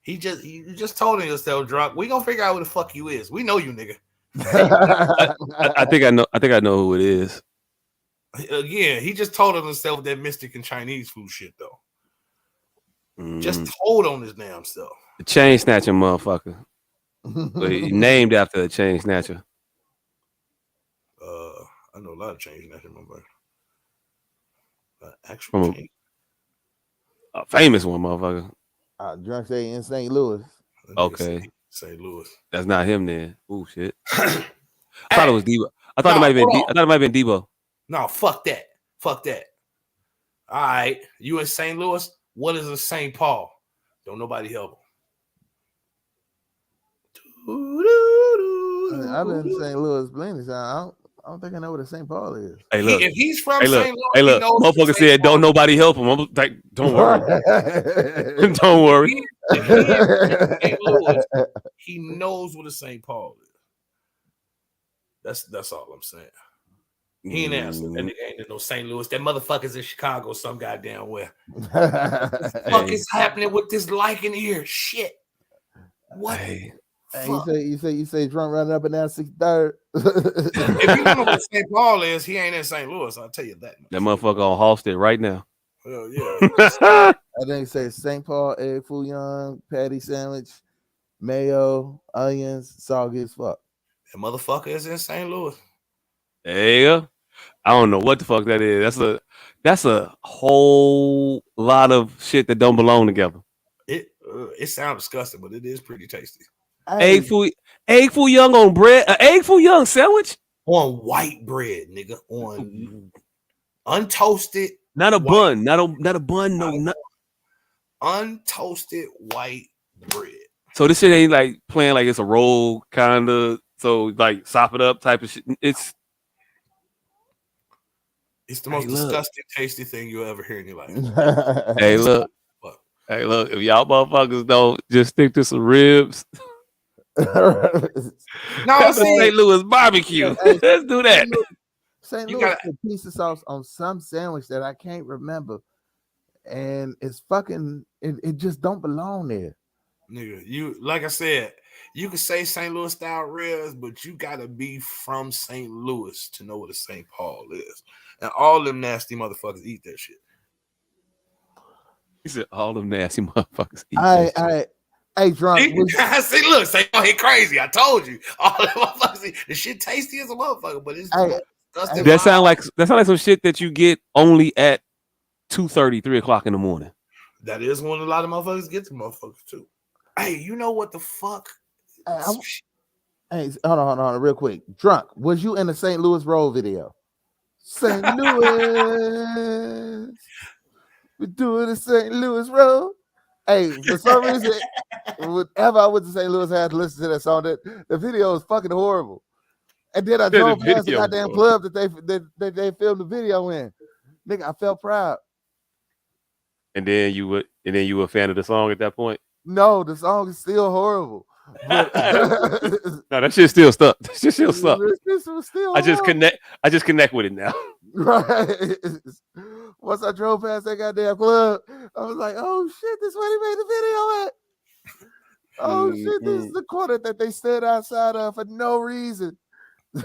You just told yourself drunk. We gonna figure out who the fuck you is. We know you, nigga.
I think I know. I think I know who it is.
Again, he just told himself that Mystic and Chinese food shit though. Just told on his damn self.
The chain snatcher motherfucker. Named after a chain snatcher.
I know a lot of chain snatcher motherfucker. Actual chain.
A famous one, motherfucker.
Drunk say in St. Louis.
Okay.
St. Louis.
That's not him then. Oh shit. I thought it was Debo. I thought it might have been Debo.
No, fuck that. Fuck that. All right. You in St. Louis? What is a St. Paul? Don't nobody help him.
I've been in St. Louis plenty times. I don't think I know what a St. Paul is.
Hey, look. If he's from St. Louis,
he knows motherfucker said, "Don't nobody help him." I'm like, don't worry. Don't worry.
If he is St. Louis, he knows what a St. Paul is. That's all I'm saying. He ain't answer. And ain't in no St. Louis. That motherfucker's in Chicago some goddamn where. What the fuck is happening with this liking here? Shit. What?
Hey, you say drunk running up and down 63rd.
If you don't know what St. Paul is, he ain't in St. Louis. I'll tell you that.
That motherfucker on Halstead right now.
Hell yeah.
I think say St. Paul, egg foo young, patty sandwich, mayo, onions, soggy as fuck.
That motherfucker is in St. Louis.
Yeah. I don't know what the fuck that is. That's a whole lot of shit that don't belong together.
It sounds disgusting, but it is pretty tasty.
Egg foo young on bread. Egg foo young sandwich
on white bread, nigga. On untoasted,
not a bun, not a bun, no,
untoasted white bread.
So this shit ain't like playing like it's a roll kind of. So like sop it up type of shit. It's
the most disgusting, tasty thing you'll ever hear in your life.
Hey, look. Hey, look, if y'all motherfuckers don't just stick to some ribs.
No,
St. Louis barbecue. Let's do that.
St. Louis put a piece of sauce on some sandwich that I can't remember. And it's fucking it just don't belong there.
Nigga, you like I said, you can say St. Louis style ribs, but you gotta be from St. Louis to know what a St. Paul is. And all them nasty motherfuckers eat that shit.
He said all them nasty motherfuckers eat that shit.
Hey, drunk.
See, look, say, oh, he crazy. I told you. All the motherfuckers, the shit tasty as a motherfucker, but it's disgusting.
That sound like some shit that you get only at 2:30, 3 o'clock in the morning.
That is when a lot of motherfuckers get to motherfuckers too. Hey, you know what the fuck?
Hey, hold on, real quick. Drunk, was you in the St. Louis Road video? St. Louis, we're doing the St. Louis Road. Hey, for some reason, whenever I went to St. Louis, I had to listen to that song. The video was fucking horrible. And then I drove past the goddamn club that they filmed the video in. Nigga, I felt proud.
And then you were a fan of the song at that point?
No, the song is still horrible. But
no, that shit still stuck. That shit still stuck. I just connect with it now.
Right. Once I drove past that goddamn club, I was like, oh shit, this is where he made the video at. Oh shit, this is the corner that they stood outside of for no reason.
All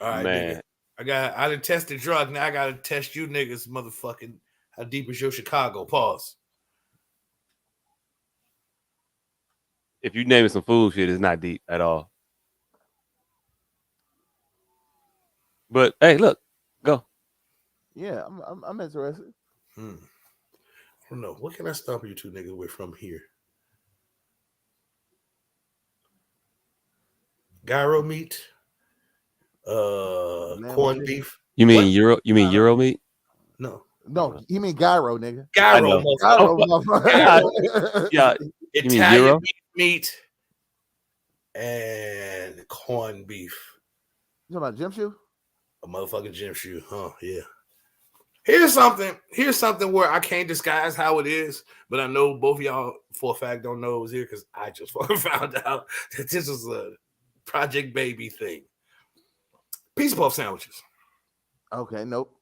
right, man. Nigga. I done tested drug. Now I gotta test you niggas, motherfucking. How deep is your Chicago? Pause.
If you name it some food shit, it's not deep at all. But hey, look, go.
Yeah, I'm interested.
I don't know. What can I stop you two niggas with from here? Gyro meat, corned beef.
You mean Euro? You mean Euro meat?
No,
you mean gyro, nigga.
Gyro,
motherfucker.
Yeah,
Italian meat and corned beef.
You talking about gym shoe?
A motherfucking gym shoe, huh? Yeah. Here's something where I can't disguise how it is, but I know both of y'all for a fact don't know it was here because I just found out that this was a Project Baby thing. Pizza puff sandwiches.
Okay, nope.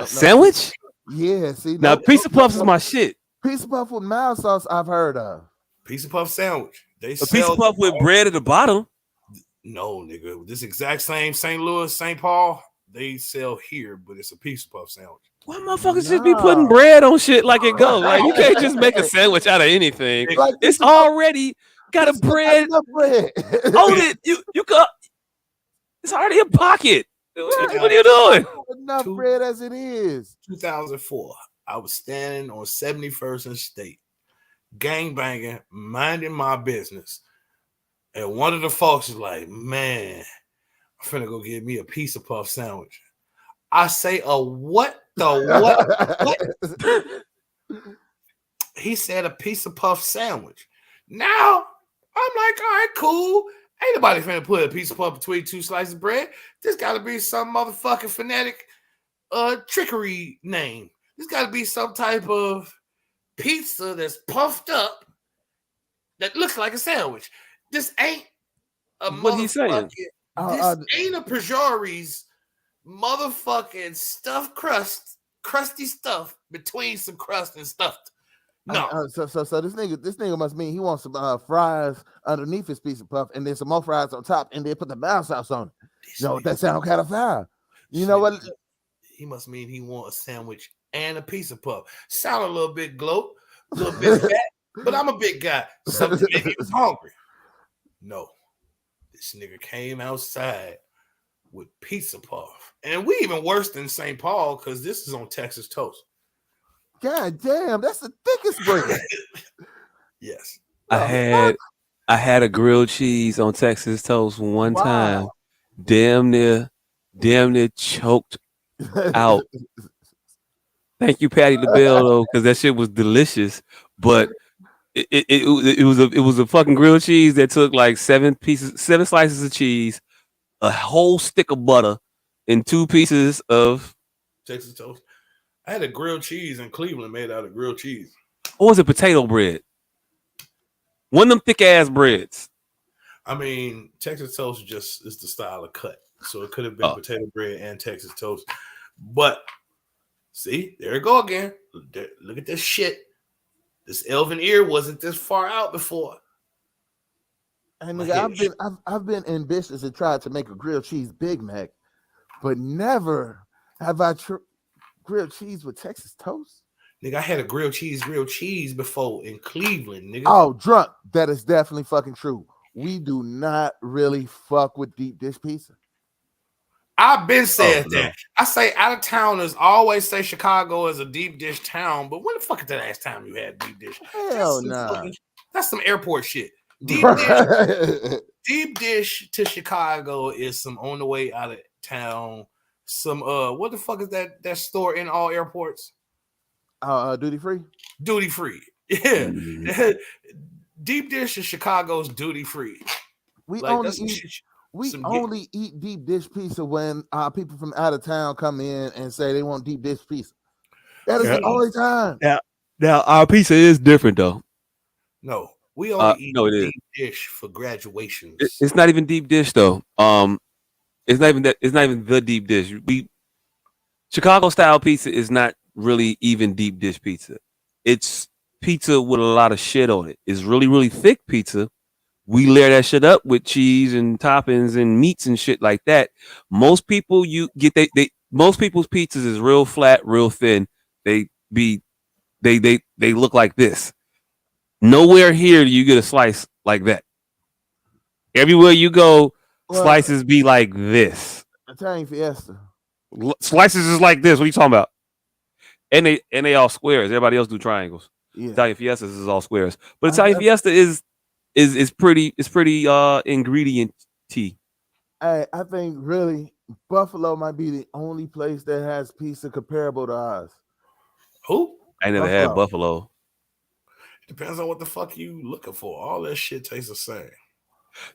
Sandwich?
Yeah, see.
Now, pizza puffs is my shit.
Pizza puff with mild sauce, I've heard of.
Pizza puff sandwich. They
a pizza puff with bread at the bottom.
No, nigga. This exact same St. Louis, St. Paul, they sell here, but it's a pizza puff sandwich.
Why motherfuckers just be putting bread on shit like it goes? Like you can't just make a sandwich out of anything. Like, it's already got a bread. Hold it. You got. It's already a pocket. What are you doing?
Enough bread as it is.
2004. I was standing on 71st and State, gangbanging, minding my business. And one of the folks was like, man, I'm finna go get me a pizza puff sandwich. I say, a what? What? He said a pizza puff sandwich. Now, I'm like, all right, cool. Ain't nobody finna put a pizza puff between two slices of bread. This gotta be some motherfucking phonetic trickery name. This gotta be some type of pizza that's puffed up that looks like a sandwich. This ain't a
what he saying?
This ain't a Pejori's motherfucking stuffed crusty stuff between some crust and stuffed. No.
So this nigga must mean he wants some fries underneath his pizza puff and then some more fries on top and then put the mild sauce on it. You know, that sound kind of foul. You know what?
He must mean he want a sandwich and a pizza puff. Sound a little bit gloat, a little bit fat, but I'm a big guy. Something maybe he was hungry. No. This nigga came outside with pizza puff. And we even worse than St. Paul because this is on Texas toast.
God damn, that's the thickest bread.
Yes.
I had a grilled cheese on Texas toast one time. Damn near choked out. Thank you, Patty LaBelle, though, because that shit was delicious. But it was a fucking grilled cheese that took like 7 slices of cheese, a whole stick of butter, and 2 pieces of
Texas toast. I had a grilled cheese in Cleveland made out of grilled cheese.
Or was it potato bread? One of them thick ass breads.
I mean, Texas toast just is the style of cut. So it could have been potato bread and Texas toast. But see, there you go again. Look at this shit. This elven ear wasn't this far out before.
And
My
nigga,
head
I've been ambitious and tried to make a grilled cheese Big Mac, but never have I grilled cheese with Texas toast.
Nigga, I had a grilled cheese before in Cleveland, nigga.
Oh, drunk. That is definitely fucking true. We do not really fuck with deep dish pizza.
I've been said
no.
that. I say out of towners always say Chicago is a deep dish town, but when the fuck is the last time you had deep dish?
Hell nah.
That's some airport shit. Deep dish to Chicago is some on the way out of town. Some what the fuck is that store in all airports?
Duty free.
Duty free. Yeah. Deep dish is Chicago's duty free.
We
Like,
only eat deep dish pizza when people from out of town come in and say they want deep dish pizza. That is the only time.
Now our pizza is different though.
No, we only eat
deep
dish for graduations.
It's not even deep dish though. It's not even that. It's not even the deep dish. Chicago style pizza is not really even deep dish pizza. It's pizza with a lot of shit on it. It's really, really thick pizza. We layer that shit up with cheese and toppings and meats and shit like that. Most people most people's pizzas is real flat, real thin. They look like this. Nowhere here do you get a slice like that. Everywhere you go, slices be like this.
Italian Fiesta.
Slices is like this. What are you talking about? And they all squares. Everybody else do triangles.
Yeah.
Italian Fiestas is all squares. But Italian Fiesta is pretty ingredient-y.
I think really Buffalo might be the only place that has pizza comparable to ours.
Who?
I never had Buffalo.
Depends on what the fuck you looking for. All that shit tastes the same.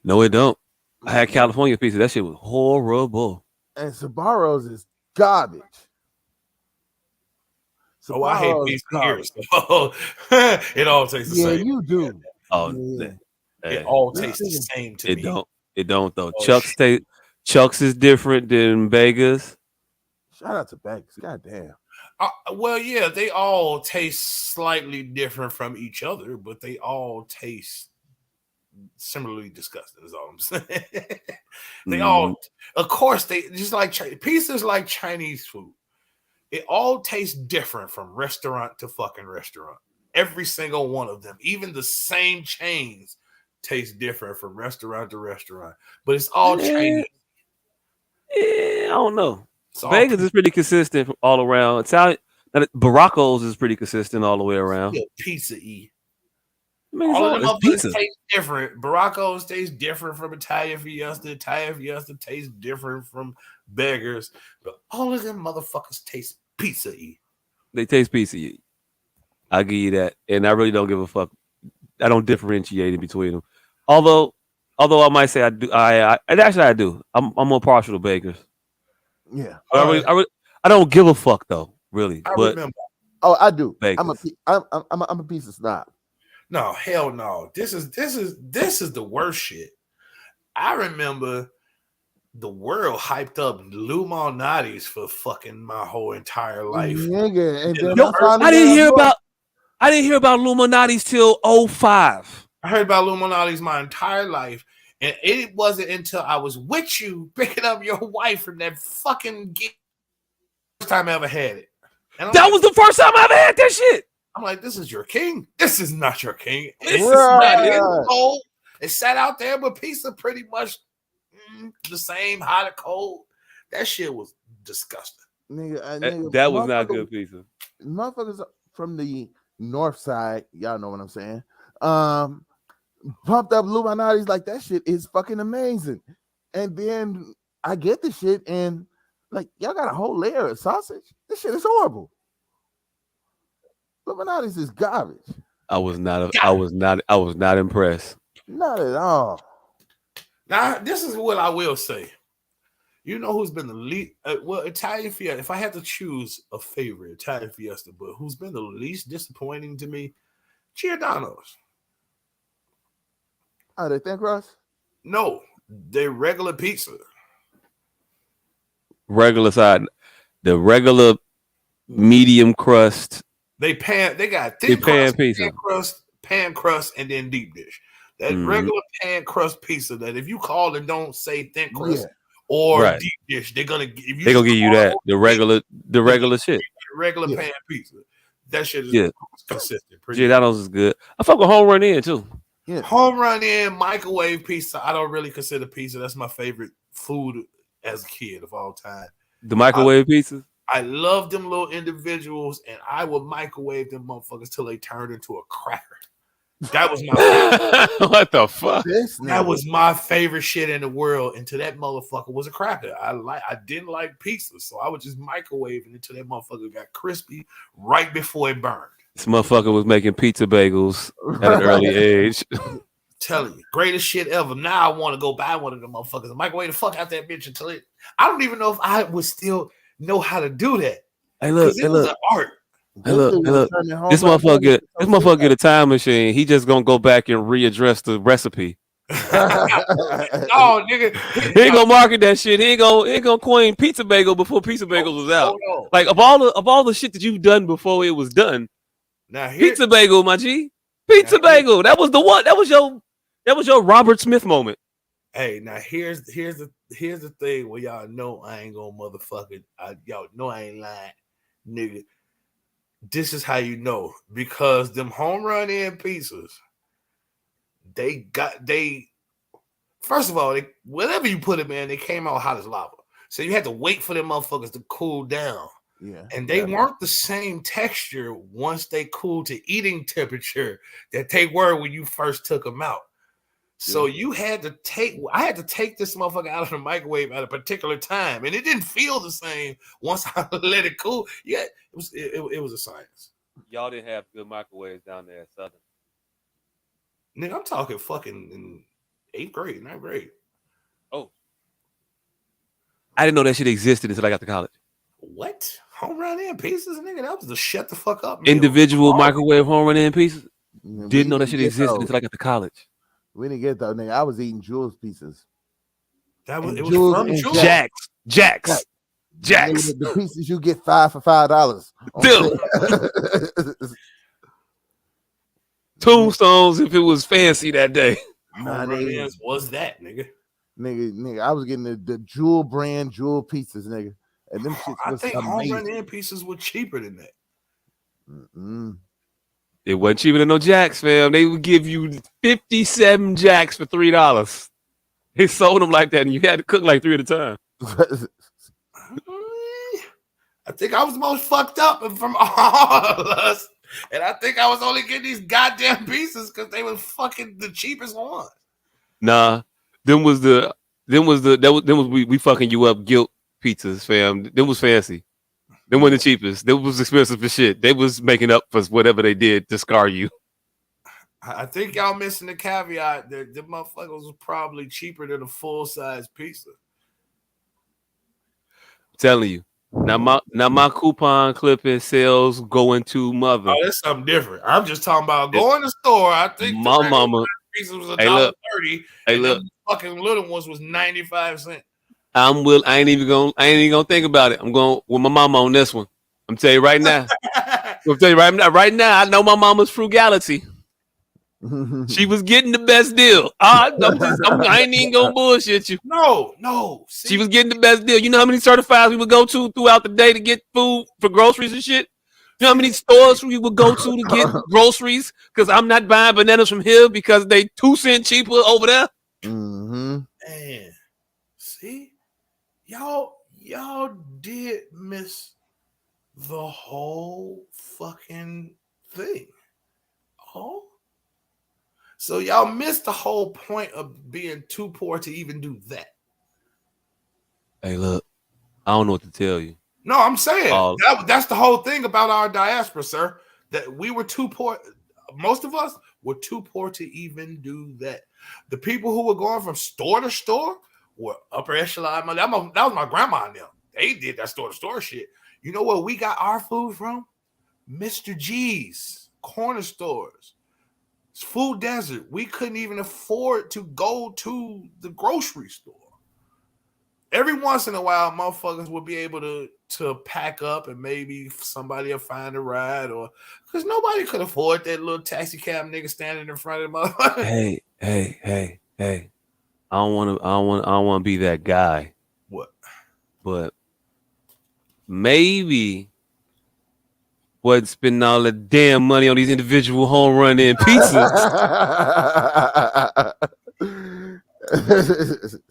No, it don't. I had California pizza. That shit was horrible.
And Sbarro's is garbage.
Oh, I hate pizza here. So it all tastes the same.
Yeah, you do.
Oh,
yeah.
It all tastes the same to me.
It don't though. Chuck's is different than Vegas.
Shout out to Vegas. Goddamn.
Well, yeah, they all taste slightly different from each other, but they all taste similarly disgusting. Is all I'm saying. They all, of course, they just like pizza's like Chinese food. It all tastes different from restaurant to fucking restaurant. Every single one of them, even the same chains, taste different from restaurant to restaurant. But it's all Chinese.
I don't know. Vegas is pretty consistent all around. Italian Baracos is pretty consistent all the way around.
Pizza-y.
All of them
pizza taste different. Baracos taste different from Italian Fiesta. Italian Fiesta tastes different from Beggars. But all of them motherfuckers taste pizza-y.
They taste pizza-y. I'll give you that. And I really don't give a fuck. I don't differentiate in between them. Although I might say I do. I do. I'm more partial to Beggars.
Yeah.
I don't give a fuck though, really.
I remember.
Oh, I do.
Vegas.
I'm a piece of snob.
No, hell no. This is the worst shit. I remember the world hyped up Lou Malnati's for fucking my whole entire life.
Nigga, and
I didn't hear about Lou Malnati's till 2005.
I heard about Lou Malnati's my entire life. And it wasn't until I was with you picking up your wife from that fucking gig. First time I ever had it.
That was the first time I ever had that shit.
I'm like, this is your king. This is not your king. This is not his cold. It sat out there, but pizza pretty much the same, hot or cold. That shit was disgusting.
Nigga,
that was not good pizza.
Motherfuckers from the north side, y'all know what I'm saying. Pumped up Illuminati's like that shit is fucking amazing. And then I get the shit and like y'all got a whole layer of sausage. This shit is horrible. Illuminati's is garbage.
I was not impressed.
Not at all.
Now, this is what I will say. You know who's been the least Italian Fiesta. If I had to choose a favorite Italian Fiesta, but who's been the least disappointing to me? Giordano's.
Oh, they thin crust?
No, they regular pizza.
Regular side, the regular medium crust
They got
They
thin
pan
crust,
pizza.
pan crust, and then deep dish. That regular pan crust pizza that if you call and don't say thin crust or deep dish, they're gonna give
you that the regular shit.
Regular pan pizza. That shit is consistent.
G. Donald's is good. I fuck with Home Run In too.
Yeah.
Home Run In, microwave pizza. I don't really consider pizza. That's my favorite food as a kid of all time.
The microwave pizza.
I love them little individuals, and I would microwave them motherfuckers till they turned into a cracker. That was my favorite.
What the fuck?
That was my favorite shit in the world. Until that motherfucker was a cracker. I didn't like pizza, so I would just microwave it until that motherfucker got crispy right before it burned.
This motherfucker was making pizza bagels at an early age.
Telling you, greatest shit ever. Now I want to go buy one of them motherfuckers and microwave the fuck out that bitch until it. I don't even know if I would still know how to do that.
Hey, look,
it was an art.
Hey, look. This motherfucker get a time machine. He just gonna go back and readdress the recipe.
No, nigga.
He ain't gonna market that shit. He ain't gonna coin pizza bagel before pizza bagels was out.
No.
Like of all the shit that you've done before it was done.
Now
pizza bagel, my G. Pizza bagel. That was the one. That was your Robert Smith moment.
Hey, now here's the thing where y'all know I ain't gonna motherfucking y'all know I ain't lying, nigga. This is how you know, because them Home Run In pizzas, first of all, whatever you put them in, they came out hot as lava. So you had to wait for them motherfuckers to cool down. Yeah. And they weren't the same texture once they cooled to eating temperature that they were when you first took them out. So I had to take this motherfucker out of the microwave at a particular time, and it didn't feel the same once I let it cool. Yeah, it was a science.
Y'all didn't have good microwaves down there at Southern.
Nigga, I'm talking fucking in 8th grade, 9th grade.
Oh, I didn't know that shit existed until I got to college.
What? Home Run In pieces, nigga? That was the shut the fuck up meal.
Individual microwave Home Run In pieces. Didn't know that shit existed until I got to college.
We didn't get that, nigga. I was eating Jules pieces.
It was from Jules.
Jacks.
The pieces you get 5 for $5.
Tombstones if it was fancy that day.
Was that, nigga?
Nigga, I was getting the Jewel brand Jewel pizzas, nigga. And them shits was amazing.
Home Run In pieces were cheaper than that.
Mm-mm.
It wasn't cheaper than no Jacks, fam. They would give you 57 Jacks for $3. They sold them like that, and you had to cook like 3 at a time.
I think I was the most fucked up from all of us, and I think I was only getting these goddamn pieces because they were fucking the cheapest ones.
Nah, we fucking you up guilt pizzas, fam. Them was fancy. Them weren't the cheapest. They was expensive for shit. They was making up for whatever they did to scar you.
I think y'all missing the caveat that the motherfuckers was probably cheaper than a full-size pizza.
I'm telling you. Now my coupon clipping sales going to mother.
Oh, that's something different. I'm just talking about going to the store. I think
my mama
pizza was $1.30.
Hey, look.
The fucking little ones was 95 cents.
I ain't even gonna think about it. I'm going with my mama on this one. I'm telling you right now. Right now, I know my mama's frugality. She was getting the best deal. I ain't even gonna bullshit you.
No. See?
She was getting the best deal. You know how many certifieds we would go to throughout the day to get food for groceries and shit? You know how many stores we would go to get groceries? Because I'm not buying bananas from here because they 2 cents cheaper over there.
Mm-hmm.
Man, see? Y'all did miss the whole fucking thing. Oh? So y'all missed the whole point of being too poor to even do that.
Hey, look, I don't know what to tell you.
No, I'm saying that's the whole thing about our diaspora, sir. That we were too poor. Most of us were too poor to even do that. The people who were going from store to store were upper echelon. That was my grandma and them. They did that store to store shit. You know where we got our food from? Mr. G's, corner stores. Food desert. We couldn't even afford to go to the grocery store. every once in a while, motherfuckers will be able to pack up and maybe somebody will find a ride, or because nobody could afford that little taxi cab nigga standing in front of the motherfucker.
Hey. I don't want to be that guy.
What?
But maybe wasn't spending all the damn money on these individual home run in pizzas.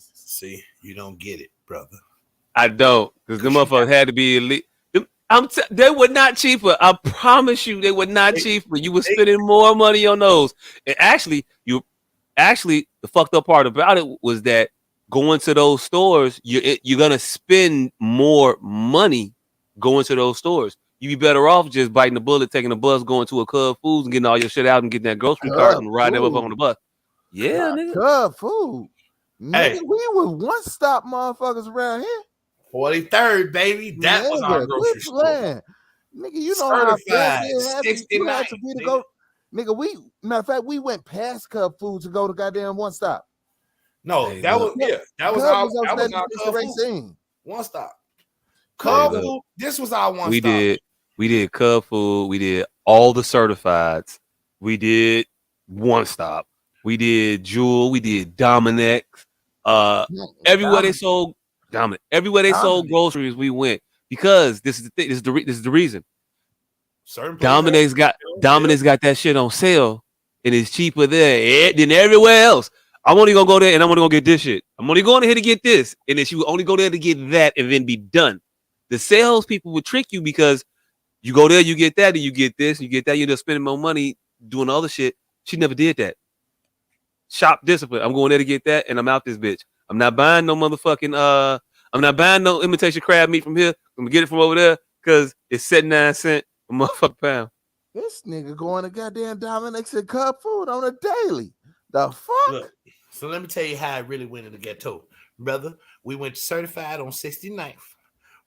See, you don't get it, brother.
I don't, because the motherfuckers had to be elite. They were not cheaper. I promise you, they were not cheaper. You were spending more money on those. And actually, the fucked up part about it was that going to those stores, you're gonna spend more money going to those stores. You'd be better off just biting the bullet, taking a bus, going to a Cub Foods, and getting all your shit out and getting that grocery cart and riding them up on the bus. Yeah, nigga.
Cub Food. Nigga, we were one stop motherfuckers around here.
43rd, baby. That was our grocery store.
Nigga, you know how
Certified,
you had to be to go. Nigga, matter of fact, we went past Cub Food to go to goddamn One Stop.
No,
Hey,
that
look.
was our Cub Food. One Stop. Cub Food. This was our one stop.
We did Cub Food. We did all the certifieds. We did One Stop. We did Jewel. We did Dominic's. Everywhere they sold Dominic. Everywhere they sold groceries, we went, because this is the thing. This is the reason. Dominic's got that shit on sale, and it's cheaper there than everywhere else. I'm only gonna go there and I'm only gonna get this shit. I'm only going here to get this, and then she would only go there to get that and then be done. The sales people would trick you because you go there, you get that, and you get this, you get that. You end up spending more money doing other shit. She never did that. Shop discipline. I'm going there to get that, and I'm out this bitch. I'm not buying no motherfucking I'm not buying no imitation crab meat from here. I'm gonna get it from over there because it's 79 cents a motherfucking pound.
This nigga going to goddamn Dominic's and Cub Food on a daily. The fuck?
Look, so let me tell you how I really went in the ghetto, brother. We went certified on 69th.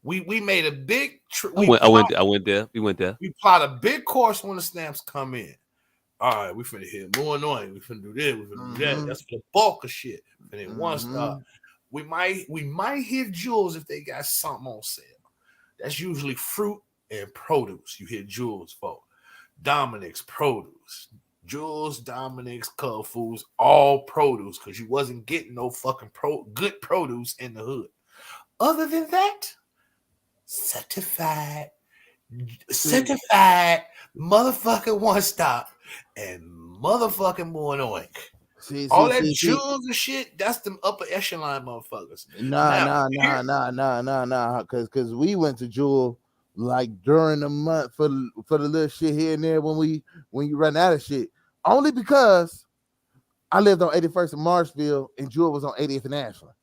We made a big trip.
I went there. We went there.
We plot a big course when the stamps come in. All right, we finna hit more annoying. We finna do this. We finna do that. That's for the bulk of shit. And then One Stop. We might hit Jewels if they got something on sale. That's usually fruit and produce. You hit Jewels for Dominic's produce. Jewels, Dominic's, Cub Foods, all produce, because you wasn't getting no fucking good produce in the hood. Other than that, certified motherfucking One Stop and motherfucking more annoying. All that jewels and shit, that's them upper echelon motherfuckers.
Nah. Cause we went to Jewel like during the month for the little shit here and there when you run out of shit. Only because I lived on 81st in Marshville and Jewel was on 80th and Ashland.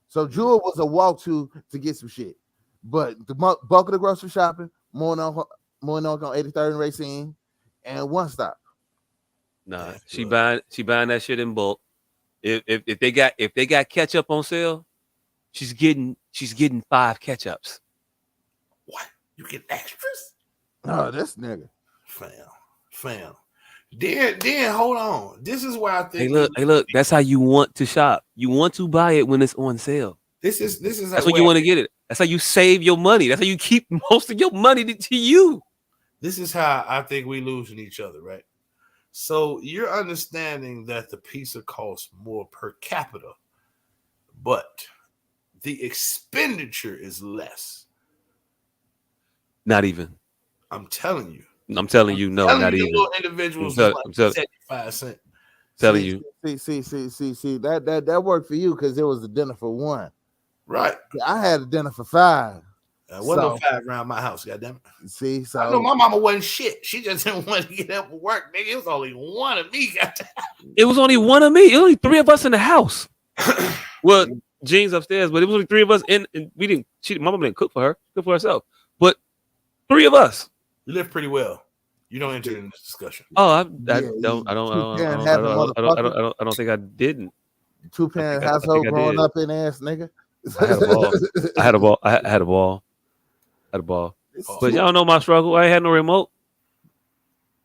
So Jewel was a walk to get some shit. But the bulk of the grocery shopping, more on 83rd and Racine, and One Stop.
Nah, she buying that shit in bulk. If they got ketchup on sale, she's getting 5 ketchups.
What? You get extras?
Oh, this nigga.
Fam. Then hold on. This is why I think.
Hey, look. That's how you want to shop. You want to buy it when it's on sale.
This is.
That's when you want to get it. That's how you save your money. That's how you keep most of your money to you.
This is how I think we losing each other, right? So you're understanding that the pizza costs more per capita, but the expenditure is less.
Not even.
I'm telling you.
No, not even.
Little individuals
I'm
75 cents.
Telling you.
See, that worked for you because it was a dinner for one.
Right.
I had a dinner for 5.
Wasn't no 5 around my house, goddamn it.
See, so
I know my mama wasn't shit. She just didn't want to get up for work, nigga. It was only one of me, goddamn.
It was only one of me. It was only 3 of us in the house. Well, Jean's upstairs, but it was only 3 of us, and we didn't. My mama didn't cook for her, cook for herself. But 3 of us.
You live pretty well. You don't enter in this discussion.
Oh, I don't think I didn't.
2-parent household growing up in ass nigga.
I had a ball. But y'all know my struggle. I ain't had no remote.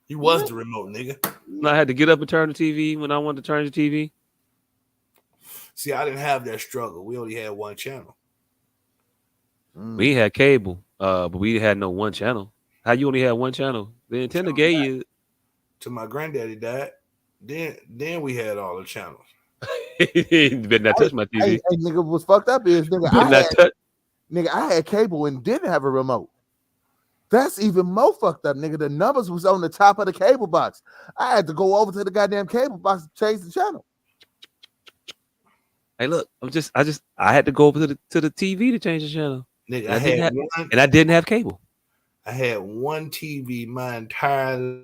You was the remote, nigga.
I had to get up and turn the TV when I wanted to turn the TV.
See, I didn't have that struggle. We only had one channel.
We had cable, but we had no one channel. How you only had one channel? The antenna gave you.
Till my granddaddy died. Then we had all the channels.
You better not touch my TV.
Hey, nigga, what's fucked up is
You better not touch.
I had cable and didn't have a remote. That's even more fucked up, nigga. The numbers was on the top of the cable box. I had to go over to the goddamn cable box to change the channel.
Hey, look, I had to go over to the TV to change the channel.
Nigga,
And I didn't have cable.
I had one TV my entire.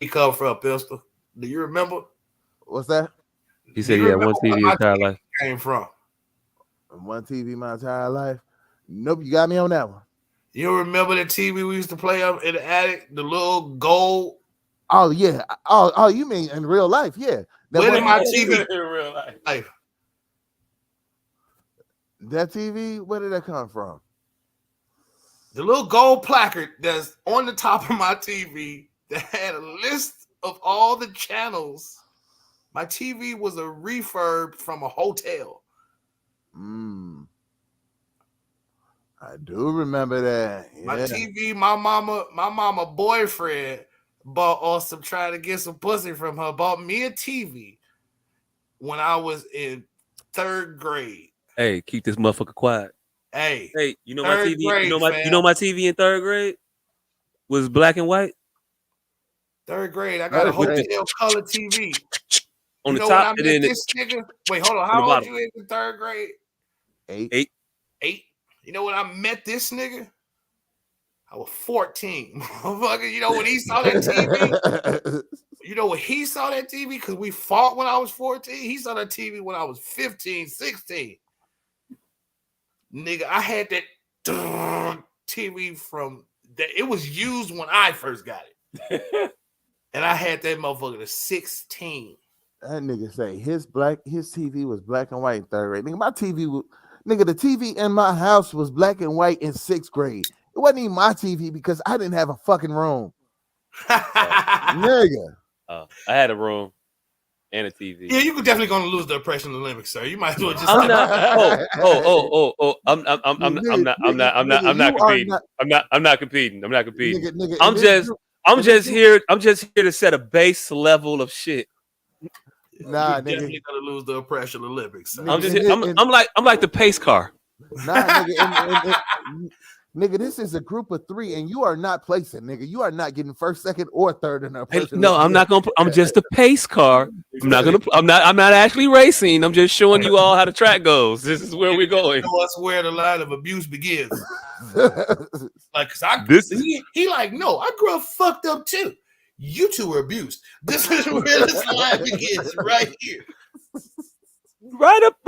He come from Pistol. Do you remember?
What's that?
He said he had one TV his entire life.
Came from
one TV my entire life. Nope, you got me on that one.
You remember the TV we used to play up in the attic, the little gold?
Oh yeah. Oh, you mean in real life? Yeah.
Where did my TV
in real life?
That TV, where did that come from?
The little gold placard that's on the top of my TV that had a list of all the channels. My TV was a refurb from a hotel.
I do remember that. Yeah.
My TV, my mama boyfriend bought us some trying to get some pussy from her. Bought me a TV when I was in 3rd grade.
Hey, keep this motherfucker quiet.
Hey,
you know my TV. Grade, you know my TV in 3rd grade was black and white.
3rd grade, I got a hotel color TV.
On the top,
and then this nigga. Wait, hold on. How old you in 3rd grade?
8.
8. You know when I met this nigga? I was 14. Motherfucker, you know when he saw that TV? You know when he saw that TV? Because we fought when I was 14. He saw that TV when I was 15, 16. Nigga, I had that TV from that. It was used when I first got it. And I had that motherfucker to 16.
That nigga say his TV was black and white in 3rd grade. Nigga, my TV was, nigga, the TV in my house was black and white in 6th grade. It wasn't even my TV because I didn't have a fucking room. Nigga.
I had a room and a TV.
Yeah, you could definitely gonna lose the oppression Olympics, sir. You might as well just.
I'm not. I'm not competing. I'm not competing.
Nigga,
I'm just here to set a base level of shit.
Nah,
You're
nigga.
definitely gonna lose the oppression Olympics. Sir.
I'm like the pace car.
Nah, nigga. Nigga, this is a group of 3, and you are not placing, nigga. You are not getting 1st, 2nd, or 3rd in the oppression.
No, I'm not gonna. I'm just a pace car. I'm not actually racing. I'm just showing you all how the track goes. This is where we're going.
That's where the line of abuse begins. Like, cause he like, no, I grew up fucked up too. You two were abused. This is where this line begins, right here. Right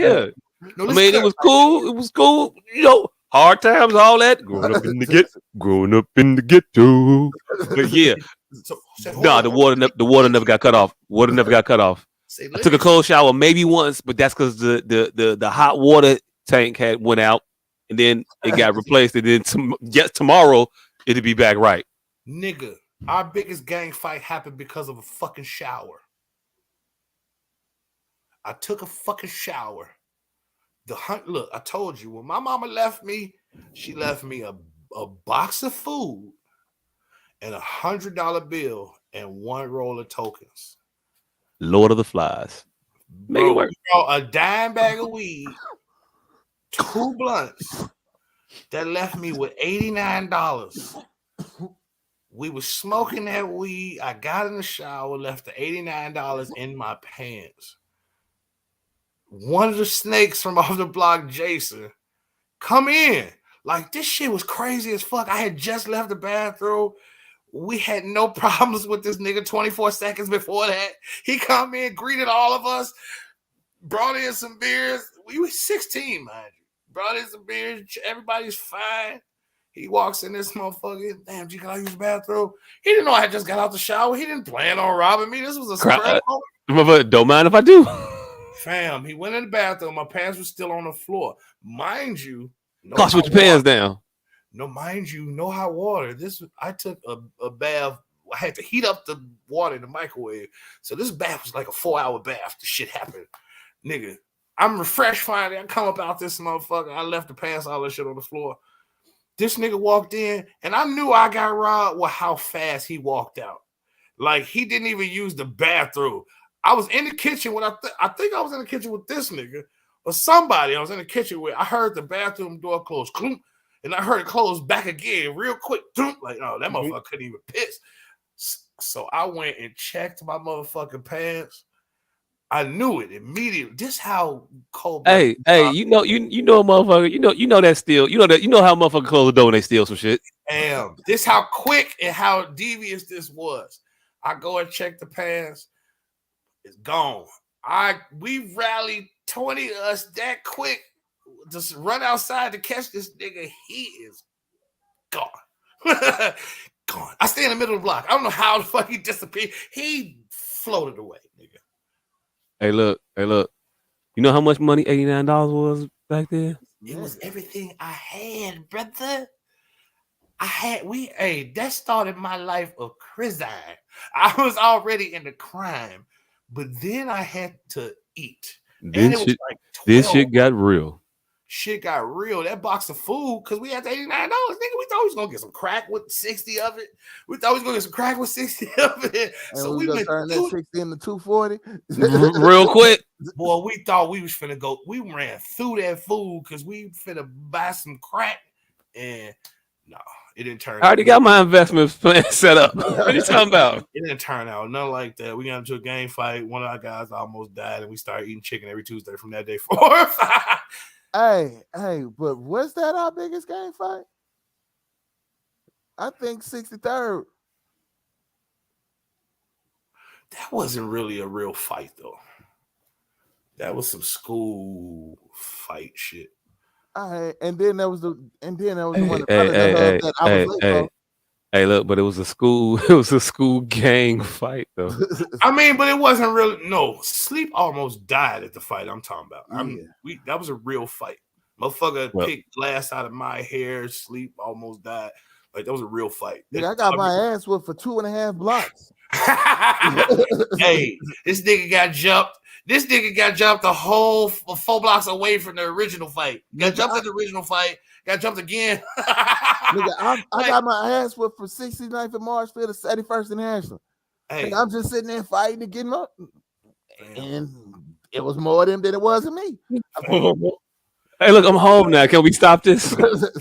here. No, I mean, it was cool. It was cool. You know, hard times, all that. Growing up in the ghetto. But yeah, the water never got cut off. I took a cold shower maybe once, but that's because the hot water tank went out, and then it got replaced, and then tomorrow it'll be back right. Nigga, our biggest gang fight happened because of a fucking shower. I took a fucking shower. Look, I told you, when my mama left me, she left me a box of food and $100 bill and 1 roll of tokens.
Lord of the Flies. Make it work.
A dime bag of weed, 2 blunts. That left me with $89. We was smoking that weed. I got in the shower, left the $89 in my pants. One of the snakes from off the block, Jason, come in. Like, this shit was crazy as fuck. I had just left the bathroom. We had no problems with this nigga 24 seconds before that. He come in, greeted all of us, brought in some beers. We were 16, mind you. Brought in some beers. Everybody's fine. He walks in this motherfucker. Damn, G, can I use the bathroom? He didn't know I just got out the shower. He didn't plan on robbing me. This was a spread.
Don't mind if I do.
Fam, he went in the bathroom. My pants were still on the floor. Mind you,
Gosh, with your pants down.
No, mind you, no hot water. I took a bath I had to heat up the water in the microwave. So this bath was like a 4-hour bath. The shit happened, nigga. I'm refreshed finally. I come up out this motherfucker. I left the pants, all that shit on the floor. This nigga walked in, and I knew I got robbed with how fast he walked out. Like, he didn't even use the bathroom. I was in the kitchen when I think I was in the kitchen with this nigga or somebody. I was in the kitchen with. I heard the bathroom door close, clunk, and I heard it close back again real quick. Like, oh, that motherfucker couldn't even piss. So I went and checked my motherfucking pants. I knew it immediately. This how cold.
Hey, you know a motherfucker. You know that steal. You know how motherfucker close the door when they steal some shit.
Damn, this how quick and how devious this was. I go and check the pants. It's gone. We rallied 20 of us that quick. Just run outside to catch this nigga. He is gone. Gone. I stay in the middle of the block. I don't know how the fuck he disappeared. He floated away, nigga.
Hey, look. You know how much money $89 was back then?
It was everything I had, brother. That started my life of crime. I was already into crime, but then I had to eat.
Then shit got real.
Shit got real. That box of food, because we had $89, nigga. We thought we was gonna get some crack with 60 of it. We thought we was gonna get some crack with 60 of it.
And
so
we gonna turn that 60 into 240
real quick.
Boy, we thought we was finna go. We ran through that food because we finna buy some crack, and no, it didn't turn out.
I already got my investment plan set up. What are you talking about?
It didn't turn out nothing like that. We got into a gang fight. One of our guys almost died, and we started eating chicken every Tuesday from that day forward.
Hey, but was that our biggest gang fight? I think 63rd.
That wasn't really a real fight, though. That was some school fight shit.
And then there was the one that I was late for.
Hey, look, but it was a school gang fight though.
I mean, but it wasn't really. No, Sleep almost died at the fight I'm talking about. That was a real fight. Motherfucker picked glass out of my hair. Sleep almost died. Like, that was a real fight.
Dude, I got my ass whipped for 2.5 blocks.
Hey, this nigga got jumped. This nigga got jumped the whole 4 blocks away from the original fight. Got jumped in the original fight. Got jumped again.
Nigga, I got my ass whipped from 69th and Marshfield to 71st and Ashland. Hey. I'm just sitting there fighting and getting up. And it was more of them than it was of me.
Hey, look, I'm home now. Can we stop this?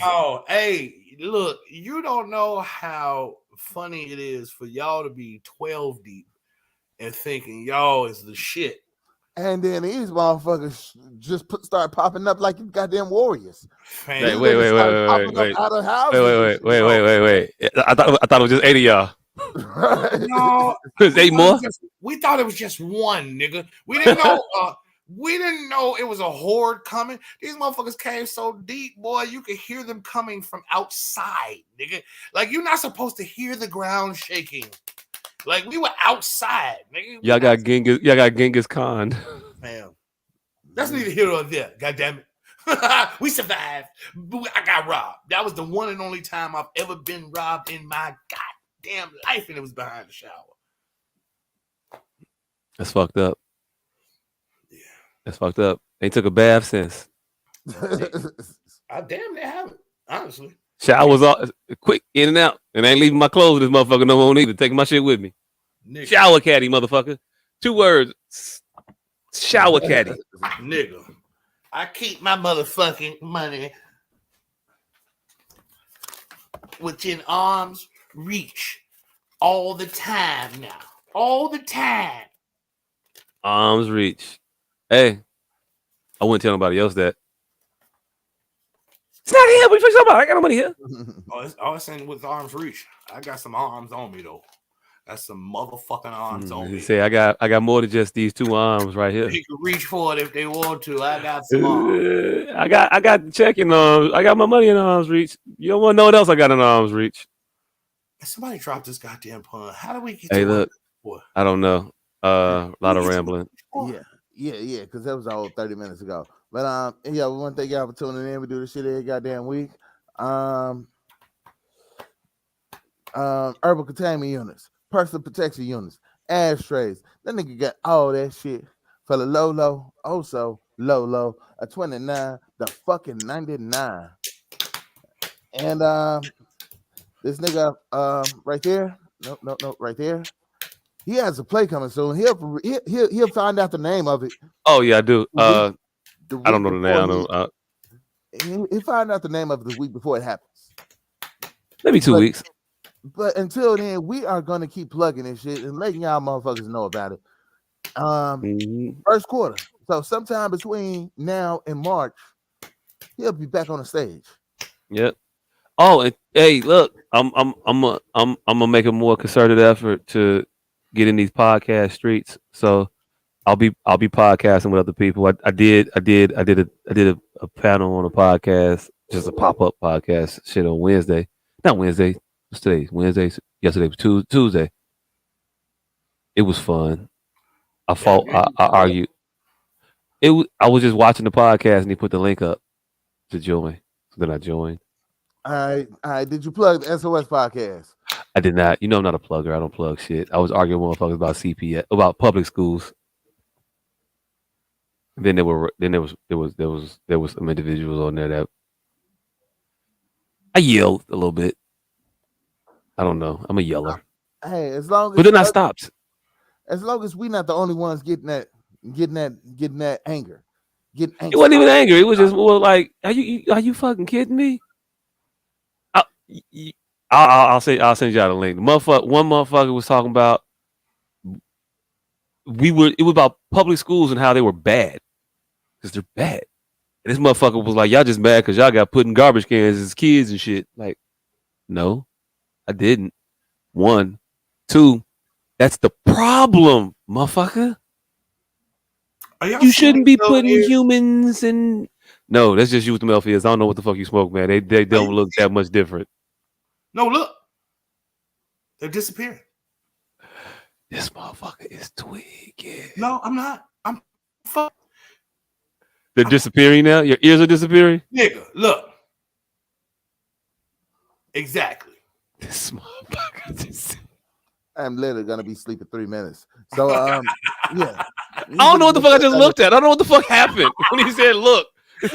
Oh, hey, look, you don't know how funny it is for y'all to be 12 deep and thinking y'all is the shit.
And then these motherfuckers just start popping up like goddamn warriors.
Wait. I thought it was just 8 of y'all.
No,
there's 8 more.
We thought it was just one, nigga. We didn't know. We didn't know it was a horde coming. These motherfuckers came so deep, boy. You could hear them coming from outside, nigga. Like, you're not supposed to hear the ground shaking. Like, we were outside, nigga.
Y'all got Genghis Khan.
Man, that's neither here nor there. God damn it. We survived. I got robbed. That was the one and only time I've ever been robbed in my goddamn life, and it was behind the shower.
That's fucked up. Yeah. That's fucked up. They took a bath since.
I damn near haven't, honestly.
Showers all quick, in and out. And I ain't leaving my clothes this motherfucker no more either. Taking my shit with me. Nigga. Shower caddy, motherfucker. 2 words. Shower caddy.
Nigga. I keep my motherfucking money within arm's reach all the time now. All the time.
Arm's reach. Hey, I wouldn't tell nobody else that. It's not here. What are you talking about? I got no money here.
Oh, it's saying with arm's reach. I got some arms on me though. That's some motherfucking arms on me.
Say I got more than just these 2 arms right here.
They can reach for it if they want to. I got some arms.
I got the checking arms. I got my money in arm's reach. You don't want to know what else I got in arm's reach.
Somebody dropped this goddamn pun. How do we get?
Hey, look. I don't know. A lot of rambling.
Yeah. Because that was all 30 minutes ago. But we want to thank y'all for tuning in. We do this shit every goddamn week. Herbal containment units. personal protection units, ashtrays. That nigga got all that shit for the low, also low, a 29, the fucking 99. And this nigga right there, no, right there. He has a play coming soon. He'll find out the name of it.
Oh yeah, I do.
The
I don't know the
before
name.
he'll find out the name of it the week before it happens.
Maybe 2 weeks.
But until then, we are gonna keep plugging this shit and letting y'all motherfuckers know about it. First quarter. So sometime between now and March, he'll be back on the stage.
Yep. Oh, and hey, look, I'm gonna make a more concerted effort to get in these podcast streets. So I'll be podcasting with other people. I did a panel on a podcast, just a pop up podcast shit on Wednesday. Not Wednesday. What's today? Wednesday. Yesterday was Tuesday. It was fun. I argued. I was just watching the podcast and he put the link up to join. So then I joined.
All right. Did you plug the S.O.S podcast?
I did not. You know I'm not a plugger. I don't plug shit. I was arguing with motherfuckers about CPS, about public schools. Then there was some individuals on there that I yelled a little bit. I don't know. I'm a yeller.
Hey, as long as
but then I stopped.
As long as we're not the only ones getting that anger.
It wasn't even anger. It was just more like, are you fucking kidding me? I'll send y'all the link. One motherfucker was talking about it was about public schools and how they were bad because they're bad. And this motherfucker was like, y'all just mad because y'all got put in garbage cans as kids and shit. Like, no, I didn't. 1, 2, that's the problem, motherfucker. You shouldn't be putting humans in. No, that's just you with the mouth ears. I don't know what the fuck you smoke, man. They don't look that much different.
No, look. They're disappearing.
This motherfucker is tweaking.
No, I'm not. I'm fuck.
They're disappearing now? Your ears are disappearing?
Nigga, look. Exactly.
This motherfucker.
I'm literally gonna be sleeping 3 minutes. So yeah.
I don't know what the fuck I just looked at. I don't know what the fuck happened when he said look.
You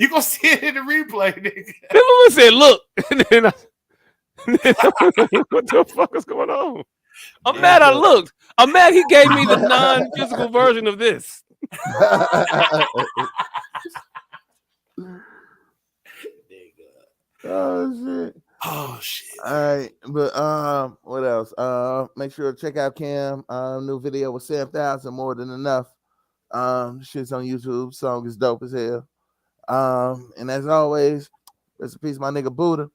gonna see it in the replay, nigga.
Everyone said look. And then what the fuck is going on? I'm mad I looked. I'm mad he gave me the non-physical version of this.
Oh shit. All right, but what else? Make sure to check out Cam. New video with 7,000 more than enough. Shit's on YouTube. Song is dope as hell. And as always, rest in peace, my nigga Buddha.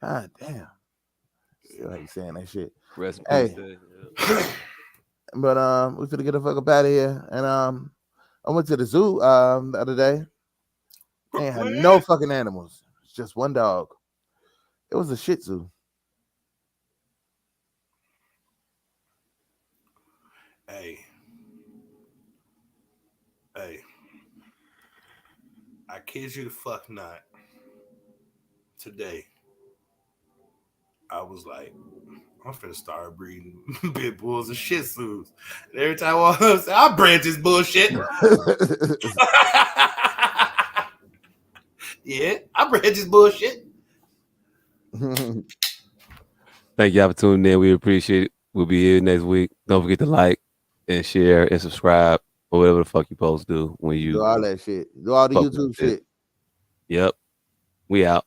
God damn. Still ain't saying that shit.
Rest in peace.
But we finna get the fuck up out of here. And I went to the zoo the other day. They ain't had no fucking animals. It's just one dog. It was a Shih Tzu.
Hey, I kid you the fuck not. Today, I was like, I'm finna start breeding pit bulls and Shih Tzus. And every time I bred this bullshit. Yeah, I bred this bullshit.
Thank y'all for tuning in. We appreciate it. We'll be here next week. Don't forget to like and share and subscribe or whatever the fuck you supposed to do when you
do all that shit. Do all the YouTube shit.
Yep. We out.